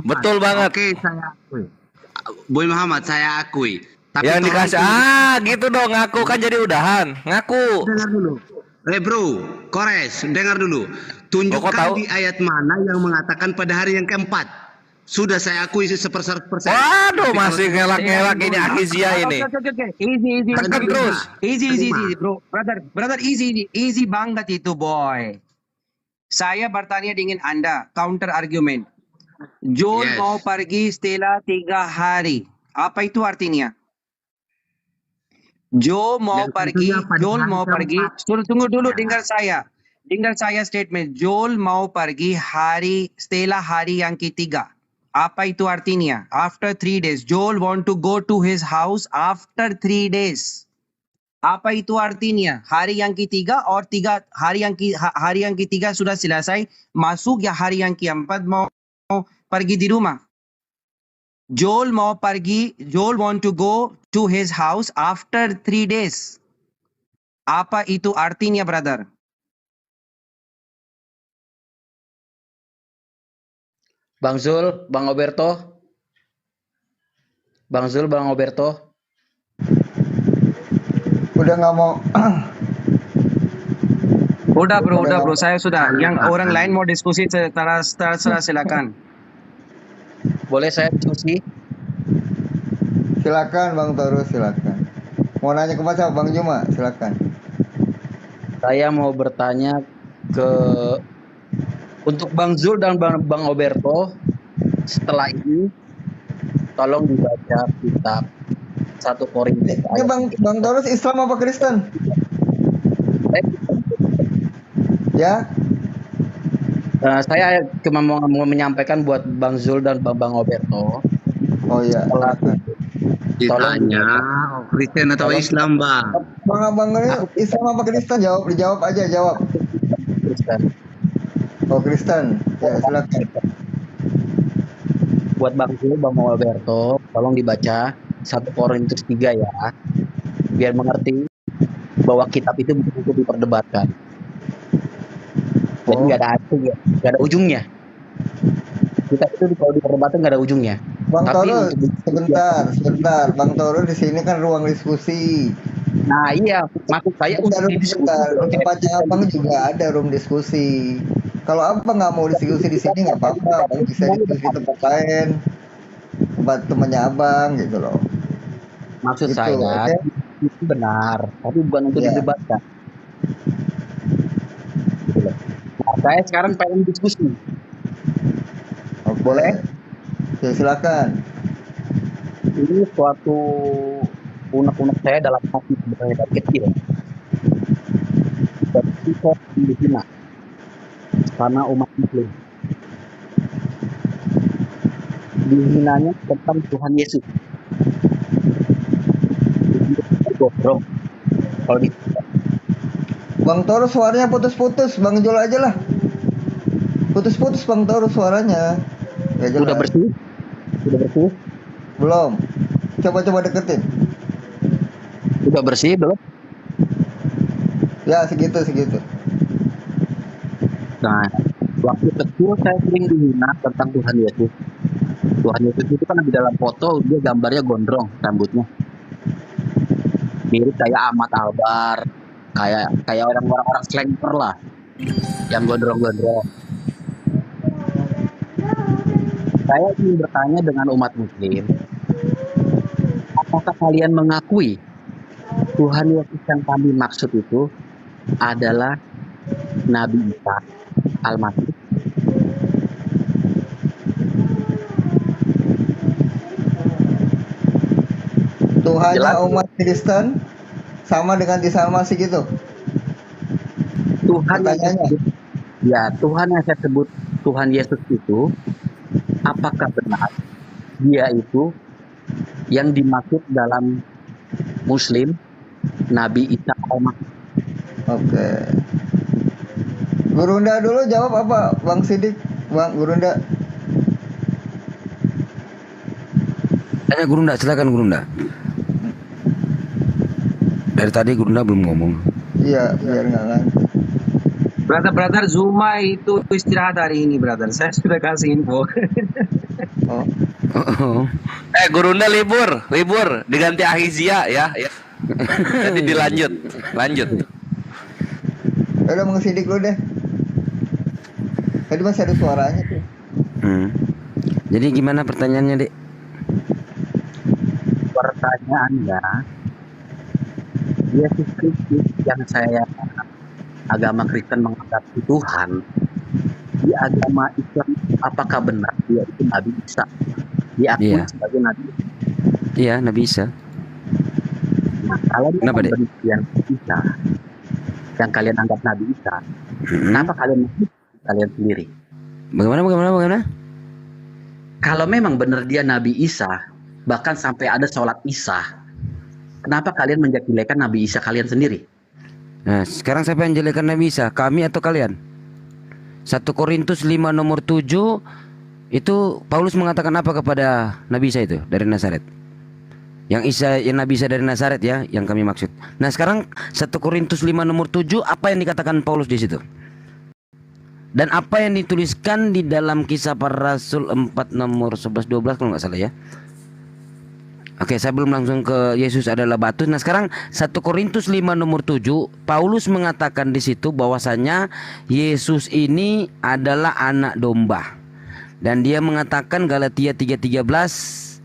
Betul banget. Oke, saya akui. Boy Muhammad, saya akui. Tapi yang dikasih gitu dong, ngaku kan jadi udahan. Ngaku. Dengar dulu. Bro, Kores, dengar dulu. Tunjukkan di ayat mana yang mengatakan pada hari yang keempat. Sudah saya akui 100%. Waduh, masih ngelak-ngelak ini Akizia ini. Oke. Easy. Tekan terus. Easy, bro. Brother, easy banget itu, boy. Saya bertanya dengan Anda, counter argument. John mau pergi setelah 3 hari. Apa itu artinya? Joel mau Dan pergi, tentunya pada Joel hari mau pergi. keempat. Tunggu dulu, dengar saya statement. Joel mau pergi setelah hari yang ketiga. Apa itu artinya? After 3 days. Joel want to go to his house after 3 days. Apa itu artinya? Hari yang ketiga or hari yang ketiga sudah selesai, masuk ya hari yang keempat mau pergi di rumah. Joel mau pergi, Joel want to go to his house after 3 days. Apa itu artinya, brother? Bang Zul, Bang Oberto. Bang Zul, Bang Oberto. Udah nggak mau. Udah bro, saya sudah. Yang orang lain mau diskusi secara silakan. Boleh saya diskusi? Silakan Bang Torus, silakan. Mau nanya ke Mas Bang Juma, silakan. Saya mau bertanya untuk Bang Zul dan Bang Oberto, setelah ini tolong dibaca kitab 1 Korintus. Ini Bang Torus Islam apa Kristen? Ya. Saya cuma mau menyampaikan buat Bang Zul dan Bang Oberto. Oh iya. Ditanya Kristen atau Islam, Bang? Bang ini Islam apa Kristen? Dijawab aja, jawab. Kristen. Oh Kristen. Ya silakan. Buat Bang Zul, Bang Oberto, tolong dibaca 1 Korintus 3 ya. Biar mengerti bahwa kitab itu betul-betul diperdebatkan. Jadi nggak ada ujungnya. Kitab itu kalau diperdebatkan nggak ada ujungnya. Bang Tapi Torus, sebentar. Bang Torus di sini kan ruang diskusi. Nah iya, maksud saya untuk diskusi. Tempatnya Abang juga ada room diskusi. Kalau Abang nggak mau diskusi di sini nggak apa-apa, Abang bisa diskusi tempat lain, tempat temannya Abang gitu loh. Maksud gitu, saya itu benar, tapi bukan untuk didebatkan. Nah, saya sekarang pengen diskusi. Boleh? Ya silakan. Ini suatu unek-unek saya dalam hati sebenarnya dari kecil. Dan kita dihina karena umat Muslim. Dihinanya tentang Tuhan Yesus. Gondrong. Kalau di Bang Torus suaranya putus-putus, Bang Jul aja lah. Putus-putus Bang Torus suaranya. Ya, udah bersih? Udah bersih? Belum. Coba deketin. Udah bersih belum? Ya segitu. Nah, waktu kecil saya sering dihina tentang Tuhan Yesus. Tuhan Yesus itu kan di dalam foto dia gambarnya gondrong rambutnya. Mirip kayak Ahmad Albar, kayak orang-orang slanker lah, yang gondrong-gondrong. Saya ingin bertanya dengan umat Muslim, apakah kalian mengakui Tuhan Yesus yang kami maksud itu adalah Nabi Isa Al-Masih? Tuhannya umat Kristen sama dengan Isa Al-Masih gitu. Tuhan yang saya sebut Tuhan Yesus itu, apakah benar dia itu yang dimaksud dalam Muslim Nabi Isa Al-Masih? Oke. Gurunda dulu jawab apa, Bang Sidik? Bang Gurunda. Gurunda, silakan Gurunda. Dari tadi Gurunda belum ngomong. Iya, biar nggak ngantuk. Brother Zuma itu istirahat hari ini, brother. Saya sudah kasih info. Gurunda libur diganti Ahizia ya. Jadi lanjut. Udah Bang Sidik lu deh. Tadi masih ada suaranya tuh. Jadi gimana pertanyaannya, Dek? Pertanyaannya, Yesus Kristus yang saya agama Kristen menganggap Tuhan, di agama Islam apakah benar dia itu Nabi Isa? Diakui sebagai Nabi? Iya, Nabi Isa. Kalau Kenapa, Dek? yang Isa, yang kalian anggap Nabi Isa, kenapa kalian sendiri? Bagaimana? Kalau memang benar dia Nabi Isa, bahkan sampai ada sholat Isa, kenapa kalian menjelekkan Nabi Isa kalian sendiri? Nah, sekarang siapa yang jelekan Nabi Isa? Kami atau kalian? 1 Korintus 5 nomor 7 itu Paulus mengatakan apa kepada Nabi Isa itu dari Nazaret? Yang Nabi Isa dari Nazaret ya, yang kami maksud. Nah, sekarang 1 Korintus 5 nomor 7 apa yang dikatakan Paulus di situ? Dan apa yang dituliskan di dalam Kisah Para Rasul 4 nomor 11 12 kalau nggak salah ya. Oke, saya belum langsung ke Yesus adalah batu. Nah, sekarang 1 Korintus 5 nomor 7, Paulus mengatakan di situ bahwasanya Yesus ini adalah anak domba. Dan dia mengatakan Galatia 3:13,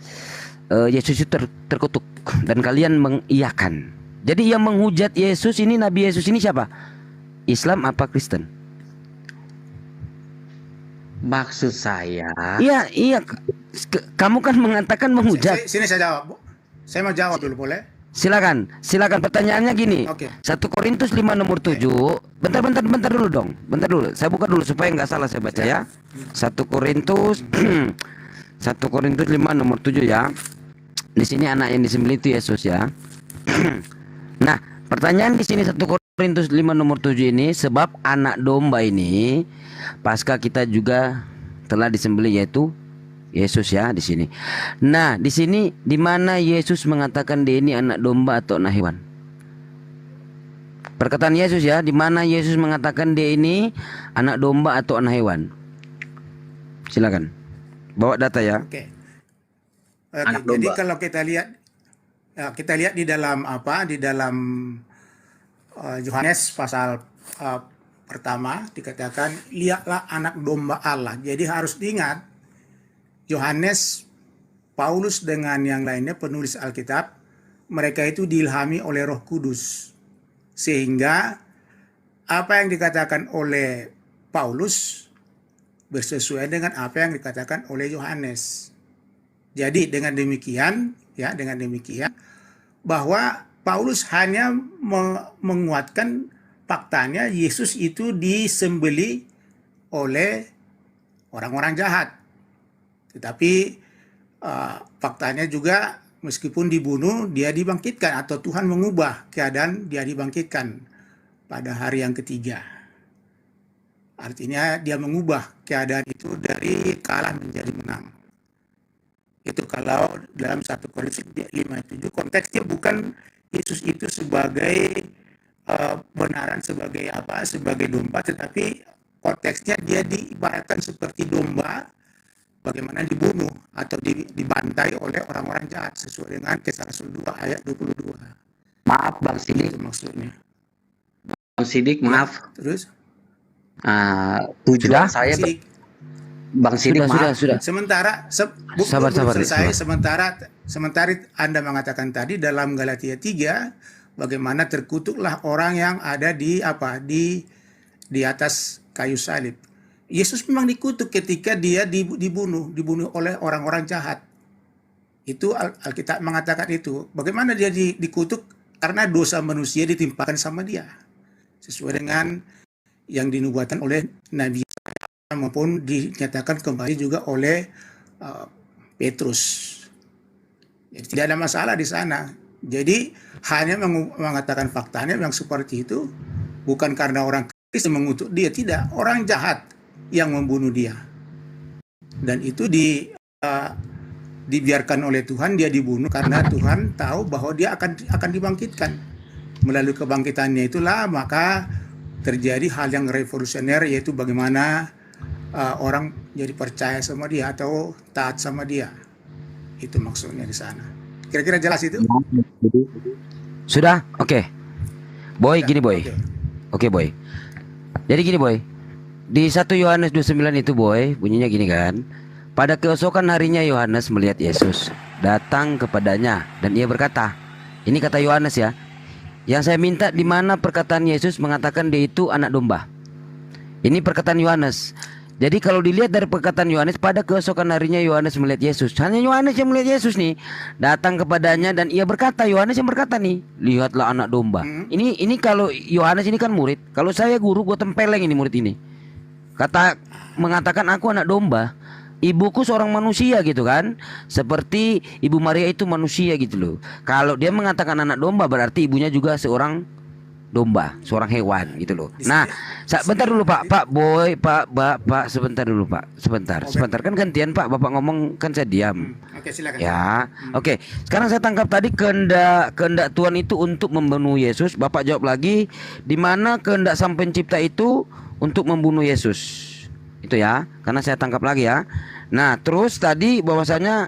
Yesus itu terkutuk dan kalian mengiyakan. Jadi yang menghujat Yesus ini, Nabi Yesus ini siapa? Islam apa Kristen? Maksud saya, Iya. Kamu kan mengatakan menghujat. Sini saya jawab. Saya mau jawab dulu, boleh? Silakan. Pertanyaannya gini. Oke. 1 Korintus 5 nomor 7. Bentar dulu dong. Bentar dulu. Saya buka dulu supaya nggak salah saya baca ya. 1 Korintus 1 Korintus 5 nomor 7 ya. Di sini anak yang disembelih itu Yesus ya. Nah, pertanyaan di sini 1 Korintus 5 nomor 7 ini, sebab anak domba ini pasca kita juga telah disembelih yaitu Yesus ya di sini. Nah, di sini di mana Yesus mengatakan dia ini anak domba atau anak hewan? Perkataan Yesus ya, di mana Yesus mengatakan dia ini anak domba atau anak hewan? Silakan. Bawa data ya. Oke. Jadi kalau kita lihat di dalam Yohanes pasal pertama dikatakan lihatlah anak domba Allah. Jadi harus diingat Yohanes, Paulus dengan yang lainnya penulis Alkitab, mereka itu diilhami oleh Roh Kudus. Sehingga apa yang dikatakan oleh Paulus bersesuaian dengan apa yang dikatakan oleh Yohanes. Jadi dengan demikian bahwa Paulus hanya menguatkan faktanya Yesus itu disembelih oleh orang-orang jahat. Tetapi faktanya juga meskipun dibunuh dia dibangkitkan atau Tuhan mengubah keadaan dia dibangkitkan pada hari yang ketiga. Artinya dia mengubah keadaan itu dari kalah menjadi menang. Itu kalau dalam 1 Korintus 5:7 konteksnya bukan Yesus itu sebagai benaran sebagai domba, tetapi konteksnya dia diibaratkan seperti domba bagaimana dibunuh atau dibantai oleh orang-orang jahat sesuai dengan Kisah Rasul 2 ayat 22. Maaf Bang Sidik, itu maksudnya. Bang Sidik maaf. Terus? Tujuan saya Bang Sidik maaf. Sudah. Sementara sabar. sementara Anda mengatakan tadi dalam Galatia 3 bagaimana terkutuklah orang yang ada di atas kayu salib. Yesus memang dikutuk ketika dia dibunuh oleh orang-orang jahat. Itu Alkitab mengatakan itu. Bagaimana dia dikutuk? Karena dosa manusia ditimpakan sama dia. Sesuai dengan yang dinubuatkan oleh Nabi maupun dinyatakan kembali juga oleh Petrus. Jadi tidak ada masalah di sana. Jadi hanya mengatakan faktanya yang seperti itu bukan karena orang Kristen mengutuk dia, tidak, orang jahat yang membunuh dia. Dan itu dibiarkan oleh Tuhan, dia dibunuh karena Tuhan tahu bahwa dia akan dibangkitkan. Melalui kebangkitannya itulah maka terjadi hal yang revolusioner, yaitu bagaimana orang jadi percaya sama dia atau taat sama dia. Itu maksudnya di sana. Kira-kira jelas itu? Sudah? Oke. Boy, gini Boy. Oke Boy. Jadi gini Boy. Di 1 Yohanes 29 itu Boy, bunyinya gini kan. Pada keesokan harinya Yohanes melihat Yesus datang kepadanya dan ia berkata, ini kata Yohanes ya, yang saya minta di mana perkataan Yesus mengatakan dia itu anak domba. Ini perkataan Yohanes. Jadi kalau dilihat dari perkataan Yohanes, pada keesokan harinya Yohanes melihat Yesus. Hanya Yohanes yang melihat Yesus nih, datang kepadanya dan ia berkata, Yohanes yang berkata nih, lihatlah anak domba. Ini kalau Yohanes ini kan murid. Kalau saya guru, gue tempeleng ini murid ini. Mengatakan aku anak domba. Ibuku seorang manusia gitu kan, seperti Ibu Maria itu manusia gitu loh. Kalau dia mengatakan anak domba, berarti ibunya juga seorang domba, seorang hewan gitu loh. Nah, bentar dulu Pak Boy, Pak, sebentar dulu Pak, sebentar kan gantian Pak, Bapak ngomong kan saya diam. Oke, silakan. Ya, oke. Sekarang saya tangkap tadi kehendak Tuhan itu untuk membunuh Yesus. Bapak jawab lagi, di mana kehendak Sang Pencipta itu untuk membunuh Yesus. Itu ya, karena saya tangkap lagi ya. Nah, terus tadi bahwasanya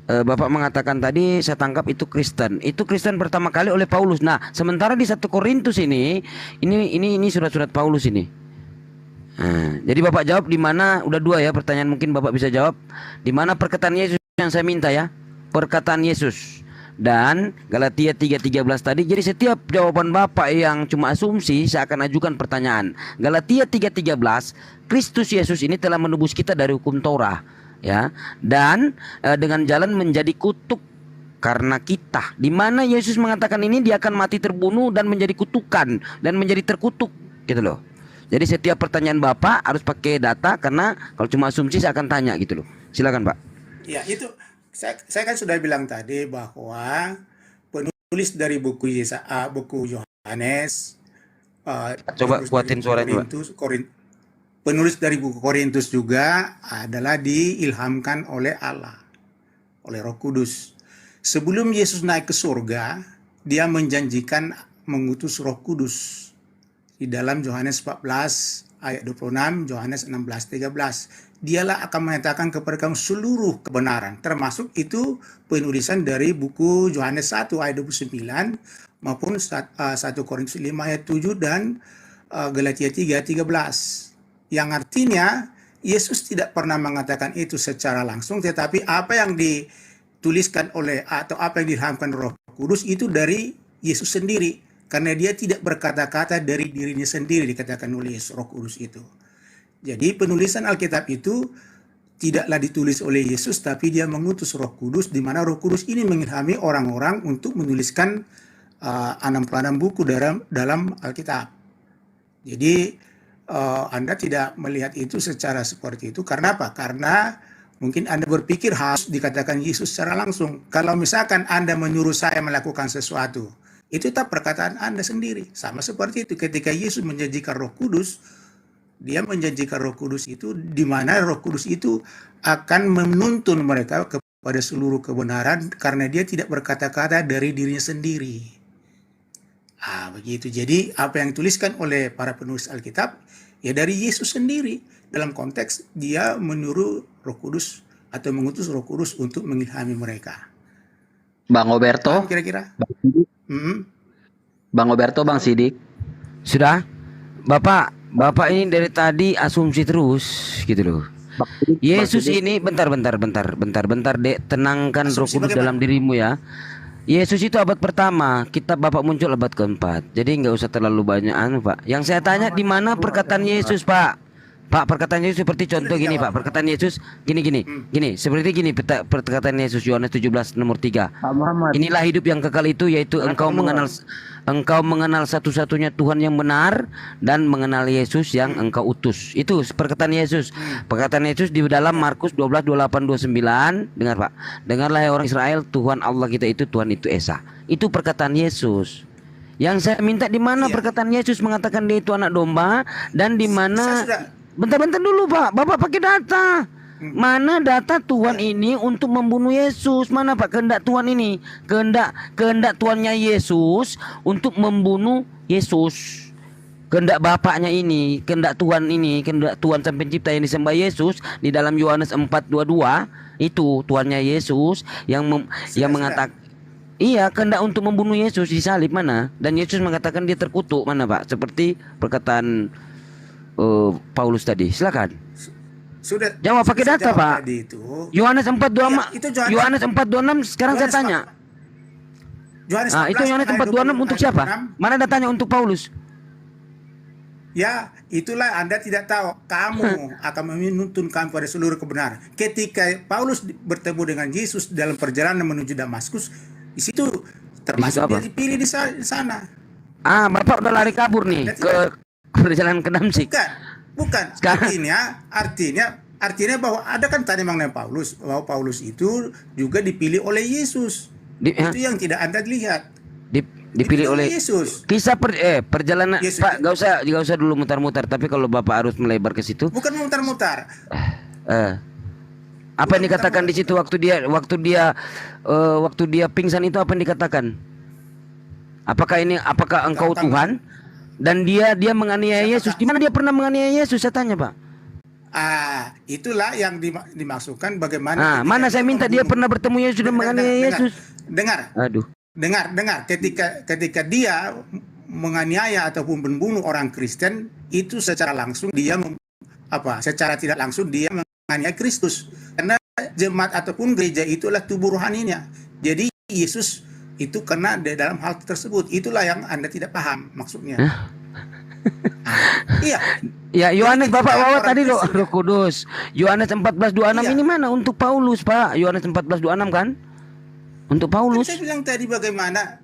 Bapak mengatakan tadi saya tangkap itu Kristen. Itu Kristen pertama kali oleh Paulus. Nah, sementara di 1 Korintus ini surat-surat Paulus ini. Nah, jadi Bapak jawab di mana, udah dua ya pertanyaan, mungkin Bapak bisa jawab. Di mana perkataan Yesus yang saya minta ya? Perkataan Yesus. Dan Galatia 3:13 tadi. Jadi setiap jawaban Bapak yang cuma asumsi, saya akan ajukan pertanyaan. Galatia 3:13, Kristus Yesus ini telah menebus kita dari hukum Torah, ya, dan dengan jalan menjadi kutuk karena kita. Di mana Yesus mengatakan ini dia akan mati terbunuh dan menjadi kutukan dan menjadi terkutuk gitu loh. Jadi setiap pertanyaan Bapak harus pakai data, karena kalau cuma asumsi saya akan tanya gitu loh. Silakan Pak. Ya, itu saya kan sudah bilang tadi bahwa penulis dari buku Yohanes, coba kuatin suaranya Pak. Penulis dari buku Korintus juga adalah diilhamkan oleh Allah, oleh Roh Kudus. Sebelum Yesus naik ke surga, dia menjanjikan mengutus Roh Kudus. Di dalam Yohanes 14 ayat 26, Yohanes 16:13. Dialah akan menyatakan kepada kamu seluruh kebenaran, termasuk itu penulisan dari buku Yohanes 1 ayat 29 maupun 1 Korintus 5 ayat 7 dan Galatia 3:13. Yang artinya Yesus tidak pernah mengatakan itu secara langsung, tetapi apa yang dituliskan oleh atau apa yang diilhamkan Roh Kudus itu dari Yesus sendiri, karena dia tidak berkata-kata dari dirinya sendiri, dikatakan oleh Roh Kudus itu. Jadi penulisan Alkitab itu tidaklah ditulis oleh Yesus, tapi dia mengutus Roh Kudus, di mana Roh Kudus ini mengilhami orang-orang untuk menuliskan 66 buku dalam Alkitab. Jadi Anda tidak melihat itu secara seperti itu. Karena apa? Karena mungkin Anda berpikir harus dikatakan Yesus secara langsung. Kalau misalkan Anda menyuruh saya melakukan sesuatu, itu tak perkataan Anda sendiri. Sama seperti itu ketika Yesus menjanjikan Roh Kudus, dia menjanjikan Roh Kudus itu, di mana Roh Kudus itu akan menuntun mereka kepada seluruh kebenaran, karena dia tidak berkata-kata dari dirinya sendiri. Begitu. Jadi apa yang dituliskan oleh para penulis Alkitab ya dari Yesus sendiri, dalam konteks dia menyuruh Roh Kudus atau mengutus Roh Kudus untuk mengilhami mereka. Bang Roberto, kira-kira. Bang Roberto, Bang Sidik. Sudah? Bapak ini dari tadi asumsi terus gitu loh. Yesus ini bentar Dek, tenangkan Roh Kudus dalam dirimu ya. Yesus itu abad pertama, kitab Bapak muncul abad keempat. Jadi nggak usah terlalu banyak Pak. Yang saya tanya di mana perkataan Yesus, Pak? Pak, perkataan Yesus seperti contoh gini, Pak. Perkataan Yesus gini. Seperti gini perkataan Yesus Yohanes 17 nomor 3. Inilah hidup yang kekal itu, yaitu engkau mengenal satu-satunya Tuhan yang benar dan mengenal Yesus yang engkau utus. Itu perkataan Yesus. Perkataan Yesus di dalam Markus 12, 28, 29. Dengar Pak. Dengarlah orang Israel, Tuhan Allah kita itu Tuhan itu Esa. Itu perkataan Yesus. Yang saya minta di mana perkataan Yesus mengatakan dia itu anak domba, dan di mana bentar dulu Pak, Bapak pakai data. Mana data Tuhan ini untuk membunuh Yesus? Mana Pak kehendak Tuhan ini? Kehendak Tuhannya Yesus untuk membunuh Yesus. Kehendak Bapaknya ini, kehendak Tuhan ini, kehendak Tuhan Sang Pencipta yang disembah Yesus di dalam Yohanes 4:22 itu Tuhannya Yesus yang mengatakan iya, kehendak untuk membunuh Yesus di salib mana? Dan Yesus mengatakan dia terkutuk mana Pak? Seperti perkataan Paulus tadi. Silakan. Sudah jawab pakai data Pak. Yohanes 4:26. Yohanes 4:26 sekarang saya tanya. Yohanes itu Yohanes 4:26 untuk siapa? Mana datanya untuk Paulus? Ya, itulah Anda tidak tahu. Kamu akan menuntun kami pada seluruh kebenaran. Ketika Paulus bertemu dengan Yesus dalam perjalanan menuju Damaskus, di situ termasuk dia dipilih di sana. Ah, Bapak udah lari kabur nih ke perjalanan ke Damsik. Bukan. Artinya bahwa ada kan tadi mengenai Paulus, bahwa Paulus itu juga dipilih oleh Yesus. Itu yang tidak Anda lihat. Dipilih oleh Yesus. Kisah perjalanan Yesus. Pak, gak usah dulu mutar-mutar, tapi kalau Bapak harus melebar ke situ. Bukan mutar-mutar. Apa yang dikatakan di situ waktu dia pingsan itu, apa yang dikatakan? Apakah engkau Tuhan? Dan dia menganiaya Yesus. Di mana dia pernah menganiaya Yesus? Saya tanya, Pak. Itulah yang dimaksudkan bagaimana. Mana saya minta dia pernah bertemu Yesus dan menganiaya Yesus. Dengar. Aduh. Dengar. Ketika dia menganiaya ataupun membunuh orang Kristen, itu secara langsung dia secara tidak langsung dia menganiaya Kristus. Karena jemaat ataupun gereja itulah tubuh rohaninya. Jadi Yesus itu kena dalam hal tersebut. Itulah yang Anda tidak paham maksudnya. Iya. Ya, Yohanes Bapak bawa tadi Roh Kudus. Yohanes 14:26 ini mana untuk Paulus, Pak? Yohanes 14:26 kan? Untuk Paulus. Saya bilang tadi bagaimana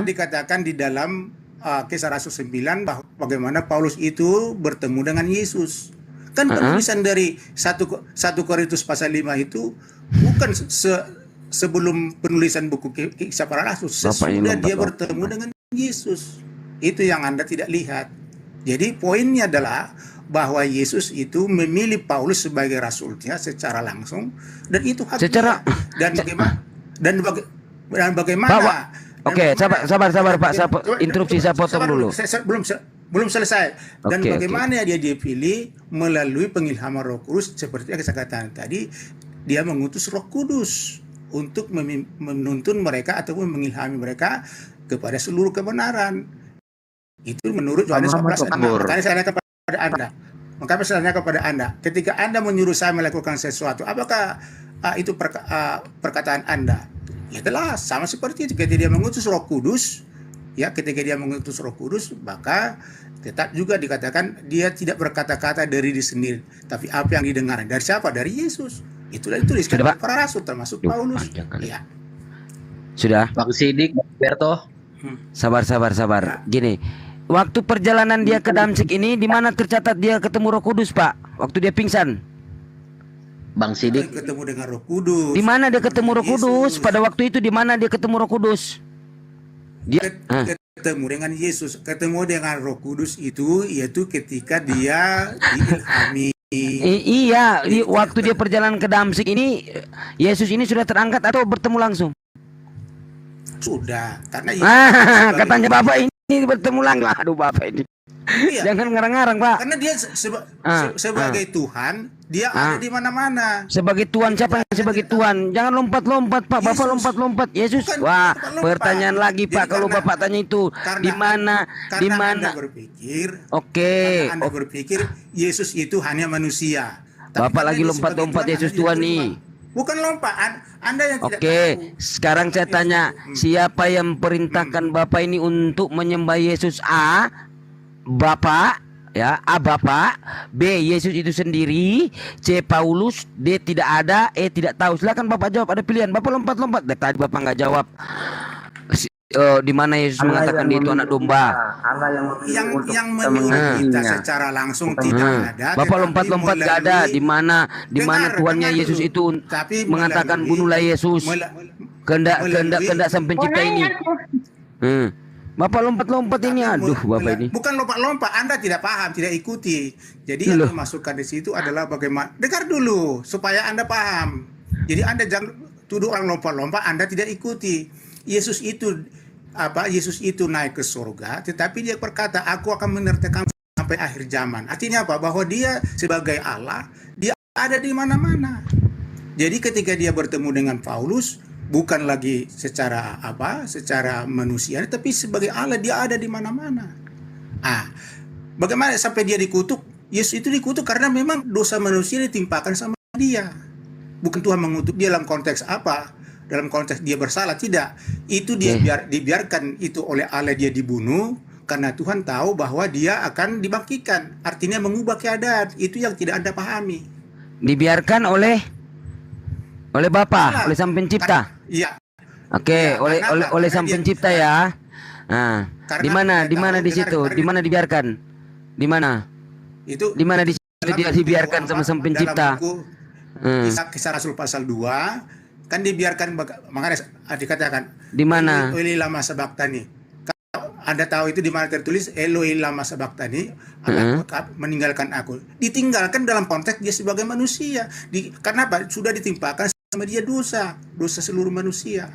dikatakan di dalam Kisah Rasul 9 bahwa bagaimana Paulus itu bertemu dengan Yesus. Kan penulisan dari 1 Korintus pasal 5 itu bukan sebelum penulisan buku Kisah Para Rasul, sesudah dia bertemu dengan Yesus. Itu yang Anda tidak lihat. Jadi poinnya adalah bahwa Yesus itu memilih Paulus sebagai rasulnya secara langsung, dan itu haknya. Dan bagaimana? Oke, sabar Pak. Interupsi saya potong dulu. Belum selesai. Dan bagaimana dia dipilih melalui pengilhaman Roh Kudus, seperti yang saya katakan tadi, dia mengutus Roh Kudus untuk menuntun mereka ataupun mengilhami mereka kepada seluruh kebenaran. Itu menurut Yohanes 14. Makanya saya tanya kepada Anda, ketika Anda menyuruh saya melakukan sesuatu, apakah itu perkataan Anda? Ya telah sama seperti itu. Ketika dia mengutus Roh Kudus, maka tetap juga dikatakan dia tidak berkata-kata dari diri sendiri, tapi apa yang didengar dari siapa? Dari Yesus. Itulah dituliskan oleh para rasul termasuk Paulus. Ya. Sudah. Bang Sidik, Bang Berto. Sabar. Gini, waktu perjalanan dia ke Damsik ini, di mana tercatat dia ketemu Roh Kudus, Pak? Waktu dia pingsan. Bang Sidik ketemu dengan Roh Kudus. Di mana dia ketemu Roh Kudus? Pada waktu itu di mana dia ketemu Roh Kudus? Dia ketemu dengan Yesus, ketemu dengan Roh Kudus itu yaitu ketika dia diilhami. Iya, waktu dia perjalanan ke Damsik ini, Yesus ini sudah terangkat atau bertemu langsung? Sudah, karena katanya Bapak ini bertemu langsung. Aduh, Bapak ini. Iya. Jangan ngarang-ngarang, Pak. Karena dia sebagai Tuhan, dia ada di mana-mana. Sebagai Tuhan, siapa yang sebagai Tuhan? Jangan lompat-lompat, Pak. Bapak lompat-lompat. Yesus. Wah, pertanyaan lagi, Pak. Kalau Bapak tanya itu, di mana? Anda berpikir, Anda berpikir Yesus itu hanya manusia. Bapak lagi lompat-lompat Yesus Tuhan nih. Bukan lompat, Anda yang tidak tahu. Sekarang saya tanya, siapa yang perintahkan Bapak ini untuk menyembah Yesus? Bapak, ya, A Bapak, B Yesus itu sendiri, C Paulus, D tidak ada, E tidak tahu. Silakan Bapak jawab, ada pilihan. Bapak lompat-lompat. Dari tadi Bapak nggak jawab. Di mana Yesus mengatakan dia itu anak domba? Yang menyuruh kita secara langsung tidak ada. Bapak lompat-lompat nggak ada. Di mana Tuhannya Yesus itu mengatakan bunuhlah Yesus. Kehendak sang pencipta ini. Bapak lompat-lompat ini, aduh Bapak ini. Bukan lompat-lompat, Anda tidak paham, tidak ikuti. Jadi yang dimasukkan di situ adalah bagaimana. Dengar dulu supaya Anda paham. Jadi Anda jangan tuduh orang lompat-lompat, Anda tidak ikuti. Yesus itu naik ke surga, tetapi dia berkata, aku akan menyertakan sampai akhir zaman. Artinya apa? Bahwa dia sebagai Allah, dia ada di mana-mana. Jadi ketika dia bertemu dengan Paulus, bukan lagi secara manusia, tapi sebagai Allah dia ada di mana-mana. Bagaimana sampai dia dikutuk? Yesus itu dikutuk karena memang dosa manusia ditimpakan sama dia. Bukan Tuhan mengutuk dia dalam konteks apa? Dalam konteks dia bersalah, tidak. Itu dia dibiarkan itu oleh Allah, dia dibunuh Karena Tuhan tahu bahwa dia akan dibangkitkan. Artinya mengubah keadaan. Itu yang tidak Anda pahami. Dibiarkan oleh Bapa, oleh Sang Pencipta. Iya. Oke, oleh Sang Pencipta ya. Nah, di mana di situ? Di mana dibiarkan? Di mana? Itu di mana di situ dia dibiarkan sama Sang Pencipta? Dalam buku Kisah Rasul pasal 2 kan dibiarkan, makanya dikatakan di mana? Eloi lama sabachthani. Anda tahu itu di mana tertulis Eloi lama sabachthani, Allah meninggalkan aku. Ditinggalkan dalam konteks dia sebagai manusia. Karena apa? Sudah ditimpakan sama dia dosa seluruh manusia.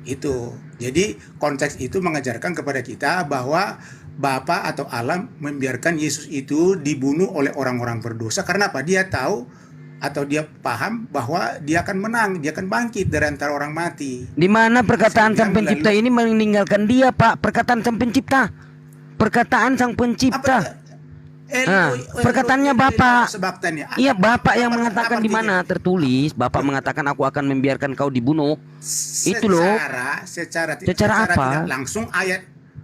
Itu. Jadi konteks itu mengajarkan kepada kita bahwa Bapa atau Allah membiarkan Yesus itu dibunuh oleh orang-orang berdosa. Karena apa? Dia tahu atau dia paham bahwa dia akan menang, dia akan bangkit dari antara orang mati. Di mana perkataan Sang Pencipta ini meninggalkan dia, Pak? Perkataan Sang Pencipta. Perkataan Sang Pencipta. Perkataannya Bapak. Iya, Bapak yang mengatakan di mana tertulis, Bapak mengatakan aku akan membiarkan kau dibunuh. Itu loh. Secara apa?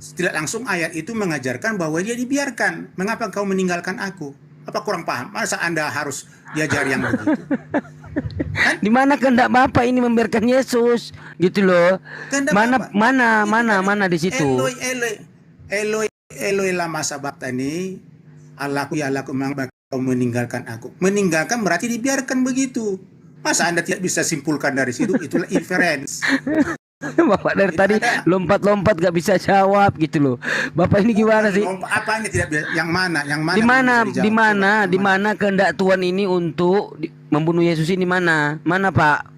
Tidak langsung ayat itu mengajarkan bahwa dia dibiarkan. Mengapa kau meninggalkan aku? Apa kurang paham? Masa Anda harus diajari yang begitu? Di mana kehendak Bapak ini membiarkan Yesus? Gitu loh. Mana di situ? Eloi lama sabachthani. Allahku ya Allahku, mengapa kau meninggalkan aku? Meninggalkan berarti dibiarkan begitu. Masa Anda tidak bisa simpulkan dari situ? Itulah inference. Bapak dari tadi lompat-lompat gak bisa jawab gitu loh. Bapak ini gimana sih? Apa ini tidak bisa? Yang mana? Di mana kehendak Tuhan ini untuk membunuh Yesus ini mana? Mana Pak?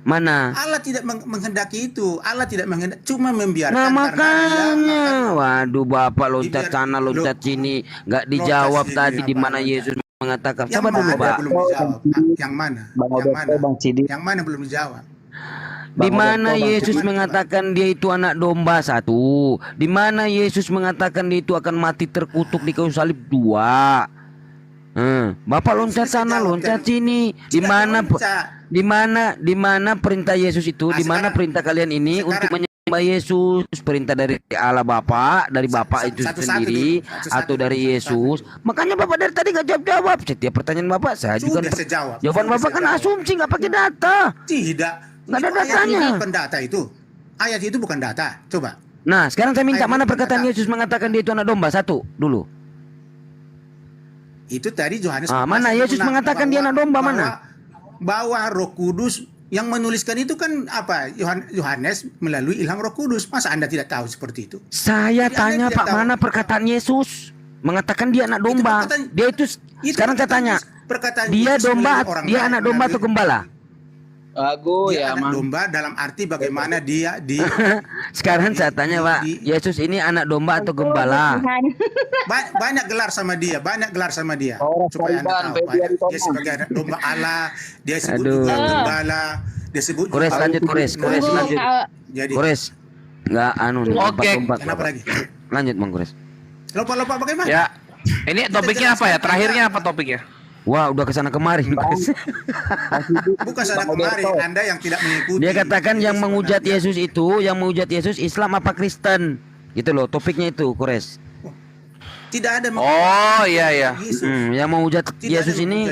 Mana? Allah tidak menghendaki itu. Allah tidak menghendaki, cuma membiarkan. Nah makanya, waduh Bapak loncat sana loncat sini, nggak dijawab tadi di mana Yesus mengatakan. Coba dulu Pak. Yang mana? Yang mana belum dijawab? Di mana Yesus mengatakan dia itu anak domba? 1. Di mana Yesus mengatakan dia itu akan mati terkutuk di kayu salib? 2. Bapak loncat sana, loncat sini. Di mana perintah Yesus itu? Di mana perintah kalian ini untuk menyembah Yesus? Perintah dari Allah Bapa, dari Bapa itu sendiri, atau dari Yesus? Makanya Bapak dari tadi gak jawab. Setiap pertanyaan Bapak saya juga jawaban Bapak kan asumsi, nggak pakai data. Tidak. Nggak ada datanya. Bukan data itu. Ayat itu bukan data. Coba. Nah, sekarang saya minta mana perkataan Yesus mengatakan dia itu anak domba? 1 dulu. Itu tadi Yohanes. Mana Yesus mengatakan dia anak domba mana? Bahwa Roh Kudus yang menuliskan itu kan apa? Yohanes melalui ilham Roh Kudus. Masa Anda tidak tahu seperti itu? Saya tanya Pak, mana perkataan Yesus mengatakan dia anak domba? Dia itu sekarang saya tanya. Dia domba, dia anak domba atau gembala? Dia anak domba dalam arti bagaimana dia di sekarang saya tanya Pak, Yesus ini anak domba atau gembala? Banyak gelar sama dia, supaya Anda tahu. Dia sebagai anak domba Allah, dia sebut juga gembala, dia sebut Kores lanjut. Jadi Kores nggak Oke. Kenapa lagi? Lanjut Bang Kores. Lupa bagaimana? Ya, ini topiknya apa ya? Terakhirnya apa topiknya? Wah, udah kesana kemari. Bukan sana kemari, Anda yang tidak mengikuti. Dia katakan yang menghujat Yesus itu, yang menghujat Yesus Islam apa Kristen? Gitu loh, topiknya itu, Kores. Tidak ada. Oh iya. Yang menghujat Yesus ini,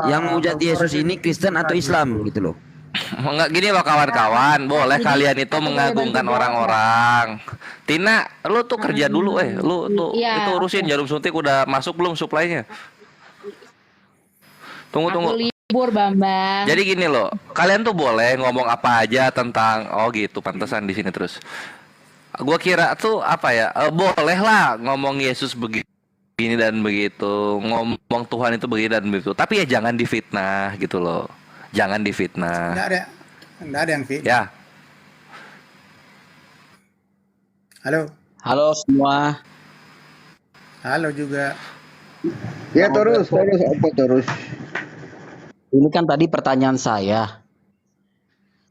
yang menghujat Yesus ini Kristen atau Islam, gitu loh. Enggak gini loh kawan-kawan, boleh kalian itu mengagungkan orang-orang. Tina, lu tuh kerja dulu lu tuh itu urusin jarum suntik udah masuk belum suplainya? Tunggu. Libur Bambang. Jadi gini loh, kalian tuh boleh ngomong apa aja tentang gitu, pantesan di sini terus. Gua kira tuh apa ya? Boleh lah ngomong Yesus begini dan begitu, ngomong Tuhan itu begini dan begitu. Tapi ya jangan difitnah gitu loh. Jangan difitnah. Enggak ada yang fitnah. Ya. Halo semua. Halo juga. Ya terus. Ini kan tadi pertanyaan saya.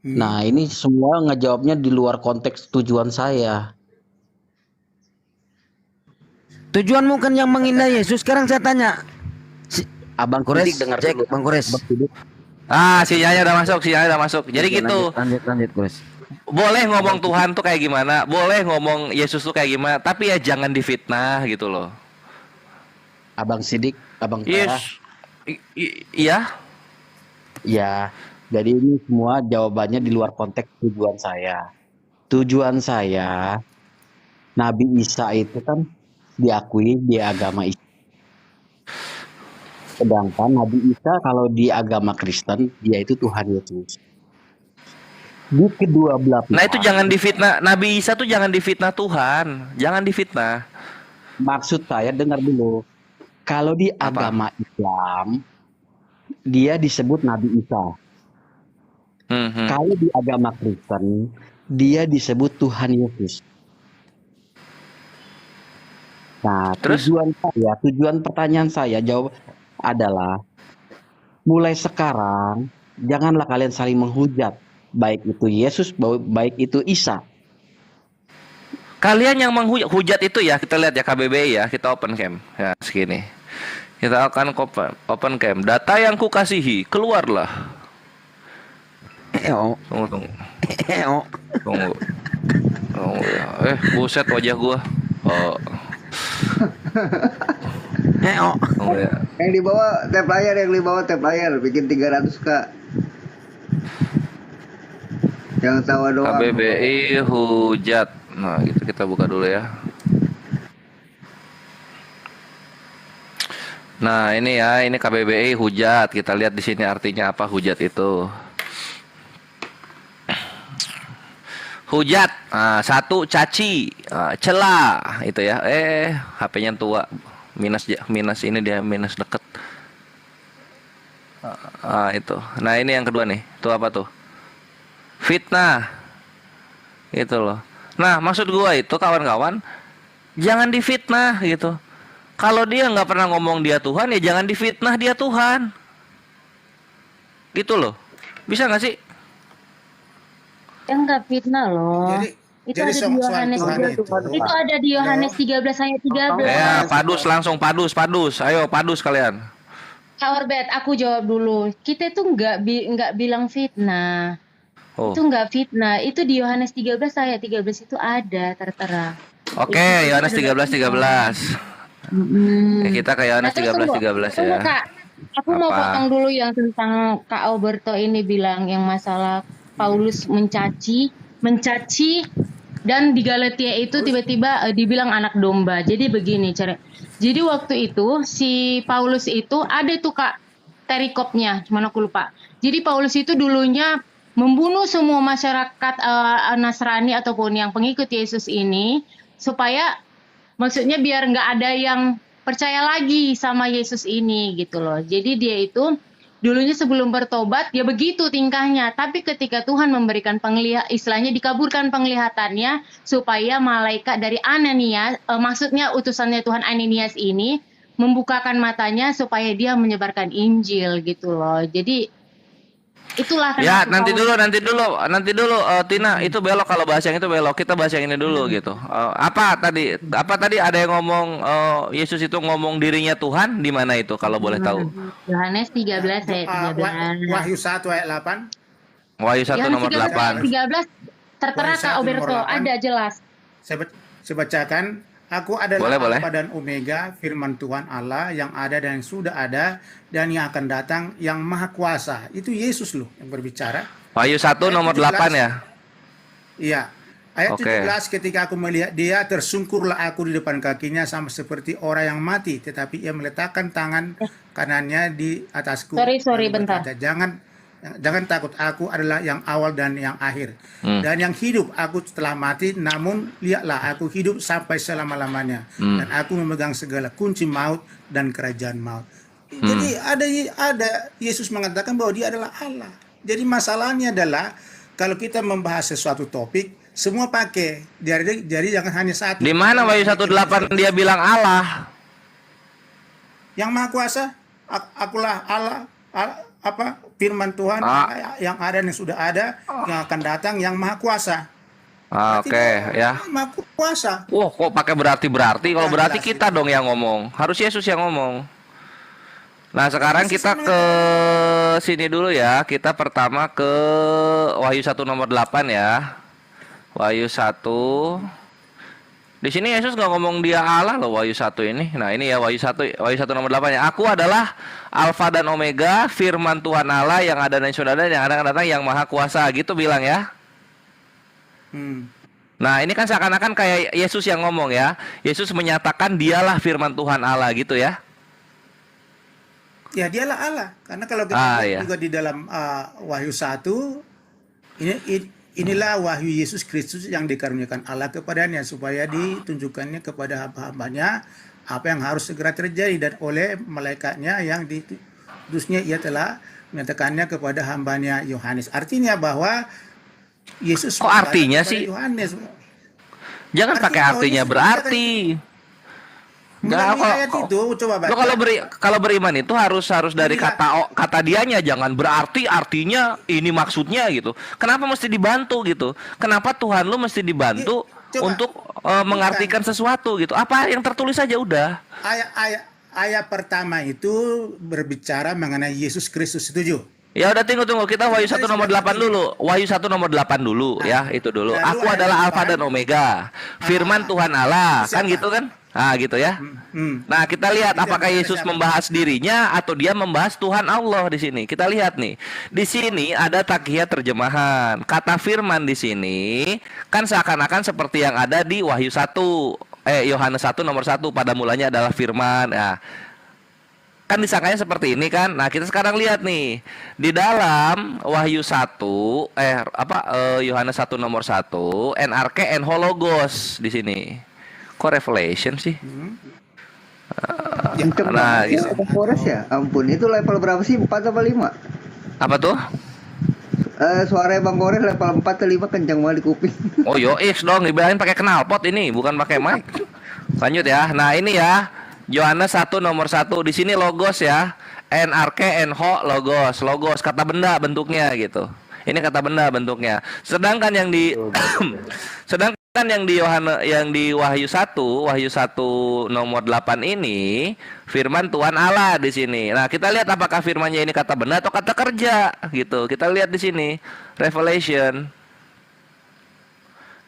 Nah ini semua ngejawabnya di luar konteks tujuan saya. Tujuanmu kan yang menghina Yesus. Sekarang saya tanya. Abang Kores, dengar cek Bang Kores. Sinyalnya udah masuk. Jadi gitu. Lanjut Kores. boleh ngomong Tuhan tuh kayak gimana, boleh ngomong Yesus tuh kayak gimana, tapi ya jangan difitnah gitu loh. Abang Sidik, Abang Yes. Tara. Iya. Ya, jadi ini semua jawabannya di luar konteks tujuan saya. Tujuan saya, Nabi Isa itu kan diakui di agama Islam. Sedangkan Nabi Isa kalau di agama Kristen, dia itu Tuhan Yesus. Di kedua belah pihak. Nah itu jangan difitnah. Nabi Isa tuh jangan difitnah Tuhan, jangan difitnah. Maksud saya dengar dulu. Kalau di agama Islam, dia disebut Nabi Isa. Kalau di agama Kristen, dia disebut Tuhan Yesus. Nah, tujuan pertanyaan saya jawab adalah mulai sekarang janganlah kalian saling menghujat, baik itu Yesus, baik itu Isa. Kalian yang menghujat itu ya, kita lihat ya KBBI ya, kita open cam ya segini. Kita akan open cam. Data yang kukasihi keluarlah. Tunggu. Buset wajah gua. Oh. Yang di bawah tab layar, bikin 300K. Yang tawa doang. KBBI hujat. Nah, gitu kita buka dulu ya. Nah, ini ya, ini KBBI hujat. Kita lihat di sini artinya apa hujat itu. Hujat, satu caci, cela, itu ya. HP-nya tua, minus ini dia minus deket. Itu. Nah ini yang kedua nih, itu apa tuh? Fitnah, gitu loh. Nah maksud gua itu kawan-kawan, jangan difitnah gitu. Kalau dia nggak pernah ngomong dia Tuhan, ya jangan difitnah dia Tuhan. Gitu loh. Bisa nggak sih? Yang nggak fitnah loh. Itu ada di Yohanes 13. Itu ada di Yohanes 13 ayat 13. Ya, padus langsung padus. Ayo padus kalian. Kak Orbet, aku jawab dulu. Kita itu nggak bilang fitnah. Oh. Itu nggak fitnah. Itu di Yohanes 13 ayat 13 itu ada tertera. Oke, Yohanes 13. Kita ke Yohanes 13 ya. Kak, aku mau potong dulu yang tentang Kak Alberto ini bilang yang masalah Paulus mencaci dan di Galatia itu tiba-tiba dibilang anak domba. Jadi begini cara. Jadi waktu itu si Paulus itu ada tuh Kak perikopnya, cuman aku lupa. Jadi Paulus itu dulunya membunuh semua masyarakat Nasrani ataupun yang pengikut Yesus ini supaya maksudnya biar nggak ada yang percaya lagi sama Yesus ini gitu loh. Jadi dia itu dulunya sebelum bertobat dia begitu tingkahnya, tapi ketika Tuhan memberikan istilahnya dikaburkan penglihatannya supaya malaikat dari Ananias, maksudnya utusannya Tuhan Ananias ini membukakan matanya supaya dia menyebarkan Injil gitu loh. Jadi itulah ya nanti dulu Tina itu belok, kalau bahasa yang itu belok, kita bahas yang ini dulu gitu. Apa tadi ada yang ngomong Yesus itu ngomong dirinya Tuhan di mana itu kalau boleh tahu? Yohanes 13 ayat 13. Wahyu 1 ayat 8. Wahyu 1 nomor 8. 13 tertera Kak Alberto, ada jelas. Saya bacakan. Aku adalah Alfa dan Omega, firman Tuhan Allah yang ada dan yang sudah ada dan yang akan datang, yang maha kuasa. Itu Yesus loh yang berbicara. Wahyu 1 nomor 8 ya? Iya. Ayat 17, ketika aku melihat dia, tersungkurlah aku di depan kakinya sama seperti orang yang mati. Tetapi ia meletakkan tangan kanannya di atasku. Sorry, bentar. Jangan takut, aku adalah yang awal dan yang akhir. Dan yang hidup, aku telah mati, namun lihatlah aku hidup sampai selama-lamanya. Dan aku memegang segala kunci maut dan kerajaan maut. Jadi ada Yesus mengatakan bahwa dia adalah Allah. Jadi masalahnya adalah kalau kita membahas sesuatu topik, semua pakai. Jadi jangan hanya satu. Di mana Wahyu 1:8 dia bilang Allah? Yang maha kuasa, akulah Allah, firman Tuhan yang ada dan sudah ada, yang akan datang, yang maha kuasa. Oke, ya. Maha kuasa. Wah, kok pakai berarti? Kalau berarti kita dong yang ngomong. Harus Yesus yang ngomong. Nah, sekarang kita ke sini dulu ya. Kita pertama ke Wahyu 1 nomor 8 ya. Wahyu 1. Di sini Yesus nggak ngomong dia Allah loh, Wahyu 1 ini. Nah ini ya Wahyu 1 nomor 8 ya. Aku adalah Alfa dan Omega, firman Tuhan Allah yang ada dan sudah ada, yang akan datang, yang maha kuasa, gitu bilang ya. Nah ini kan seakan-akan kayak Yesus yang ngomong ya. Yesus menyatakan dialah firman Tuhan Allah gitu ya. Ya dialah Allah. Karena kalau kita lihat juga di dalam Wahyu 1, inilah wahyu Yesus Kristus yang dikaruniakan Allah kepadanya supaya ditunjukkannya kepada hamba-hambanya apa yang harus segera terjadi, dan oleh malaikatnya yang diutusnya ia telah menyatakannya kepada hambanya Yohanes. Artinya bahwa Yesus kok artinya sih? Yohanes. Jangan pakai artinya berarti. Melalui ayat itu coba baca. Lo kalau beriman itu harus dari kata dianya, jangan berarti artinya ini maksudnya gitu. Kenapa mesti dibantu gitu? Kenapa Tuhan lu mesti dibantu untuk mengartikan sesuatu gitu? Apa yang tertulis saja udah. Ayat pertama itu berbicara mengenai Yesus Kristus, setuju? Ya udah tunggu kita Wahyu 1 nomor 8 dulu. Wahyu 1 nomor 8 dulu ya, itu dulu. Aku adalah Alfa dan Omega, firman Tuhan Allah. Kan gitu kan? Ah gitu ya. Nah kita lihat apakah Yesus membahas dirinya atau dia membahas Tuhan Allah di sini. Kita lihat nih. Di sini ada takhiyah terjemahan. Kata firman di sini kan seakan-akan seperti yang ada di Wahyu 1. Yohanes 1 nomor 1, pada mulanya adalah firman. Nah, kan disangkanya seperti ini kan. Nah kita sekarang lihat nih di dalam Wahyu 1 Yohanes 1 nomor 1 NRK and Hologos di sini. Kok Revelation sih? Nah, gitu. Ya, ampun, itu level berapa sih? 4 atau 5? Apa tuh? Suara Bang Kores level 4 atau 5 kencang banget di kuping. Oh yo, dong, dibilangin pakai knalpot ini, bukan pakai mic. Lanjut ya. Nah, ini ya. Yohanes 1 nomor 1. Di sini logos ya. NRK and ho logos. Logos kata benda bentuknya gitu. Ini kata benda bentuknya. Sedangkan yang di yang di Wahyu 1 nomor 8 ini firman Tuhan Allah di sini. Nah, kita lihat apakah firmannya ini kata benda atau kata kerja gitu. Kita lihat di sini Revelation.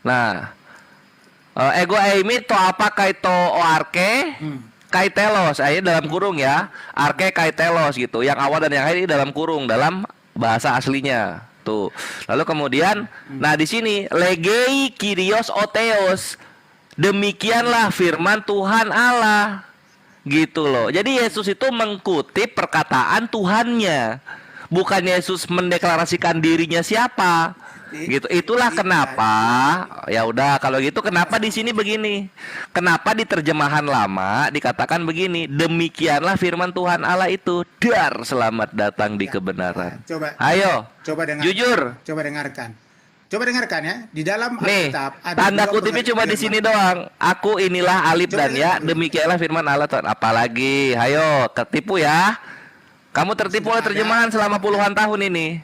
Nah, ego eimi to apa kaito oarke kaitelos, ini dalam kurung ya. Arke kaitelos gitu. Yang awal dan yang akhir ini dalam kurung dalam bahasa aslinya. Tuh. Lalu kemudian nah di sini legei kyrios oteos, demikianlah firman Tuhan Allah. Gitu loh. Jadi Yesus itu mengkutip perkataan Tuhannya. Bukan Yesus mendeklarasikan dirinya siapa. Gitu. Itulah kenapa ya udah kalau gitu kenapa di sini begini? Kenapa di terjemahan lama dikatakan begini? Demikianlah firman Tuhan Allah itu, dar selamat datang di kebenaran. Coba. Ayo. Coba dengar. Jujur. Coba dengarkan. Coba dengarkan ya. Di dalam Alkitab ada tanda kutipnya cuma di sini doang. Aku inilah alif dan ya, demikianlah firman Allah Tuhan. Apalagi, ayo ketipu ya. Kamu tertipu oleh terjemahan selama puluhan tahun ini.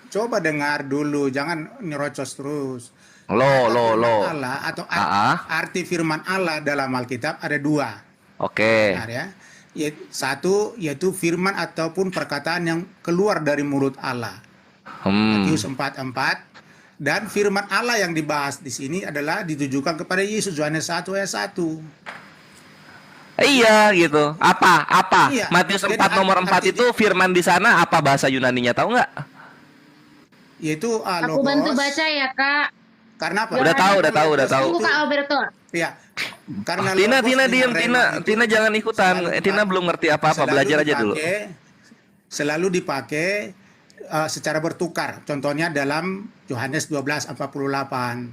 Coba dengar dulu, jangan nyerocos terus. Allah atau arti firman Allah dalam Alkitab ada 2. Oke. Benar ya. Satu yaitu firman ataupun perkataan yang keluar dari mulut Allah. Matius 4:4. Dan firman Allah yang dibahas di sini adalah ditujukan kepada Yesus, Yohanes 1 ayat 1. Iya gitu. Apa? Iya. Matius 4 nomor 4 itu firman di sana apa bahasa Yunaninya, tahu nggak? Yaitu Aku bantu baca ya, Kak. Karena apa? Udah tahu. Tunggu Kak Alberto. Iya. Karena Tina diam, Tina jangan ikutan. Tina belum ngerti apa-apa, belajar aja dulu. Selalu dipakai secara bertukar. Contohnya dalam Yohanes 12:48.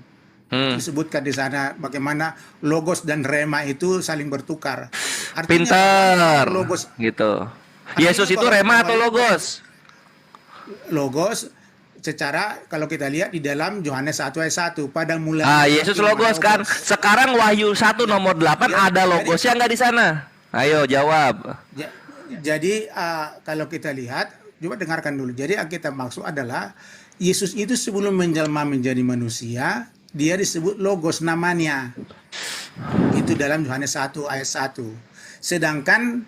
Disebutkan di sana bagaimana logos dan rema itu saling bertukar. Artinya pintar logos gitu. Yesus itu rema atau logos? Logos secara kalau kita lihat di dalam Yohanes 1 ayat 1 pada mulanya. Yesus logos kan. Sekarang Wahyu 1 nomor 8 ada logosnya nggak di sana? Ayo jawab. Jadi kalau kita lihat, coba dengarkan dulu. Jadi yang kita maksud adalah Yesus itu sebelum menjelma menjadi manusia, dia disebut logos namanya. Itu dalam Yohanes 1 ayat 1. Sedangkan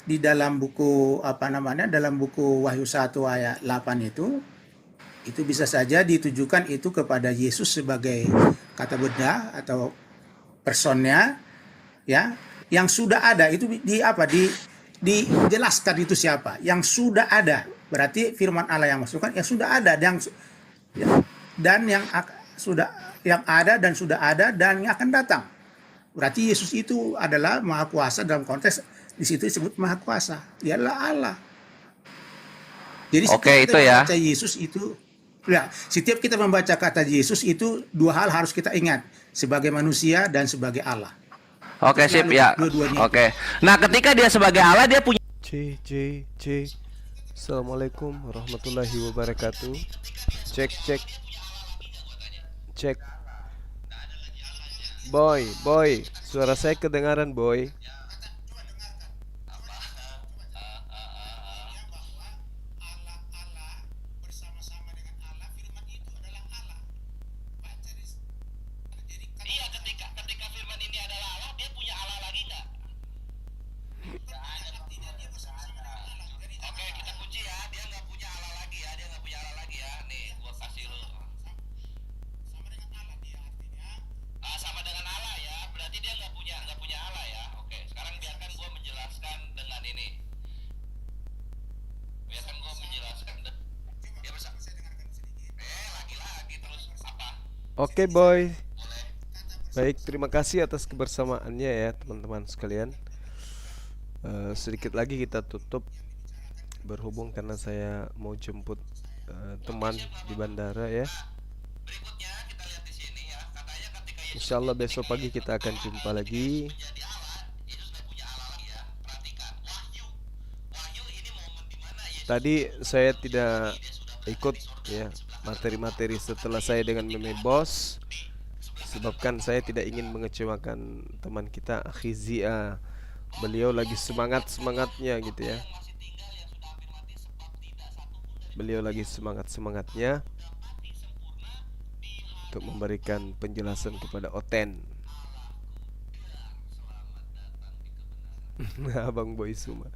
di dalam buku dalam buku Wahyu 1 ayat 8 itu bisa saja ditujukan itu kepada Yesus sebagai kata benda atau personnya, ya, yang sudah ada itu dijelaskan itu siapa yang sudah ada. Berarti firman Allah yang masukkan yang sudah ada yang ada dan sudah ada dan yang akan datang. Berarti Yesus itu adalah Maha Kuasa dalam konteks di situ disebut Maha Kuasa. Dialah Allah. Jadi setiap kita membaca Yesus itu, ya, setiap kita membaca kata Yesus itu dua hal harus kita ingat, sebagai manusia dan sebagai Allah. Oke, sip ya. Oke. Nah, ketika dia sebagai Allah dia punya Assalamualaikum warahmatullahi wabarakatuh. Cek. Boy, suara saya kedengaran, boy. Oke, boy. Baik, terima kasih atas kebersamaannya ya teman-teman sekalian. Sedikit lagi kita tutup, berhubung karena saya mau jemput teman di bandara ya. Insya Allah besok pagi kita akan jumpa lagi. Tadi saya tidak ikut ya materi-materi setelah saya dengan Meme Boss, sebabkan saya tidak ingin mengecewakan teman kita Akhi Zia. Beliau lagi semangatnya gitu ya. Beliau lagi semangatnya untuk memberikan penjelasan kepada Oten. Abang Boy Suma.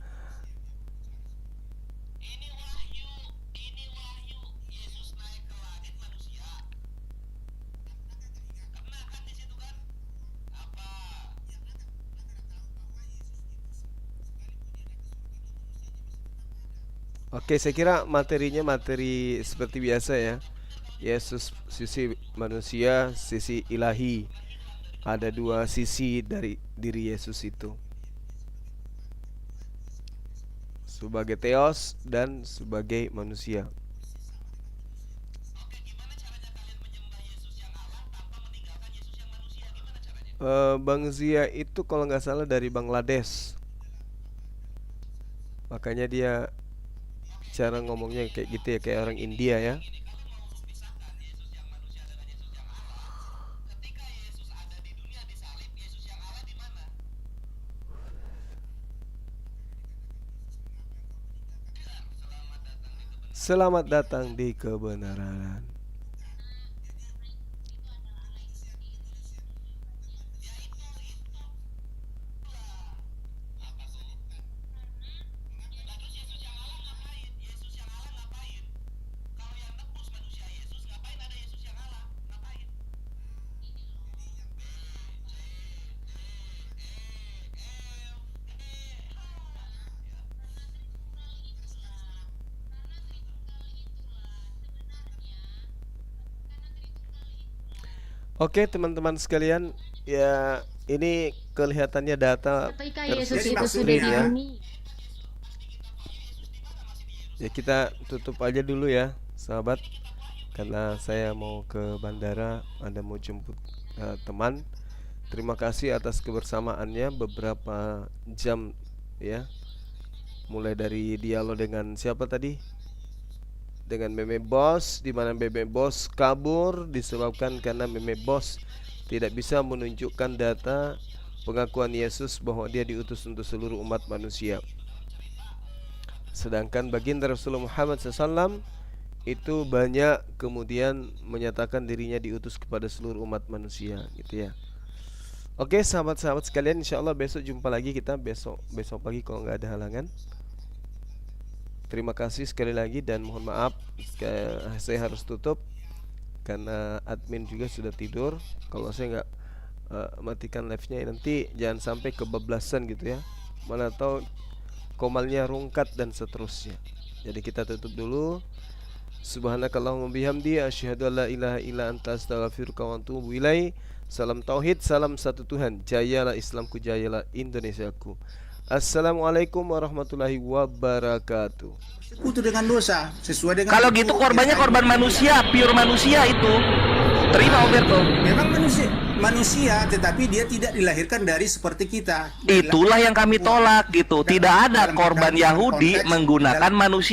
Oke, saya kira materinya materi seperti biasa ya. Yesus sisi manusia, sisi ilahi. Ada dua sisi dari diri Yesus itu, sebagai Theos dan sebagai manusia. Bang Zia itu kalau nggak salah dari Bangladesh, makanya dia cara ngomongnya kayak gitu ya, kayak orang India ya. Selamat datang di kebenaran. Oke teman-teman sekalian, ya ini kelihatannya data Ketika Yesus itu terscreen sudah ya. di Ya kita tutup aja dulu ya sahabat, karena saya mau ke bandara, Anda mau jemput teman. Terima kasih atas kebersamaannya beberapa jam ya. Mulai dari dialog dengan siapa tadi? Dengan Meme Boss, di mana Meme Boss kabur disebabkan karena Meme Boss tidak bisa menunjukkan data pengakuan Yesus bahwa dia diutus untuk seluruh umat manusia. Sedangkan baginda Rasulullah Muhammad SAW itu banyak kemudian menyatakan dirinya diutus kepada seluruh umat manusia gitu ya. Oke sahabat-sahabat sekalian, insya Allah besok jumpa lagi kita besok pagi kalau nggak ada halangan. Terima kasih sekali lagi dan mohon maaf saya harus tutup karena admin juga sudah tidur. Kalau saya nggak matikan live-nya nanti jangan sampai kebablasan gitu ya. Mana tahu komalnya rungkat dan seterusnya. Jadi kita tutup dulu. Subhanakallahumma bihamdi asyhadu alla ilaha illa anta astaghfiruka wa atubu ilaik. Salam tauhid, salam satu Tuhan. Jayalah Islamku, jayalah Indonesiaku. Assalamualaikum warahmatullahi wabarakatuh. Sekutu dengan dosa sesuai dengan. Kalau gitu korbannya korban manusia, pure manusia itu. Terima Alberto. Memang manusia, tetapi dia tidak dilahirkan dari seperti kita. Itulah yang kami tolak gitu. Tidak ada korban Yahudi menggunakan manusia.